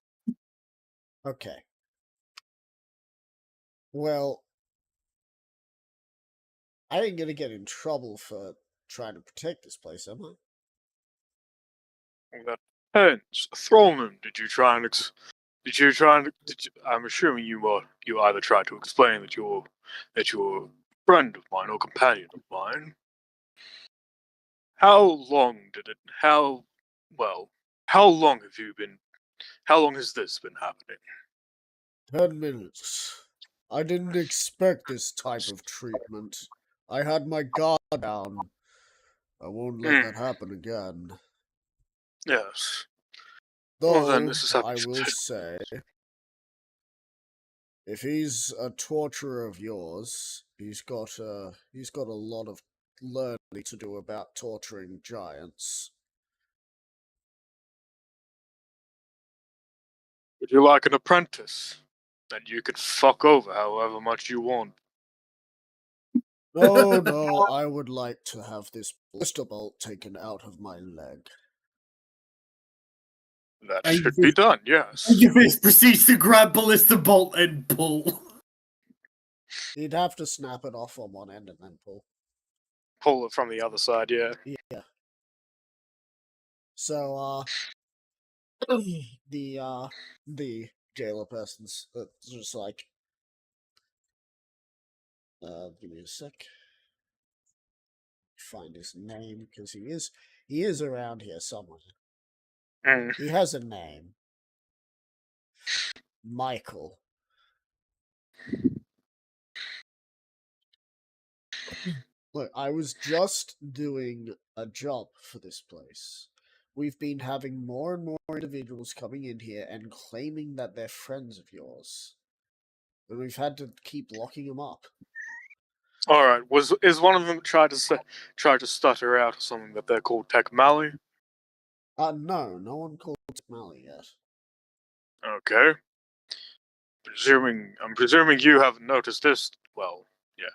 Okay. Well, I ain't gonna get in trouble for trying to protect this place, am I? That depends. Throlman, I'm assuming you either tried to explain that you're a friend of mine or companion of mine. How long has this been happening? 10 minutes. I didn't expect this type of treatment. I had my guard down. I won't let that happen again. Yes. Though, Well, then, this is how I we will should- say, if he's a torturer of yours, he's got a lot of learning to do about torturing giants. Would you like an apprentice? Then you can fuck over however much you want. No, I would like to have this ballista bolt taken out of my leg. That And should be done, yes. Angerfist proceeds to grab Ballista Bolt and pull. You'd have to snap it off on one end and then pull. Pull it from the other side, yeah. Yeah. So, the jailer person's just like, give me a sec. Find his name, because he is around here somewhere. Mm. He has a name. Michael. Look, I was just doing a job for this place. We've been having more and more individuals coming in here and claiming that they're friends of yours. And we've had to keep locking them up. All right. Is one of them try to stutter out something that they're called Tekmali? No one called Mally yet. Okay. I'm presuming you haven't noticed this. Well, yeah.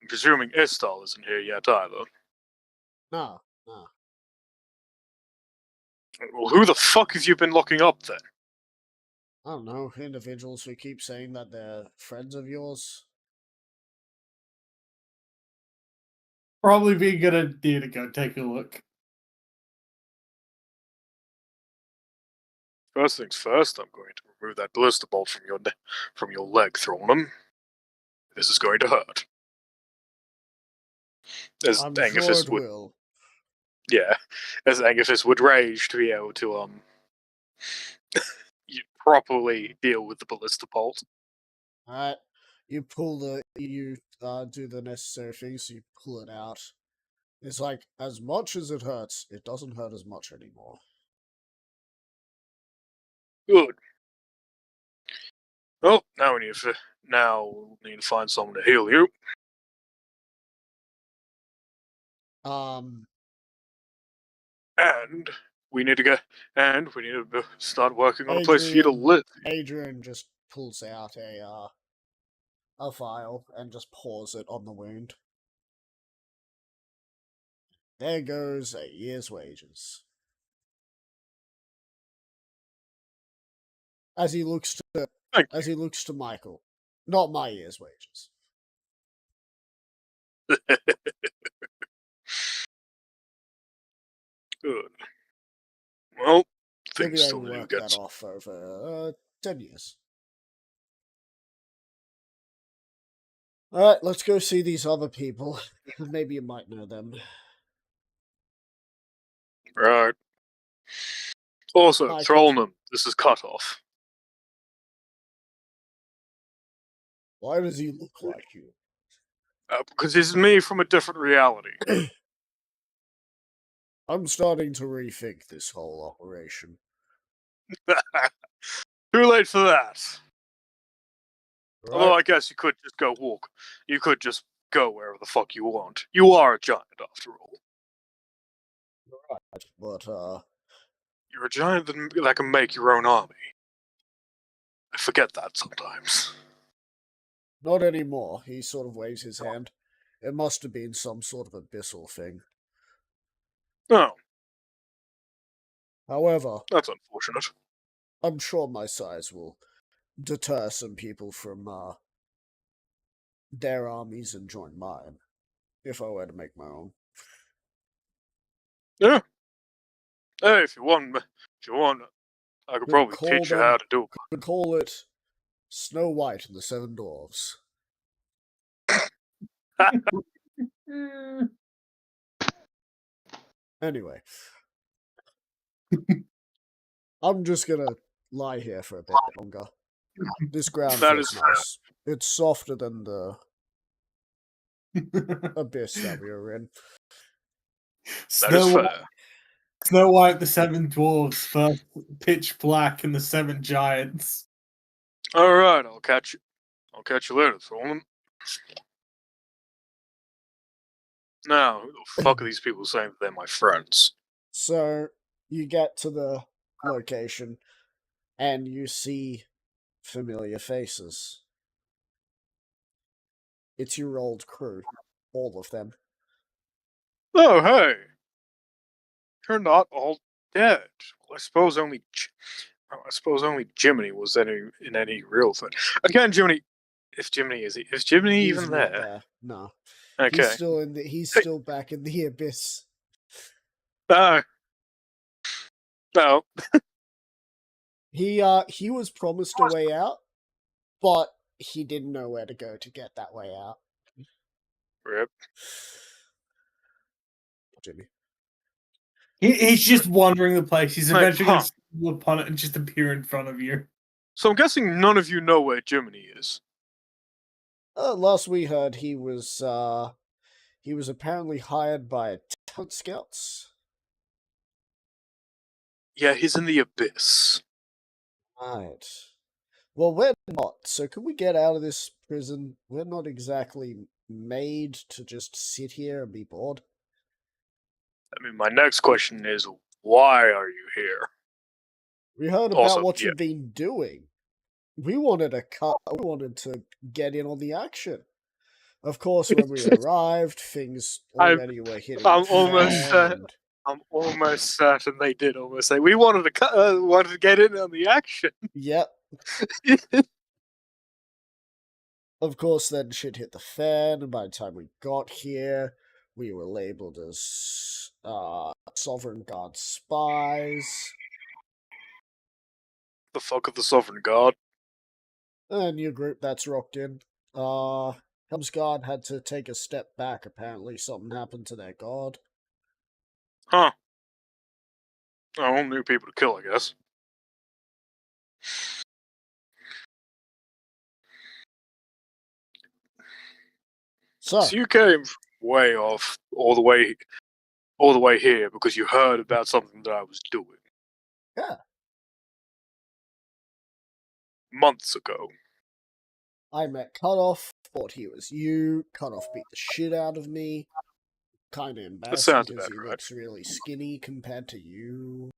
I'm presuming Istal isn't here yet either. No. Well, who the fuck have you been locking up then? I don't know, individuals who keep saying that they're friends of yours. Probably be a good idea to go take a look. First things first, I'm going to remove that ballista bolt from your leg, Thornham. This is going to hurt. As I'm sure Angaphis it would, will. yeah, as Angaphis would rage to be able to properly deal with the ballista bolt. Alright. You do the necessary things, you pull it out. It's like, as much as it hurts, it doesn't hurt as much anymore. Good. Well, now we need to find someone to heal you. And we need to start working on a place for you to live. Adrian just pulls out a vial and just pours it on the wound. There goes a year's wages. As he looks to Michael. Not my year's wages. Good. Well, He'll be things able still to need to work get. that off over 10 years. Alright, let's go see these other people. Maybe you might know them. Right. Also, Michael. Thrallnum, this is cut off. Why does he look like you? Because he's me from a different reality. I'm starting to rethink this whole operation. Too late for that. Right? Although I guess you could just go walk. You could just go wherever the fuck you want. You are a giant, after all. Right, but You're a giant that can make your own army. I forget that sometimes. not anymore. He sort of waves his hand. It must have been some sort of abyssal thing. No, However, that's unfortunate. I'm sure my size will deter some people from their armies and join mine, if I were to make my own. Yeah. Hey, if you want, I could probably call teach you them- how to do it. We call it Snow White and the Seven Dwarves. Anyway. I'm just gonna lie here for a bit longer. This ground That feels is nice. It's softer than the abyss that we were in. That is fair. Snow White, the Seven Dwarfs, first Pitch Black, and the Seven Giants. All right, I'll catch you later, Thorman. Now, who the fuck are these people saying that they're my friends? So you get to the location and you see familiar faces. It's your old crew, all of them. Oh, hey. You're not all dead. Well, I suppose only Jiminy was in any real thing. Again, Jiminy, is Jiminy He's even not there? No. Okay. He's still back in the abyss. No. He was promised a way out, but he didn't know where to go to get that way out. Rip. Jimmy. He's just wandering the place. He's Like, eventually going to stumble upon it and just appear in front of you. So I'm guessing none of you know where Jiminy is. Last we heard, he was apparently hired by Talent Scouts. Yeah, he's in the abyss. Right. Well, we're not. So can we get out of this prison? We're not exactly made to just sit here and be bored. I mean, my next question is, why are you here? We heard about Also, what yeah. you've been doing. We wanted to get in on the action. Of course, when we arrived, things already were hitting. I'm almost certain they did almost say we wanted to get in on the action. Yep. Of course, then shit hit the fan, and by the time we got here, we were labeled as Sovereign Guard spies. The fuck of the Sovereign Guard? A new group that's rocked in. Helm's Guard had to take a step back. Apparently, something happened to their guard. Huh. Oh, well, new people to kill, I guess. So, So you came way off, all the way here because you heard about something that I was doing. Yeah. Months ago. I met Cutoff, thought he was you. Cutoff beat the shit out of me. Kind of embarrassing sounds because about he right. looks really skinny compared to you.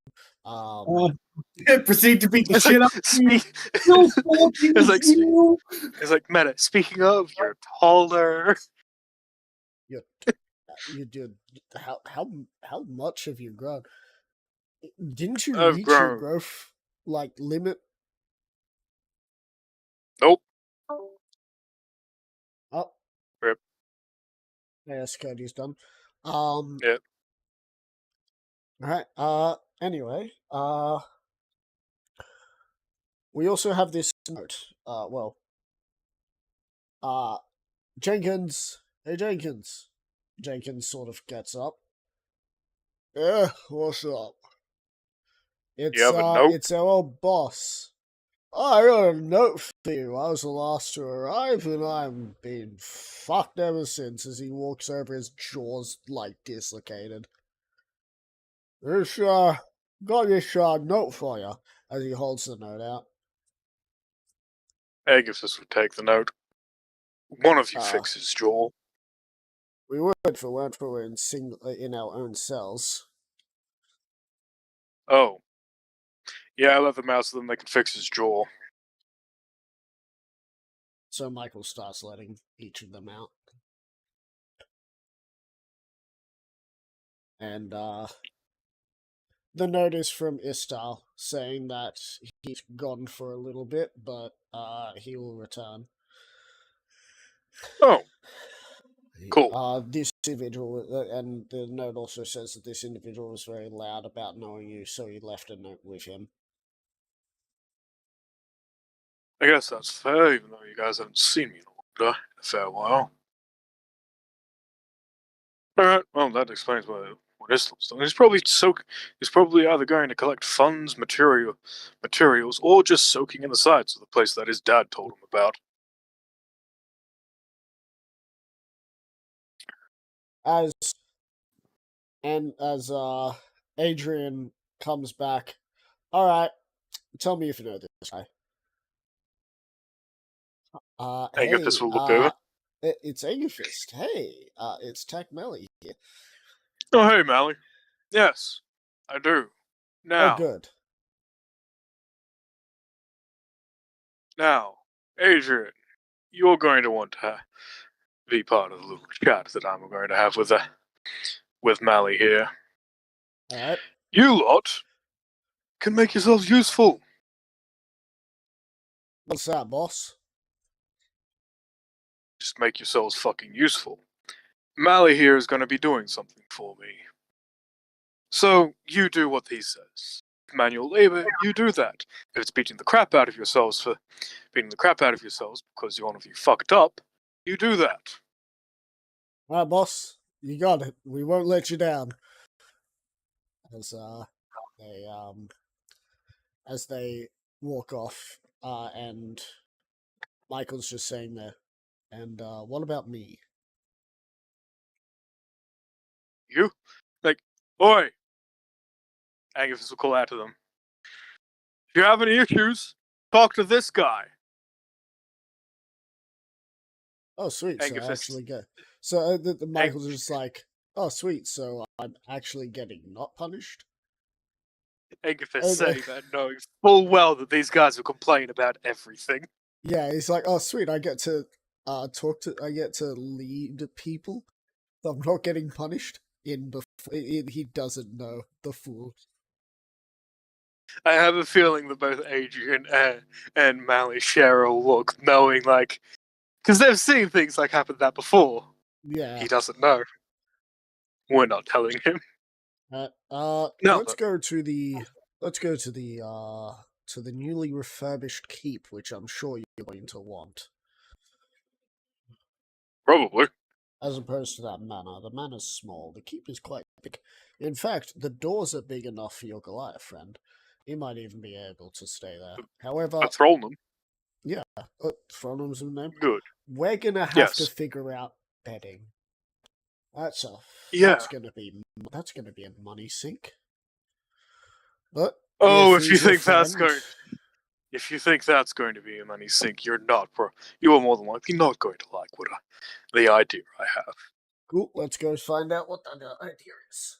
Proceed to beat the It's shit like, out of you. So fucking it's like, you. it's like, Meta, speaking of, you're taller. You did how much have you grown? Didn't you I've reach your grown. growth limit? Nope. Oh, Rip. yes, Cody's done. Yeah. Alright, anyway, we also have this note. Jenkins. Hey, Jenkins. Jenkins sort of gets up. Yeah, what's up? It's, You have a note? it's our old boss. I got a note for you. I was the last to arrive, and I've been fucked ever since. As he walks over, his jaws dislocated. This got this note for you. As he holds the note out. Agathis would take the note. One of you fix his jaw. We would if it weren't for we're in our own cells. Oh. Yeah, I let them out so then they can fix his jaw. So Michael starts letting each of them out. And, the note is from Istar, saying that he's gone for a little bit, but, he will return. Oh. Cool. This individual, and the note also says that this individual was very loud about knowing you, so he left a note with him. I guess that's fair, even though you guys haven't seen me in a fair while. Alright, well, that explains what Islam's doing. He's probably either going to collect funds, materials, or just soaking in the sights of the place that his dad told him about. As Adrian comes back, alright, tell me if you know this guy. Agathis will look hey, over. it's Agathis. Hey, it's Tech Melly here. Oh, hey, Mally. Yes, I do. Now, Oh, good. Now, Adrian, you're going to want to be part of the little chat that I'm going to have with Mally here. Alright. You lot can make yourselves useful. What's that, boss? Just make yourselves fucking useful. Mally here is going to be doing something for me. So, you do what he says. Manual labor, you do that. If it's beating the crap out of yourselves because one of you fucked up, you do that. Alright, boss. You got it. We won't let you down. As they walk off, and Michael's just saying there, and what about me? You? Oi! Agathis will call out to them. If you have any issues, talk to this guy. Oh, sweet. So I Agathis. actually get. So Michael's just like, oh, sweet. So I'm actually getting not punished? Agathis saying that knowing full well that these guys will complain about everything. Yeah, he's like, oh, sweet. I get to I get to lead people. So I'm not getting punished. He doesn't know, the fool. I have a feeling that both Adrian and Mally share a look, knowing because they've seen things happen that before. Yeah. He doesn't know. We're not telling him. Let's go to the to the newly refurbished keep, which I'm sure you're going to want. Probably. As opposed to that manor. The manor's small. The keep is quite big. In fact, the doors are big enough for your Goliath friend. He might even be able to stay there. However, A Throlnum. yeah, Thronum's the name. Good. We're gonna have to Yes. figure out bedding. That's Yeah. gonna be a money sink. But Oh, if you he's your think that's friend- going, if you think that's going to be a money sink, you're you are more than likely not going to like the idea I have. Cool, let's go find out what the idea is.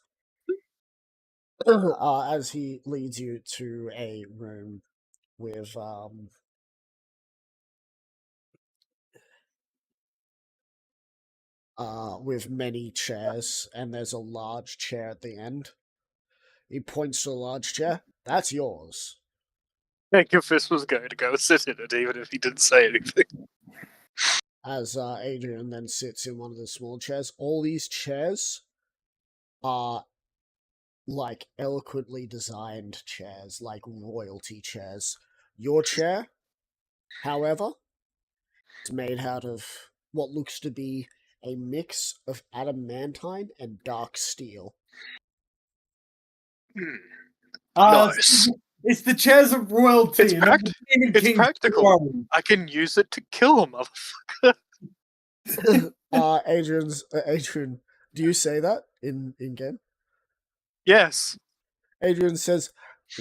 As he leads you to a room with many chairs, and there's a large chair at the end. He points to a large chair. That's yours. Anchorfist was going to go sit in it, even if he didn't say anything. As Adrian then sits in one of the small chairs. All these chairs are like eloquently designed chairs, like royalty chairs. Your chair, however, is made out of what looks to be a mix of adamantine and dark steel. Nice. It's the chairs of royalty. It's and I'm the king of it's kings practical. throne. I can use it to kill a motherfucker. Adrian, do you say that in game? Yes. Adrian says,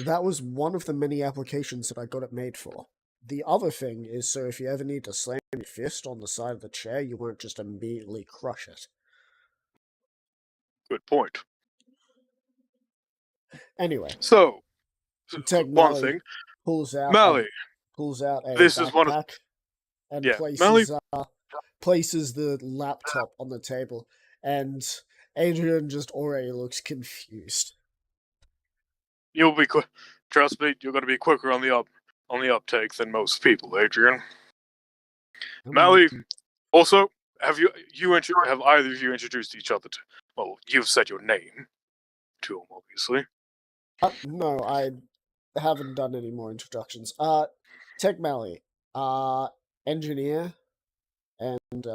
that was one of the many applications that I got it made for. The other thing is so if you ever need to slam your fist on the side of the chair, you won't just immediately crush it. Good point. Anyway, So, Tech one Mally thing, pulls out Mally. a This backpack is one of- and Yeah, Mally- places the laptop on the table, and Adrian just already looks confused. You'll be quick. Trust me, you're going to be quicker on the uptake than most people, Adrian. Mally, also, have either of you introduced each other to? Well, you've said your name to him, obviously. No, I haven't done any more introductions. Tech Mally, engineer and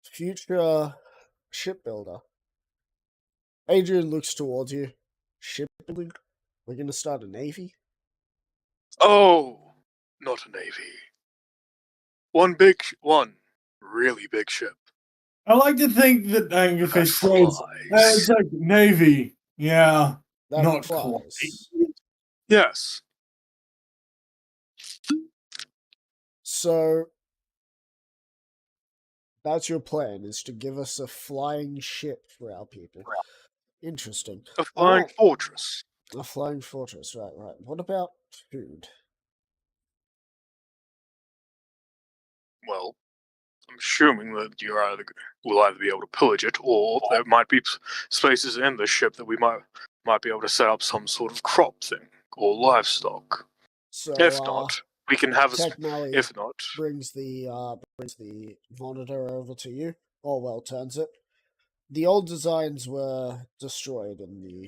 future shipbuilder. Adrian looks towards you. Shipbuilding? We're gonna start a navy? Oh, not a navy. One really big ship. I like to think that Angerfish That says, flies. it's like Navy. Yeah. That Not flies. Yes. So that's your plan, is to give us a flying ship for our people. Interesting. A flying fortress. A flying fortress, right. What about food? Well, I'm assuming that we'll either be able to pillage it, or there might be spaces in the ship that we might be able to set up some sort of crop thing or livestock. So If not, we can have Tech Mally if not, brings the monitor over to you. Orwell turns it. The old designs were destroyed in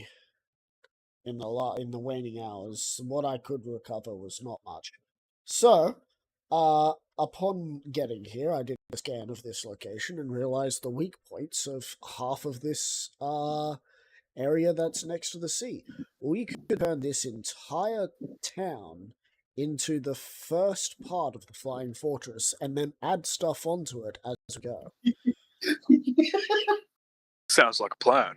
the waning hours. What I could recover was not much. So, upon getting here, I did a scan of this location and realized the weak points of half of this area that's next to the sea. We could turn this entire town into the first part of the flying fortress and then add stuff onto it as we go. sounds like a plan.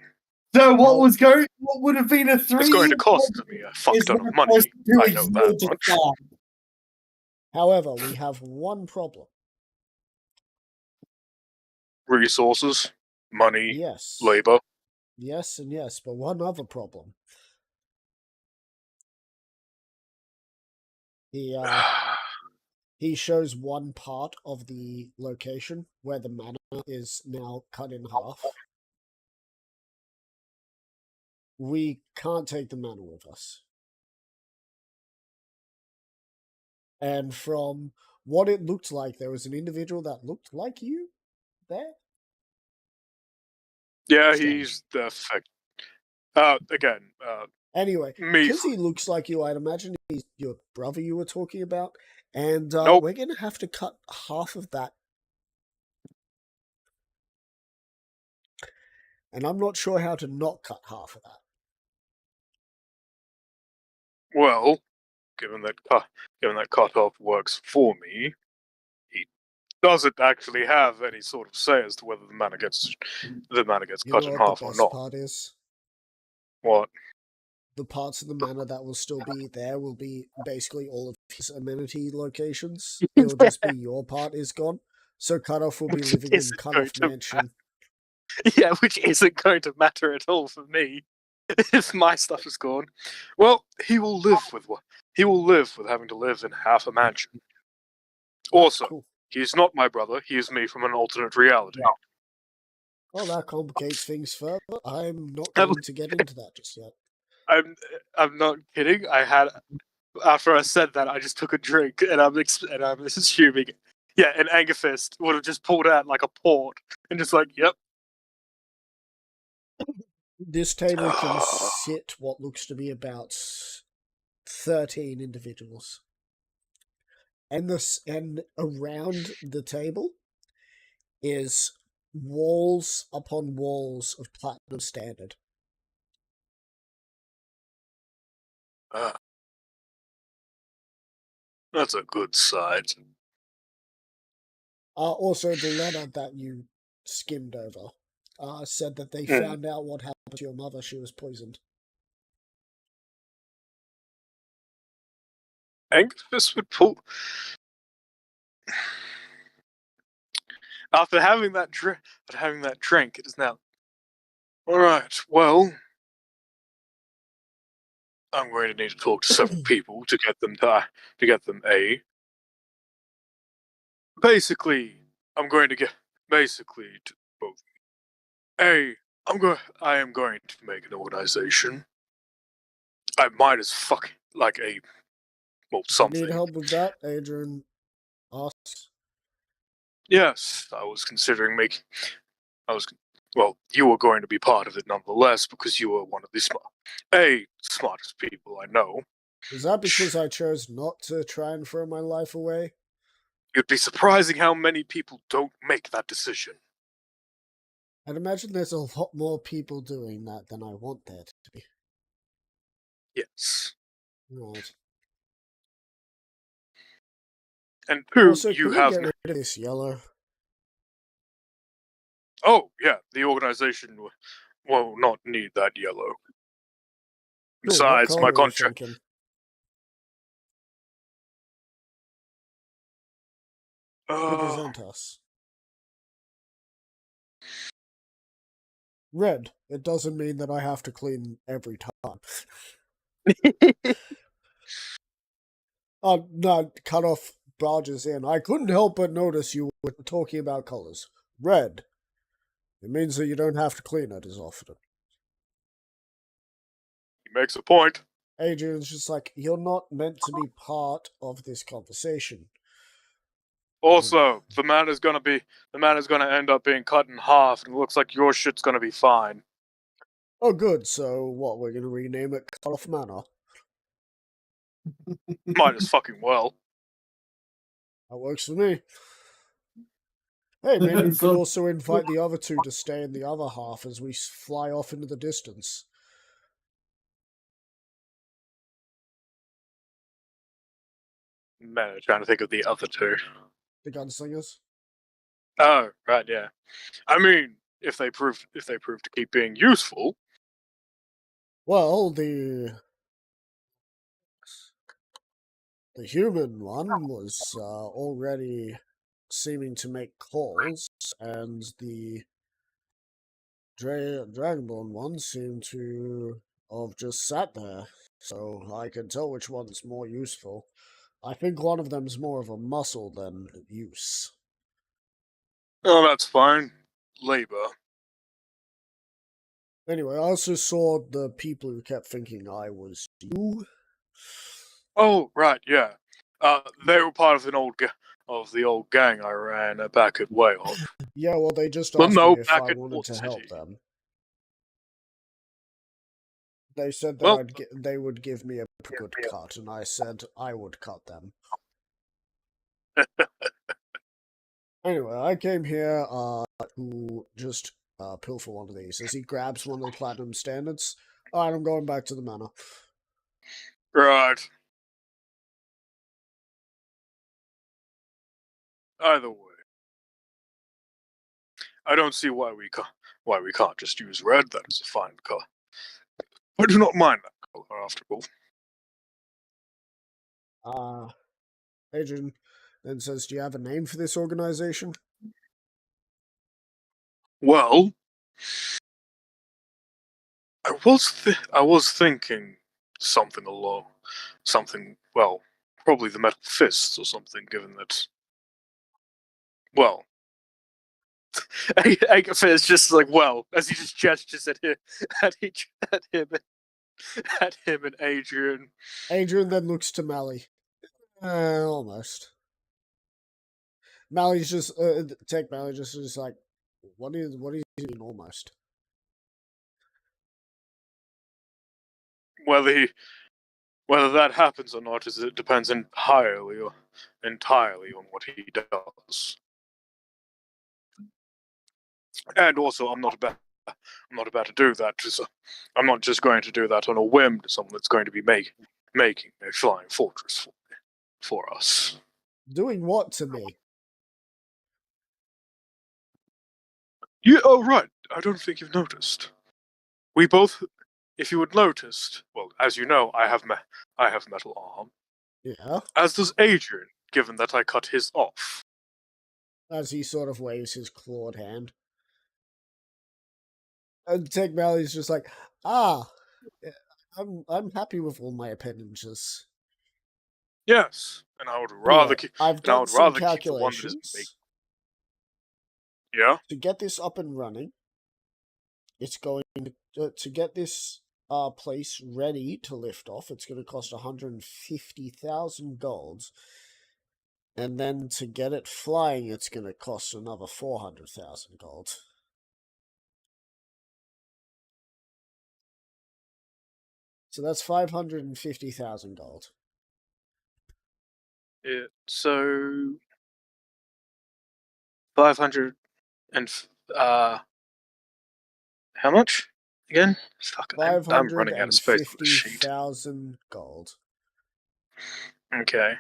So what would have been a 3 It's going to cost me a fuck ton of money. I know that much. However, we have one problem. Resources, money, Yes. labor. Yes and yes, but one other problem. He shows one part of the location where the manor is now cut in half. We can't take the manor with us. And from what it looked like, there was an individual that looked like you there. Yeah, Strange. he's the again, Anyway, Me. because he looks like you, I'd imagine he's your brother you were talking about. And Nope. we're going to have to cut half of that. And I'm not sure how to not cut half of that. Well, given that cutoff works for me, he doesn't actually have any sort of say as to whether the mana gets You cut know in what half the or best not. part is? What? The parts of the mana that will still be there will be basically all of his amenity locations. It'll just be your part is gone. So Cutoff will be Which living in isn't going Cutoff to Mansion. Yeah, which isn't going to matter at all for me if my stuff is gone. Well, he will live with having to live in half a mansion. Also, Cool. he is not my brother. He is me from an alternate reality. Well, that complicates things further. I'm not going to get into that just yet. I'm not kidding. After I said that, I just took a drink, and I'm assuming, yeah, an anger fist would have just pulled out like a port and just like, yep. This table can sit what looks to be about 13 individuals. And around the table is walls upon walls of Platinum Standard. That's a good sight. Also, the letter that you skimmed over said that they found out what happened to your mother. She was Angus would pull. After having that drink, it is now. All right. Well, I'm going to need to talk to several people to get them a. Basically, I'm going to get to both. I am going to make an organization. I might as fuck like a something. Need help with that, Adrian asks. Yes, I was considering making. Well, you were going to be part of it nonetheless because you were one of the smartest people I know. Is that because I chose not to try and throw my life away? You'd be surprising how many people don't make that decision. I'd imagine there's a lot more people doing that than I want there to be. Yes. Right. And two, Also, you can have. we get rid of this yellow? Oh, yeah, the organization will not need that yellow. Besides, my contract. Represent us. Red. It doesn't mean that I have to clean every time. No, Cutoff barges in. I couldn't help but notice you were talking about colors. Red. It means that you don't have to clean it as often. He makes a point. Adrian's just like, you're not meant to be part of this conversation. Also, the man is gonna end up being cut in half, and it looks like your shit's gonna be fine. Oh, good. So, what, we're gonna rename it Cutoff Manor? Might as fucking well. That works for me. Hey, maybe we could also invite the other two to stay in the other half as we fly off into the distance. Man, I'm trying to think of the other two. The gunslingers? Oh, right, yeah. I mean, if they prove to keep being useful. Well, the human one was already seeming to make calls, and the Dragonborn one seemed to have just sat there, so I can tell which one's more useful. I think one of them's more of a muscle than use. Oh, that's fine. Labor. Anyway, I also saw the people who kept thinking I was you. Oh, right, yeah. They were part of the old gang I ran back at Whale. Yeah, well, they just asked me if I wanted to help them. They said that Well- they would give me a good cut, and I said I would cut them. Anyway, I came here to just pilfer one of these. As he grabs one of the platinum standards, alright, I'm going back to the manor. Right. Either way, I don't see why we can't just use red. That is a fine color. I do not mind that color after all. Adrian then says, "Do you have a name for this organization?" Well, I was thinking something, well, probably the Metal Fists or something, given that, well, it's just like, well, as he just gestures at him, at him and Adrian. Adrian then looks to Mally. Almost. Mally's just take Mally just like, what is he doing almost? Whether that happens or not it depends entirely on what he does. And also, I'm not about to do that. I'm not just going to do that on a whim to someone that's going to be making a flying fortress for us. Doing what to me? Oh, right. I don't think you've noticed. We both, if you had noticed, well, as you know, I have metal arm. Yeah. As does Adrian, given that I cut his off. As he sort of waves his clawed hand. And Tech Mally's just like, I'm happy with all my appendages. Yes, and I would rather Anyway, I've done some keep the one that is calculations. Yeah. To get this up and running, it's going to get this place ready to lift off. It's going to cost 150,000 golds, and then to get it flying, it's going to cost another 400,000 gold. So that's 550,000 gold. So 500 and how much again? Fuck, I'm running out of space on the sheet. 550,000 gold. Okay.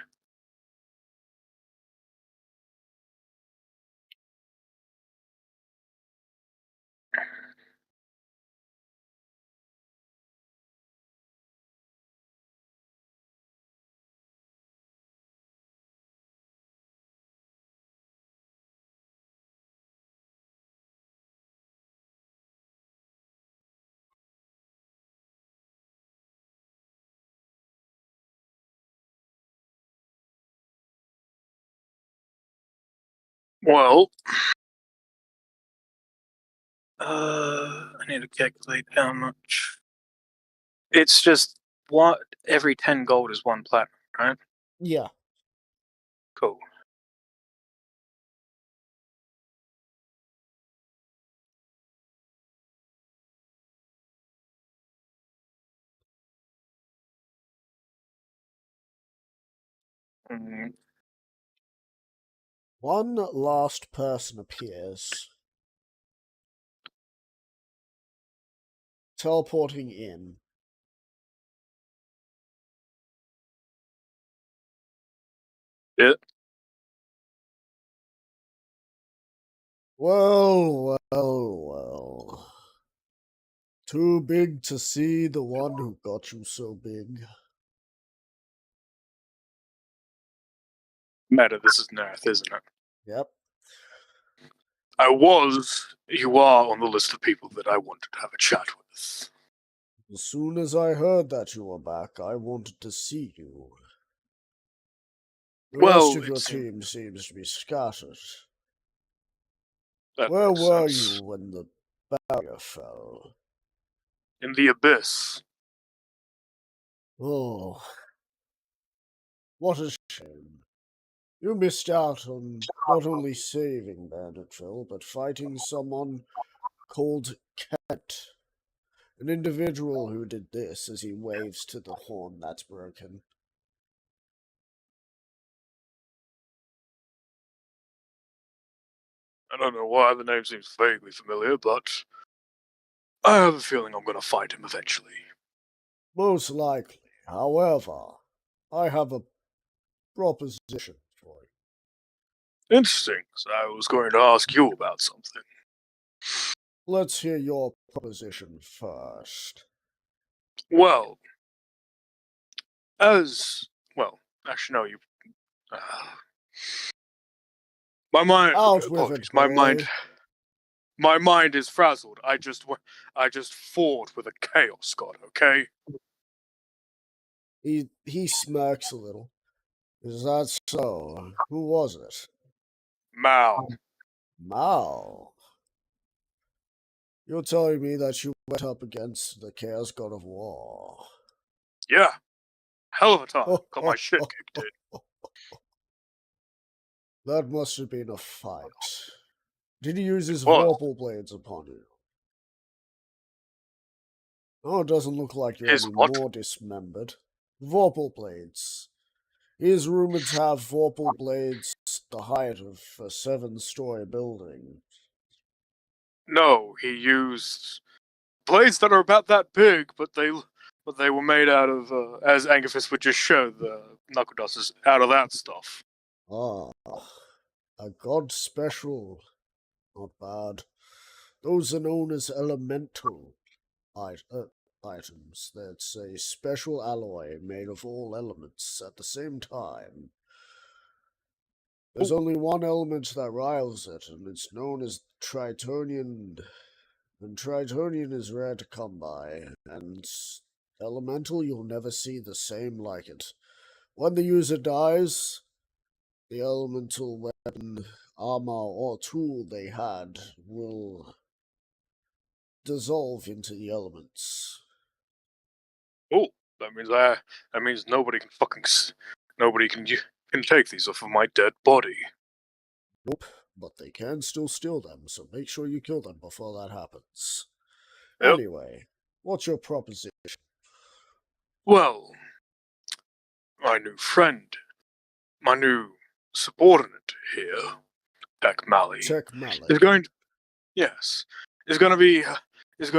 Well, I need to calculate how much. It's just what every 10 gold is 1 platinum, right? Yeah. Cool. Mm, One last person appears. Teleporting in. Yeah. Well. Too big to see the one who got you so big. Meta, this is Nerth, isn't it? Yep. You are on the list of people that I wanted to have a chat with. As soon as I heard that you were back, I wanted to see you. The rest of your team seems to be scattered. Where were you when the barrier fell? In the abyss. Oh. What a shame. You missed out on not only saving Banditville, but fighting someone called Kent. An individual who did this as he waves to the horn that's broken. I don't know why the name seems vaguely familiar, but I have a feeling I'm going to find him eventually. Most likely. However, I have a proposition for you. Interesting. So I was going to ask you about something. Let's hear your proposition first. Well, actually, no, you. My mind. Out with Apologies. it, My boy. My mind is frazzled. I just fought with a chaos god. Okay. He smirks a little. Is that so? Who was it? Mal. Mao. You're telling me that you went up against the Chaos God of War. Yeah. Hell of a time. Got my shit kicked in. That must have been a fight. Did he use his What? Vorpal blades upon you? Oh, it doesn't look like you're His any what? more dismembered. Vorpal blades. He is rumored to have Vorpal blades the height of a 7-story building. No, he used blades that are about that big, but they were made out of, as Angaphis would just show, the knuckle dusters out of that stuff. Ah, a god special. Not bad. Those are known as elemental items. That's a special alloy made of all elements at the same time. There's only one element that rivals it, and it's known as Tritonian. And Tritonian is rare to come by, and elemental you'll never see the same like it. When the user dies, the elemental weapon, armor, or tool they had will dissolve into the elements. Oh, that means nobody can can take these off of my dead body. Nope, but they can still steal them, so make sure you kill them before that happens. Yep. Anyway, what's your proposition? Well, my new friend, my new subordinate here, Tech Mally, Tech Mally. is going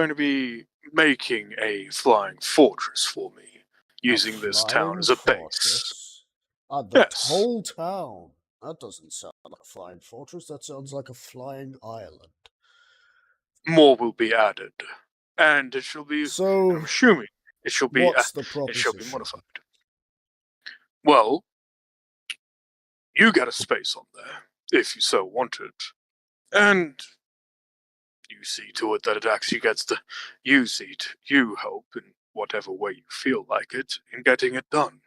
to be making a flying fortress for me, using this town as a base. The Yes. whole town. That doesn't sound like a flying fortress. That sounds like a flying island. More will be added, and it shall be. So, I'm assuming it shall be. what's the It proposition? shall be modified. Well, you get a space on there if you so wanted, and you see to it that it actually gets the you seat. You help in whatever way you feel like it in getting it done.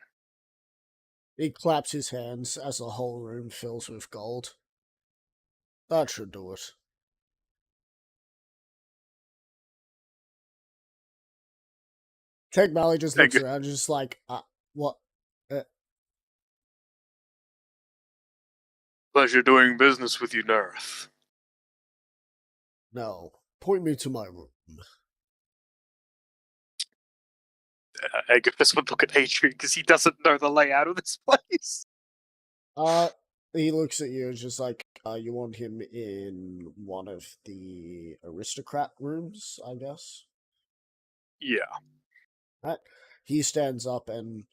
He claps his hands as the whole room fills with gold. That should do it. Tech Mally just looks around, just like, what? Pleasure doing business with you, Nerth. No. Point me to my room. Agapus would look at Adrian because he doesn't know the layout of this place. He looks at you and just like, you want him in one of the aristocrat rooms, I guess? Yeah. Right. He stands up and,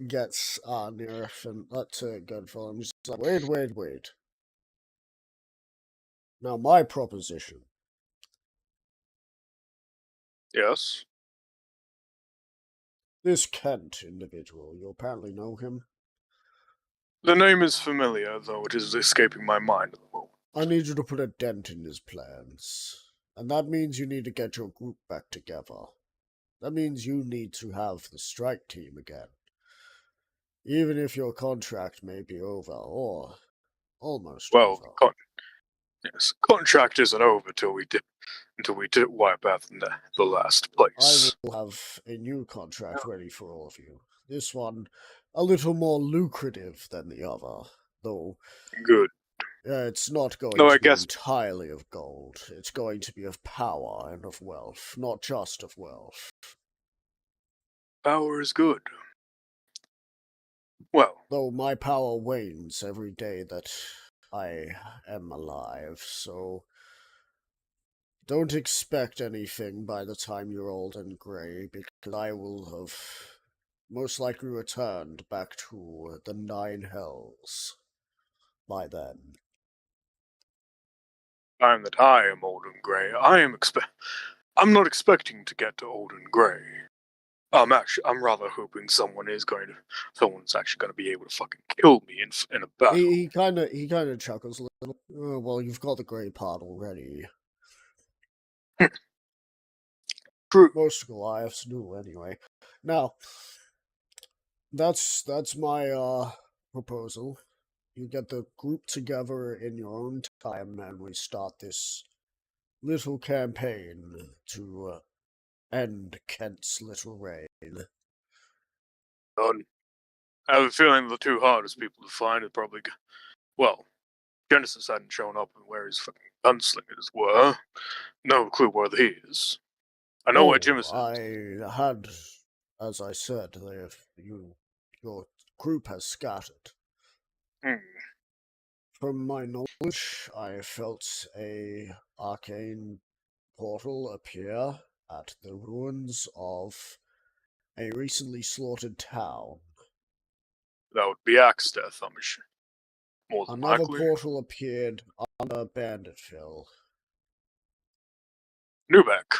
gets, Nerf and that's good for him. He's like, wait. Now, my proposition. Yes. This Kent individual, you apparently know him? The name is familiar, though it is escaping my mind at the moment. I need you to put a dent in his plans. And that means you need to get your group back together. That means you need to have the strike team again. Even if your contract may be over, or almost over. Yes, contract isn't over until we wipe out the last place. I will have a new contract ready for all of you. This one, a little more lucrative than the other, though. Good. It's not going No, to I be guess- entirely of gold. It's going to be of power and of wealth, not just of wealth. Power is good. Well, Though my power wanes every day that I am alive, so don't expect anything by the time you're old and grey, because I will have most likely returned back to the Nine Hells by then. time that I am old and grey, I'm not expecting to get to old and grey. I'm rather hoping someone's actually going to be able to fucking kill me in a battle. He kind of chuckles a little. Oh, well, you've got the grey part already. True. Most Goliaths do, anyway. Now, that's my proposal. You get the group together in your own time, and we start this little campaign to end Kent's little reign. Done. I have a feeling the two hardest people to find are probably, well, Genesis hadn't shown up and where his fucking gunslingers were. No clue where he is. I know where Jim is. I had, as I said, your group has scattered. Hmm. From my knowledge, I felt a arcane portal appear at the ruins of a recently slaughtered town. That would be Axdeath, I'm sure. More than Another likely. portal appeared under Banditville. Newbeck.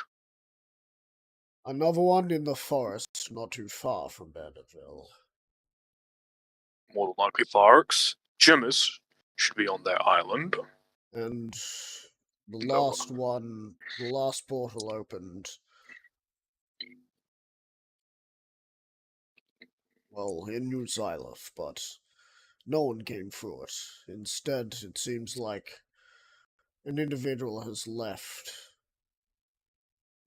Another one in the forest not too far from Banditville. More than likely Tharx. Jimis should be on their island. And the No last one, the last portal opened, well, in New Xyloth, but no one came through it. Instead, it seems like an individual has left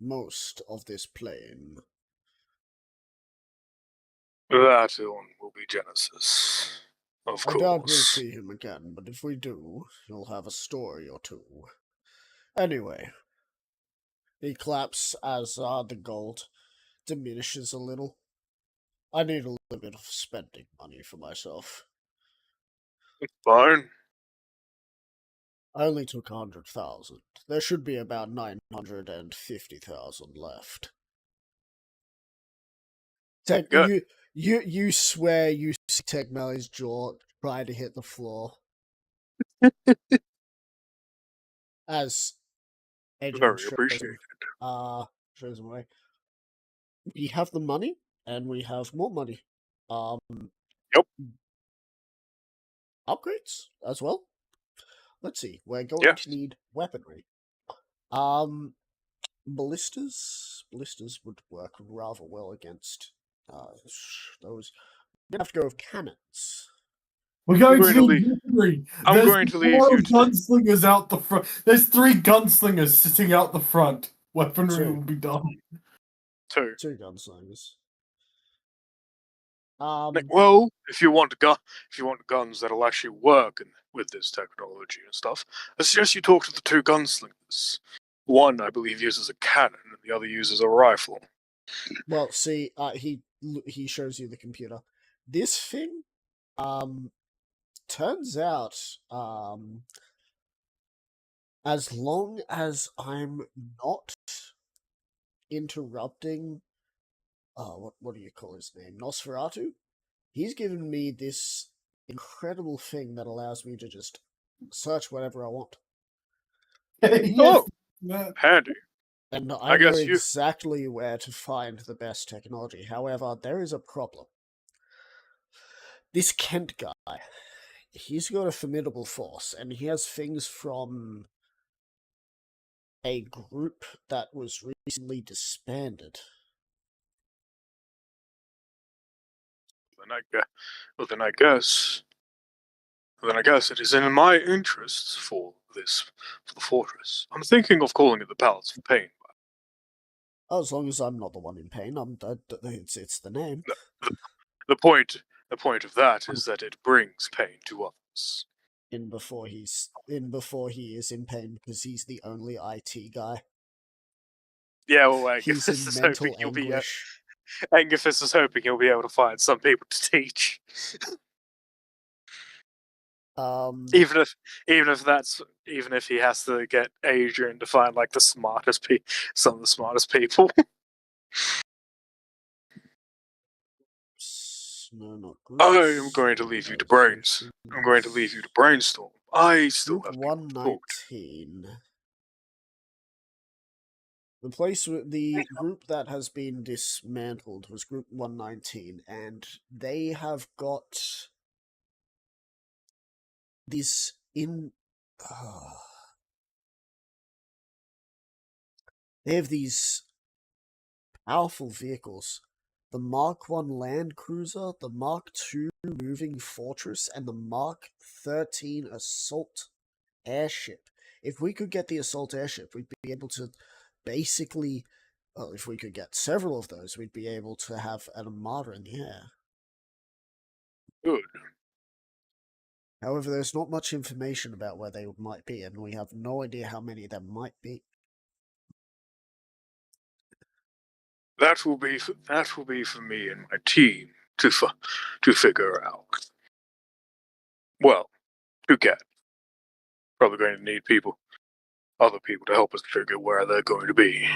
most of this plane. That one will be Genesis. Of I doubt we'll course. see him again, but if we do, he'll have a story or two. Anyway, he claps as the gold diminishes a little. I need a little bit of spending money for myself. Fine. I only took 100,000. There should be about 950,000 left. Good. You swear you see Techmelly's jaw try to hit the floor. As Adrian Very appreciated. shows him away. We have the money, and we have more money. Yep. Upgrades as well. Let's see. We're going Yeah. to need weaponry. Ballistas would work rather well against those. We're gonna have to go with cannons. We're going going to to need weaponry. I'm There's going to leave four you to- gunslingers out the front. There's 3 gunslingers sitting out the front. Weaponry Two. will be done. Two. 2 gunslingers. Well, if you want guns that'll actually work with this technology and stuff, I suggest you talk to the 2 gunslingers. One, I believe, uses a cannon, and the other uses a rifle. Well, see, he shows you the computer. This thing, turns out, as long as I'm not interrupting, what do you call his name? Nosferatu? He's given me this incredible thing that allows me to just search whatever I want. Oh, handy. And I I know guess you- exactly where to find the best technology. However, there is a problem. This Kent guy, he's got a formidable force, and he has things from a group that was recently disbanded. Then I guess it is in my interests for the fortress. I'm thinking of calling it the Palace of Pain. As long as I'm not the one in pain, it's the name. The point of that is that it brings pain to others. in before he is in pain because he's the only IT guy. Yeah, well, He's Angus in is mental hoping he'll be. anguish. Angus is hoping he'll be able to find some people to teach, even if he has to get Adrian to find like some of the smartest people. No, not I'm groups. going to leave you to brains. I'm going to leave you to brainstorm. I still Group have people to talk to. 119. The group that has been dismantled was Group 119, and they have got these they have these powerful vehicles. The Mark 1 Land Cruiser, the Mark 2 Moving Fortress, and the Mark 13 Assault Airship. If we could get the Assault Airship, we'd be able to basically... Well, if we could get several of those, we'd be able to have an armada in the air. Good. However, there's not much information about where they might be, and we have no idea how many there might be. That will be for me and my team to figure out. Well, to get. Probably going to need other people to help us figure where they're going to be.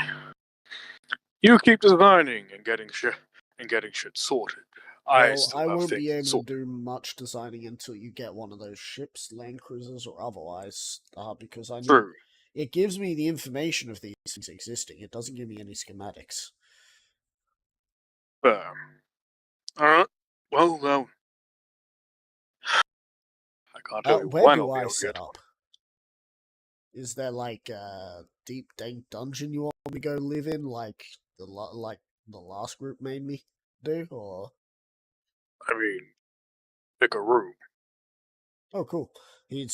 You keep designing and getting shit sorted. I Well, still I have won't things be able to sorted. do much designing until you get one of those ships, land cruisers or otherwise, because I need... True. It gives me the information of these things existing. It doesn't give me any schematics. Alright. Well, I can't tell you Where when do I'll be I able to set get up? Is there like a deep dank dungeon you want me to go live in, like the last group made me do, or? I mean, pick a room. Oh, cool. He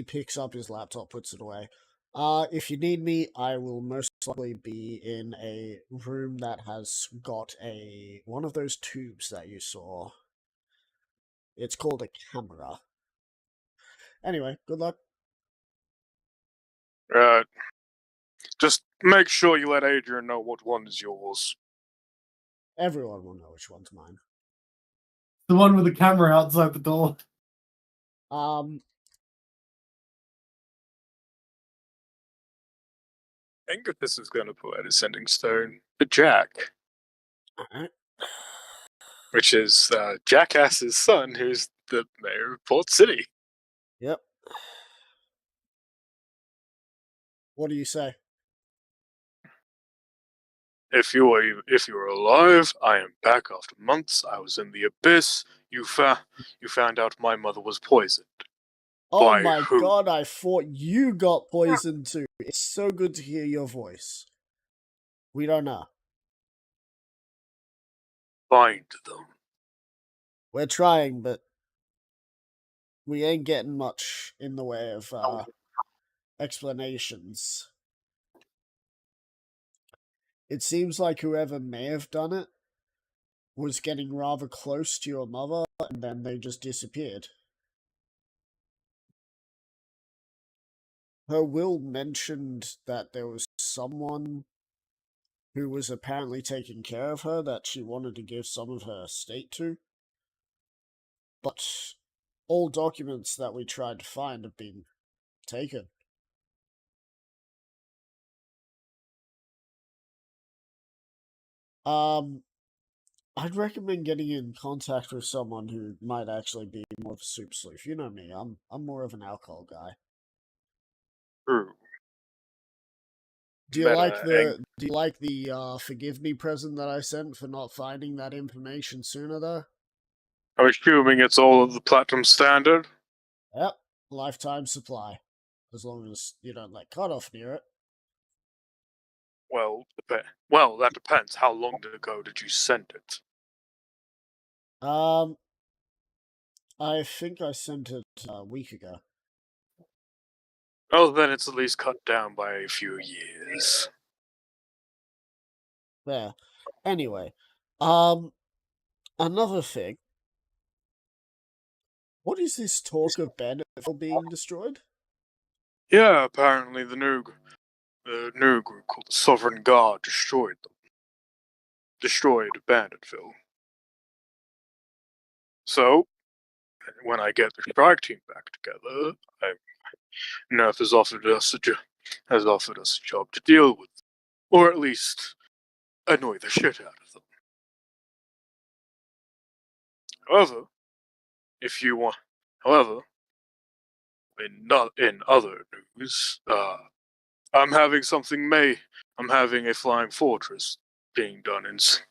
picks up his laptop, puts it away. If you need me, I will most likely be in a room that has got one of those tubes that you saw. It's called a camera. Anyway, good luck. Just make sure you let Adrian know what one is yours. Everyone will know which one's mine. The one with the camera outside the door. Angus is going to put out a sending stone to Jack, Alright. which is Jackass's son, who's the mayor of Port City. Yep. What do you say? If you are alive, I am back after months. I was in the abyss. You found out my mother was poisoned. Oh By my who? god, I thought you got poisoned too. It's so good to hear your voice. We don't know. Find them. We're trying, but we ain't getting much in the way of explanations. It seems like whoever may have done it was getting rather close to your mother, and then they just disappeared. Her will mentioned that there was someone who was apparently taking care of her that she wanted to give some of her estate to. But all documents that we tried to find have been taken. I'd recommend getting in contact with someone who might actually be more of a soup sleuth. You know me, I'm more of an alcohol guy. True. Do you like the forgive me present that I sent for not finding that information sooner though? I'm assuming it's all of the platinum standard. Yep, lifetime supply. As long as you don't let cutoff near it. Well, that depends. How long ago did you send it? I think I sent it a week ago. Oh, then it's at least cut down by a few years. There. Anyway, another thing. What is this talk of Banditful being destroyed? Yeah, apparently the new group called the Sovereign Guard destroyed Banditville. So, when I get the strike team back together, Nerf has offered us a job to deal with, or at least annoy the shit out of them. However, if you want, however, in other news, I'm having a flying fortress being done at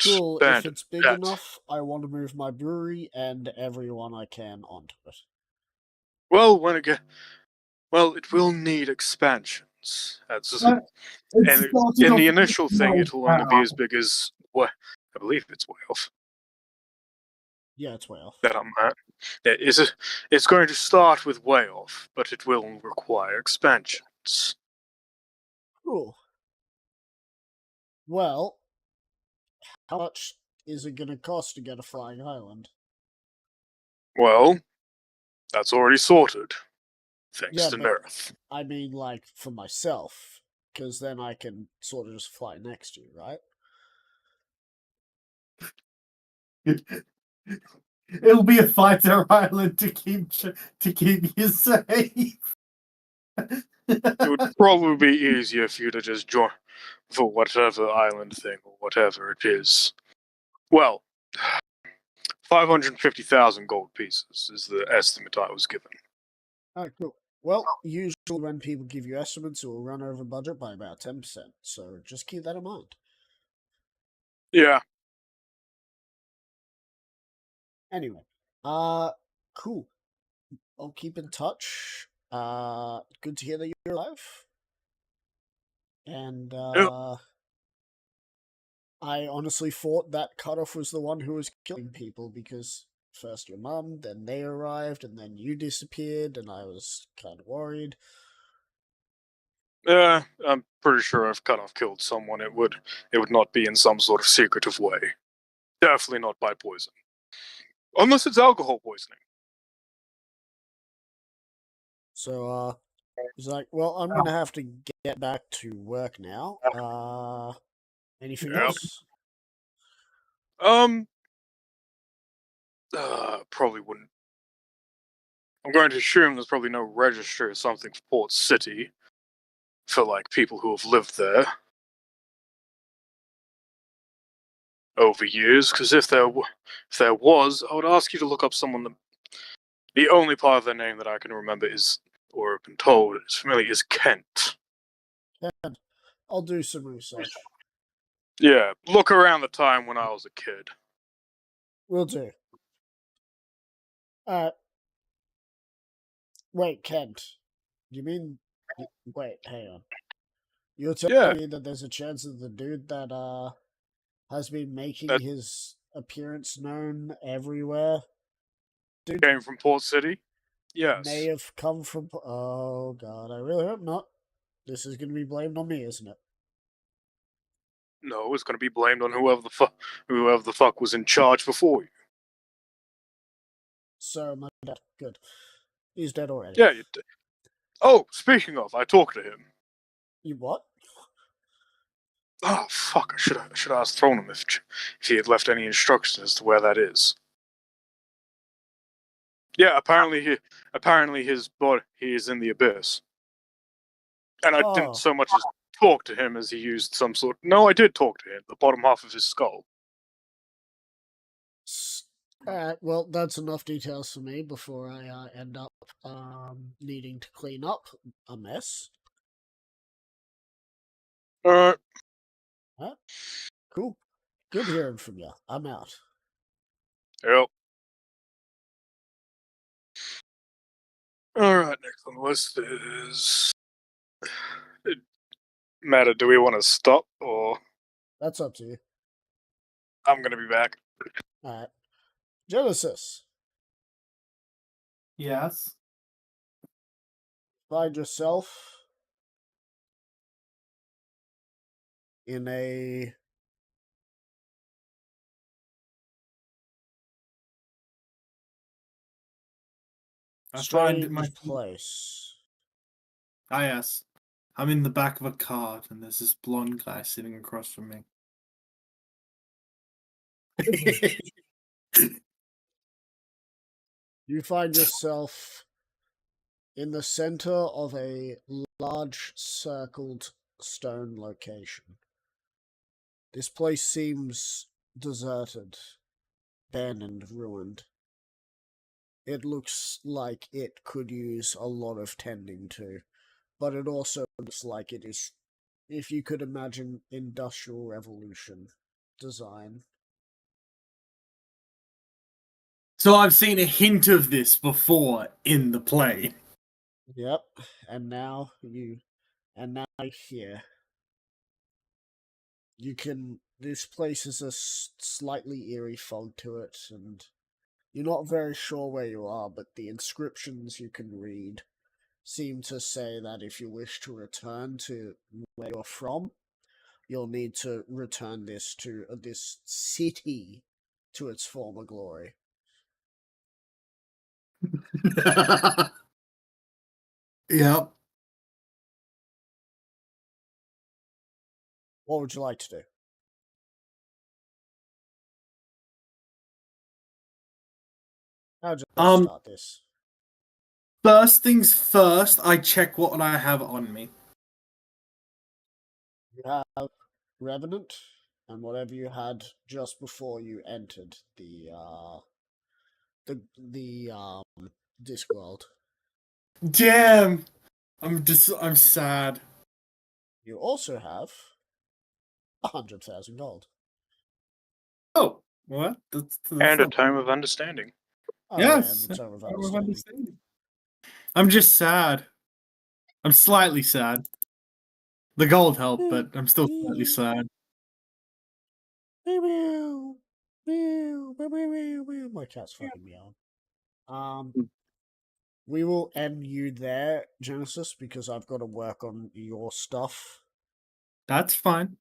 Cool. If it's big at enough, I want to move my brewery and everyone I can onto it. well, it will need expansions. It And started in off the with a initial thing, small it'll only be as town. big as what I believe it's way off Yeah, it's way off. that I'm at. It's going to start with way off, but it will require expansions. Cool. Well, how much is it going to cost to get a flying island? Well, that's already sorted, thanks Yeah, to but Nerf. I mean, like, for myself, because then I can sort of just fly next to you, right? It'll be a fighter island to keep you safe. It would probably be easier for you to just join for whatever island thing or whatever it is. Well, 550,000 gold pieces is the estimate I was given. Alright, cool. Well, usually when people give you estimates, it will run over budget by about 10%, so just keep that in mind. Yeah. Anyway, cool. I'll keep in touch. Good to hear that you're alive. And, Yep. I honestly thought that Cutoff was the one who was killing people because first your mum, then they arrived, and then you disappeared, and I was kind of worried. Yeah, I'm pretty sure if Cutoff killed someone, it would not be in some sort of secretive way. Definitely not by poison. Unless it's alcohol poisoning. So, he's like, well, I'm gonna have to get back to work now. Anything Yep. else? Probably wouldn't. I'm going to assume there's probably no registry or something for Port City for like people who have lived there over years. Because if there was, I would ask you to look up someone. The only part of their name that I can remember is, or have been told is familiar, is Kent. And I'll do some research. Yeah, look around the time when I was a kid. Will do. Wait, Kent. You mean? Wait, hang on. You're telling Yeah, me that there's a chance that the dude that has been making that his appearance known everywhere came from Port City. may Yes. have come from. Oh god, I really hope not. This is going to be blamed on me, isn't it? No, it's going to be blamed on whoever the fuck was in charge before you. So my dad, good. He's dead already. Yeah. Oh, speaking of, I talked to him. You what? Oh fuck! I should have asked thrown him if he had left any instructions as to where that is. Yeah, apparently his body he is in the abyss, and I didn't Oh, so much as talk to him as he used some sort. No, I did talk to him. The bottom half of his skull. alright. Well, that's enough details for me before I end up needing to clean up a mess. Alright. Cool. Good hearing from you. I'm out. Yep. Alright, next on the list is Matter, do we want to stop or That's up to you. I'm gonna be back. Alright. Genesis, Yes. find yourself in a I find Strange my place. Ah, yes. I'm in the back of a cart, and there's this blonde guy sitting across from me. You find yourself in the center of a large circled stone location. This place seems deserted, abandoned, ruined. It looks like it could use a lot of tending to, but it also looks like it is, if you could imagine, Industrial Revolution design. So I've seen a hint of this before in the play. Yep, and now here. You can. This place has a slightly eerie fog to it, and you're not very sure where you are, but the inscriptions you can read seem to say that if you wish to return to where you're from, you'll need to return this city to its former glory. Yep. What would you like to do? How'd you start this? First things first, I check what I have on me. You have Revenant and whatever you had just before you entered the Discworld. Damn! I'm sad. You also have 100,000 gold. Oh, what? That's And a not... Tome of Understanding. Oh, Yes, yeah, and the Tome of I Understanding. understand. I'm just sad. I'm slightly sad. The gold helped, but I'm still slightly sad. My cat's fucking meowing. We will end you there, Genesis, because I've got to work on your stuff. That's fine.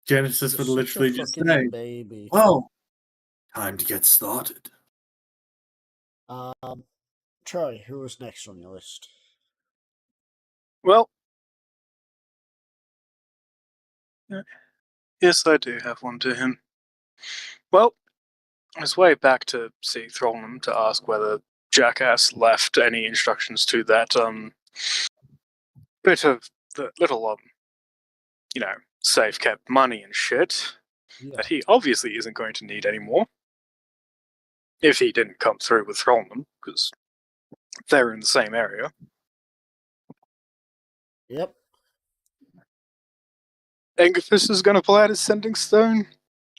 Genesis You're would such a literally just fucking say, baby. "Well, time to get started." Troy, who is next on your list? Well, yes, I do have one to him. Well, I was way back to see Thrallnum to ask whether Jackass left any instructions to that bit of the little safe kept money and shit Yeah. that he obviously isn't going to need anymore if he didn't come through with Thrallnum, because they're in the same area. Yep. Angerfist is going to pull out his sending stone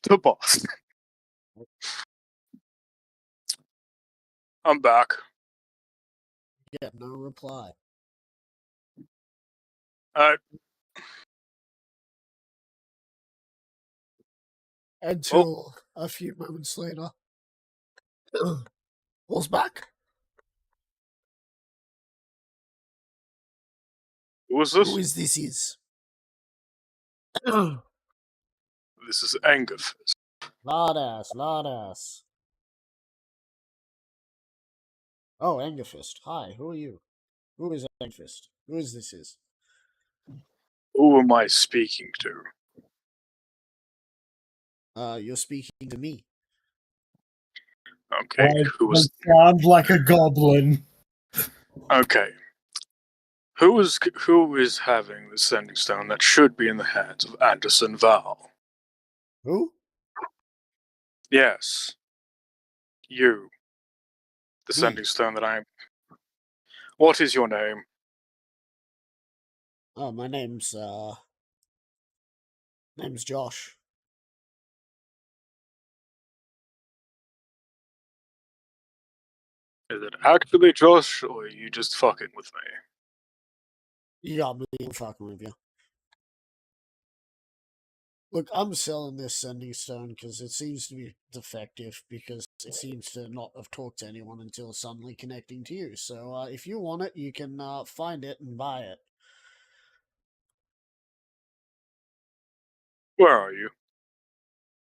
to the boss. I'm back. Yeah, no reply. Until a few moments later. Who's back? Who is this? Who is this is? This is Angerfist. Lardass. Oh, Angerfist. Hi, who are you? Who is Angerfist? Who is this is? Who am I speaking to? You're speaking to me. Okay, who was... sound like a goblin? Okay. Who is having the sending stone that should be in the hands of Anderson Val? Who? Yes. You. The Me. sending stone that I'm... What is your name? Oh, my name's Josh. Is it actually Josh, or are you just fucking with me? You got me. I'm fucking with you. Look, I'm selling this sending stone because it seems to be defective, because it seems to not have talked to anyone until suddenly connecting to you. So if you want it, you can find it and buy it. Where are you?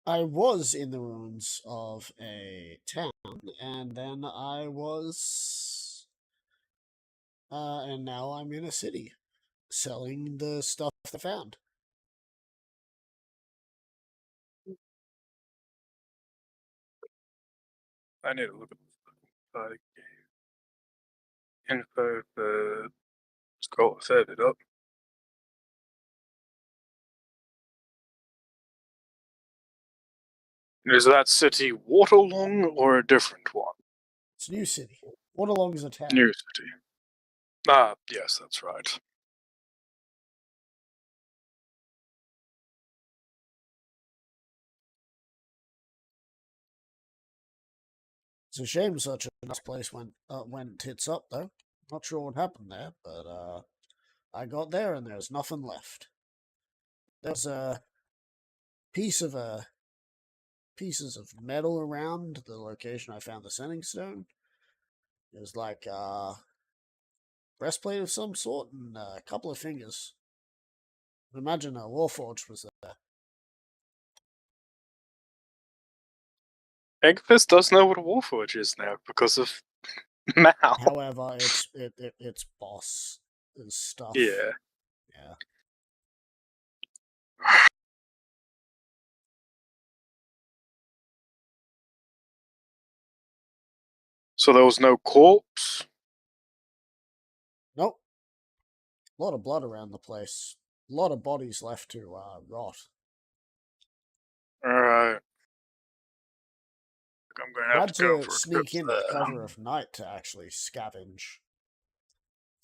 I was in the ruins of a town, and then and now I'm in a city, selling the stuff I found. I need to look at the info for scroll set it up. Is that city Waterlong or a different one? It's New City. Waterlong is a town. New city. Ah, yes, that's right. It's a shame such a nice place went tits up, though. Not sure what happened there, but I got there and there's nothing left. There's a pieces of metal around the location I found the sending stone. There's like a breastplate of some sort and a couple of fingers. Imagine a Warforged was there. Eggfist does know what a Warforge is now because of Mal. However, it's boss and stuff. Yeah. Yeah. So there was no corpse? Nope. A lot of blood around the place. A lot of bodies left to rot. Alright. I'm going to have Had to go to for a sneak trip in there. at cover of night to actually scavenge.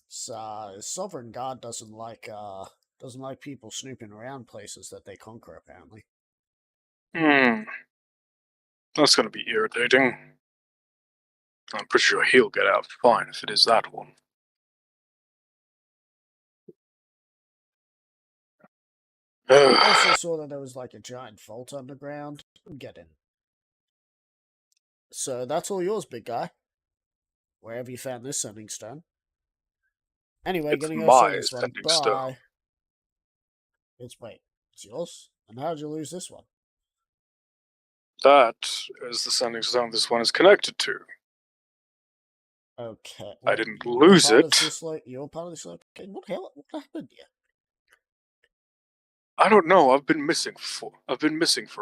Sovereign Guard doesn't like people snooping around places that they conquer, apparently. That's going to be irritating. I'm pretty sure he'll get out fine if it is that one. I also saw that there was like a giant vault underground. Get in. So that's all yours, big guy. Wherever you found this sending stone. Anyway, It's gonna go my sell this one. sending Bye. stone. It's yours? And how did you lose this one? That is the sending stone this one is connected to. Okay. I didn't lose it. You're part of this location? What happened here? I don't know. I've been missing for a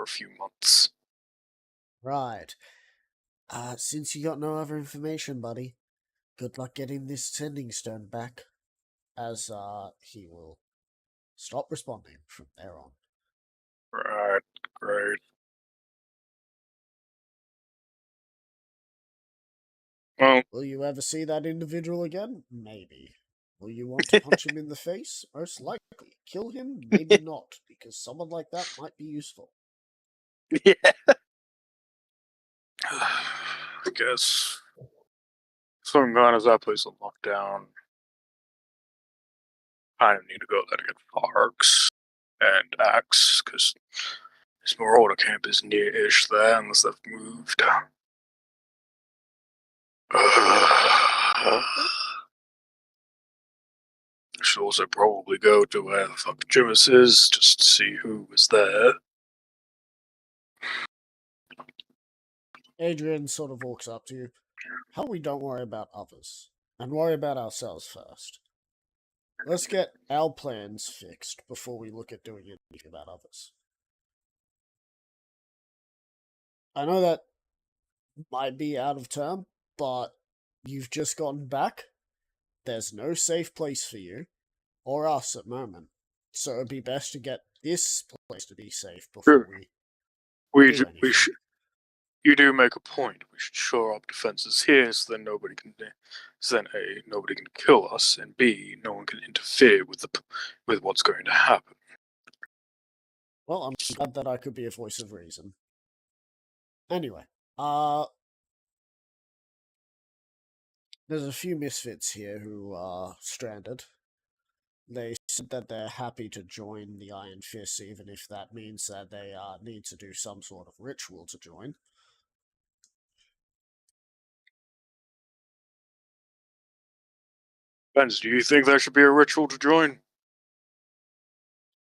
few months. Right. Since you got no other information, buddy, good luck getting this sending stone back. As he will stop responding from there on. Right, great. Well, Will you ever see that individual again? Maybe. Will you want to punch him in the face? Most likely. Kill him? Maybe not, because someone like that might be useful. yeah. I guess. So I'm gone as that place on lockdown. I don't need to go there to get Farks and Axe, because this Marauder camp is near-ish there, unless they've moved. I should also probably go to where the fuck Jimis is, just to see who was there. Adrian sort of walks up to you. How we don't worry about others, and worry about ourselves first. Let's get our plans fixed before we look at doing anything about others. I know that might be out of term, but you've just gotten back. There's no safe place for you, or us at the moment. So it'd be best to get this place to be safe before we do anything. You do make a point. We should shore up defenses here, so then nobody can kill us, and B, no one can interfere with what's going to happen. Well, I'm glad that I could be a voice of reason. Anyway, there's a few misfits here who are stranded. They said that they're happy to join the Iron Fist, even if that means that they need to do some sort of ritual to join. Benz, do you think there should be a ritual to join?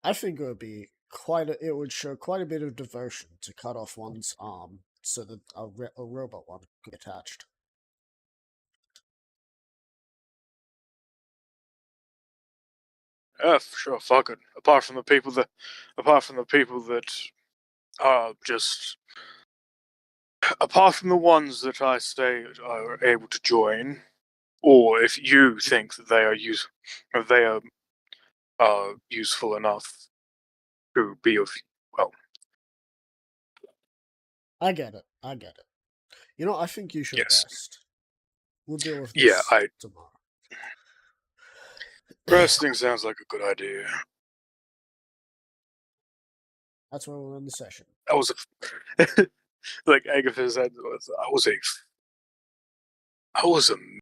I think it would be it would show quite a bit of devotion to cut off one's arm so that a robot one could be attached. Yeah, for sure. Fuck it. Apart from the people that are just, apart from the ones that I say are able to join, or if you think that they are useful enough to be of, well, I get it. You know, I think you should yes. rest. We'll deal with Yeah, this tomorrow. Resting sounds like a good idea. That's where we'll end the session. That was like Agatha said, I was a